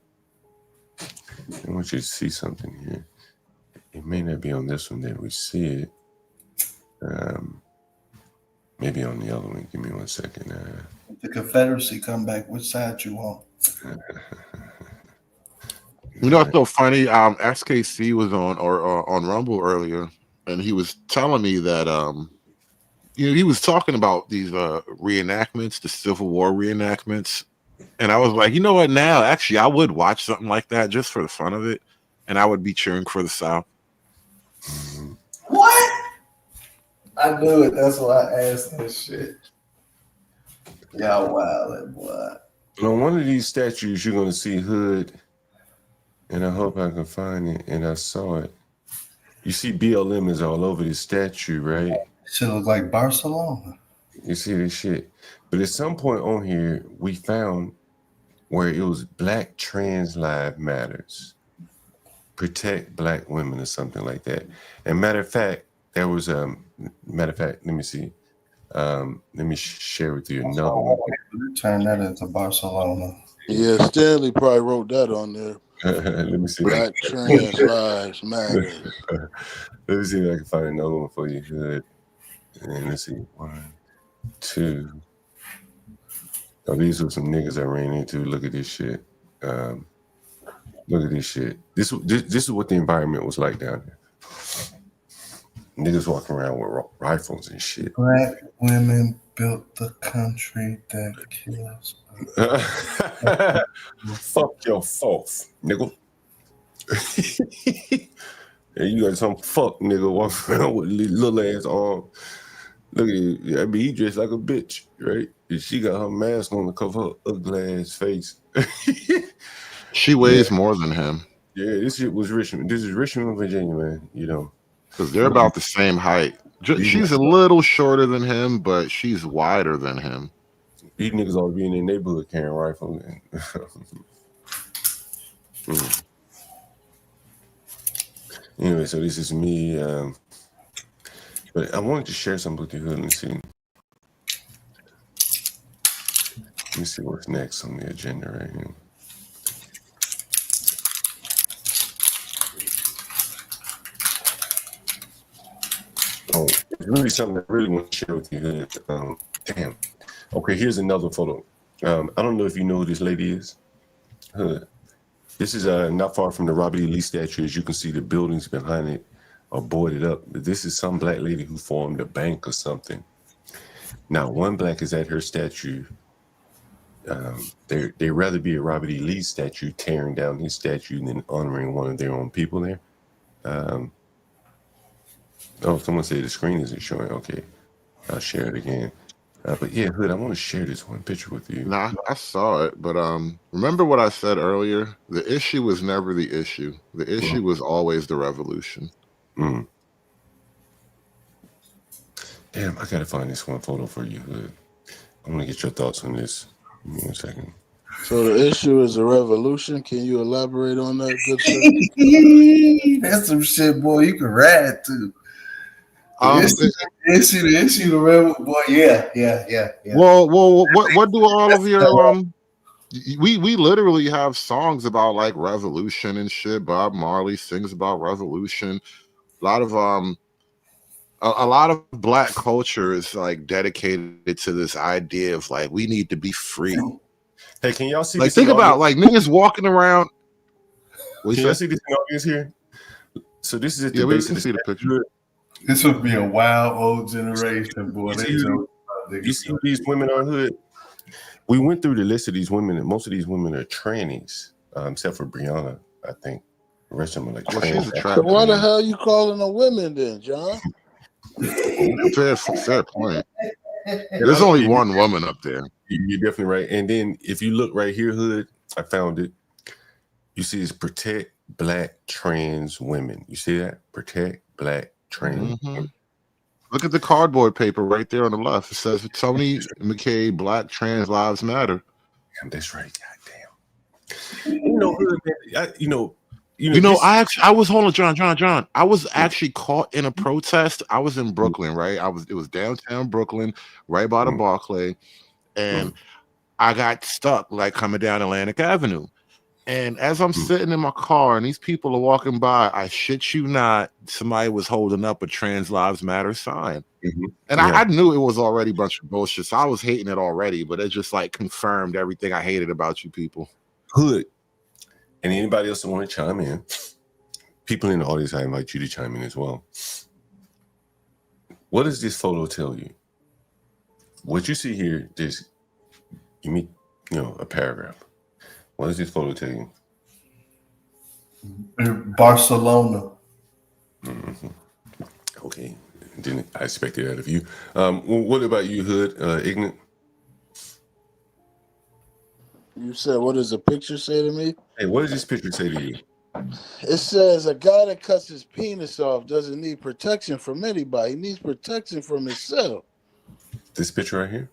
want you to see something here. It may not be on this one that we see it. Maybe on the other one. Give me 1 second. If the Confederacy come back, which side you want? It's so funny. SKC was on Rumble earlier, and he was telling me that he was talking about these reenactments, the Civil War reenactments, and I was like, you know what? Now, actually, I would watch something like that just for the fun of it, and I would be cheering for the South. What? I knew it. That's why I asked this shit. Y'all wild, boy. On one of these statues, you're going to see Hood, and I hope I can find it, and I saw it. You see BLM is all over this statue, right? Shit look like Barcelona. You see this shit. But at some point on here, we found where it was Black Trans Lives Matters. Protect Black women or something like that. And matter of fact, there was let me see. Let me share with you another one. Turn that into Barcelona. Yeah, Stanley probably wrote that on there. Let me see. Black Trans Lives Matter. Let me see if I can find another one for you. Good. And let's see. 1, 2. Oh, these are some niggas I ran into. Look at this shit. Look at this shit. This is what the environment was like down there. Niggas walking around with rifles and shit. Black women built the country that kills. Fuck your folks, nigga. And you got some fuck nigga walking around with little ass arm. Look at it. I mean, he dressed like a bitch, right? And she got her mask on to cover her ugly ass face. She weighs more than him. Yeah, this shit was Richmond. This is Richmond, Virginia, man. You know, because they're about the same height. She's a little shorter than him, but she's wider than him. These niggas ought to be in their neighborhood carrying rifles. Anyway, so this is me. But I wanted to share something with you. Let me see. Let me see what's next on the agenda right here. Oh, it's really something I really want to share with you. Damn. Okay, here's another photo. I don't know if you know who this lady is. This is not far from the Robert E. Lee statue. As you can see, the buildings behind it are boarded up. But this is some black lady who formed a bank or something. Now, one black is at her statue. They'd rather be a Robert E. Lee statue, tearing down his statue, than honoring one of their own people there. Oh, someone said the screen isn't showing. Okay, I'll share it again. But yeah, Hood, I want to share this one picture with you. Nah, I saw it, but remember what I said earlier? The issue was never the issue. The issue was always the revolution. Damn, I gotta find this one photo for you, Hood. I want to get your thoughts on this. Give me 1 second. So the issue is the revolution. Can you elaborate on that, good sir? That's some shit, boy. You can ride too. The issue, the rebel, boy. Yeah. Well, what do all of your we literally have songs about like revolution and shit. Bob Marley sings about revolution. A lot of black culture is like dedicated to this idea of like we need to be free. Hey, can y'all see? Like, think about like niggas walking around. Can y'all see this in the audience here? So this is at the we base can of see the picture. This would be a wild old generation, boy. You see these women are, Hood? We went through the list of these women, and most of these women are trannies, except for Brianna, I think. The rest of them are like trans. So why the hell you calling them women then, John? Fair point. There's only one woman up there. You're definitely right. And then if you look right here, Hood, I found it. You see it's protect black trans women. You see that? Protect black trans women. Look at the cardboard paper right there on the left. It says Tony McKay, Black Trans Lives Matter. Damn, that's right. Goddamn. You know, Hood, I was holding John. I was actually caught in a protest. I was in Brooklyn, right? It was downtown Brooklyn, right by the Barclay, and I got stuck like coming down Atlantic Avenue. And as I'm sitting in my car and these people are walking by, I shit you not, somebody was holding up a Trans Lives Matter sign. And I knew it was already a bunch of bullshit. So I was hating it already, but it just like confirmed everything I hated about you people. Hood. And anybody else that want to chime in, people in the audience, I invite you to chime in as well. What does this photo tell you? What you see here, this, you meet, a paragraph. What does this photo tell you? Barcelona. Okay. Didn't I expected that of you. What about you, Hood? Ignorant? You said, what does the picture say to me? Hey, what does this picture say to you? It says a guy that cuts his penis off doesn't need protection from anybody. He needs protection from himself. This picture right here?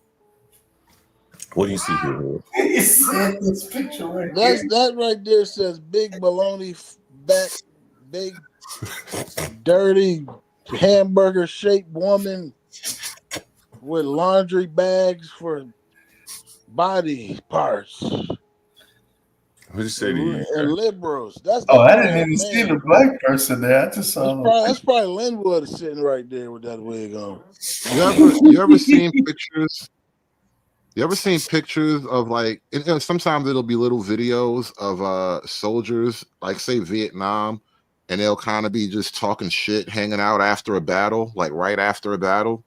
What do you see here, Hood? He said this picture right That right there says big baloney back, big dirty hamburger shaped woman with laundry bags for body parts. What did it say to you? And liberals. I didn't even see the black person there. I just saw that's probably Linwood sitting right there with that wig on. You ever seen pictures? You ever seen pictures of like, and sometimes it'll be little videos of soldiers, like say Vietnam, and they'll kind of be just talking shit, hanging out after a battle, like right after a battle.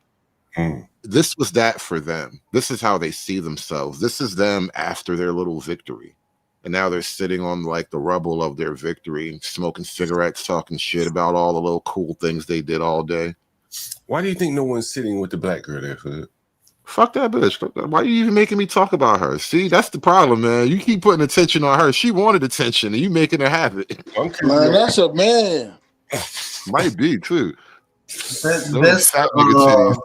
This was that for them. This is how they see themselves. This is them after their little victory. And now they're sitting on like the rubble of their victory, smoking cigarettes, talking shit about all the little cool things they did all day. Why do you think no one's sitting with the black girl there for it? Fuck that bitch. Why are you even making me talk about her? See, that's the problem, man. You keep putting attention on her. She wanted attention, and you making her have it. Man, that's a man. Might be too. That's fat nigga titties.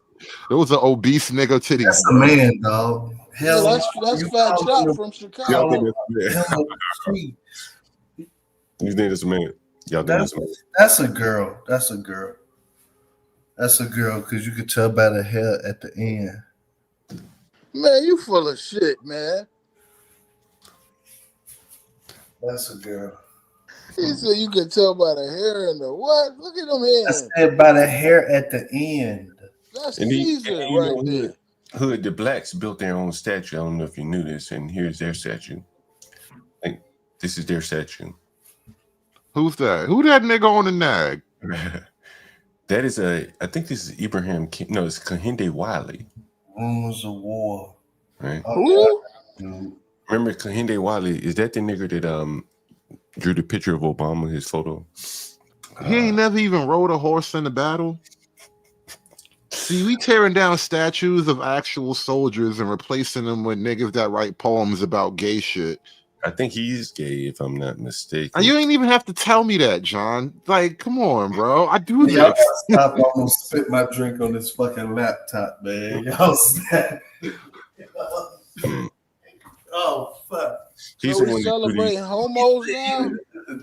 Those are obese nigga titties. That's a bro. man, dog. Hell, Yeah, that's Fat Chop from Chicago. You think that's a man? Y'all think that's a man? That's a girl. That's a girl. That's a girl because you could tell by the hair at the end. Man, you full of shit, man. That's a girl. He said you could tell by the hair and the what? Look at them hands. I said by the hair at the end. That's And Caesar right there. Hood, the blacks built their own statue. I don't know if you knew this, and here's their statue. Like, this is their statue. Who's that? Who that nigga on the nag? That is I think this is Ibrahim. No, it's Kehinde Wiley. Rumors of war. Right. Who? Remember Kehinde Wiley? Is that the nigga that drew the picture of Obama, his photo? He ain't never even rode a horse in the battle. See, we tearing down statues of actual soldiers and replacing them with niggas that write poems about gay shit. I think he's gay, if I'm not mistaken. And you ain't even have to tell me that, John. Like, come on, bro. I do this. Y'all gotta stop. I almost spit my drink on this fucking laptop, man. Y'all stop. Oh, fuck. So we celebrating homos now?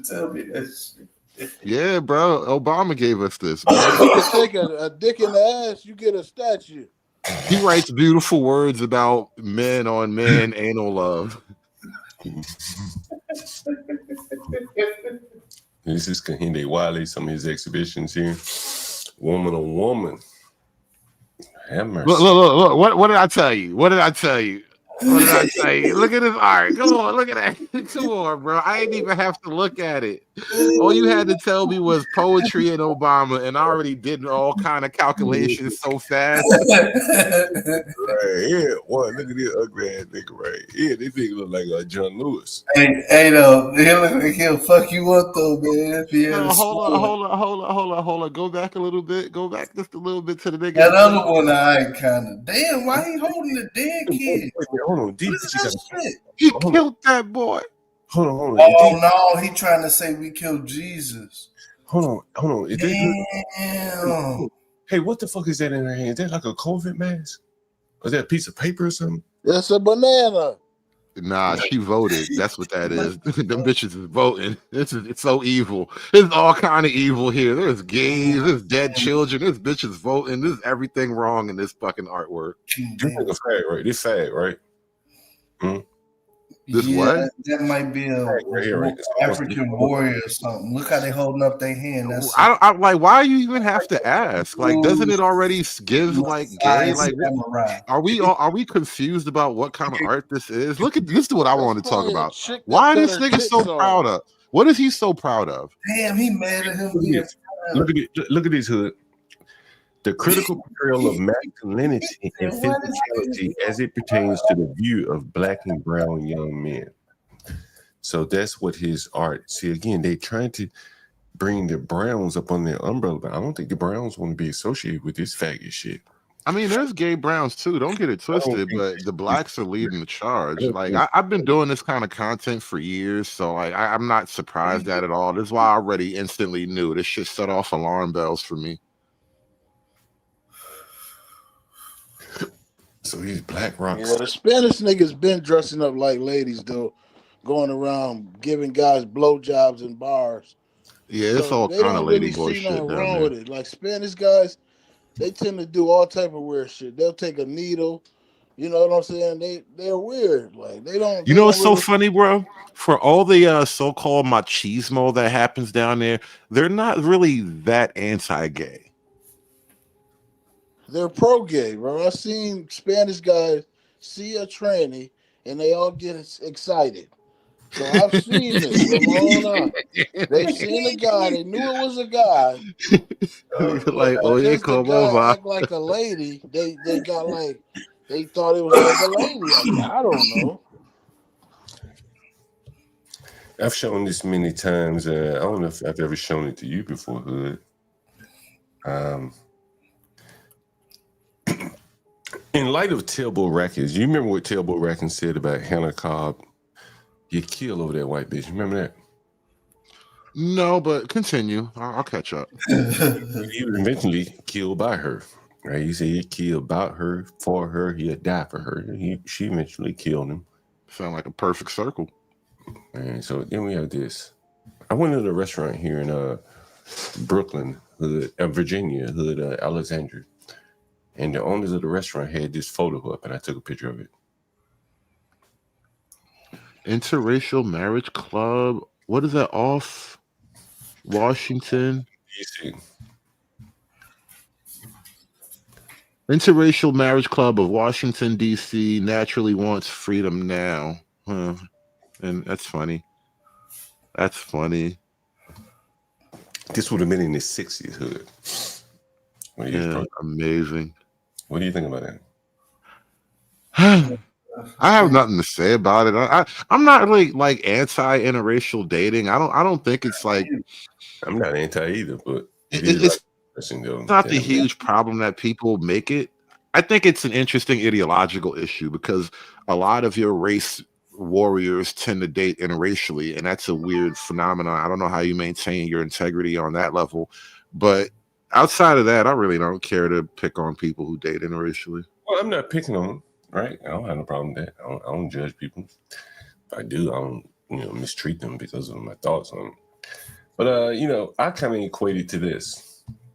Tell me that shit. Yeah, bro. Obama gave us this. Bro. You can take a dick in the ass, you get a statue. He writes beautiful words about men on men anal love. This is Kehinde Wiley, some of his exhibitions here. Woman on woman. Have mercy. Look. What did I tell you? What did I tell you? What did I say? Look at his art. Come on, look at that. Come on, bro. I didn't even have to look at it. All you had to tell me was poetry and Obama, and I already did all kind of calculations so fast. Right here, one. Look at this ugly ass nigga right here. This nigga look like John Lewis. Hey, though, he'll fuck you up though, man. No, hold on. Go back a little bit. Go back just a little bit to the nigga. That other one, I ain't kind of. Damn, why he holding the dead kid? Hold on, he killed that boy. Hold on. Oh no, he trying to say we killed Jesus. Hold on. Damn. Hey, what the fuck is that in her hand? Is that like a COVID mask? Is that a piece of paper or something? That's a banana. Nah, she voted. That's what that is. Them bitches is voting. It's so evil. There's all kind of evil here. There's gays, there's dead children, there's bitches voting. There's everything wrong in this fucking artwork. This nigga fag, right? This fag, right? This what? That might be a right. African warrior or something. Look how they holding up their hand. That's I like. Why do you even have to ask? Like, doesn't it already give like gay? Like, are we confused about what kind of art this is? Look at this. Is what I want to talk about. Why is this nigga so proud of? What is he so proud of? Damn, he mad at him. Look at this, Hood. The critical portrayal of masculinity and physicality as it pertains to the view of black and brown young men. So that's what his art. See, again, they trying to bring the Browns up on their umbrella, but I don't think the Browns want to be associated with this faggot shit. I mean, there's gay Browns too. Don't get it twisted, but the blacks are leading the charge. Like I've been doing this kind of content for years, so like I'm not surprised at it all. This is why I already instantly knew this shit set off alarm bells for me. So these black rocks. Yeah, the Spanish niggas been dressing up like ladies though, going around giving guys blowjobs in bars. Yeah, it's all kind of lady boy shit down wrong there. with it. Like Spanish guys, they tend to do all type of weird shit. They'll take a needle, you know what I'm saying? They're weird. Like they don't. You know what's so funny, bro? For all the so-called machismo that happens down there, they're not really that anti-gay. They're pro-gay, bro. I've seen Spanish guys see a tranny and they all get excited. So I've seen this from all out. They've seen a guy. They knew it was a guy. Like, oh yeah, Because the come guy over. act like a lady, they got like they thought it was like a lady. I don't know. I've shown this many times. I don't know if I've ever shown it to you before, Hood. In light of Tailboat Rackets, you remember what Tailboat Rackets said about Hannah Cobb? You kill over that white bitch. Remember that? No, but continue. I'll catch up. He was eventually killed by her. Right? He said he killed about her, for her, he'd die for her. She eventually killed him. Sound like a perfect circle. And so then we have this. I went to the restaurant here in Brooklyn, Virginia, Alexandria. And the owners of the restaurant had this photo up, and I took a picture of it. Interracial Marriage Club. What is that? Off Washington. DC. Interracial Marriage Club of Washington, D.C. naturally wants freedom now. Huh. And that's funny. That's funny. This would have been in the 60s, Hood. Yeah, amazing. What do you think about that? I have nothing to say about it. I'm not really like anti-interracial dating. I don't think it's like I'm not anti either, but it's not the huge problem that people make it. I think it's an interesting ideological issue because a lot of your race warriors tend to date interracially, and that's a weird phenomenon. I don't know how you maintain your integrity on that level, but outside of that, I really don't care to pick on people who date interracially. Well, I'm not picking on them, right? I don't have no problem with that. I don't judge people. If I do, I don't, mistreat them because of my thoughts on them. But I kind of equate it to this.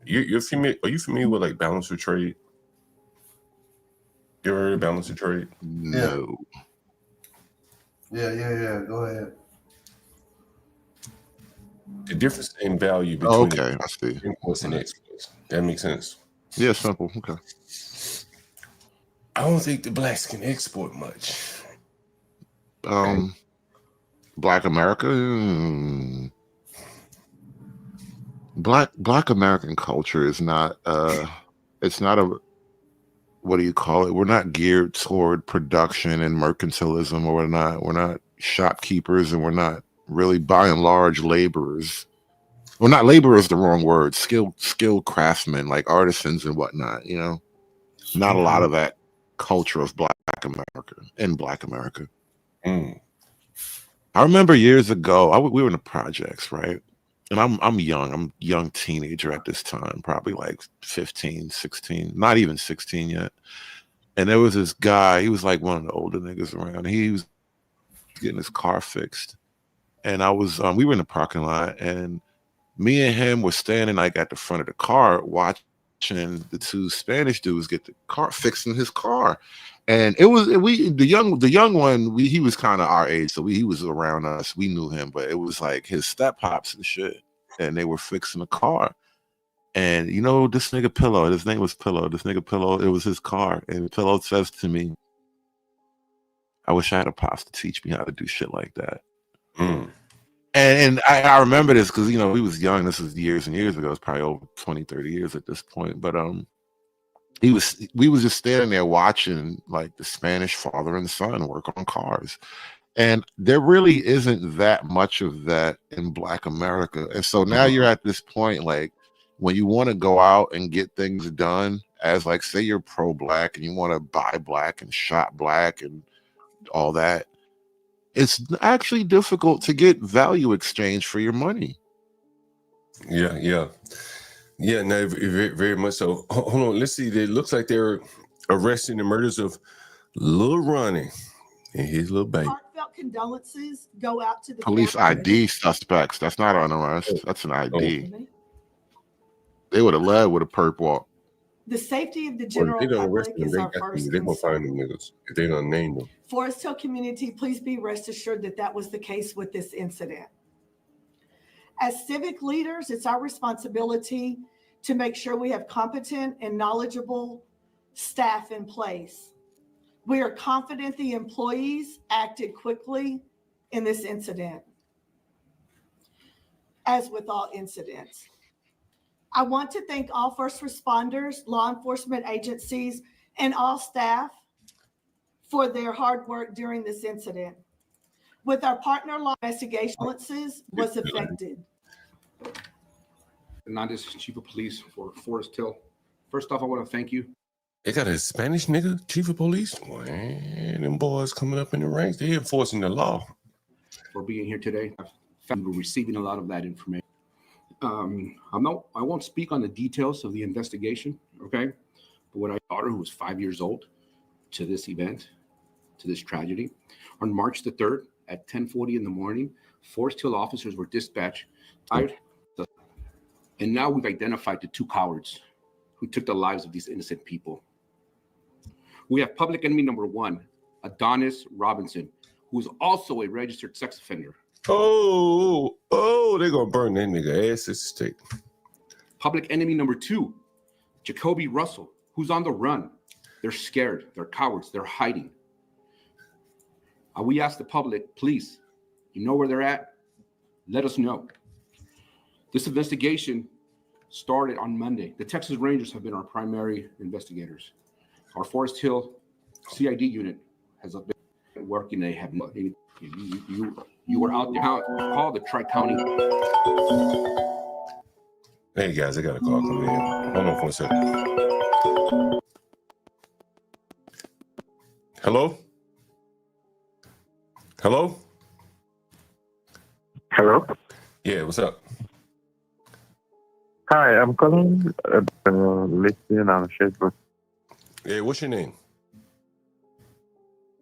You're familiar? Are you familiar with like balance of trade? You ever heard of balance of trade? No. Yeah. Go ahead. The difference in value between I see. imports and exports. That makes sense. Yeah, simple. Okay. I don't think the blacks can export much. Black America. Black American culture is not it's not a, what do you call it? We're not geared toward production and mercantilism, or we're not shopkeepers, and we're not really by and large laborers. Well, not labor is the wrong word. Skilled craftsmen, like artisans and whatnot, Not a lot of that culture of Black America in Black America. I remember years ago, we were in the projects, right? And I'm young teenager at this time, probably like 15, 16, not even 16 yet. And there was this guy, he was like one of the older niggas around. He was getting his car fixed. And I was, we were in the parking lot, and me and him were standing like at the front of the car watching the two Spanish dudes get the car, fixing his car. And it was the young one. He was kind of our age, so he was around us. We knew him, but it was like his step pops and shit, and they were fixing the car. And this nigga Pillow, his name was Pillow. This nigga Pillow, it was his car, and Pillow says to me, "I wish I had a pops to teach me how to do shit like that." And I remember this because he was young. This was years and years ago. It's probably over 20, 30 years at this point. But we was just standing there watching like the Spanish father and son work on cars. And there really isn't that much of that in Black America. And so now you're at this point, like when you want to go out and get things done as like, say you're pro-Black and you want to buy Black and shop Black and all that, it's actually difficult to get value exchange for your money. Yeah, no, very, very much so. Hold on, let's see. It looks like they're arresting the murders of Lil Ronnie and his little baby. Heartfelt condolences go out to the Police ID suspects. That's not an arrest. That's an ID. They would have led with a perp walk. The safety of the general public is our first They're gonna find concern. them niggas if they don't name them. Forest Hill community, please be rest assured that that was the case with this incident. As civic leaders, it's our responsibility to make sure we have competent and knowledgeable staff in place. We are confident the employees acted quickly in this incident. As with all incidents, I want to thank all first responders, law enforcement agencies, and all staff for their hard work during this incident. With our partner law investigation was affected. Hernandez, Chief of Police for Forest Hill. First off, I want to thank you. They got a Spanish nigga, Chief of Police? Man, them boys coming up in the ranks, they enforcing the law. For being here today. I've found we're receiving a lot of that information. I won't speak on the details of the investigation, okay? But what I daughter, who was 5 years old, to this event, to this tragedy, on March the 3rd at 10:40 in the morning, Forest Hill officers were dispatched. And now we've identified the two cowards who took the lives of these innocent people. We have public enemy number 1, Adonis Robinson, who is also a registered sex offender. They're gonna burn that nigga ass at stake. Public enemy number 2, Jacoby Russell, who's on the run. They're scared, they're cowards, they're hiding. We ask the public, please, you know where they're at? Let us know. This investigation started on Monday. The Texas Rangers have been our primary investigators. Our Forest Hill CID unit has been working. They have not. You were out there. Call the Tri-County. Hey guys, I got a call coming in. Hold on for a second. Hello? Hello? Hello? Yeah, what's up? Hi, I'm calling listening on Facebook. Yeah, what's your name?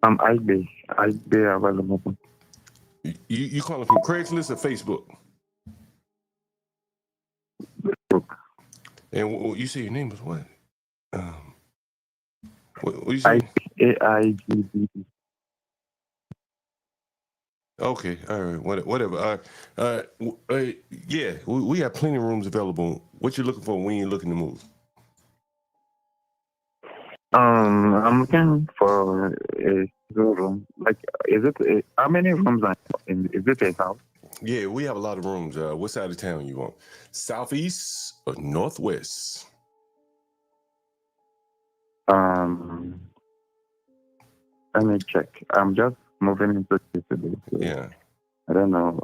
I'm HB available. You calling from Craigslist or Facebook? Facebook. And you say your name was what? What you say? AIGB. Okay, all right, whatever. Yeah, we have plenty of rooms available. What you looking for when you're looking to move? I'm looking for a room. Like, how many rooms are in? Is it a house? Yeah, we have a lot of rooms. What side of town you want? Southeast or northwest? Let me check. I'm just moving into this today. So yeah. I don't know.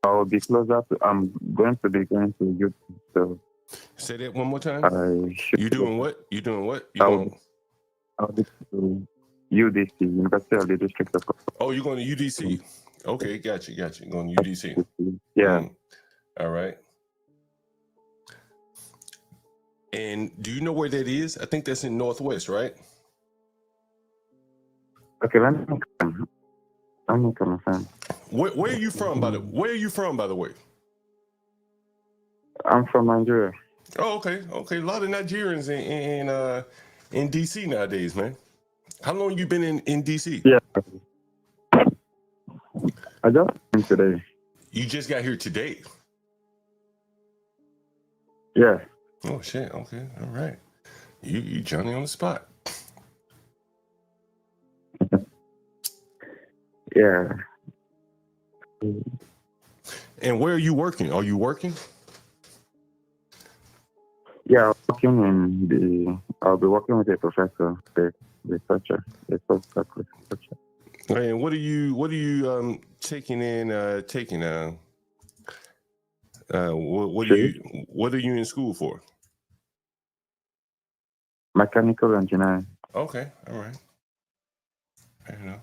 I'll be closer to. I'm going to be going to YouTube. So say that one more time. You doing what? You doing what? I'll be to UDC, University of the District of. Oh, you're going to UDC. Okay, got you. Going to UDC. Yeah. All right. And do you know where that is? I think that's in Northwest, right? Okay, let me confirm. Where are you from, by the way? I'm from Nigeria. Oh, okay. A lot of Nigerians in DC nowadays, man. How long you been in DC? Yeah. I just came today. You just got here today? Yeah. Oh shit. Okay. All right. You Johnny on the spot. Yeah. And where are you working? Are you working? Yeah, I'll be working with a professor, a researcher, a postdoc researcher. And what are you taking in? What are you in school for? Mechanical engineering. Okay, all right. Fair enough.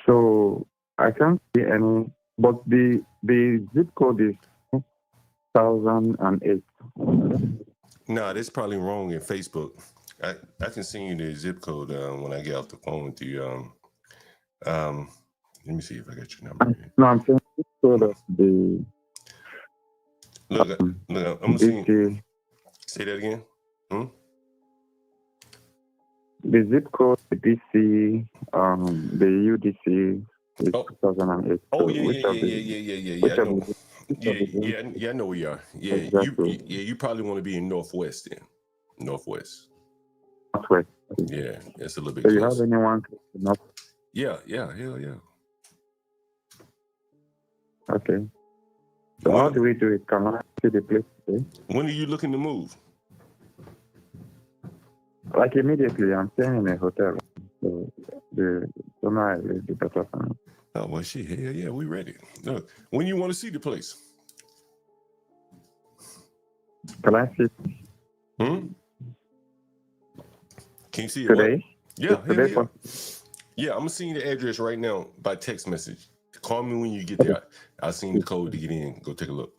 So I can't see any, but the zip code is 2008. No, that's probably wrong in Facebook. I can send you the zip code when I get off the phone with you. Let me see if I got your number. No, I'm saying zip code of the. Look, I'm gonna see. Say that again. The zip code, the DC, the UDC is 2008. Oh, so yeah. I know where you are. Yeah, exactly. you probably want to be in Northwest then. Northwest. Yeah, it's a little bit So you close. have anyone close enough? Yeah, hell yeah. Okay. So how do we do it? Can I see the place today? When are you looking to move? Like immediately, I'm staying in a hotel. So the sooner I leave, the better for me. Oh, well, shit, hell yeah, we ready. Look, when you want to see the place? Can I see Can you see it today? what? Yeah, hell Today yeah. Yeah, I'm going to send you the address right now by text message. Call me when you get there. I'll send you the code to get in. Go take a look.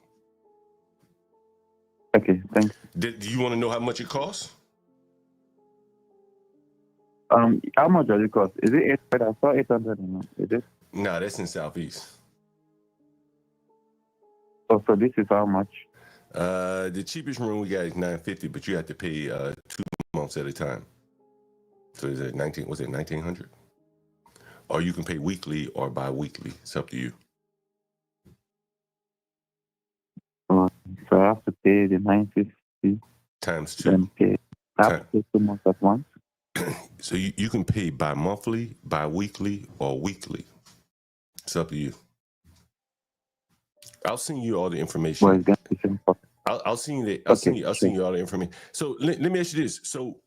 Okay, thanks. Do you want to know how much it costs? How much does it cost? Is it 800? I saw 800. Is it? Nah, that's in Southeast. Oh, so this is how much? The cheapest room we got is $950, but you have to pay 2 months at a time. So is it 1900? Or you can pay weekly or bi-weekly. It's up to you. So I have to pay the 950 times 2. Then pay. I have to pay 2 months at once. So you can pay bi-monthly, bi-weekly, or weekly. It's up to you. I'll send you all the information. Well, it's got the same cost. I'll send you I'll send you all the information. So let me ask you this. So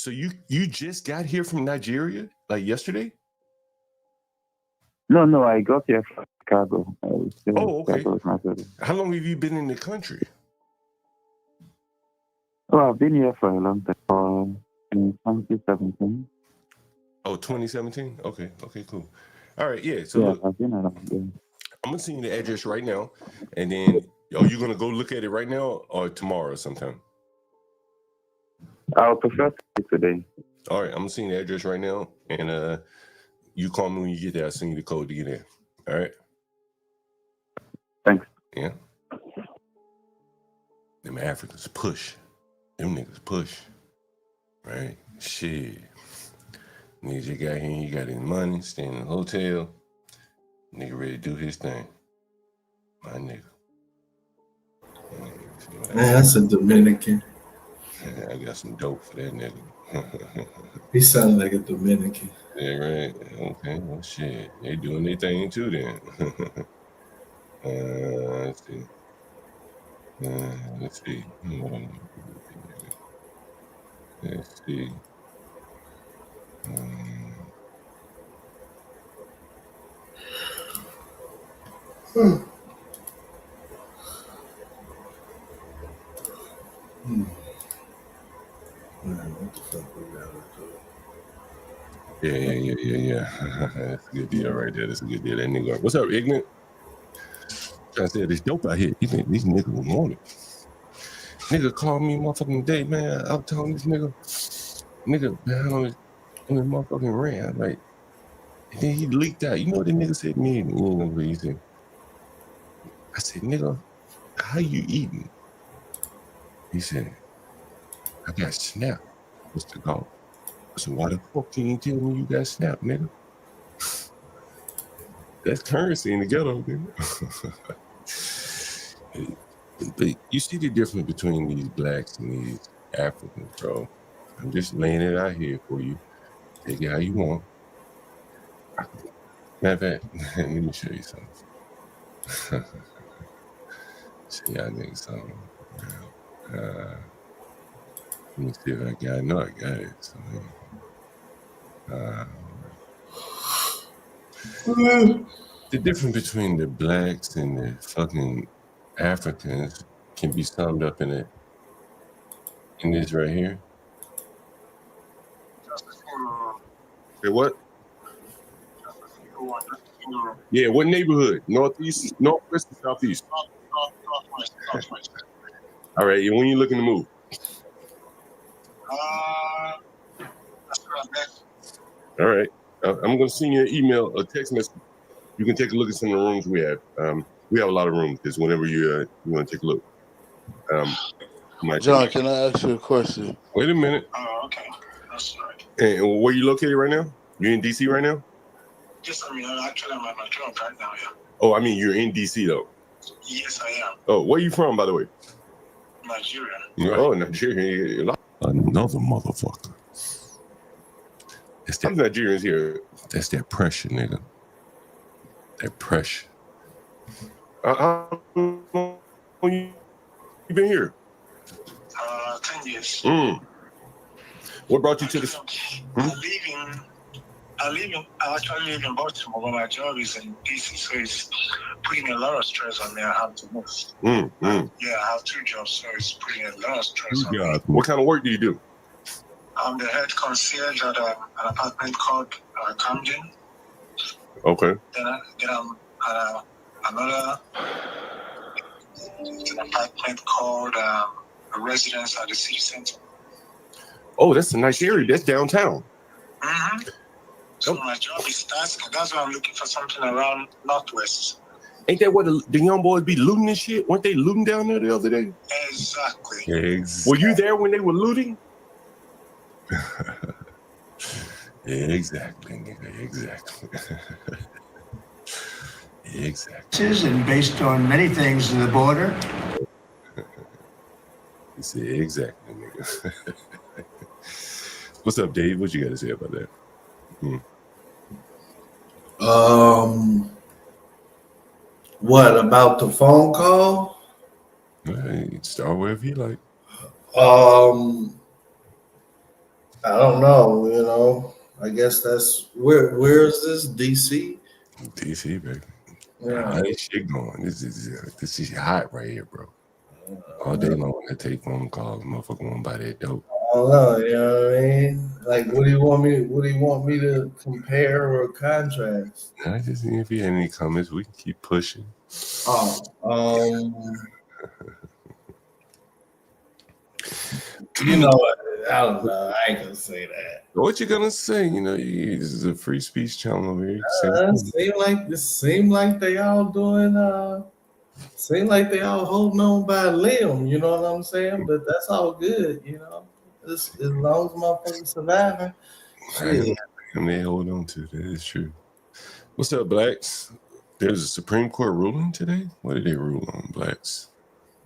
you just got here from Nigeria like yesterday? No, I got here from Chicago. Oh, okay. How long have you been in the country? Oh, I've been here for a long time. In 2017. Oh, 2017? Okay, cool. All right, yeah. So Yeah, look, I've been around there. I'm gonna send you the address right now, and then are you gonna go look at it right now or tomorrow sometime? I'll prefer to see today. All right, I'm gonna send you the address right now, and you call me when you get there. I'll send you the code to get in. All right. Thanks. Yeah. Them Africans push. Them niggas push. Right? Shit. Niggas you got here, you got his money, staying in the hotel. Nigga ready to do his thing. My nigga. Man, that's a Dominican. I got some dope for that nigga. He sounded like a Dominican. Yeah, right. Okay, well, shit. They doing their thing too then. Let's see. Let's see. Let's see. What the fuck we gotta do? Yeah. That's a good deal right there. That's a good deal. That nigga. What's up, ignorant? Trying to say this dope out here. These niggas want it. Nigga called me motherfucking day, man. I'm telling this nigga, man, on his motherfucking rant. I'm like, and then he leaked out. You know what the nigga said to me? You ain't gonna believe him. I said, nigga, how you eating? He said, I got Snap, Mr. Galt. I said, why the fuck can you tell me you got Snap, nigga? That's currency in the ghetto, nigga. But you see the difference between these blacks and these Africans, bro. I'm just laying it out here for you. Take it how you want. Matter of fact, let me show you something. See y'all niggas something. Let me see if I got it. I know I got it. So, the difference between the blacks and the fucking Africans can be summed up in this right here. Okay, what? Yeah, what neighborhood? Northeast, northwest, or southeast? All right, when you looking to move? All right, I'm gonna send you an email, a text message. You can take a look at some of the rooms we have. We have a lot of rooms. Just whenever you want to take a look. John, can I ask you a question? Wait a minute. Okay. That's right. And where you located right now? You in DC right now? Yes, I mean, actually, I'm at my job right now, yeah. Oh, I mean, you're in DC though. Yes, I am. Oh, where you from, by the way? Nigeria. Oh, Nigeria. Another motherfucker. Some Nigerians here, that's that pressure, nigga. That pressure. How long you been here? 10 years. What brought you to this? I actually live in Baltimore, but my job is in DC, so it's putting a lot of stress on me. I have to move. Yeah, I have 2 jobs, so it's putting a lot of stress on me. What kind of work do you do? I'm the head concierge at an apartment called Camden. Okay. Then I'm at another apartment called a residence at the city center. Oh, that's a nice area. That's downtown. So my job is tasking. That's why I'm looking for something around Northwest. Ain't that what the young boys be looting and shit? Weren't they looting down there the other day? Exactly. Were you there when they were looting? Exactly, nigga. Exactly. Exactly. And based on many things in the border. You said exactly, nigga. What's up, Dave? What you got to say about that? What about the phone call? Hey, start wherever you like. I don't know. You know, I guess that's where is this? DC. DC, baby. Yeah. How is shit going? This is hot right here, bro. All day long, I take phone calls. Motherfucker want to buy that dope. I don't know. You know what I mean? Like, what do you want me to compare or contrast? I just if you had any comments, we can keep pushing. You know what? I don't know. I ain't gonna say that. What you gonna say? You know, this is a free speech channel over here. Seem like they all doing. Seem like they all holding on by a limb. You know what I'm saying? But that's all good. You know, as long as motherfuckers surviving. Shit. And they hold on to that is true. What's up, blacks? There's a Supreme Court ruling today. What did they rule on, blacks?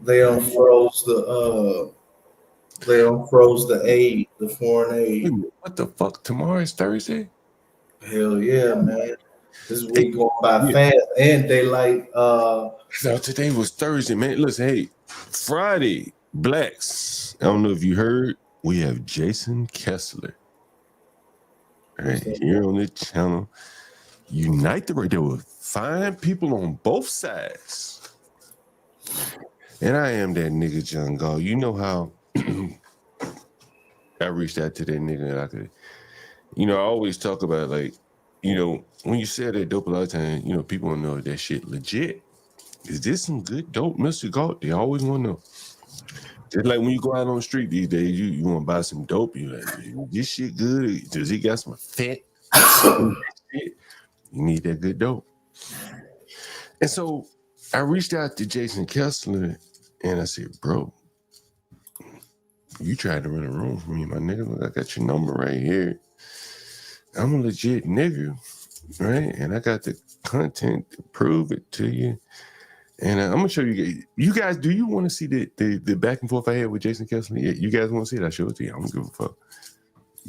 They unfroze the aid, the foreign aid. What the fuck? Tomorrow is Thursday? Hell yeah, man. This week going by fast, and daylight. So today was Thursday, man. Listen, hey, Friday, blacks. I don't know if you heard, we have Jason Kessler. Right here on the channel. Unite the right. There were fine people on both sides. And I am that nigga John Galt. You know how I reached out to that nigga and I could, I always talk about like, when you say that dope a lot of times, people want to know if that shit legit. Is this some good dope, Mr. Galt? They always want to know. Just like when you go out on the street these days, you want to buy some dope. You like, this shit good? Does he got some fat shit? You need that good dope. And so I reached out to Jason Kessler and I said, bro, you tried to run a room for me, my nigga. Look, I got your number right here. I'm a legit nigga, right? And I got the content to prove it to you. And I'm gonna show you. You guys, do you want to see the back and forth I had with Jason Kessler? Yeah, you guys want to see it? I'll show it to you. I don't give a fuck.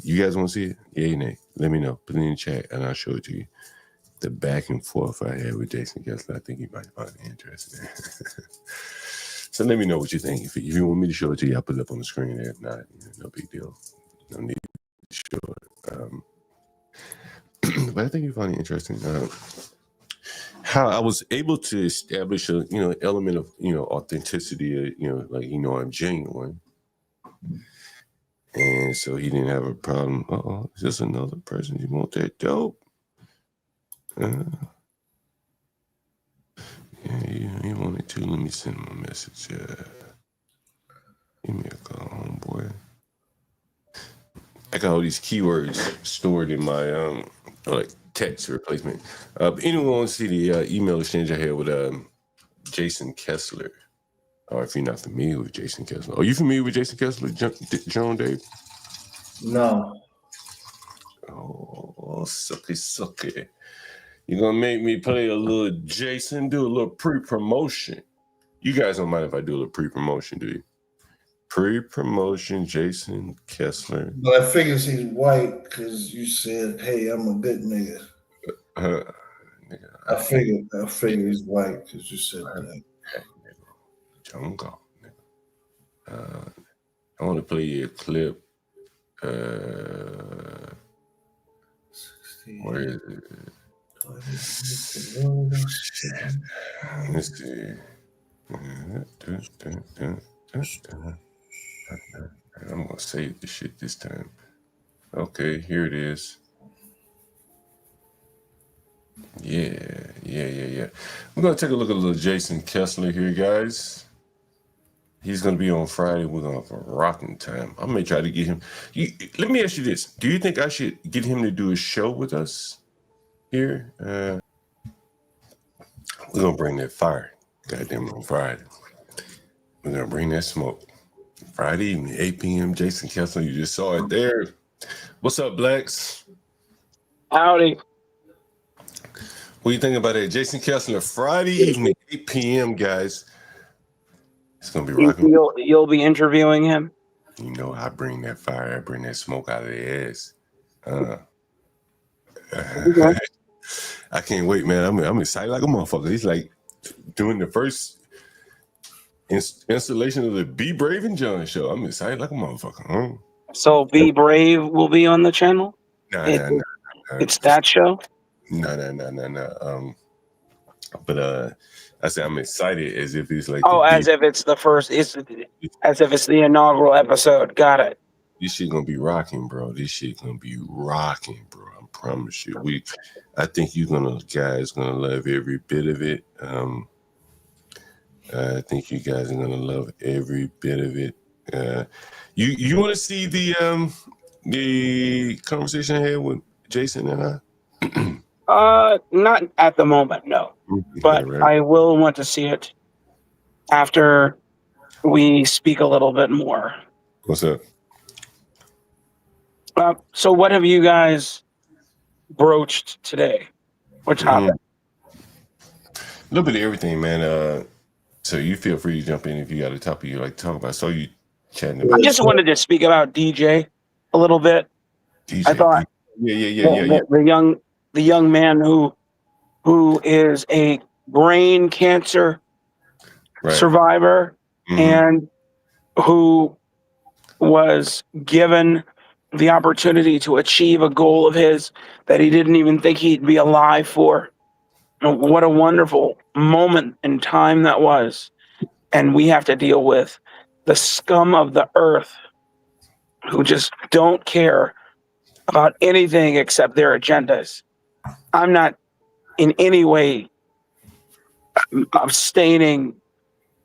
You guys want to see it? Yeah, nay. Let me know. Put it in the chat, and I'll show it to you. The back and forth I had with Jason Kessler. I think you might find it interesting. So let me know what you think. If you want me to show it to you, I'll put it up on the screen. If not, no big deal. No need to show it. But I think you find it interesting. How I was able to establish a element of authenticity, I'm genuine, and so he didn't have a problem. Is this another person? You want that dope? Yeah, he wanted to. Let me send him a message. Give me a call, homeboy. I got all these keywords stored in my text replacement. Anyone want to see the email exchange I had with Jason Kessler? Or if you're not familiar with Jason Kessler. Are you familiar with Jason Kessler, John Dave? No. Oh, sucky. You're going to make me play a little Jason, do a little pre-promotion. You guys don't mind if I do a little pre-promotion, do you? Pre-promotion, Jason Kessler. But I figures he's white because you said, "Hey, I'm a good nigga." I figured he's white because you said that. John Galt. I want to play you a clip. Where is it? Let's see. I'm gonna save the shit this time. Okay, here it is. Yeah. We're gonna take a look at a little Jason Kessler here, guys. He's gonna be on Friday. We're gonna have a rocking time. I may try to get him. Let me ask you this: do you think I should get him to do a show with us here? We're gonna bring that fire. Goddamn, on Friday. We're gonna bring that smoke. Friday evening, 8 p.m. Jason Kessler, you just saw it there. What's up, Blacks? Howdy. What do you think about that? Jason Kessler, Friday evening, 8 p.m., guys. It's going to be rocking. You'll be interviewing him? You know, I bring that fire. I bring that smoke out of the ass. Okay. I can't wait, man. I'm excited like a motherfucker. He's like doing the first installation of the Be Brave and John show. I'm excited like a motherfucker. Huh? So Be Brave will be on the channel? Nah. It's that show? No. But I said I'm excited as if it's like as if it's the first, as if it's the inaugural episode. Got it. This shit gonna be rocking, bro. This shit gonna be rocking, bro. I promise you. I think you guys gonna love every bit of it. I think you guys are gonna love every bit of it. You want to see the conversation I had with Jason and I? Not at the moment, no. But right. I will want to see it after we speak a little bit more. What's up? So what have you guys broached today? What topic? A little bit of everything, man. So you feel free to jump in if you got a topic you like to talk about. So you chatting about. I just wanted to speak about DJ a little bit. DJ, I thought, yeah. The young man who is a brain cancer survivor and who was given the opportunity to achieve a goal of his that he didn't even think he'd be alive for. What a wonderful moment in time that was. And we have to deal with the scum of the earth who just don't care about anything except their agendas. I'm not in any way abstaining,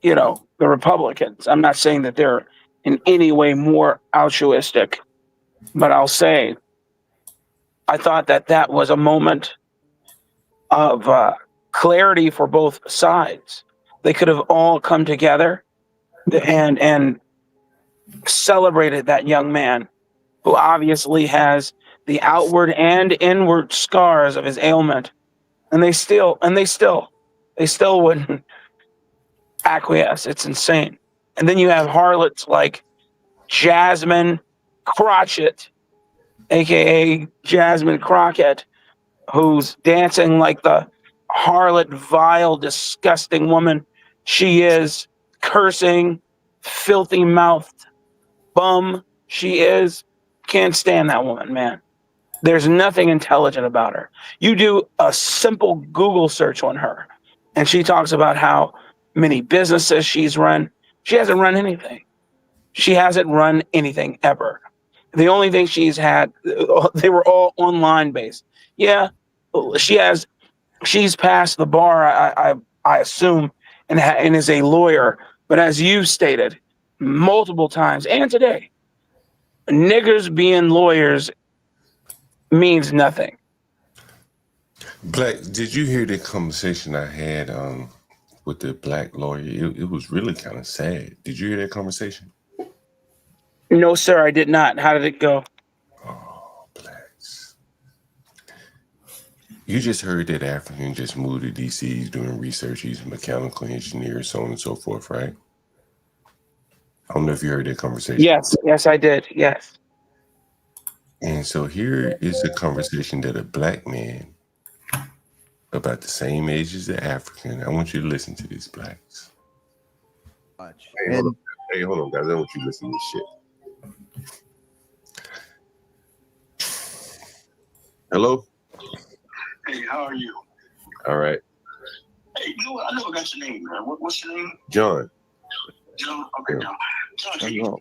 the Republicans. I'm not saying that they're in any way more altruistic, but I'll say I thought that was a moment of clarity for both sides. They could have all come together and celebrated that young man who obviously has the outward and inward scars of his ailment, and they still wouldn't acquiesce. It's insane. And then you have harlots like Jasmine Crockett, aka Jasmine Crockett, who's dancing like the harlot, vile, disgusting woman she is, cursing, filthy mouthed bum she is. Can't stand that woman, man. There's nothing intelligent about her. You do a simple Google search on her, and she talks about how many businesses she's run. She hasn't run anything. She hasn't run anything ever. The only thing she's had, they were all online based. Yeah, she's passed the bar, I assume, and is a lawyer. But as you've stated multiple times, and today, niggers being lawyers means nothing. Black, did you hear the conversation I had with the black lawyer? It was really kind of sad. Did you hear that conversation? No, sir, I did not. How did it go? Oh, blacks. You just heard that African just moved to DC. He's doing research. He's a mechanical engineer, so on and so forth, right? don't know if you heard that conversation. Yes, I did. Yes. And so here is a conversation that a black man about the same age as the African. I want you to listen to these blacks. Hey, hold on, guys. I want you to listen to this shit. Hello? Hey, how are you? All right. Hey, you know what? I never got your name, man. What's your name? John. John? Okay, John. John,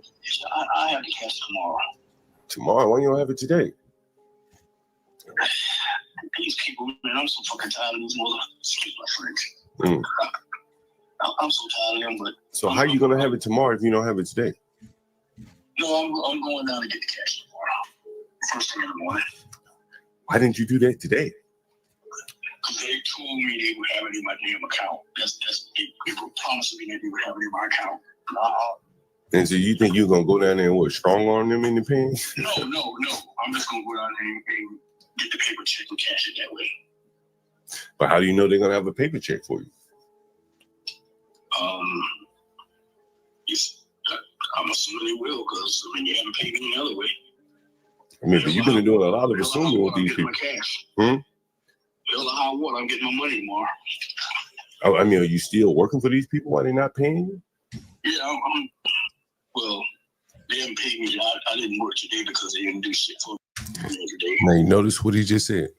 I have the cash tomorrow. Tomorrow? Why you don't have it today? These people, man, I'm so fucking tired of these motherfuckers. Excuse my French. I'm so tired of them, but... So how are you going to have it tomorrow if you don't have it today? No, I'm going down to get the cash tomorrow. First thing in the morning. Why didn't you do that today? Because they told me they would have it in my damn account. They were promising me that they would have it in my account. And so you think you're going to go down there and strong arm them in the pen? No. I'm just going to go down there and get the paper check and cash it that way. But how do you know they're going to have a paper check for you? I'm assuming they will, because you haven't paid me any other way. I mean, but you've been doing a lot of assuming with these people. Hell or high water, I'm getting my money tomorrow. Oh, I mean, are you still working for these people while they're not paying you? Yeah, well, they haven't paid me. I didn't work today because they didn't do shit for me today. Now, you notice what he just said?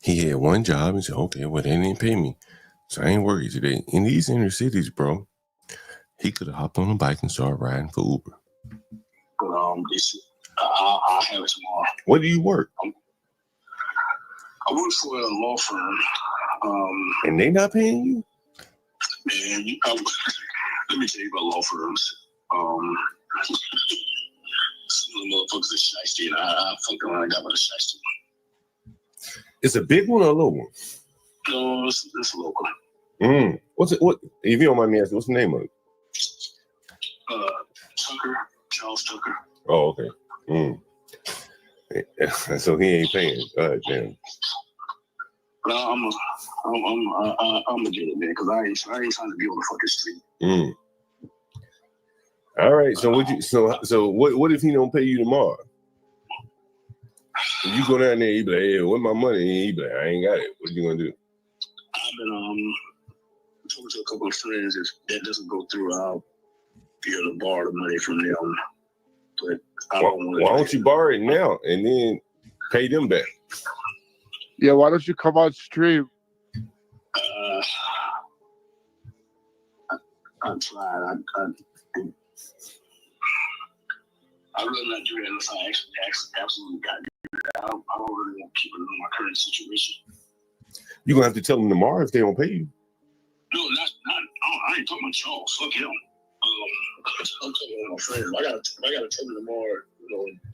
He had one job and said, okay, well, they didn't pay me, so I ain't working today. In these inner cities, bro, he could have hopped on a bike and started riding for Uber. But I'll have it tomorrow. Where do you work? I work for a law firm. And they not paying you? Man, let me tell you about law firms. Some of the motherfuckers are shiesty, and I fucked around and got with a shiesty one. It's a big one or a little one? No, it's a little one. What's it? What? If you don't mind me asking, what's the name of it? Charles Tucker. Oh, okay. So he ain't paying. God damn. No, I'm gonna get it, man, because I ain't trying to be on the fucking street. All right. So what if he don't pay you tomorrow? If you go down there, you be like, hey, where's my money? And he be like, I ain't got it. What you gonna do? I've been talking to a couple of friends. If that doesn't go through, I'll be able to borrow the money from them. But I don't want to. Why don't you borrow it now and then pay them back? Yeah, why don't you come on stream? I'm trying. I'd rather not do that unless I absolutely got to do that. I don't really want to keep it in my current situation. You're gonna have to tell them tomorrow if they don't pay you. No, I ain't talking about Charles. Fuck him. I'm talking about my friends. I gotta tell them tomorrow,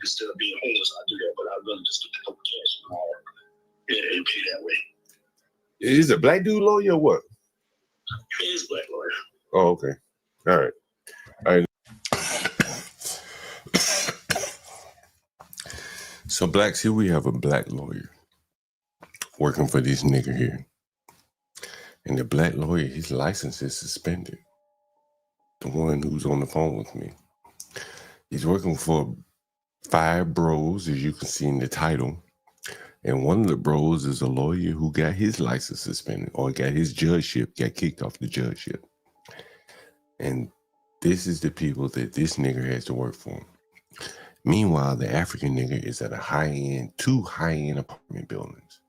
instead of being homeless, I do that, but I'd rather just get the couple cash tomorrow. Yeah, and pay that way. Is it a black dude lawyer or what? It is black lawyer. Oh, okay. All right. So blacks, here we have a black lawyer working for this nigga here. And the black lawyer, his license is suspended. The one who's on the phone with me. He's working for 5 bros, as you can see in the title. And one of the bros is a lawyer who got his license suspended or got his judgeship, got kicked off the judgeship. And this is the people that this nigger has to work for. Meanwhile, the African nigger is at two high-end apartment buildings.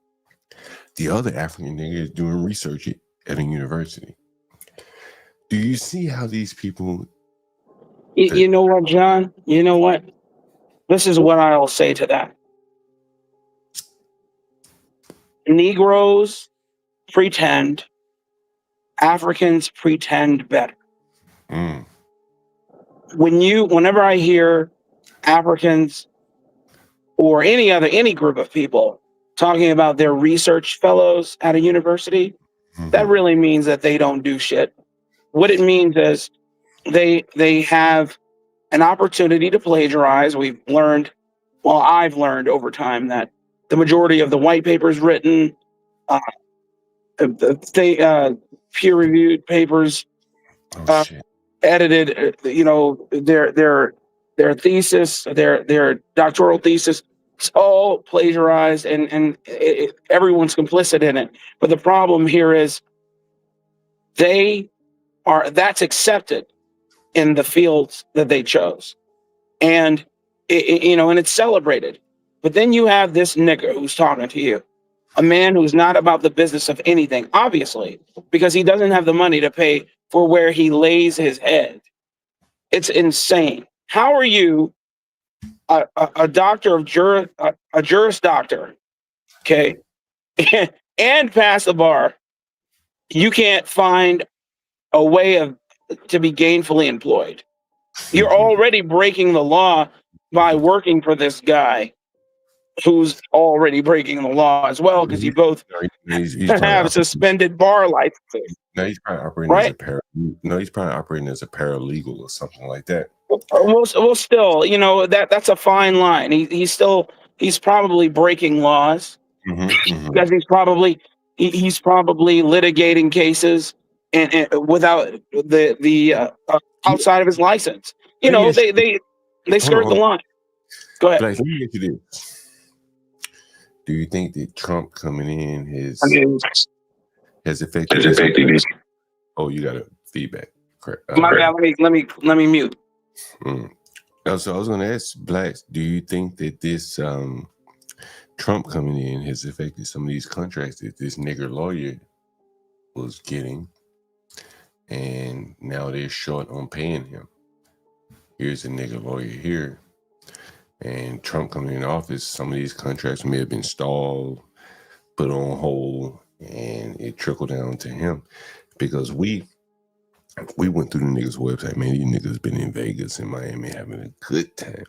The other African nigger is doing research at a university. Do you see how these people... You know what, John? You know what? This is what I'll say to that. Negroes pretend, Africans pretend better. Whenever I hear Africans or any group of people talking about their research fellows at a university, that really means that they don't do shit. What it means is they have an opportunity to plagiarize. I've learned over time that the majority of the white papers written, the peer-reviewed papers, edited, their thesis, their doctoral thesis. It's all plagiarized, and everyone's complicit in it. But the problem here is that's accepted in the fields that they chose, and and it's celebrated. But then you have this nigger who's talking to you, a man who's not about the business of anything, obviously, because he doesn't have the money to pay for where he lays his head. It's insane. How are you a doctor of a Juris Doctor, okay, and pass the bar? You can't find a way to be gainfully employed. You're already breaking the law by working for this guy who's already breaking the law as well, because you both have suspended bar licenses. No, he's probably operating right? he's probably operating as a paralegal or something like that. Well, still, that's a fine line. He's probably breaking laws because he's probably litigating cases and without the outside of his license. They skirt the line. Go ahead. Like, let me get you this. Do you think that Trump coming in has affected this? Oh, you got a feedback. Correct. My bad. Let me mute. So I was going to ask Blacks, do you think that this Trump coming in has affected some of these contracts that this nigger lawyer was getting, and now they're short on paying him? Here's a nigger lawyer here, and Trump coming in office, some of these contracts may have been stalled, put on hold, and it trickled down to him because we went through the niggas' website. Man, these niggas been in Vegas and Miami having a good time.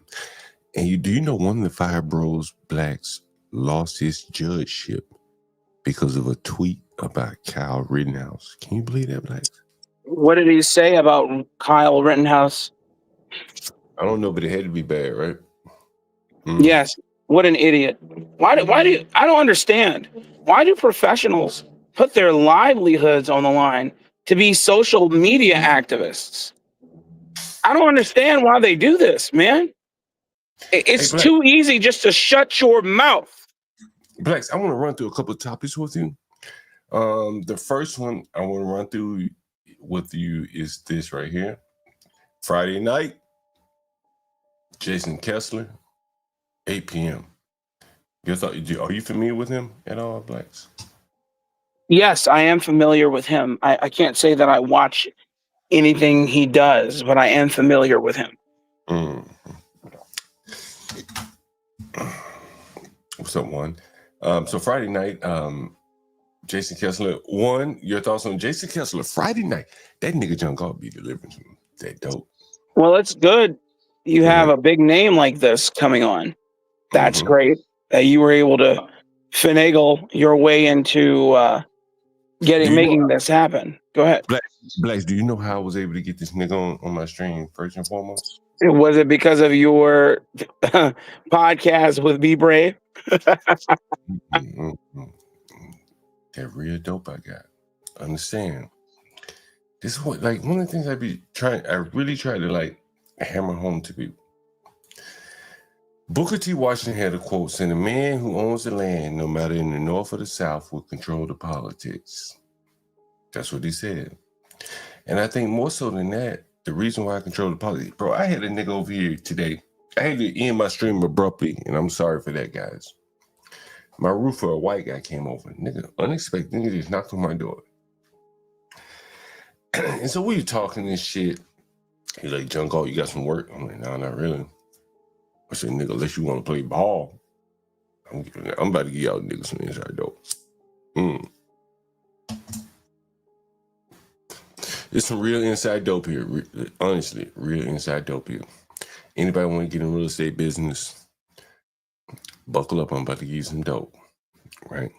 And do you know one of the Fire Bros Blacks lost his judgeship because of a tweet about Kyle Rittenhouse? Can you believe that, Blacks? What did he say about Kyle Rittenhouse? I don't know, but it had to be bad, right? Yes. What an idiot. Why do I don't understand. Why do professionals put their livelihoods on the line to be social media activists? I don't understand why they do this, man. It's too easy just to shut your mouth. Blacks, I want to run through a couple of topics with you. The first one I want to run through with you is this right here. Friday night, Jason Kessler, 8 p.m. Are you familiar with him at all, Blacks? Yes, I am familiar with him. I can't say that I watch anything he does, but I am familiar with him. What's up, one? So Friday night, Jason Kessler. One, your thoughts on Jason Kessler? Friday night, that nigga John Galt be delivering some that dope. Well, it's good. You have a big name like this coming on. That's great. That you were able to finagle your way into making this happen. Go ahead. Blacks, do you know how I was able to get this nigga on my stream first and foremost? Was it because of your podcast with Be Brave? That real dope I got. Understand. This is what, like, one of the things I really try to like hammer home to people. Booker T. Washington had a quote saying, "The man who owns the land, no matter in the North or the South, will control the politics." That's what he said. And I think more so than that, the reason why I control the politics, bro, I had a nigga over here today. I had to end my stream abruptly, and I'm sorry for that, guys. My roofer, a white guy, came over. Nigga, unexpected, nigga just knocked on my door. And so we were talking this shit. He's like, "John Galt, you got some work?" I'm like, "No, not really." I said, "Nigga, unless you want to play ball, I'm about to give y'all niggas some inside dope." There's some real inside dope here. Honestly, real inside dope here. Anybody want to get in real estate business, buckle up. I'm about to give you some dope, right?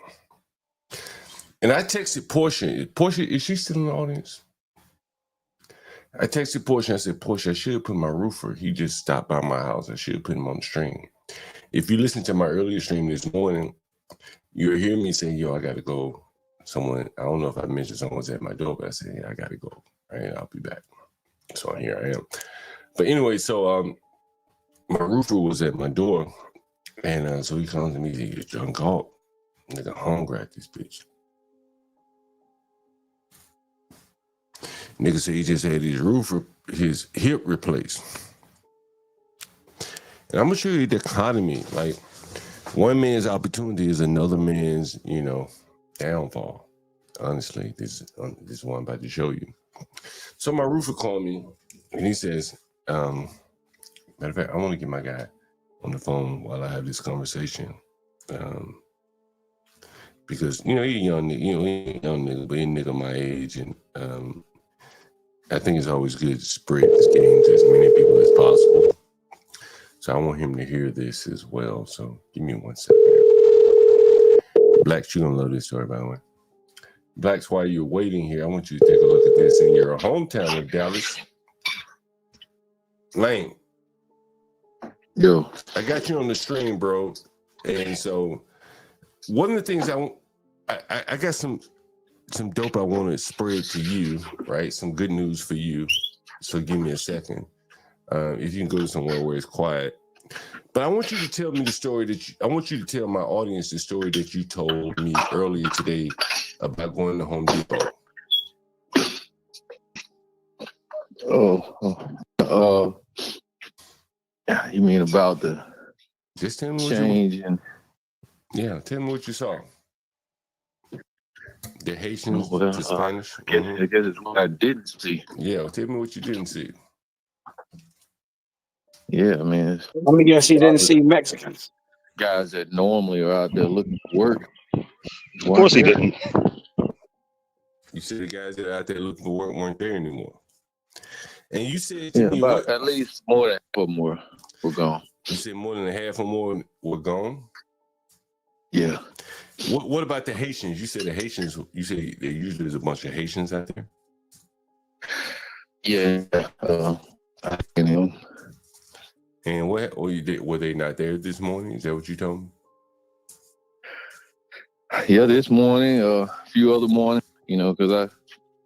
And I texted Portia. Portia, is she still in the audience? I texted Portia. I said, "Portia, I should have put my roofer. He just stopped by my house. I should have put him on the stream." If you listen to my earlier stream this morning, you'll hear me say, "Yo, I got to go." I don't know if I mentioned someone was at my door, but I said, "Yeah, I got to go. All right, I'll be back." So here I am. But anyway, so my roofer was at my door, and so he comes to me, he gets John Galt. Nigga hungry at this bitch. Nigga said he just had his hip replaced. And I'm gonna show you the economy. Like, one man's opportunity is another man's, downfall. Honestly, this is what I'm about to show you. So my roofer called me, and he says, matter of fact, I want to get my guy on the phone while I have this conversation. Because, he's a young nigga, but he's a nigga my age, and I think it's always good to spread this game to as many people as possible. So I want him to hear this as well. So give me 1 second. Blacks, you gonna love this story, by the way. Blacks, while you're waiting here, I want you to take a look at this in your hometown of Dallas. Lane. Yo. I got you on the stream, bro. And so one of the things I got some dope I want to spread to you, right? Some good news for you. So give me a second. If you can go to somewhere where it's quiet. But I want you to tell me the story I want you to tell my audience the story that you told me earlier today about going to Home Depot. You mean about the just tell me change and tell me what you saw. The Haitians to Spanish. I guess it's what I didn't see. Yeah, tell me what you didn't see. Yeah, I mean, Let me guess, you didn't see Mexicans. Guys that normally are out there looking for work. Of course he didn't. You said the guys that are out there looking for work weren't there anymore. And you said to me, about at least more than half of them were gone. You said more than half or more were gone? Yeah. What about the Haitians? You said the Haitians, you say there usually there's a bunch of Haitians out there? Yeah. And were they not there this morning? Is that what you told me? Yeah, this morning, a few other mornings, because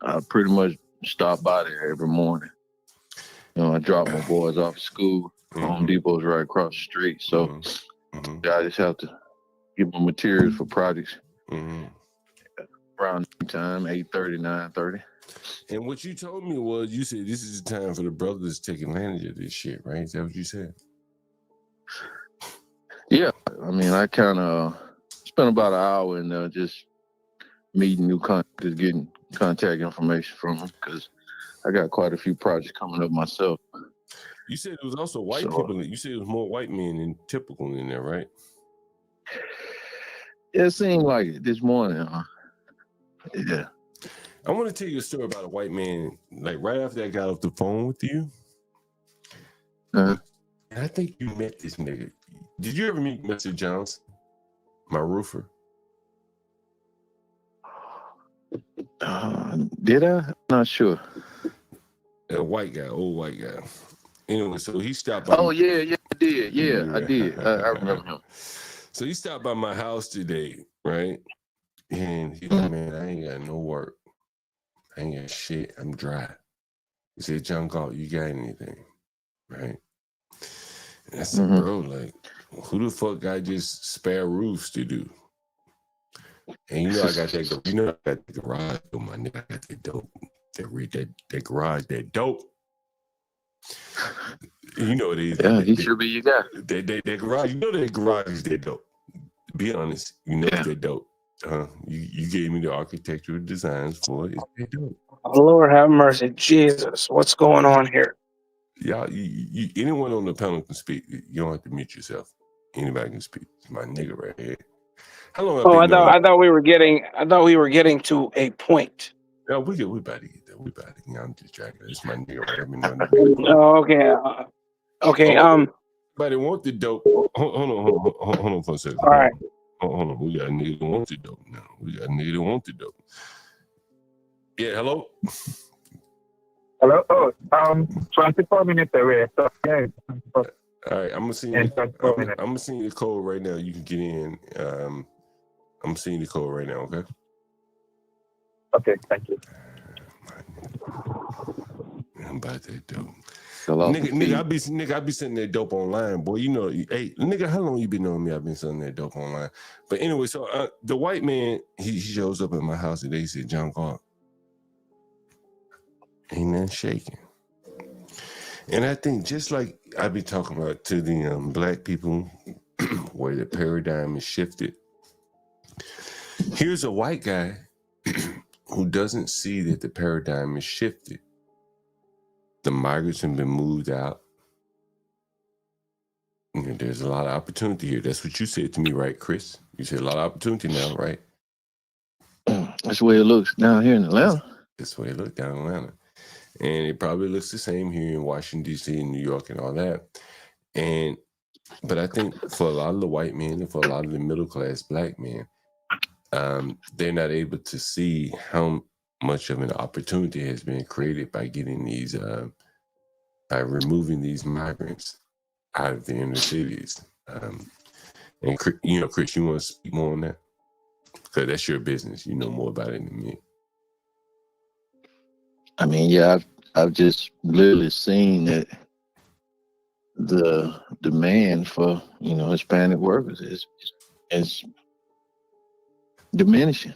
I pretty much stop by there every morning. I drop my boys off at school. Mm-hmm. Home Depot's right across the street. So I just have to get my materials for projects around time, 8:30, 9:30. And what you told me was, you said this is the time for the brothers to take advantage of this shit, right? Is that what you said? Yeah. I mean, I kind of spent about an hour in there just meeting new contacts, getting contact information from them, because I got quite a few projects coming up myself. You said it was also white people. You said it was more white men than typical in there, right? It seemed like it this morning. Yeah. I want to tell you a story about a white man, like right after I got off the phone with you. And I think you met this nigga. Did you ever meet Mr. Johnson, my roofer? Did I? I'm not sure. A white guy, old white guy. Anyway, so he stopped by. Oh, yeah, I did. Yeah, I did. I remember him. So he stopped by my house today, right? And he's like, man, I ain't got no work. I ain't got shit. I'm dry. He said, John Galt, you got anything? Right? And I said, bro, like, who the fuck got just spare roofs to do? And I got that garage, oh my nigga, I got that dope. That garage, that dope. You know it is. Yeah, he should be your guy. That garage, that garage is that dope. Be honest, it's that dope. You gave me the architectural designs for it. It's that dope. Lord have mercy, Jesus! What's going on here? Y'all, anyone on the panel can speak. You don't have to mute yourself. Anybody can speak. It's my nigga right here. How long? I thought we were getting to a point. No, we about to get there. We about to. I'm distracted. It's my nigga right here. Oh, okay. Okay. Everybody want the dope. Hold on for a second. All right. Hold on. We got a nigga that want the dope now. We got a nigga that want the dope. Yeah. Hello. Hello. 24 minutes away. So yeah. All right. I'm gonna send you the code right now. You can get in. I'm seeing the code right now. Okay. Okay. Thank you. About that dope. Nigga, I be selling that dope online, boy. You know, hey, nigga, how long you been knowing me? I've been selling that dope online. But anyway, so the white man, he shows up at my house today. He said, John Galt, ain't nothing shaking. And I think just like I be talking about to the black people, where the paradigm is shifted. Here's a white guy who doesn't see that the paradigm is shifted. The migrants have been moved out. You know, there's a lot of opportunity here. That's what you said to me, right, Chris? You said a lot of opportunity now, right? That's the way it looks down here in Atlanta. That's the way it looks down in Atlanta. And it probably looks the same here in Washington, D.C., and New York and all that. But I think for a lot of the white men and for a lot of the middle-class black men, they're not able to see how much of an opportunity has been created by getting these, by removing these migrants out of the inner cities. And you know, Chris, you want to speak more on that? Because that's your business. You know more about it than me. I mean, yeah, I've just literally seen that the demand for, you know, Hispanic workers is diminishing.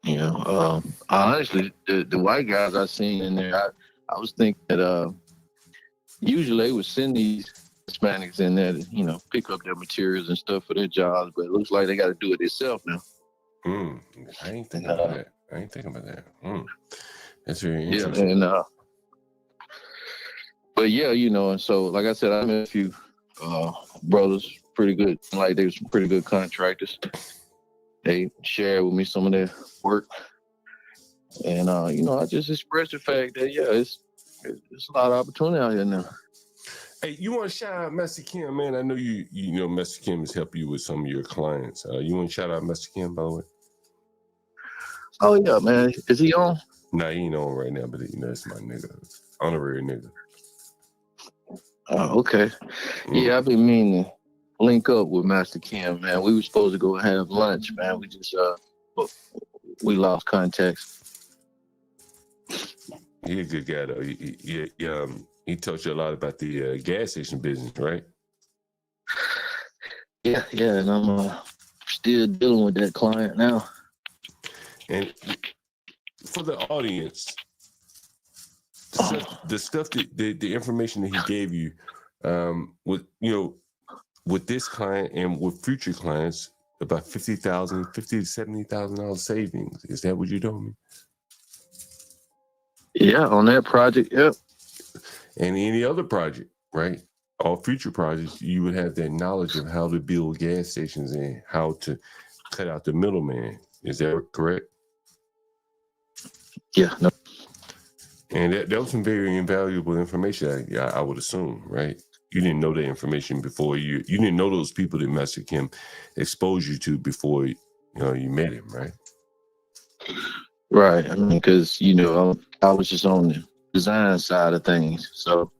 You know, honestly, the white guys I seen in there, I was thinking that usually they would send these Hispanics in there to, you know, pick up their materials and stuff for their jobs, but it looks like they got to do it themselves now. I ain't thinking about that. I ain't thinking about that. That's very interesting. Yeah, and but yeah, you know, and so like I said, I met a few brothers, pretty good, like they were some pretty good contractors. They shared with me some of their work, and you know, I just expressed the fact that it's a lot of opportunity out here now. Hey, you want to shout out Master Kim, man? I know you know Master Kim has helped you with some of your clients. You want to shout out Master Kim, by the way? Oh yeah, man. Is he on? Nah, he ain't on right now, but you know, it's my nigga, honorary nigga. Oh, okay. Yeah, I've been meaning to link up with Master Kim, man. We were supposed to go have lunch, man. We just we lost contact. He's a good guy though. He taught you a lot about the gas station business, right? Yeah, and I'm still dealing with that client now. And for the audience, the stuff that the information that he gave you, with with this client and with future clients, about $50,000 to $70,000 savings. Is that what you told me? Yeah, on that project, yep. And any other project, right? All future projects, you would have that knowledge of how to build gas stations and how to cut out the middleman. Is that correct? Yeah. No. And that was some very invaluable information, I would assume, right? You didn't know that information before you didn't know those people that Master Kim exposed you to before you met him, right? Right. I mean, because I was just on the design side of things, so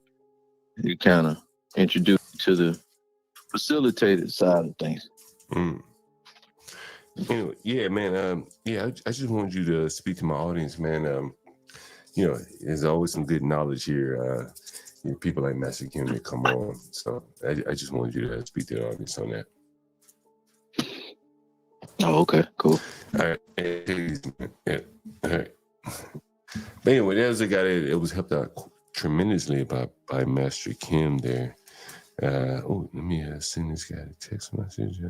you kind of introduced me to the facilitated side of things. Anyway, yeah, man. I just wanted you to speak to my audience, man. There's always some good knowledge here. People like Master Kim that come on, so I just wanted you to speak to the audience on that. Oh, okay, cool. All right, yeah, all right. But anyway, there's a guy that was helped out tremendously by Master Kim there. Let me send this guy a text message.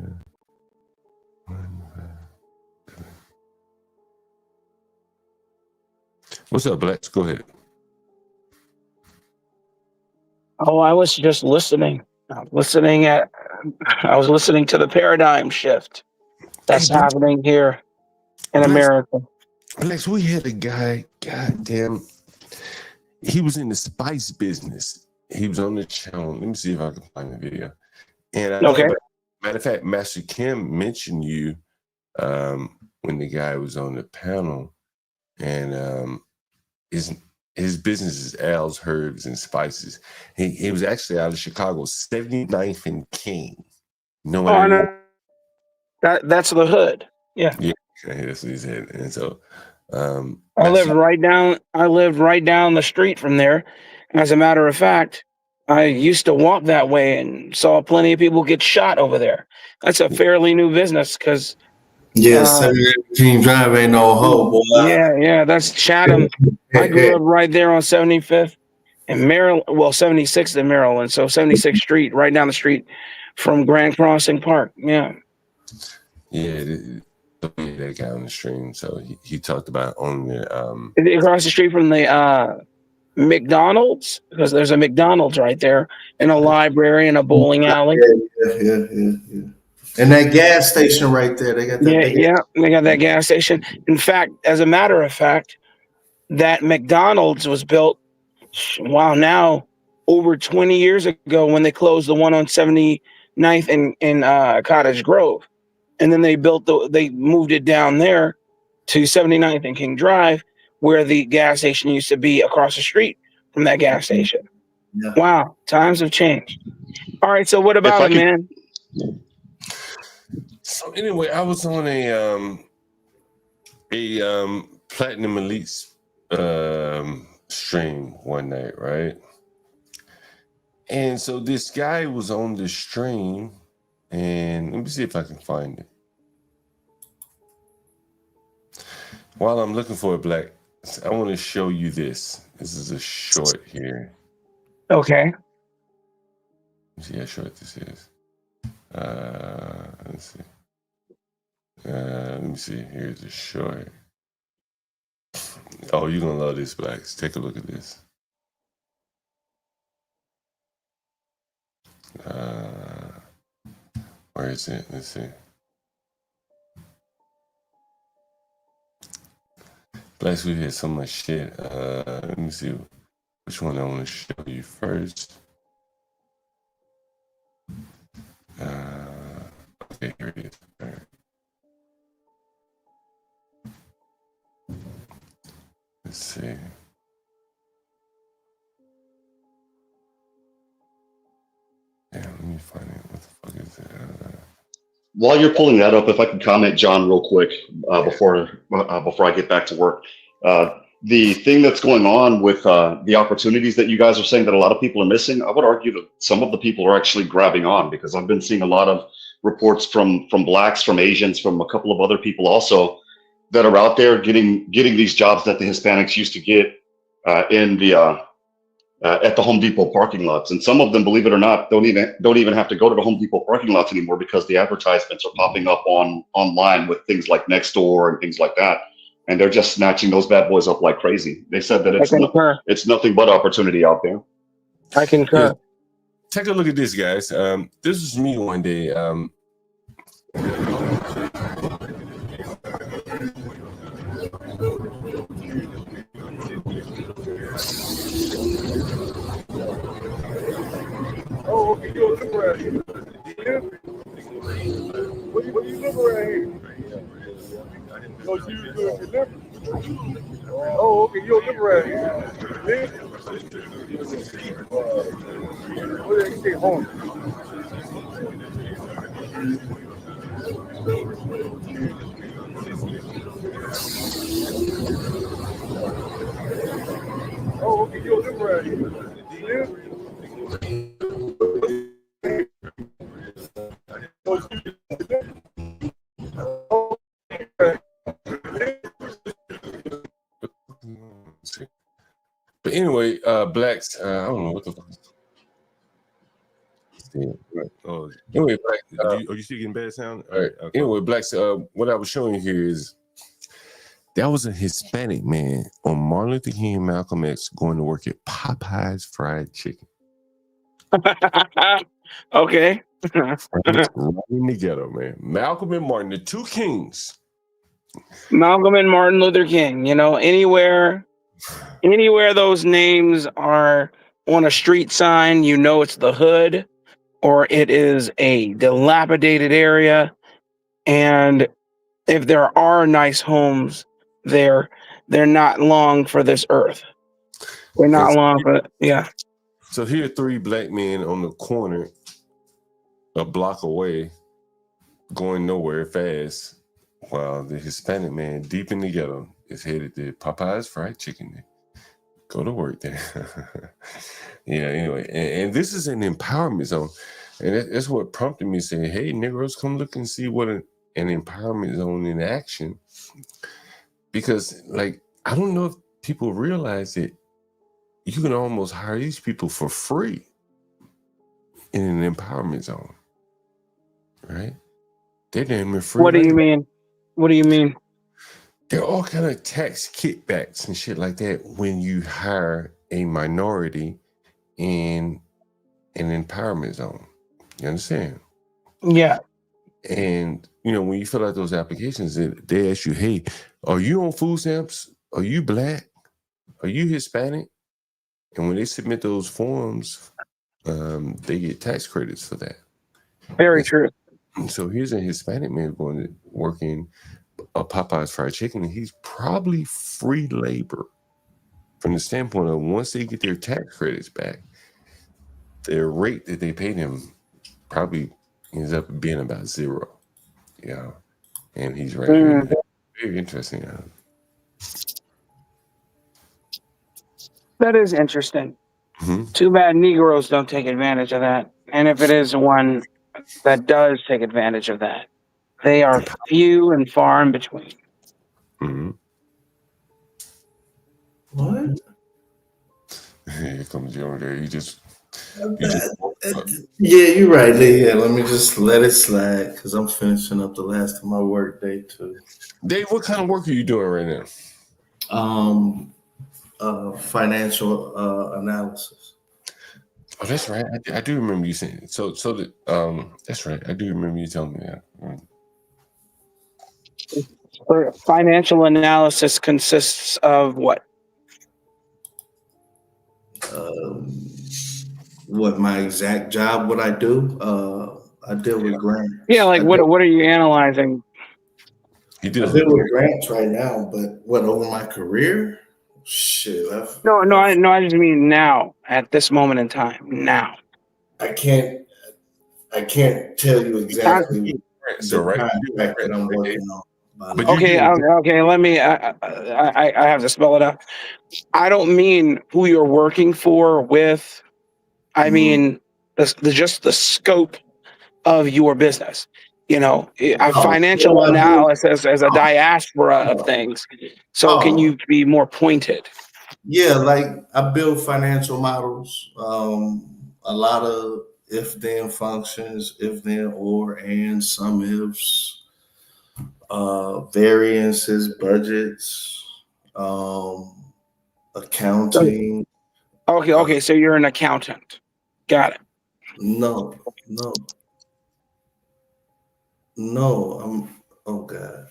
What's up, Blacks? Go ahead. Oh, I was just listening. I was listening to the paradigm shift that's happening here in America. Blacks, we had a guy, goddamn, he was in the spice business. He was on the channel. Let me see if I can find the video. And matter of fact, Master Kim mentioned you when the guy was on the panel, and his business is Al's Herbs and Spices. He was actually out of Chicago, 79th and King. That's the hood. Yeah. Yeah, that's what he said. And so I lived right down the street from there. As a matter of fact, I used to walk that way and saw plenty of people get shot over there. That's a fairly new business because Yeah, 17 Drive ain't no hope, boy. yeah, that's Chatham. I grew up right there on 75th and Maryland, well, 76th in Maryland, so 76th Street, right down the street from Grand Crossing Park. Yeah. Yeah, that guy on the stream. So he talked about owning the Across the street from the McDonald's, because there's a McDonald's right there, and a library and a bowling alley. Yeah. And that gas station right there, they got that big. They got that gas station. In fact, as a matter of fact, that McDonald's was built, now over 20 years ago when they closed the one on 79th in Cottage Grove. And then they moved it down there to 79th and King Drive, where the gas station used to be across the street from that gas station. Yeah. Wow, times have changed. All right, so what about it, man? So anyway, I was on a Platinum Elite stream one night, right? And so this guy was on the stream, and let me see if I can find it. While I'm looking for it, Black, I want to show you this. This is a short here. Okay. Let's see how short this is. Let's see. Let me see. Here's a short. Oh, you're gonna love this, Blacks. Take a look at this. Where is it? Let's see. Blacks, we had so much shit. Let me see which one I want to show you first. Okay, here it is. All right. Let's see. Yeah, let me find it. What the fuck is it? While you're pulling that up, if I could comment, John, real quick, before I get back to work. The thing that's going on with the opportunities that you guys are saying that a lot of people are missing, I would argue that some of the people are actually grabbing on, because I've been seeing a lot of reports from Blacks, from Asians, from a couple of other people also that are out there getting these jobs that the Hispanics used to get in the at the Home Depot parking lots. And some of them, believe it or not, don't even have to go to the Home Depot parking lots anymore, because the advertisements are popping up online with things like Nextdoor and things like that. And they're just snatching those bad boys up like crazy. They said that it's nothing but opportunity out there. I concur. Yeah. Take a look at this, guys. This was me one day. Oh, okay, you're looking around here. Yeah? What are you looking around here? Oh, you doing delivery? Oh, okay, you're looking around here. Yeah? What did they say, home? Oh, okay, you're looking around here. Yeah? But anyway, Blacks, I don't know what the fuck. Oh, anyway, Blacks, are you still getting bad sound? All right. Okay. Anyway, Blacks, what I was showing you here is that was a Hispanic man on Martin Luther King and Malcolm X going to work at Popeye's Fried Chicken. Okay. Right in the ghetto, man. Malcolm and Martin, the two kings. Malcolm and Martin Luther King. You know, anywhere those names are on a street sign, you know it's the hood, or it is a dilapidated area. And if there are nice homes there, they're not long for this earth. They're not long for it. Yeah. So here are three black men on the corner, a block away, going nowhere fast. while the Hispanic man deep in the ghetto is headed to Popeye's Fried Chicken. Go to work there. Yeah, anyway. And this is an empowerment zone. And that's what prompted me saying, hey, Negroes, come look and see what an empowerment zone in action. Because, like, I don't know if people realize that you can almost hire these people for free in an empowerment zone, right? They're damn near free. What do you mean? What do you mean? There are all kind of tax kickbacks and shit like that when you hire a minority in an empowerment zone. You understand? Yeah. And, you know, when you fill out those applications, they ask you, hey, are you on food stamps? Are you Black? Are you Hispanic? And when they submit those forms, they get tax credits for that. Very true. So here's a Hispanic man going to work in a Popeye's Fried Chicken, and he's probably free labor from the standpoint of once they get their tax credits back, their rate that they paid him probably ends up being about zero. Yeah. And he's right here. Very interesting. That is interesting. Mm-hmm. Too bad Negroes don't take advantage of that. And if it is one that does take advantage of that, they are few and far in between. Mm-hmm. What? Here comes Joe there. Yeah, you're right. Yeah, let me just let it slide because I'm finishing up the last of my work day too. Dave, what kind of work are you doing right now? Financial analysis. Oh, that's right. I do remember you saying it. So that's right. I do remember you telling me that. Financial analysis consists of what? What my exact job? What I do? I deal with grants. Yeah, like what are you analyzing? I deal with grants right now, but what over my career? Shit, No, I just mean now, at this moment in time. Now. I can't tell you exactly So the contract that I'm working on. Okay. Let me. I have to spell it out. I don't mean who you're working for with. I mean just the scope of your business. You know, a financial analysis as a diaspora of things. So can you be more pointed? Yeah, like I build financial models. A lot of if-then functions, if-then, or, and, some ifs, variances, budgets, accounting. Okay. So you're an accountant. Got it. No. Oh God.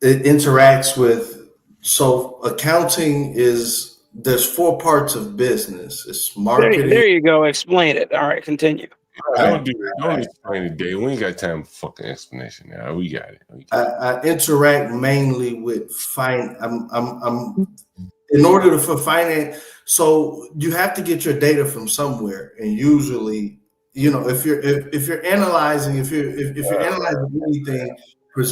It interacts with, so accounting is, there's 4 parts of business. It's marketing. There you go. Explain it. All right, continue. Don't do that. Don't explain it, Dave. We ain't got time for fucking explanation now. We got it. I interact mainly with I'm in order for finance. So you have to get your data from somewhere, and usually, you know, if you're analyzing, if you're analyzing anything.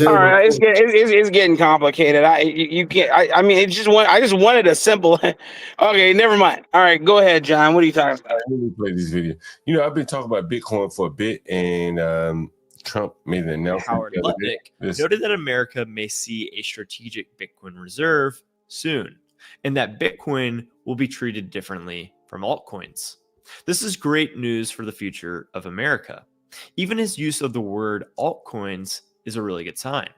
All right, it's getting complicated. You can't. I mean, I just wanted a simple. Okay, never mind. All right, go ahead, John. What are you talking about? Let me play this video. You know, I've been talking about Bitcoin for a bit, and Trump made an announcement. Howard Lutnick noted that America may see a strategic Bitcoin reserve soon, and that Bitcoin will be treated differently from altcoins. This is great news for the future of America. Even his use of the word altcoins is a really good sign.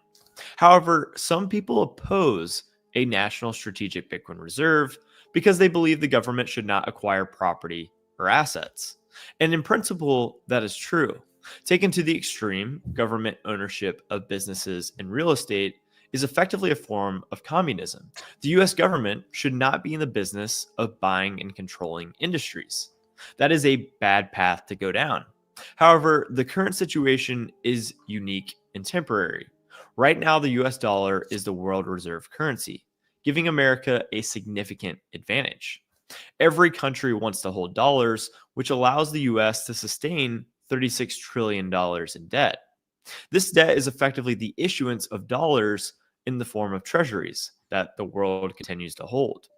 However, some people oppose a national strategic Bitcoin reserve because they believe the government should not acquire property or assets. And in principle, that is true. Taken to the extreme, government ownership of businesses and real estate is effectively a form of communism. The US government should not be in the business of buying and controlling industries. That is a bad path to go down. However, the current situation is unique and temporary. Right now, the US dollar is the world reserve currency, giving America a significant advantage. Every country wants to hold dollars, which allows the US to sustain $36 trillion in debt. This debt is effectively the issuance of dollars in the form of treasuries that the world continues to hold.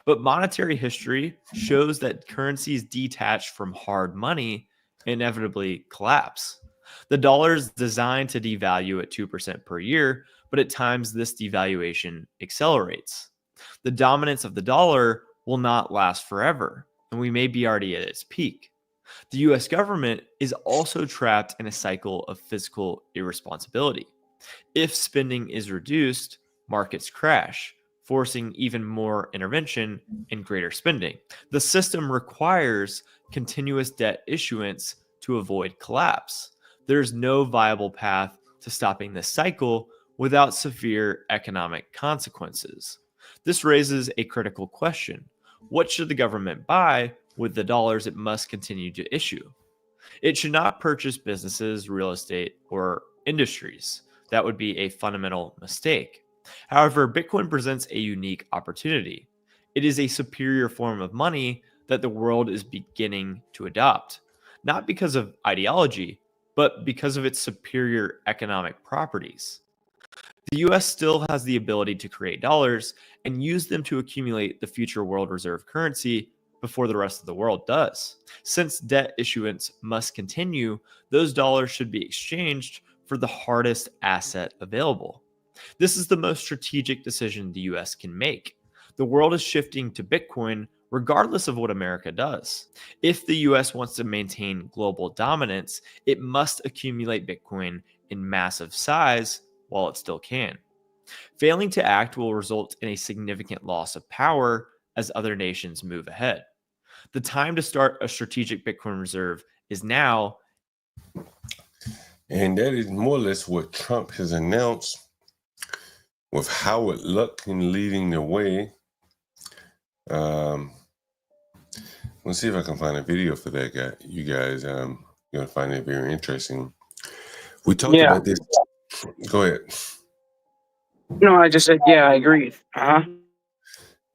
But monetary history shows that currencies detached from hard money inevitably collapse. The dollar is designed to devalue at 2% per year, but at times this devaluation accelerates. The dominance of the dollar will not last forever, and we may be already at its peak. The US government is also trapped in a cycle of fiscal irresponsibility. If spending is reduced, markets crash, forcing even more intervention and greater spending. The system requires continuous debt issuance to avoid collapse. There's no viable path to stopping this cycle without severe economic consequences. This raises a critical question. What should the government buy with the dollars it must continue to issue? It should not purchase businesses, real estate, or industries. That would be a fundamental mistake. However, Bitcoin presents a unique opportunity. It is a superior form of money that the world is beginning to adopt, not because of ideology, but because of its superior economic properties. The US still has the ability to create dollars and use them to accumulate the future world reserve currency before the rest of the world does. Since debt issuance must continue, those dollars should be exchanged for the hardest asset available. This is the most strategic decision the US can make. The world is shifting to Bitcoin regardless of what America does. If the US wants to maintain global dominance, it must accumulate Bitcoin in massive size while it still can. Failing to act will result in a significant loss of power as other nations move ahead. The time to start a strategic Bitcoin reserve is now. And that is more or less what Trump has announced, with Howard Lutkin leading the way. Let's see if I can find a video for that guy. You guys, you're gonna find it very interesting. We talked about this. Go ahead. No, I just said, yeah, I agree.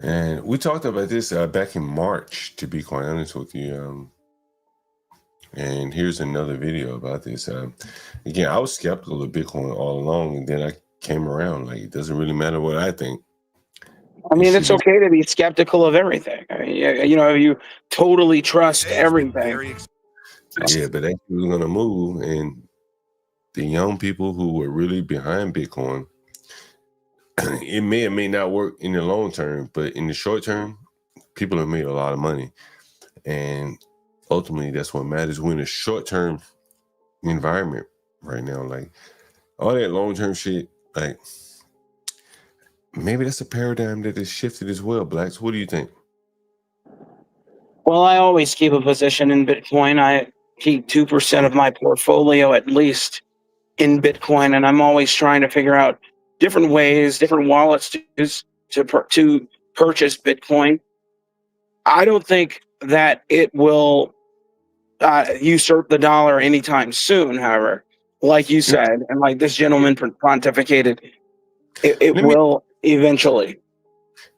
And we talked about this back in March, to be quite honest with you. And here's another video about this. Again, I was skeptical of Bitcoin all along, and then I came around. Like, it doesn't really matter what I think. I mean, it's okay to be skeptical of everything. I mean, you know, you totally trust everything. Yeah, but that's what's going to move. And the young people who were really behind Bitcoin, it may or may not work in the long term, but in the short term, people have made a lot of money. And ultimately, that's what matters. We're in a short-term environment right now. Like, all that long-term shit, like, maybe that's a paradigm that has shifted as well, Blacks. What do you think? Well, I always keep a position in Bitcoin. I keep 2% of my portfolio at least in Bitcoin, and I'm always trying to figure out different ways, different wallets to use to purchase Bitcoin. I don't think that it will usurp the dollar anytime soon, however. Like you said, and like this gentleman pontificated, it will eventually.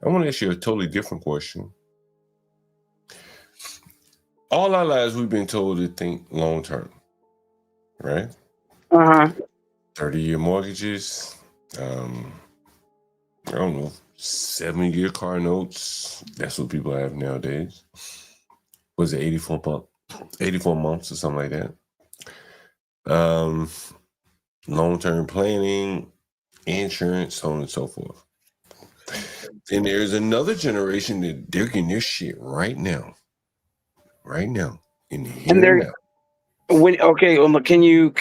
I want to ask you a totally different question. All our lives, we've been told to think long term, right? 30-year mortgages, I don't know, 7-year car notes. That's what people have nowadays. Was it 84 months or something like that? Long-term planning, insurance, so on and so forth. And there's another generation that they're getting their shit right now, in here and now. Can you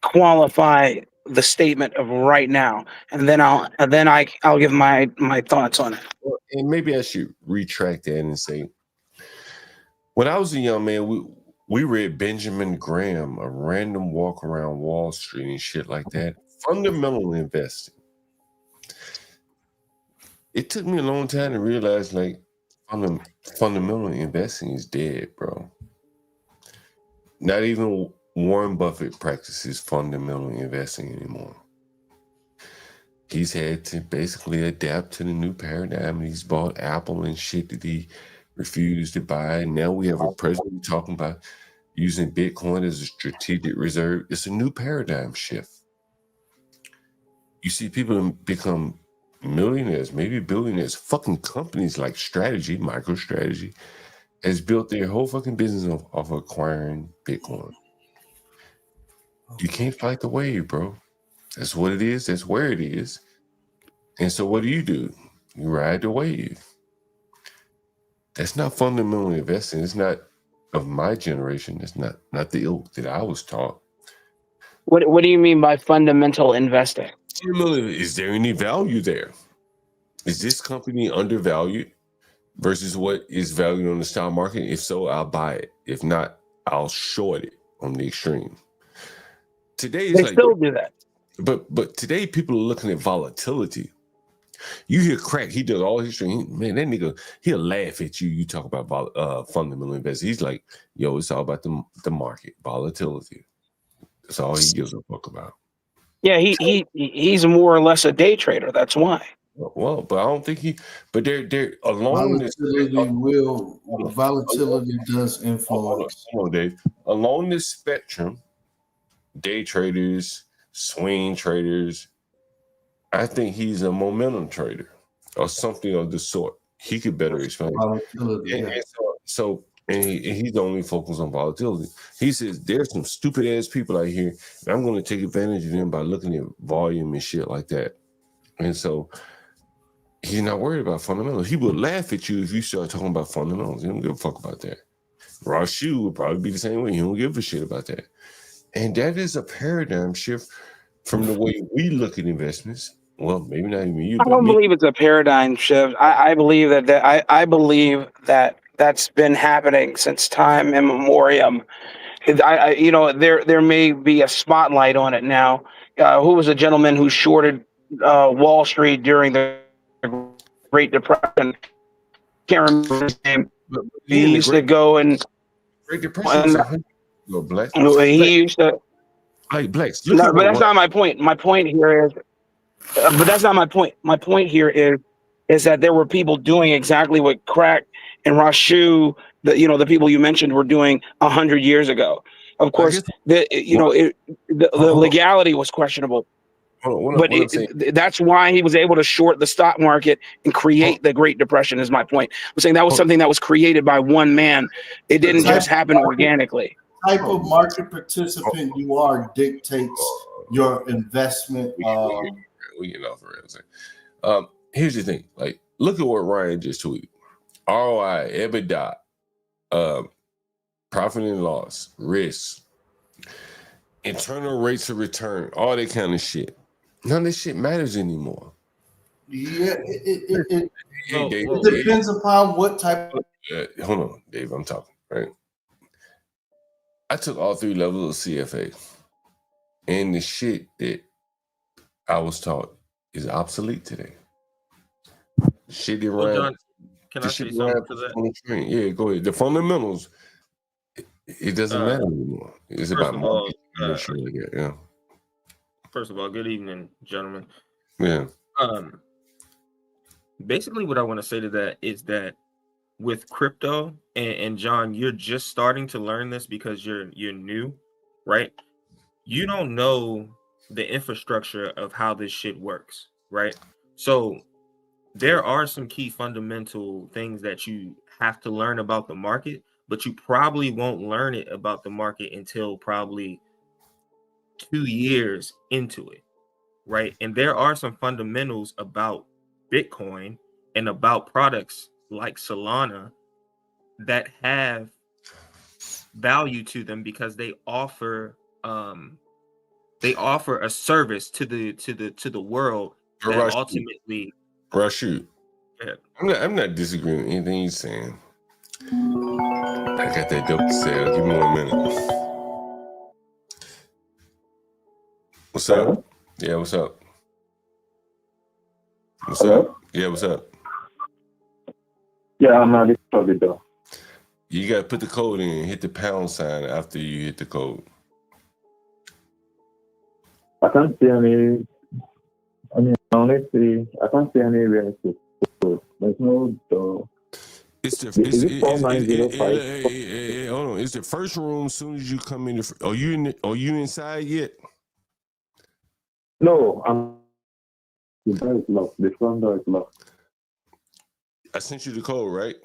qualify the statement of right now, and then I'll give my thoughts on it. Well, and maybe I should retract that and say, when I was a young man, we read Benjamin Graham, A Random Walk Around Wall Street and shit like that. Fundamental investing. It took me a long time to realize, like, fundamental investing is dead, bro. Not even Warren Buffett practices fundamental investing anymore. He's had to basically adapt to the new paradigm. He's bought Apple and shit that he refused to buy. And now we have a president talking about using Bitcoin as a strategic reserve. It's a new paradigm shift. You see people become millionaires, maybe billionaires. Fucking companies like Strategy, MicroStrategy, has built their whole fucking business off acquiring Bitcoin. You can't fight the wave, bro. That's what it is. That's where it is. And so what do? You ride the wave. That's not fundamental investing. It's not of my generation. It's not the ilk that I was taught. What do you mean by fundamental investing? Is there any value there? Is this company undervalued versus what is valued on the stock market? If so, I'll buy it. If not, I'll short it on the extreme. Today is They still do that. But today people are looking at volatility. You hear Crack, he does all his stream. Man, that nigga, he'll laugh at you. You talk about fundamental investing. He's like, yo, it's all about the market, volatility. That's all he gives a fuck about. Yeah, he's more or less a day trader. That's why. Well, but I don't think they're along this. Volatility does influence. Hold on, Dave. Along this spectrum, day traders, swing traders, I think he's a momentum trader or something of the sort. He could better explain. And he's only focused on volatility. He says there's some stupid ass people out here, and I'm going to take advantage of them by looking at volume and shit like that. And so he's not worried about fundamentals. He would laugh at you if you start talking about fundamentals. He don't give a fuck about that. Ross Hsu would probably be the same way. He don't give a shit about that. And that is a paradigm shift from the way we look at investments. Well, maybe not even you. I don't believe it's a paradigm shift. I believe that I believe that that's been happening since time immemorial. There may be a spotlight on it now. Who was a gentleman who shorted Wall Street during the Great Depression? Can't remember his name. He used to go and Great Depression. He used to. Like blacks. No, but that's not my point. My point here is, but that's not my point. My point here is that there were people doing exactly what Crack and Ross Hsu, the people you mentioned, were doing 100 years ago. Of course, the legality was questionable. That's why he was able to short the stock market and create the Great Depression. Is my point. I'm saying that was something that was created by one man. It didn't just happen organically. Type of market participant you are dictates your investment. We get off the rails. Here's the thing: like, look at what Ryan just tweeted. ROI, EBITDA, profit and loss, risk, internal rates of return, all that kind of shit. None of this shit matters anymore. Yeah, it depends upon what type of. Hold on, Dave. I'm talking, right? I took all 3 levels of CFA, and the shit that I was taught is obsolete today. Shit around. Well, John, can I say something to that? Yeah, go ahead. The fundamentals, it doesn't matter anymore. It's about market. Yeah. First of all, good evening, gentlemen. Yeah. Basically, what I want to say to that is that with crypto, and John, you're just starting to learn this because you're new, right? You don't know the infrastructure of how this shit works, right? So there are some key fundamental things that you have to learn about the market, but you probably won't learn it about the market until probably 2 years into it, right? And there are some fundamentals about Bitcoin and about products like Solana that have value to them because they offer a service to the world that ultimately. Rashu, I'm not disagreeing with anything he's saying. I got that dope to say. Give me 1 minute. What's up? Yeah, what's up? What's up? Yeah, what's up? Yeah, I'm not listening though. You gotta put the code in, hit the pound sign after you hit the code. I can't see any. I mean, let's see. I can't see any real estate code. There's no door. It's the Is it 4905? hold on. It's the first room as soon as you come in. Are you inside yet? No, the door is locked. The front door is locked. I sent you the code, right?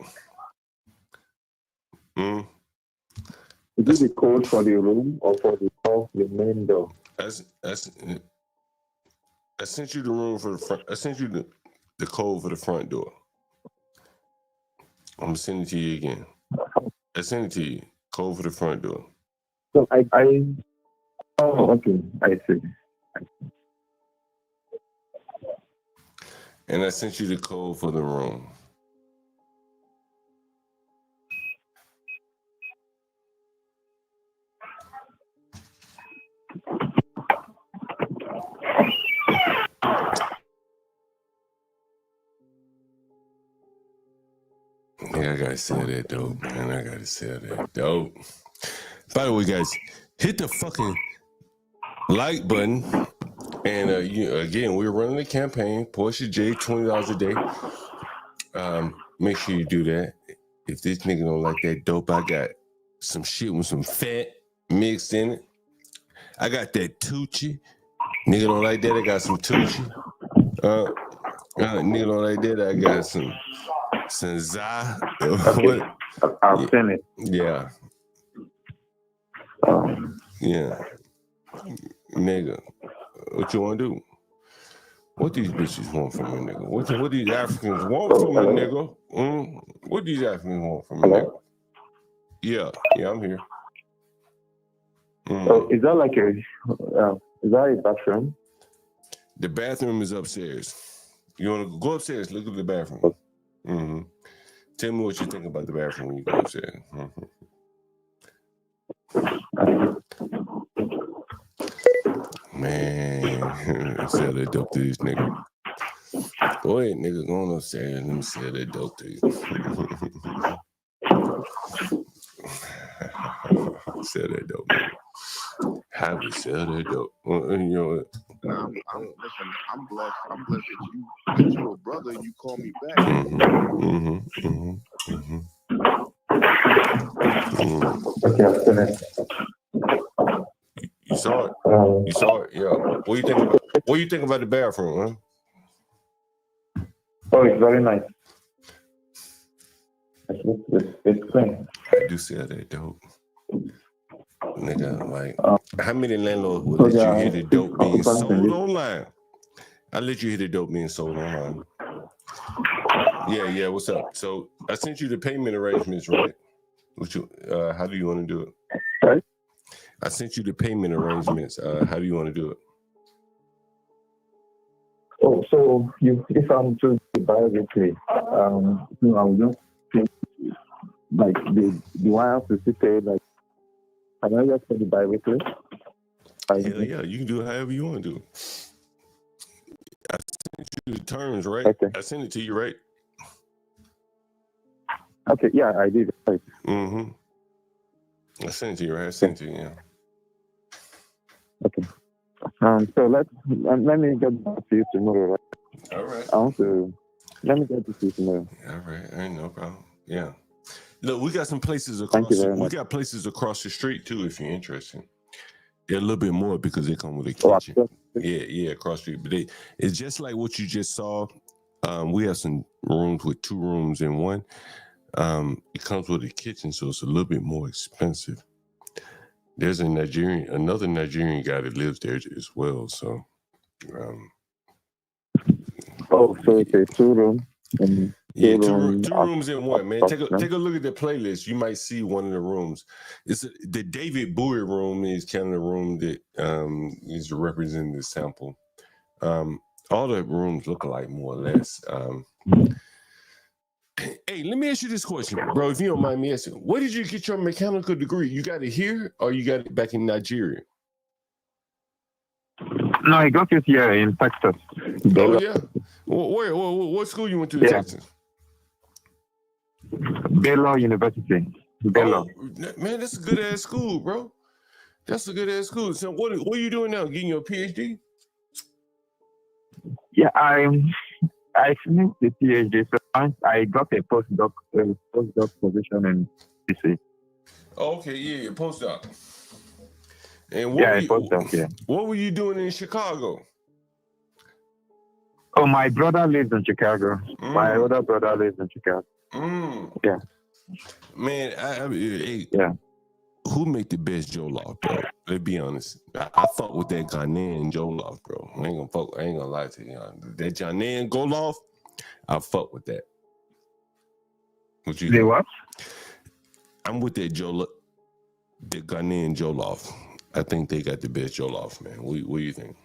Is it the code for the room or for the main door? I sent you the room for the front. I sent you the code for the front door. I'm gonna send it to you again. I sent it to you. Code for the front door. So oh, okay, I see. And I sent you the code for the room. Yeah, I gotta sell that dope, man. I gotta sell that dope. By the way, guys, hit the fucking like button. And again, we're running a campaign. Porsche J, $20 a day. Make sure you do that. If this nigga don't like that dope, I got some shit with some fat mixed in it. I got that Tucci. Nigga don't like that, I got some Tucci. Nigga don't like that, I got some Za. Okay, I've seen it. Yeah. Yeah. Nigga, what you want to do? What these bitches want from a nigga? What these Africans want from a nigga? What these Africans want from a nigga? Yeah, I'm here. So is that like is that a bathroom? The bathroom is upstairs. You want to go upstairs? Look at the bathroom. Tell me what you think about the bathroom when you go upstairs. Man, sell that dope to this nigga. Go ahead, nigga, go on upstairs and let me sell that dope to you. Sell that dope, nigga. How we sell that dope? You know, listen, I'm blessed. I'm blessed that you're a brother and you call me back. Okay, I've seen it. You saw it? You saw it? Yeah. What do you think about the bathroom, huh? Oh, it's very nice. It's clean. I do sell that dope. Nigga, like, how many landlords would let you hear the dope being sold online? I let you hear the dope being sold online. Yeah, what's up? So I sent you the payment arrangements, right? How do you want to do it? Right. I sent you the payment arrangements. How do you want to do it? Oh, so if I'm to buy weekly, I'll just pay, like, do I have to pay, like, can I just pay the bi-weekly? Hell yeah, you can do it however you want to do it. I sent you the terms, right? Okay. I sent it to you, right? Okay, yeah, I did. Right. I sent it to you, right? I sent it to you, yeah. Okay. So let me get back to you tomorrow, right? All right. Let me get to you tomorrow. All right, ain't no problem. Yeah. Look, we got some places Thank you across. very We much. got places across the street too, if you're interested. They're a little bit more because they come with a kitchen. Yeah, across the street. But it's just like what you just saw. We have some rooms with 2 rooms in one. It comes with a kitchen, so it's a little bit more expensive. There's another Nigerian guy that lives there as well. So, so it's a 2-room. Yeah, two rooms in one, man. Take a look at the playlist. You might see one of the rooms. The David Bowie room is kind of the room that is representing the sample. All the rooms look alike more or less. Hey, let me ask you this question, bro, if you don't mind me asking. Where did you get your mechanical degree? You got it here or you got it back in Nigeria? No, I got it here in Texas. Oh, yeah? What school you went to in Texas? Baylor University. Baylor. Oh, man, that's a good-ass school, bro. That's a good-ass school. So what are you doing now? Getting your PhD? Yeah, I finished the PhD, so I got a postdoc position in DC. Okay, yeah, postdoc. And what were you doing in Chicago? Oh, my brother lives in Chicago. My older brother lives in Chicago. Yeah. Man, hey, yeah. Who make the best jollof, bro? Let's be honest. I fuck with that Ghanaian jollof, bro. I ain't gonna lie to you. That Ghanaian jollof, I fuck with that. What you think? What? I'm with that the Ghanaian jollof. I think they got the best jollof, man. What do you think?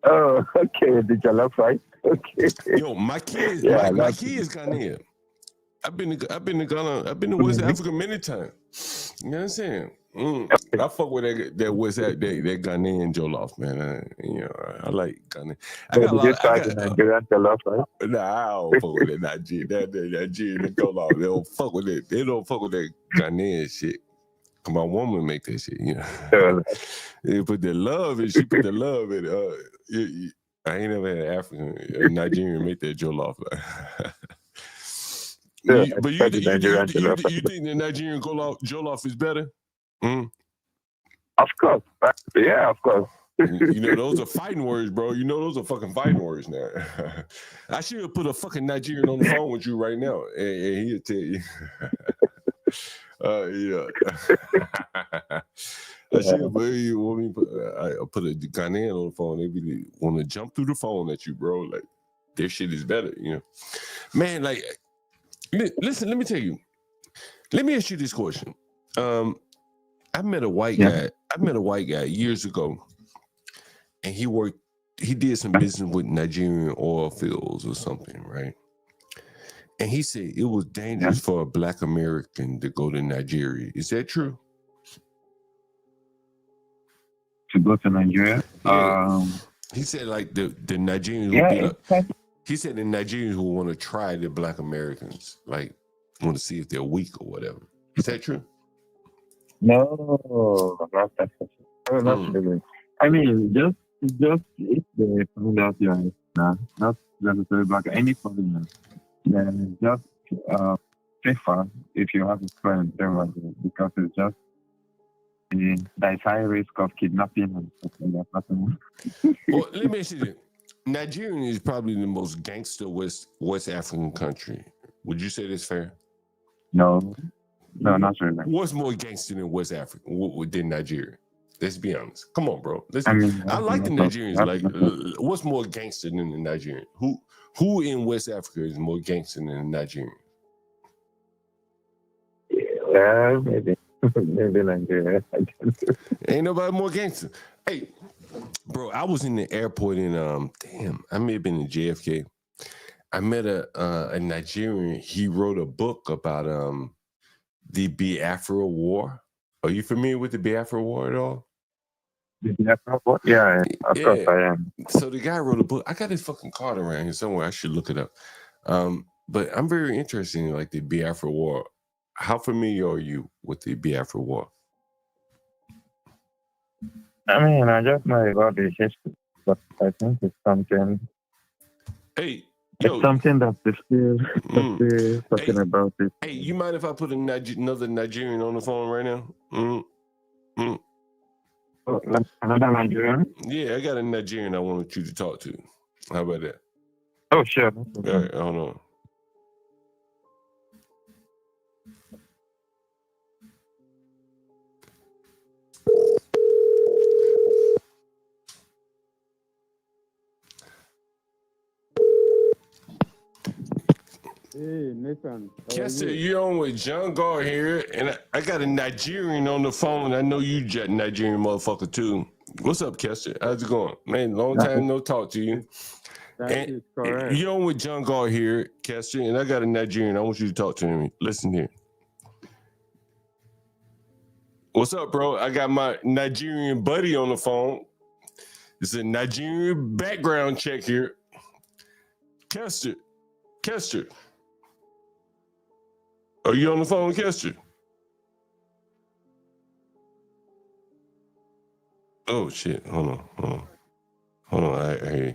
Oh, okay, the jollof rice. Okay. Yo, my kids, my kids Ghanaian. I've been to Ghana. I've been to West Africa many times. You know what I'm saying? I fuck with that West that Ghanaian jollof, man. I like Ghana. I got a lot. Nigerian jollof rice. Nah, I don't fuck with that Nigerian. That Nigerian jollof. They don't fuck with it. They don't fuck with that Ghanaian shit. My woman make that shit. You know. They put the love in. She put the love in. I ain't never had a Nigerian make that jollof. But you think the Nigerian jollof is better? Of course. Yeah, of course. Those are fighting words, bro. Those are fucking fighting words now. I should put a fucking Nigerian on the phone with you right now, and he'll tell you. Yeah. I should, but you want me I put a Ghanaian on the phone. They be want to jump through the phone at you, bro. Like, their shit is better, Man, like, listen, let me tell you. Let me ask you this question. I met a white guy. I met a white guy years ago, and he did some business with Nigerian oil fields or something, right? And he said it was dangerous for a Black American to go to Nigeria. Is that true? To go to Nigeria? Yeah. He said like the Nigerians would be like. He said the Nigerians who want to try the Black Americans, like want to see if they're weak or whatever. Is that true? No, not really. I mean, just if they find out you're not necessarily Black, any foreigner, then just safer if you have a friend there, because it's just there's high risk of kidnapping and stuff like that happening. Well, let me ask you this. Nigeria is probably the most gangster West African country. Would you say that's fair? No, not really. What's more gangster than West Africa than Nigeria? Let's be honest. Come on, bro. I like the Nigerians. Like, what's more gangster than the Nigerian? Who in West Africa is more gangster than the Nigerian? Yeah, maybe Nigeria. Ain't nobody more gangster. Hey, bro, I was in the airport in I may have been in JFK. I met a Nigerian. He wrote a book about the Biafra War. Are you familiar with the Biafra War at all? The Biafra War? Yeah, of course I am. So the guy wrote a book. I got his fucking card around here somewhere. I should look it up. But I'm very interested in like the Biafra War. How familiar are you with the Biafra War? I mean, I just know about the history, but I think it's something. Hey, it's something that they're still talking about it. Hey, you mind if I put another Nigerian on the phone right now? Oh, another Nigerian? Yeah, I got a Nigerian I want you to talk to. How about that? Oh, sure. All right, hold on. Hey, Nathan. Kester, you're on with John Gar here, and I got a Nigerian on the phone. I know you Nigerian motherfucker too. What's up, Kester? How's it going? Man, long time no talk to you. That is correct. You're on with John Gar here, Kester, and I got a Nigerian. I want you to talk to him. Listen here. What's up, bro? I got my Nigerian buddy on the phone. It's a Nigerian background check here. Kester. Are you on the phone, Kester? Oh shit! Hold on. I hear you.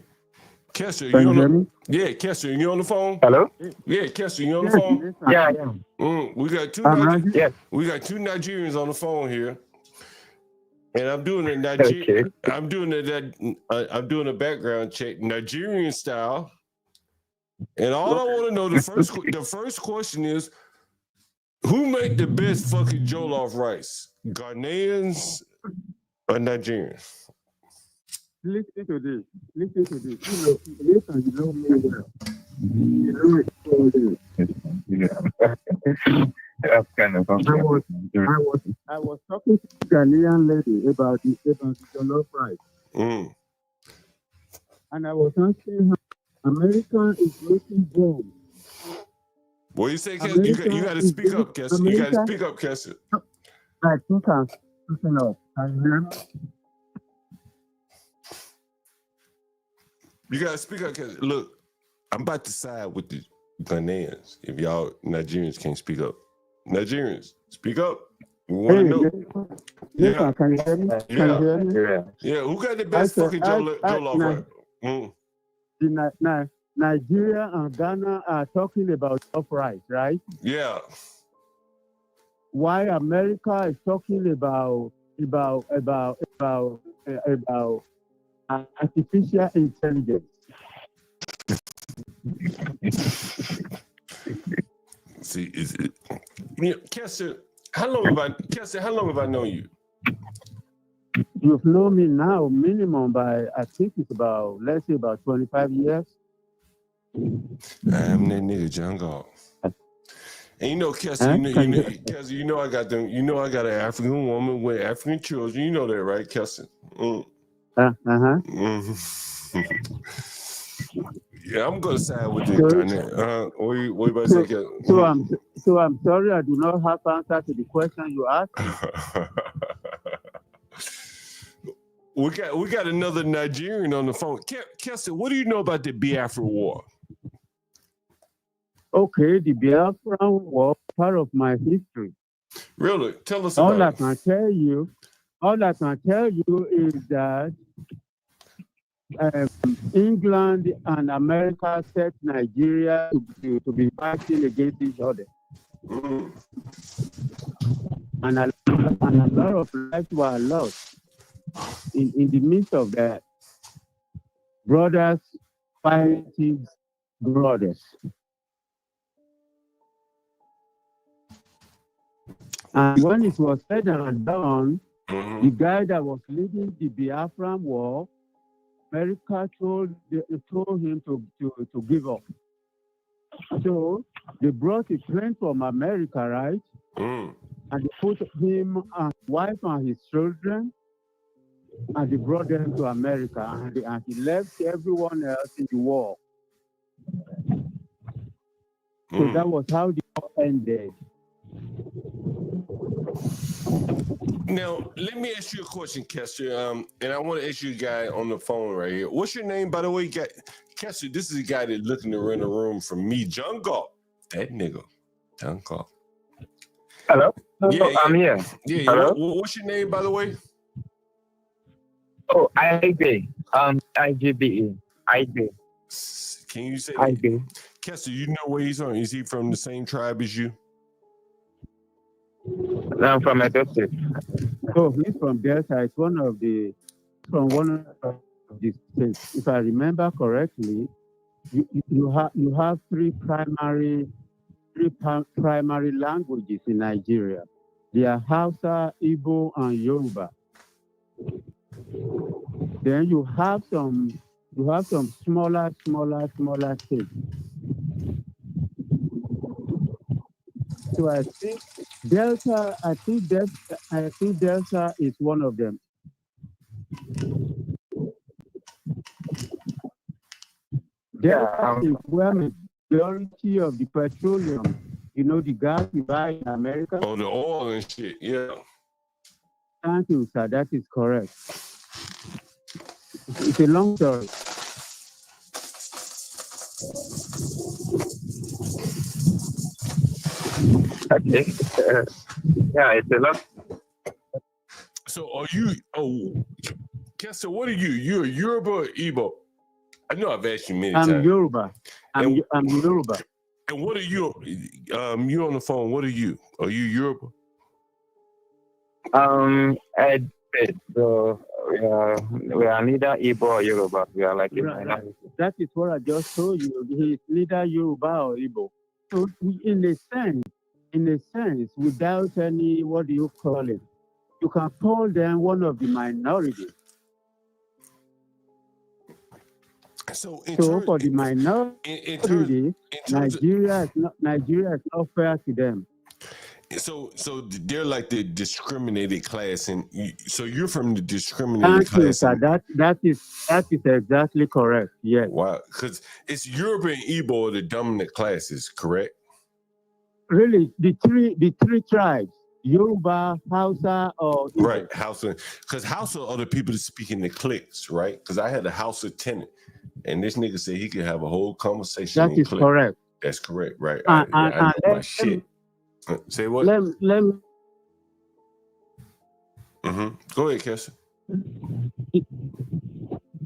Kester, Can you you on hear the? me? Yeah, Kester, you on the phone? Hello? Yeah, Kester, you on the Yes, phone? yeah, I am. We got two. I'm ready. Yes. We got two Nigerians on the phone here, and I'm doing a Okay. I'm doing I'm doing a background check, Nigerian style. And all I want to know, the first question is, who make the best fucking jollof rice? Ghanaians or Nigerians? Listen to this. Listen to this. Listen, you know me well. You know it so well. That's kind of I was talking to a Ghanaian lady about the jollof rice. And I was asking her, America is making bombs. What do you say, Kester? You got to speak up, Kester. You got to speak up, Kester. I think I'm speaking up. Can you hear me? You got to speak up, Kester. Look, I'm about to side with the Ghanaians if y'all Nigerians can't speak up. Nigerians, speak up. We want to know. Yeah. Can you hear me? Can you hear me? Yeah. Who got the best fucking jollof rice? Nigeria and Ghana are talking about jollof rice, right? Yeah. Why America is talking about artificial intelligence? See, is it? Kester, how long have I known you? You've known me now minimum by, I think it's about, let's say about 25 years. I'm that nigga John Galt. And you know, Kester, Kester, you know I got them. You know I got an African woman with African children. You know that, right, Kester? Yeah, I'm gonna side with the Ghanaian. What you about to say, Kester? So I'm sorry, I do not have answer to the question you asked. We got another Nigerian on the phone. Kester, what do you know about the Biafra War? Okay, the Biafra War, part of my history. Really? Tell us about it. All I can tell you is that England and America set Nigeria to be fighting against each other. And a lot of lives were lost in the midst of that. Brothers fighting brothers. And when it was said and done, the guy that was leading the Biafran war, America told him to give up. So they brought a plane from America, right? And they put him and his wife and his children, and they brought them to America, and he left everyone else in the war. So that was how the war ended. Now, let me ask you a question, Kester. And I want to ask you a guy on the phone right here. What's your name, by the way? Kester, this is a guy that's looking to rent a room from me, John Galt. That nigga, John Galt. Hello? Yeah, I'm here. Yeah. Hello? What's your name, by the way? Oh, IB. IGBE. IB. Can you say IB. Kester, you know where he's from? Is he from the same tribe as you? I'm from Edo State. Oh, he's from Delta. It's one of the states. If I remember correctly, you have three primary languages in Nigeria. They are Hausa, Igbo, and Yoruba. Then you have some smaller states. So I think Delta is one of them. Delta is where the majority of the petroleum, the gas you buy in America. Oh, the oil and shit, yeah. Thank you, sir. That is correct. It's a long story. Okay. Yeah, it's a lot. So are you? Oh, Kester, what are you? You're Yoruba or Igbo? I know I've asked you many I'm times. Yoruba. I'm And, Yoruba. and what are you? You on the phone? What are you? Are you Yoruba? Ed, so we are neither Igbo or Yoruba. We are like a minority. That is what I just told you. He is neither Yoruba or Igbo. So in a sense, without any, what do you call it? You can call them one of the minorities. So for the minority, Nigeria is not fair to them. So they're like the discriminated class, and so you're from the discriminated class. Sir. That is exactly correct. Yes. Wow, because it's Yoruba and Igbo are the dominant classes, correct? Really, the three tribes: Yoruba, Hausa, or Igbo. Right, Hausa. Because Hausa are the people that speak in the cliques, right? Because I had a Hausa tenant, and this nigga said he could have a whole conversation. That is correct. That's correct, right? And I know my shit. Say what? Let me Go ahead, Kessler.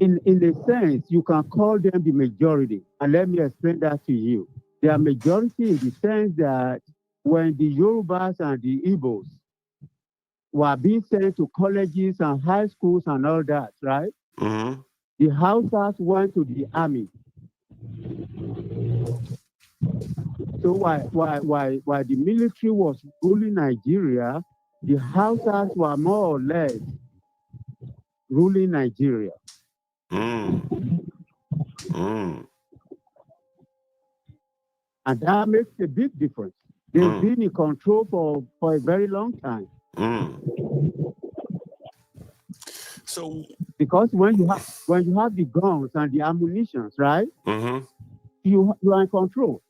In a sense, you can call them the majority. And let me explain that to you. They are majority in the sense that when the Yorubas and the Igbos were being sent to colleges and high schools and all that, right? The Hausas went to the army. So while the military was ruling Nigeria, the Hausas were more or less ruling Nigeria. And that makes a big difference. They've been in control for a very long time. So because when you have the guns and the ammunitions, right? You are in control.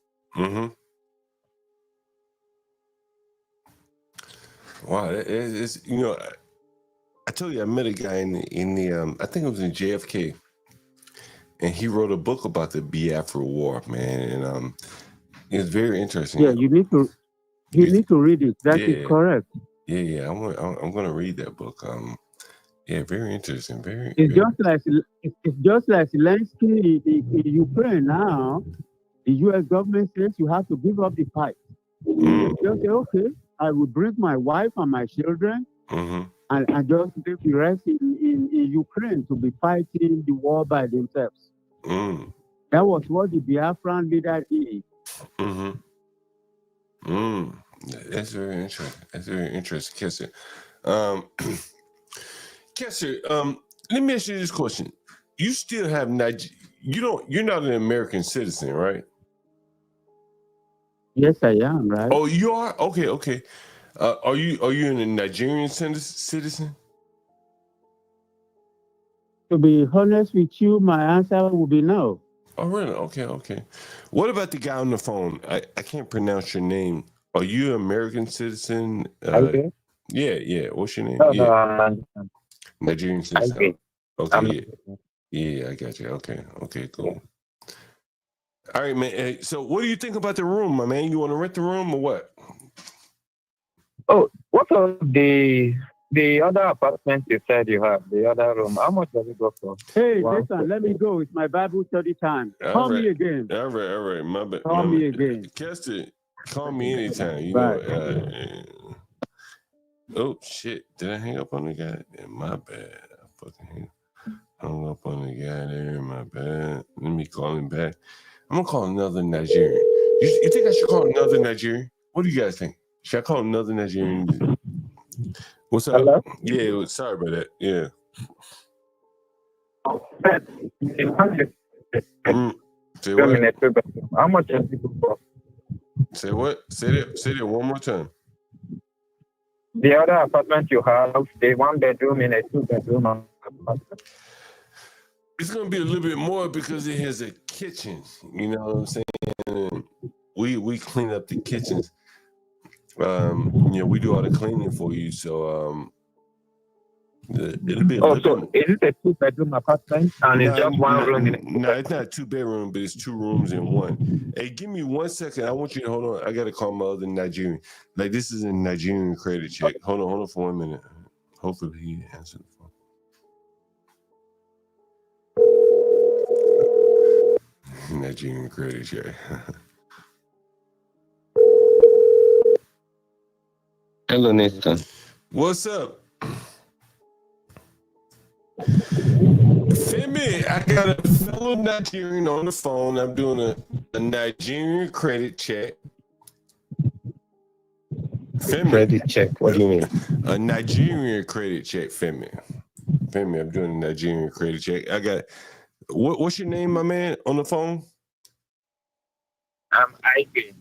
Wow, it's I told you I met a guy in the I think it was in JFK, and he wrote a book about the Biafra War, man, and it was very interesting. Yeah, you need to read it. That is correct. Yeah, I'm gonna read that book. Yeah, very interesting. It's just like Zelensky in Ukraine now. The U.S. government says you have to give up the fight. Just say, okay, I will bring my wife and my children, and just leave the rest in Ukraine to be fighting the war by themselves. That was what the Biafran leader did. That's very interesting. That's very interesting, Kessler. Kessler, let me ask you this question. You still have you're not an American citizen, right? Yes, I am, right? Oh, you are? Okay. Are you a Nigerian citizen? To be honest with you, my answer will be no. Oh, really? Okay. What about the guy on the phone? I can't pronounce your name. Are you an American citizen? Okay. Yeah. What's your name? No, yeah. no, Nigerian citizen. Okay. Yeah, I got you. Okay, cool. All right, man. Hey, so what do you think about the room, my man? You want to rent the room or what? Oh, what of the other apartment you said you have, the other room? How much does it go for? Hey, listen, let me go. It's my Bible study time. Call me again. All right. My bad. Call me again. Kester, call me anytime. You Bye. know. Oh shit! Did I hang up on the guy? My bad. I fucking hung up on the guy there. My bad. Let me call him back. I'm gonna call another Nigerian. You think I should call another Nigerian? What do you guys think? Should I call another Nigerian? What's up? Hello? Yeah, sorry about that. Yeah. Say what? How much does it cost? Say what? Say that one more time. The other apartment you have, the 1 bedroom and a 2 bedroom apartment. It's gonna be a little bit more because it has a kitchen. You know what I'm saying? We clean up the kitchens. We do all the cleaning for you. So it'll be a little bit. Is it a 2 bedroom apartment and it's just one room? No, it's not a 2 bedroom, but it's 2 rooms in one. Hey, give me 1 second. I want you to hold on. I gotta call my other Nigerian. Like this is a Nigerian credit check. Hold on for 1 minute. Hopefully he answers the phone. Nigerian credit check. Hello, Nathan. What's up? Femi, I got a fellow Nigerian on the phone. I'm doing a Nigerian credit check. Femi. Credit check? What do you mean? A Nigerian credit check, Femi. Femi, I'm doing a Nigerian credit check. I got, what's your name, my man, on the phone? I'm IJB.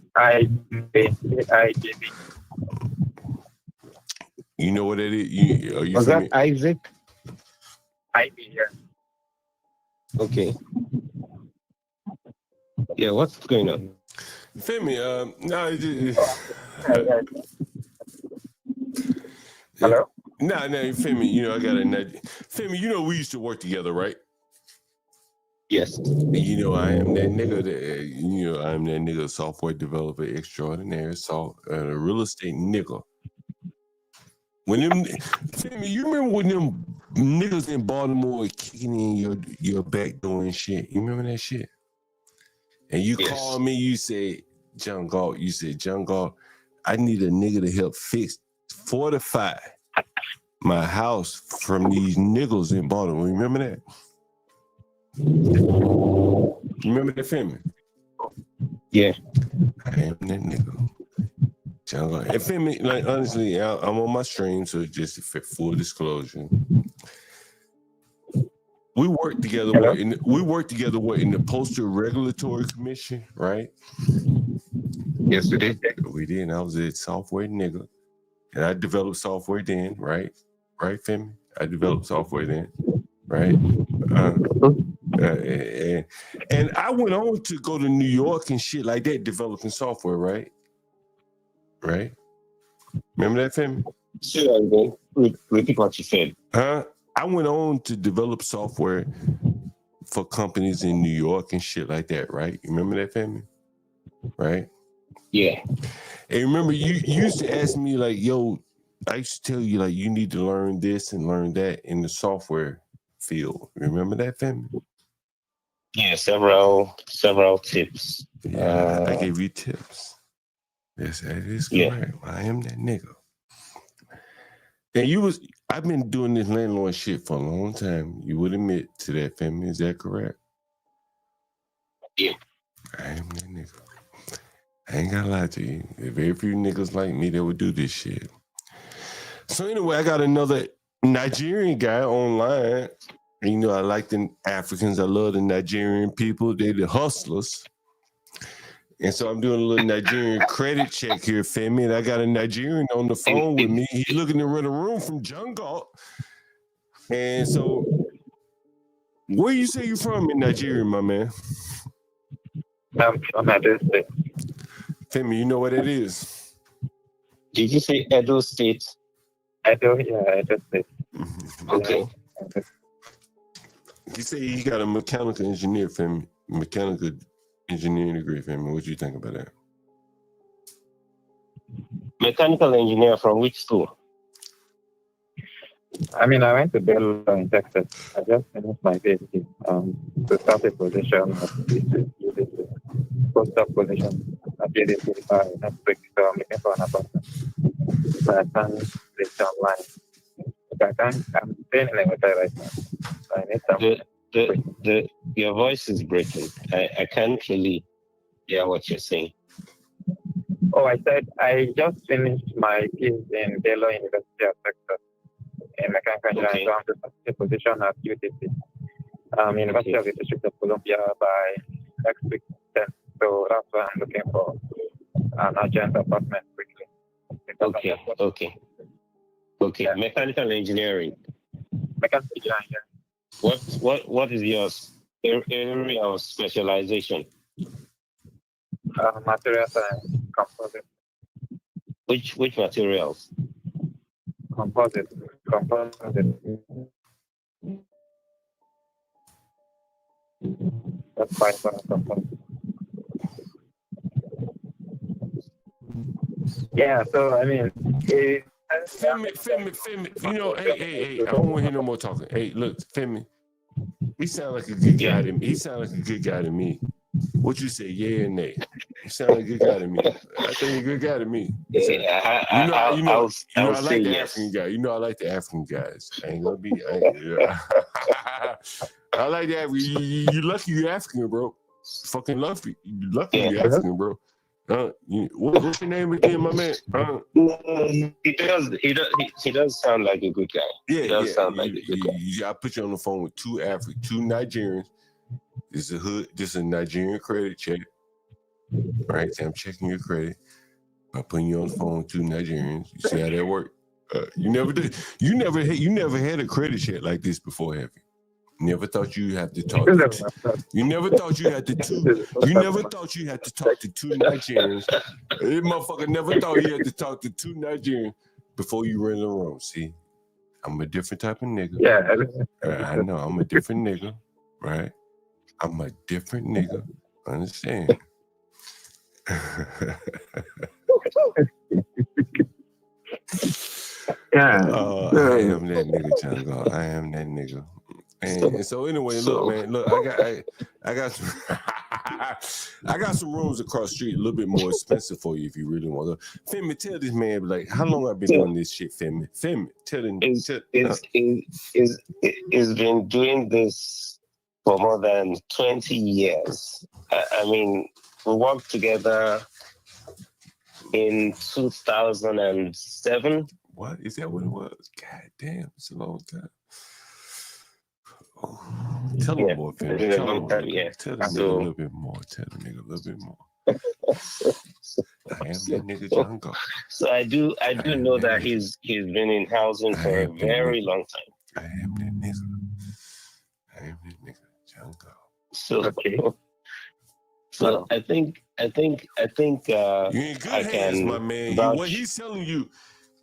You know what it is? Are you Was Femi? that Isaac? IB here. Okay. Yeah, what's going on? Femi, no. Hello? No, Femi, you know, I got a Femi, you know, we used to work together, right? Yes. You know, I am that nigga, software developer extraordinaire, a real estate nigga. When them, Femi, you remember when them niggas in Baltimore were kicking in your back door and shit? You remember that shit? And you called me, you said, John Galt, I need a nigga to help fortify my house from these niggas in Baltimore. Remember that? Remember that, Femi? Yeah. I am that nigga. John Galt. And Femi, like, honestly, I'm on my stream, so just for full disclosure. We worked together in the Postal Regulatory Commission, right? Yes, we did. We did. And I was a software nigga. And I developed software then, right? Right, Femi? I developed software then, right? And I went on to go to New York and shit like that, developing software, right? Right? Remember that, Femi? Sure, repeat what you said. Huh? I went on to develop software for companies in New York and shit like that, right? You remember that, Femi? Right? Yeah. And remember, you used to ask me, like, yo, I used to tell you, like, you need to learn this and learn that in the software field. Remember that, Femi? Yeah, several tips. Yeah, I gave you tips. Yes, that is correct. Yeah. I am that nigga. And I've been doing this landlord shit for a long time. You would admit to that, Femi. Is that correct? Yeah. I am that nigga. I ain't gonna lie to you. There's very few niggas like me that would do this shit. So anyway, I got another Nigerian guy online. And, you know, I like the Africans. I love the Nigerian people. They're the hustlers. And so I'm doing a little Nigerian credit check here, Femi. And I got a Nigerian on the phone with me. He's looking to rent a room from John Galt. And so, where you say you from in Nigeria, my man? I'm from Edo State. Femi, you know what it is? Did you say Edo State? Edo State. Okay. He said he got a mechanical engineer, Femi. Mechanical engineering degree, Femi. What do you think about that? Mechanical engineer from which school? I mean, I went to Baylor in Texas. I just finished my PhD to start a position at postdoc position at UDC next week. So I'm looking for an appointment. But I can't reach online. I'm staying in a hotel right now. So I need some. Your voice is breaking. I can't really hear what you're saying. Oh, I said I just finished my PhD in Baylor University of Texas in mechanical engineering. So I'm just a position at UTC, University of the District of Columbia by next week 10th. So that's why I'm looking for an urgent appointment quickly. Okay. Yeah. Mechanical engineering. Mechanical engineering. What is your area of specialization? Material science, composite. Which materials? Composite. That's fine for composite. Yeah, so I mean, Femi, you know, hey, I don't want to hear no more talking. Hey, look, Femi, he sound like a good guy to me. He sound like a good guy to me. What you say? Yeah or nay? You sound like a good guy to me. I think you're a good guy to me. I'll I say like the yes. African guy. You know, I like the African guys. I ain't gonna be. I like that. You lucky you African, bro. Fucking lucky. You lucky you African, bro. What's your name again, my man? He does sound like a good guy. Yeah, he does sound like a good guy. I put you on the phone with two Nigerians. This is a hood. This is a Nigerian credit check. Right, so I'm checking your credit by putting you on the phone with two Nigerians. You see how that work? You never did. You never had a credit check like this before, have you? Never thought you had to talk to you never thought you had to you never thought you had to talk to two Nigerians. This motherfucker never thought he had to talk to two Nigerians before you ran the room. See, I'm a different type of nigga. Yeah, I know I'm a different nigga, right? I'm a different nigga. Understand? Yeah. I am that nigga, Django. I am that nigga. And so anyway, look, man, look, I got some I got some rooms across the street a little bit more expensive for you if you really want to. Femi, tell this man, like, how long I've been doing this shit, Femi? Femi, tell him. He's been doing this for more than 20 years. I mean, we worked together in 2007. What? Is that what it was? God damn, it's a long time. Oh, tell him more, Femi. Tell him more. Tell the nigga a little bit more. Tell the nigga a little bit more. I am that nigga Django. So I do know that he's been in housing for a very long time. I am that nigga. I am that nigga Django. So I think you in good hands, my man. What he's telling you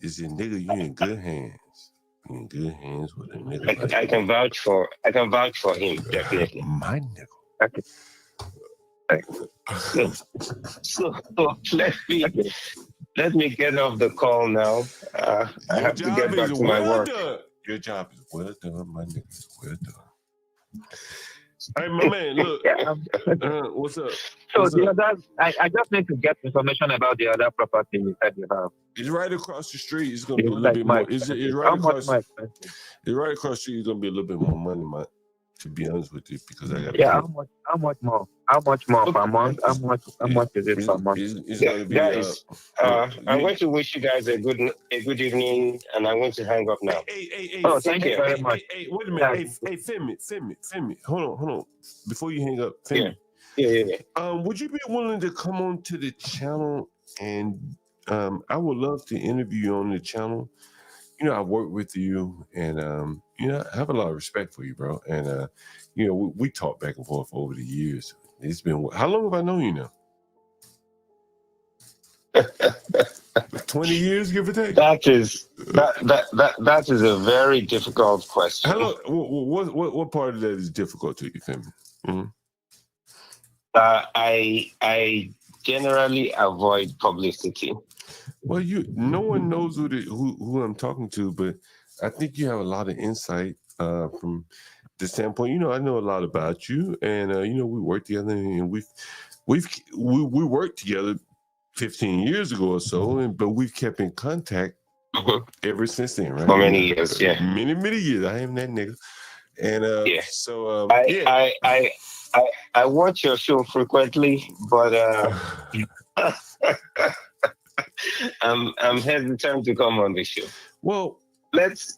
is that nigga, you in good hands. You in good hands with a nigga. I can vouch for him, definitely. My nigga. So let me get off the call now. I have to get back to my work. Your job is well done, my nigga. It's well done. Hey, my man, look. What's up? So the other, I just need to get information about the other property you said you have. It's right across the street. It's gonna be a little bit more. It's right across. It's right across the street. It's gonna be a little bit more money, man. To be honest with you, because I got. Yeah, how much more? How much more per month? How much is it per month? It's gonna be. Guys, I'm going to wish you guys a good evening, and I'm going to hang up now. Hey, oh, thank you very much. Hey, wait a minute. Hey, Femi. Hold on. Before you hang up, Femi. Yeah. Would you be willing to come on to the channel and I would love to interview you on the channel. You know, I work with you and you know, I have a lot of respect for you, bro. And you know, we talk back and forth over the years. It's been how long have I known you now? 20 years, give or take. That is a very difficult question. Hello, what part of that is difficult to you, Femi? Mm-hmm. I generally avoid publicity. Well, no one knows who I'm talking to, but I think you have a lot of insight from the standpoint. You know, I know a lot about you, and you know, we work together, and we worked together 15 years ago or so, but we've kept in contact ever since then, right? For many years, yeah. Many years. I am that nigga. And so I watch your show frequently, but I'm hesitant to come on the show. Well, let's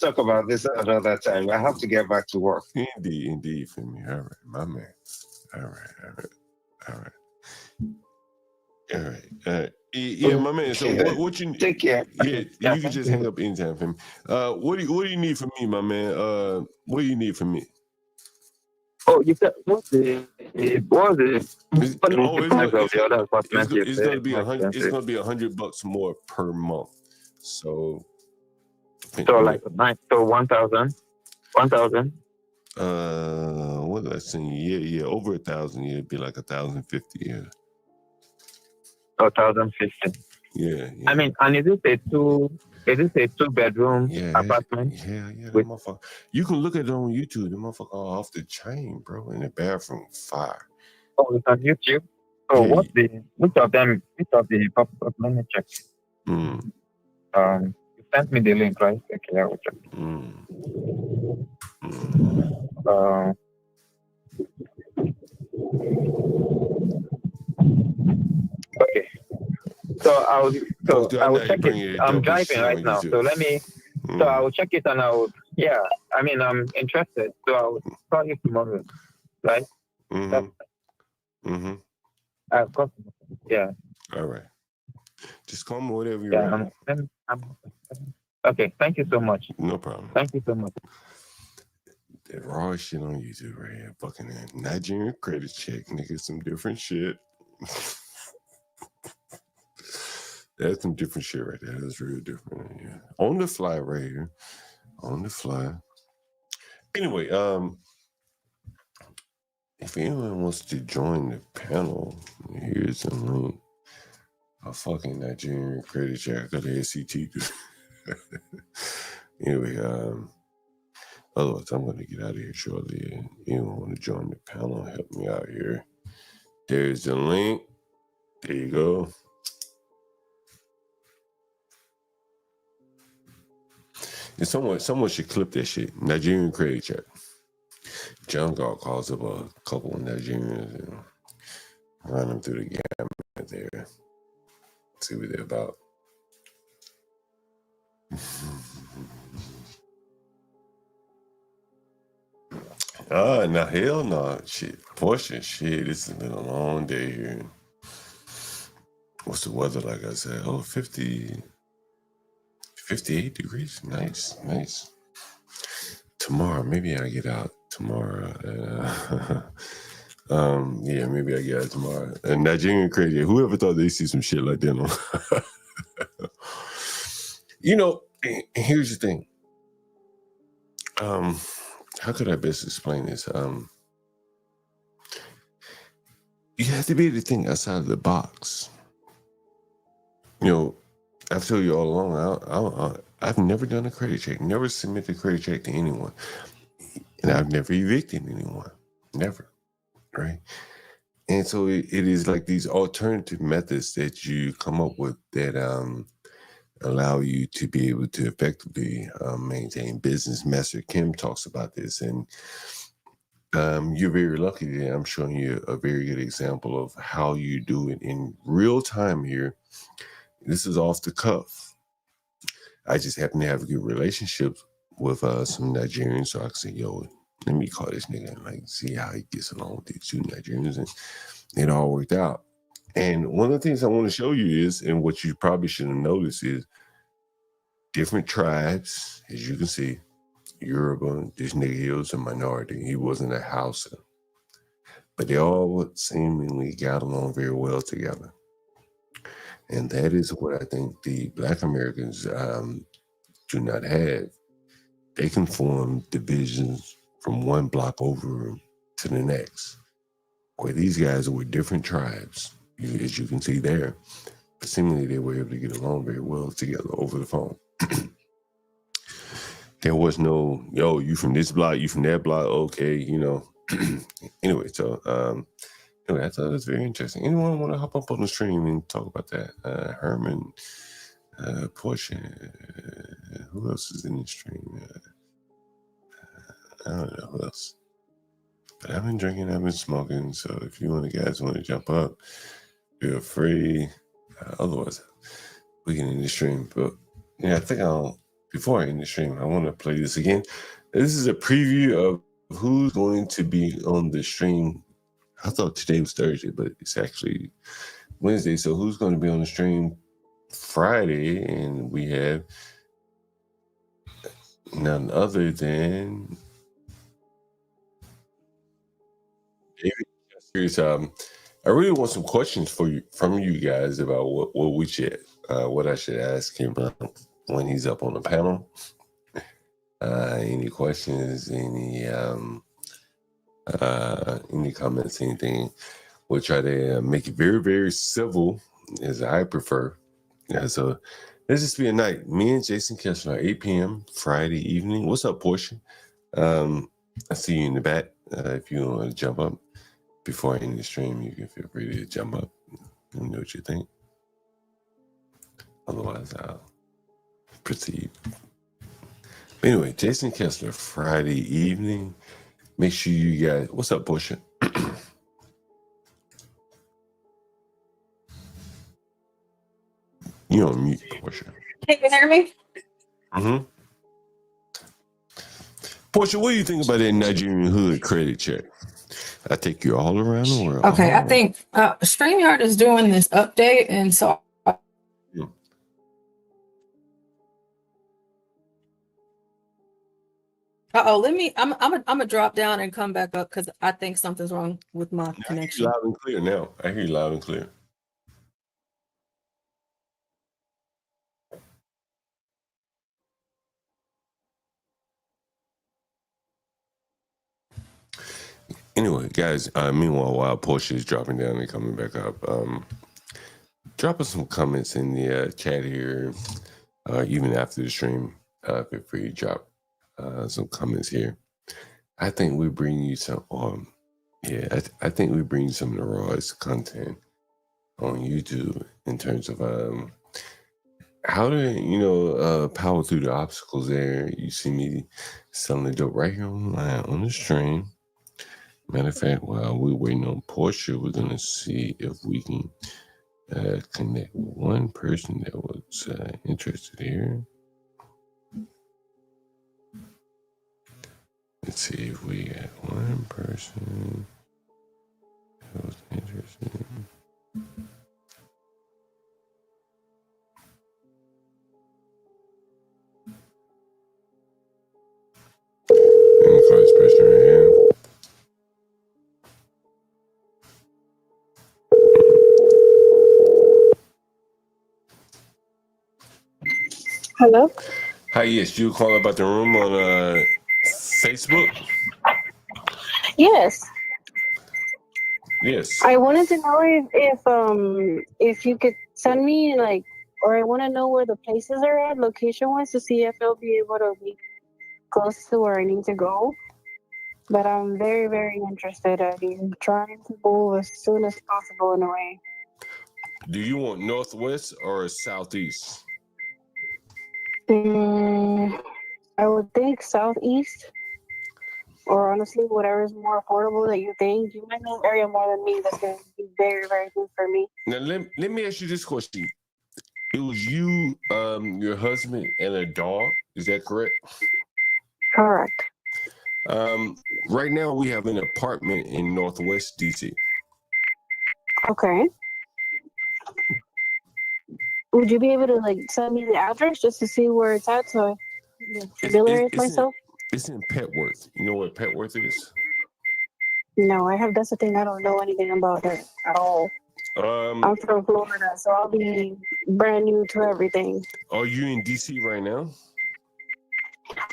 talk about this another time. I have to get back to work. Indeed, for me. All right, my man. All right. Yeah, my man. So what you take care? Yeah, you can just hang up anytime for me. What do you need from me, my man? What do you need from me? Oh, you said it's gonna be $100 more per month. So like 1,000. What did I say? Yeah, over 1,000. Yeah, it'd be like 1,050. Yeah. 1,050. Yeah. I mean, and is it a two-bedroom apartment? Yeah. You can look at it on YouTube. The motherfucker off the chain, bro. In the bathroom, fire. Oh, it's on YouTube. So Yeah. which of the popped up? Let me check. Mm. You sent me the link, right? Okay, I will check. Okay. So I will check it. I'm driving right now, so let me. So I will check it and I will. Yeah, I mean I'm interested, so I will call you tomorrow, right? I've got. Yeah. All right. Just call me whatever you're ready. Okay. Thank you so much. No problem. Thank you so much. That raw shit on YouTube right here. Fucking Nigerian credit check, nigga. Some different shit. That's some different shit right there. That's real different. Yeah. On the fly right here. On the fly. Anyway, if anyone wants to join the panel, here's a link. A fucking Nigerian credit check. I got the SCT. Anyway, otherwise I'm gonna get out of here shortly. Anyone want to join the panel, help me out here. There's the link. There you go. And someone should clip that shit. Nigerian credit check. John Galt calls up a couple of Nigerians and run them through the gamut there. See what they're about. Now hell no. Shit. Portia, shit. This has been a long day here. What's the weather like? I said, 58 degrees. Nice. Tomorrow, maybe I get out tomorrow. Yeah, maybe I get out tomorrow. And Nigerian crazy. Whoever thought they see some shit like that on? Here's the thing. How could I best explain this? You have to be able to think outside of the box. I've told you all along, I've never done a credit check, never submitted a credit check to anyone. And I've never evicted anyone. Never. Right? And so it is like these alternative methods that you come up with that allow you to be able to effectively maintain business. Master Kim talks about this, and you're very lucky that I'm showing you a very good example of how you do it in real time here. This is off the cuff. I just happen to have a good relationship with some Nigerians, so I can say, yo, let me call this nigga and see how he gets along with these two Nigerians, and it all worked out. And one of the things I want to show you is, and what you probably should have noticed is, different tribes, as you can see. Yoruba, this nigga, he was a minority. He wasn't a Hausa. But they all seemingly got along very well together. And that is what I think the Black Americans do not have. They can form divisions from one block over to the next, where these guys were different tribes, as you can see there. But seemingly they were able to get along very well together over the phone. There was no, yo, you from this block, you from that block, okay, Anyway, so I thought it was very interesting. Anyone want to hop up on the stream and talk about that? Herman, Portia, who else is in the stream? I don't know who else. But I've been drinking, I've been smoking, so if you guys want to jump up, feel free. Otherwise, we can end the stream. But I think before I end the stream, I want to play this again. This is a preview of who's going to be on the stream. I thought today was Thursday, but it's actually Wednesday. So who's going to be on the stream Friday? And we have none other than David. I really want some questions from you guys about what I should ask him when he's up on the panel. Any questions? Any comments? Anything? We'll try to make it very, very civil, as I prefer. So let's just be a night. Me and Jason Kessler, 8 p.m. Friday evening. What's up, Portia? I see you in the back. If you want to jump up, before I end the stream, you can feel free to jump up. Let me know what you think. Otherwise, I'll proceed. But anyway, Jason Kessler, Friday evening. Make sure you guys. What's up, Portia? You on mute, Portia. Can you hear me? Mm-hmm. Portia, what do you think about that Nigerian hood credit check? I take you all around the world. Okay, I think StreamYard is doing this update, and so. Let me. I'm gonna drop down and come back up because I think something's wrong with my connection. I hear you loud and clear now. I hear you loud and clear. Anyway, guys, meanwhile, while Portia is dropping down and coming back up, drop us some comments in the chat here, even after the stream. Feel free to drop some comments here. I think we bring you some, I think we bring some of the rawest content on YouTube in terms of how to, power through the obstacles there. You see me selling the dope right here online on the stream. Matter of fact, while we're waiting on Portia, we're going to see if we can connect with one person that was interested here. Let's see if we got one person that was interested. I'm going to call this person right here. Hello? Hi, yes, you calling about the room on Facebook? Yes. Yes. I wanted to know if you could send me or I want to know where the places are at location wise to see if I'll be able to be close to where I need to go. But I'm very, very interested in trying to move as soon as possible in a way. Do you want northwest or southeast? I would think southeast, or honestly, whatever is more affordable that you think. You might know the area more than me. That's going to be very, very good for me. Now, let me ask you this question. It was you, your husband, and a dog. Is that correct? Correct. Right now, we have an apartment in Northwest DC. Okay. Would you be able to send me the address just to see where it's at so I familiarize myself? It's in Petworth. You know what Petworth is? No, that's the thing. I don't know anything about it at all. I'm from Florida, so I'll be brand new to everything. Are you in DC right now?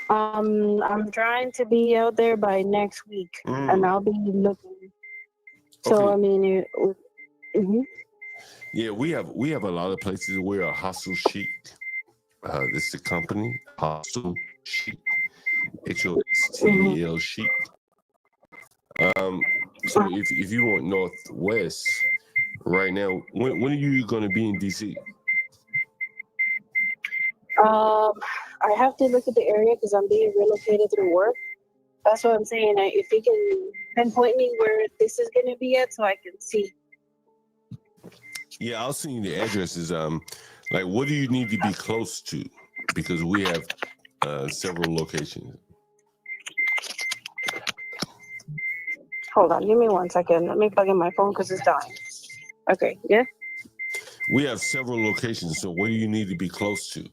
I'm trying to be out there by next week, and I'll be looking. So Okay. I mean, Yeah, we have a lot of places. We're a hustle chic. This is the company, hustle chic. HOSTEL chic. So if you want Northwest right now, when are you going to be in DC? I have to look at the area because I'm being relocated through work. That's what I'm saying. If you can pinpoint me where this is going to be at, so I can see. Yeah, I'll send you the addresses. What do you need to be close to? Because we have several locations. Hold on, give me 1 second. Let me plug in my phone because it's dying. Okay, yeah? We have several locations, so what do you need to be close to?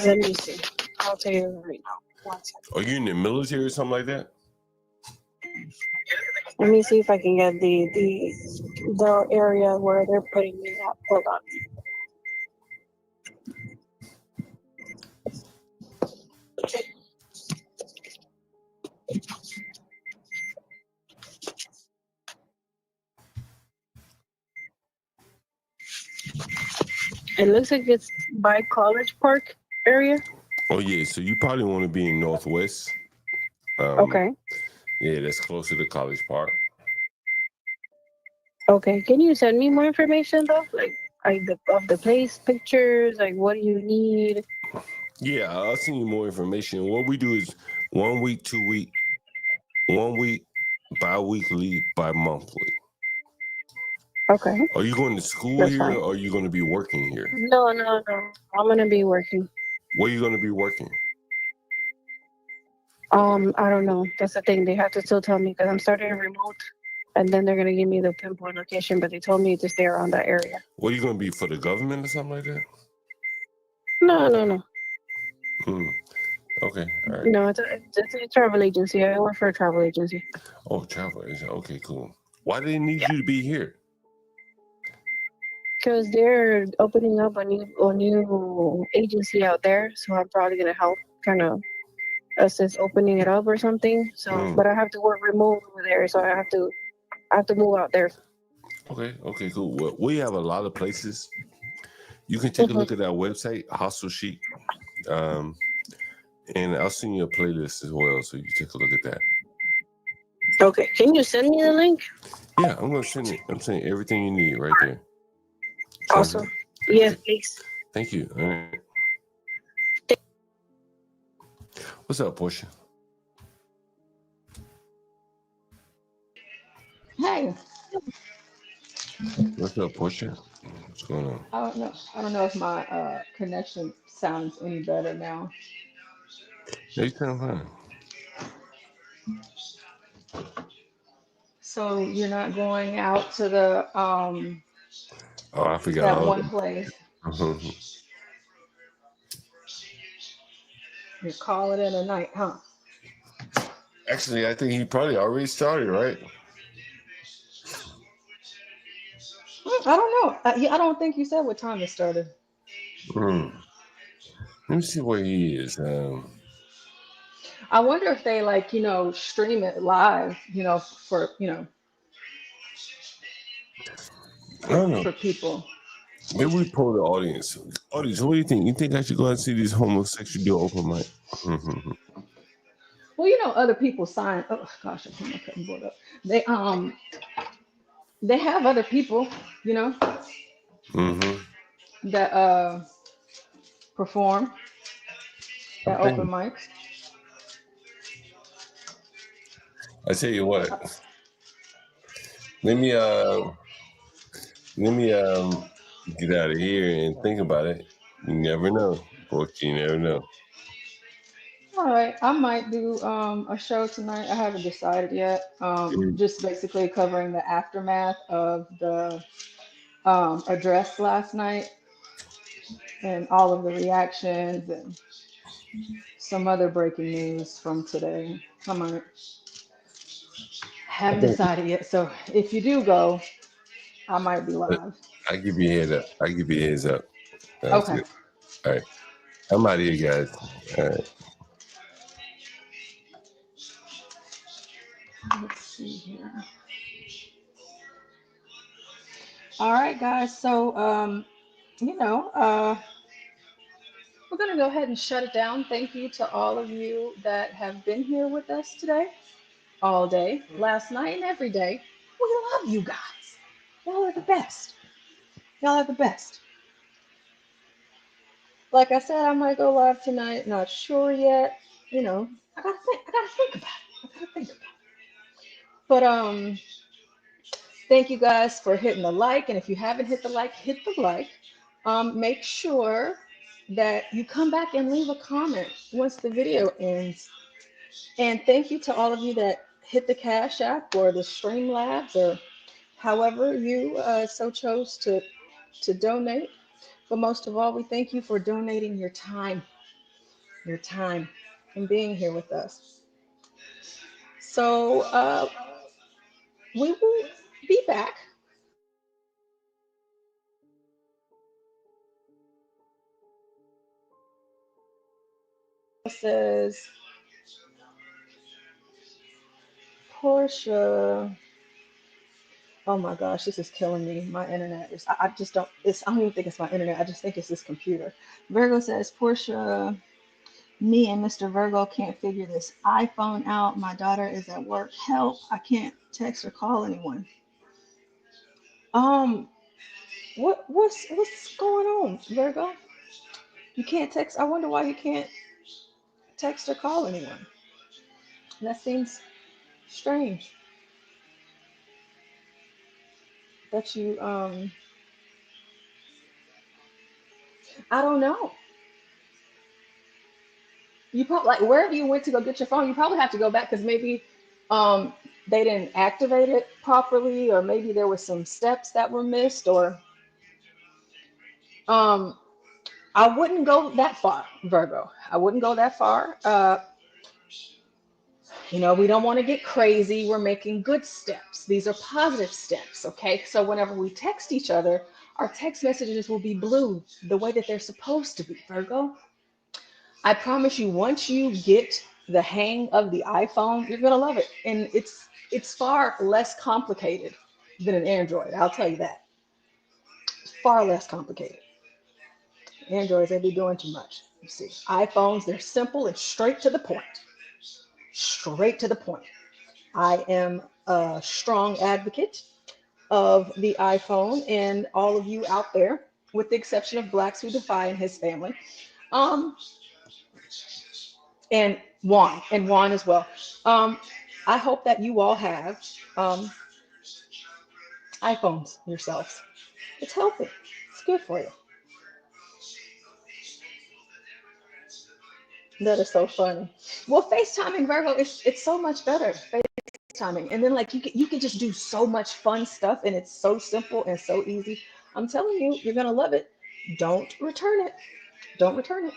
Let me see. I'll tell you right now. 1 second. Are you in the military or something like that? Let me see if I can get the area where they're putting me at. Hold on. It looks like it's by College Park area. Oh yeah, so you probably want to be in Northwest. Okay. Yeah, that's closer to College Park. Okay, can you send me more information though? Like of the place, pictures, like what do you need? Yeah, I'll send you more information. What we do is 1 week, 2 week, 1 week, bi-weekly, bi-monthly. Okay. Are you going to school That's here fine. or are you going to be working here? No. I'm gonna be working. Where are you going to be working? I don't know. That's the thing. They have to still tell me because I'm starting remote, and then they're gonna give me the pinpoint location. But they told me to stay around that area. What are you going to be for the government or something like that? No. Okay, all right. No, it's a travel agency. I work for a travel agency. Oh, travel agent. Okay, cool. Why do they need you to be here? Because they're opening up a new agency out there, so I'm probably gonna help kind of assist opening it up or something. So, but I have to work remote over there, so I have to move out there. Okay, cool. Well, we have a lot of places. You can take a look at our website, Hostel Chic. And I'll send you a playlist as well, so you can take a look at that. Okay, can you send me the link? Yeah, I'm gonna send it. I'm sending everything you need right there. Sounds Awesome. good? Yes, please. Thank you. All right. What's up, Portia? Hey, What's up, Portia? What's going on? I don't know. I don't know if my connection sounds any better now. You sound fine. So you're not going out to the Oh, I forgot that all one that. place. You call it in a night, huh? Actually, I think he probably already started, right? I don't know. I don't think you said what time it started. Let me see where he is. I wonder if they stream it live, for I don't know. for people. Maybe we pull the audience. Audience, what do you think? You think I should go and see these homosexual do open mic? Well, other people sign. Oh gosh, I put my cutting board up. They have other people, that perform at open mics. I tell you what. Let me get out of here and think about it. You never know. Portia, you never know. All right, I might do a show tonight. I haven't decided yet. Just basically covering the aftermath of the address last night and all of the reactions and some other breaking news from today. I might haven't decided yet. So if you do go, I might be live. I give you a heads up. I give you a heads up. That's Okay. it. All right. I'm out of here, guys. All right. Let's see here. All right, guys. So we're gonna go ahead and shut it down. Thank you to all of you that have been here with us today, all day, last night, and every day. We love you guys. Y'all are the best. Y'all are the best. Like I said, I might go live tonight. Not sure yet. I gotta think. I gotta think about it. But thank you guys for hitting the like. And if you haven't hit the like, hit the like. Make sure that you come back and leave a comment once the video ends. And thank you to all of you that hit the Cash App or the Streamlabs or however you so chose to donate. But most of all, we thank you for donating your time, and being here with us. So we will be back. It says Portia. Oh my gosh, this is killing me. My internet is, I just don't, I don't even think it's my internet. I just think it's this computer. Virgo says, Portia, Me and Mr. Virgo can't figure this iPhone out. My daughter is at work. Help. I can't text or call anyone. What's going on, Virgo? You can't text. I wonder why you can't text or call anyone. That seems strange. That you I don't know. You probably, like, wherever you went to go get your phone, you probably have to go back because maybe um they didn't activate it properly, or maybe there were some steps that were missed, or um I wouldn't go that far, Virgo. I wouldn't go that far. We don't want to get crazy. We're making good steps. These are positive steps, okay? So whenever we text each other, our text messages will be blue the way that they're supposed to be, Virgo. I promise you, once you get the hang of the iPhone, you're gonna love it. And it's far less complicated than an Android. I'll tell you that. Far less complicated. Androids, they be doing too much. You see, iPhones, they're simple and straight to the point. Straight to the point. I am a strong advocate of the iPhone, and all of you out there, with the exception of Blacks Who Defy and his family, and Juan as well. I hope that you all have iPhones yourselves. It's healthy. It's good for you. That is so funny. Well, FaceTiming, Virgo, it's so much better. FaceTiming, and then like you can just do so much fun stuff, and it's so simple and so easy. I'm telling you, you're gonna love it. Don't return it. Don't return it.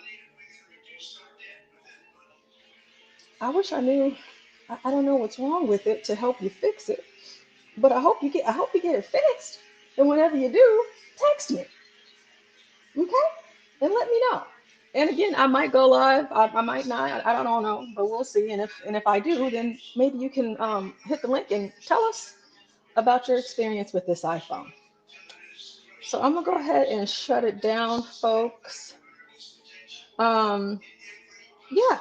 I wish I knew. I don't know what's wrong with it to help you fix it, but I hope you get it fixed. And whenever you do, text me, okay? And let me know. And again, I might go live. I might not. I don't know, but we'll see. And if I do, then maybe you can hit the link and tell us about your experience with this iPhone. So I'm gonna go ahead and shut it down, folks. Yeah,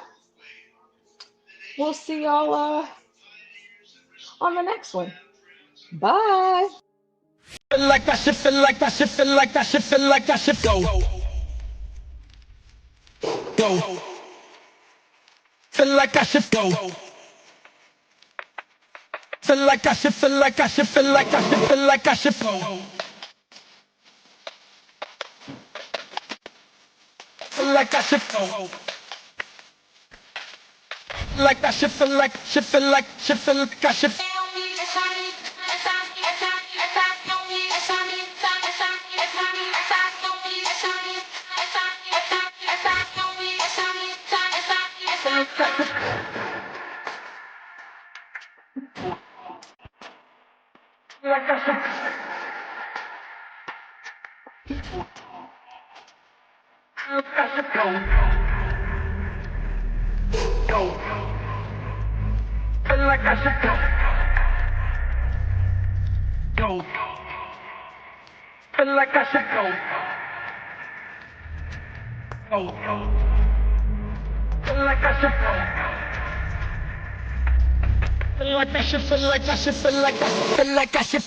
we'll see y'all on the next one. Bye. Feel like that shit, feel like that shit, feel like that shit, feel like that shit, go. Go. Feel like that shit, go. Feel like that shit, feel like that shit, feel like that shit, feel like that shit, go. Feel like that shit, go. Like that shit, feel like shit, feel like shit, feel like that shit. Feel like that shit, feel like that shit, feel like that shit, feel like that shit.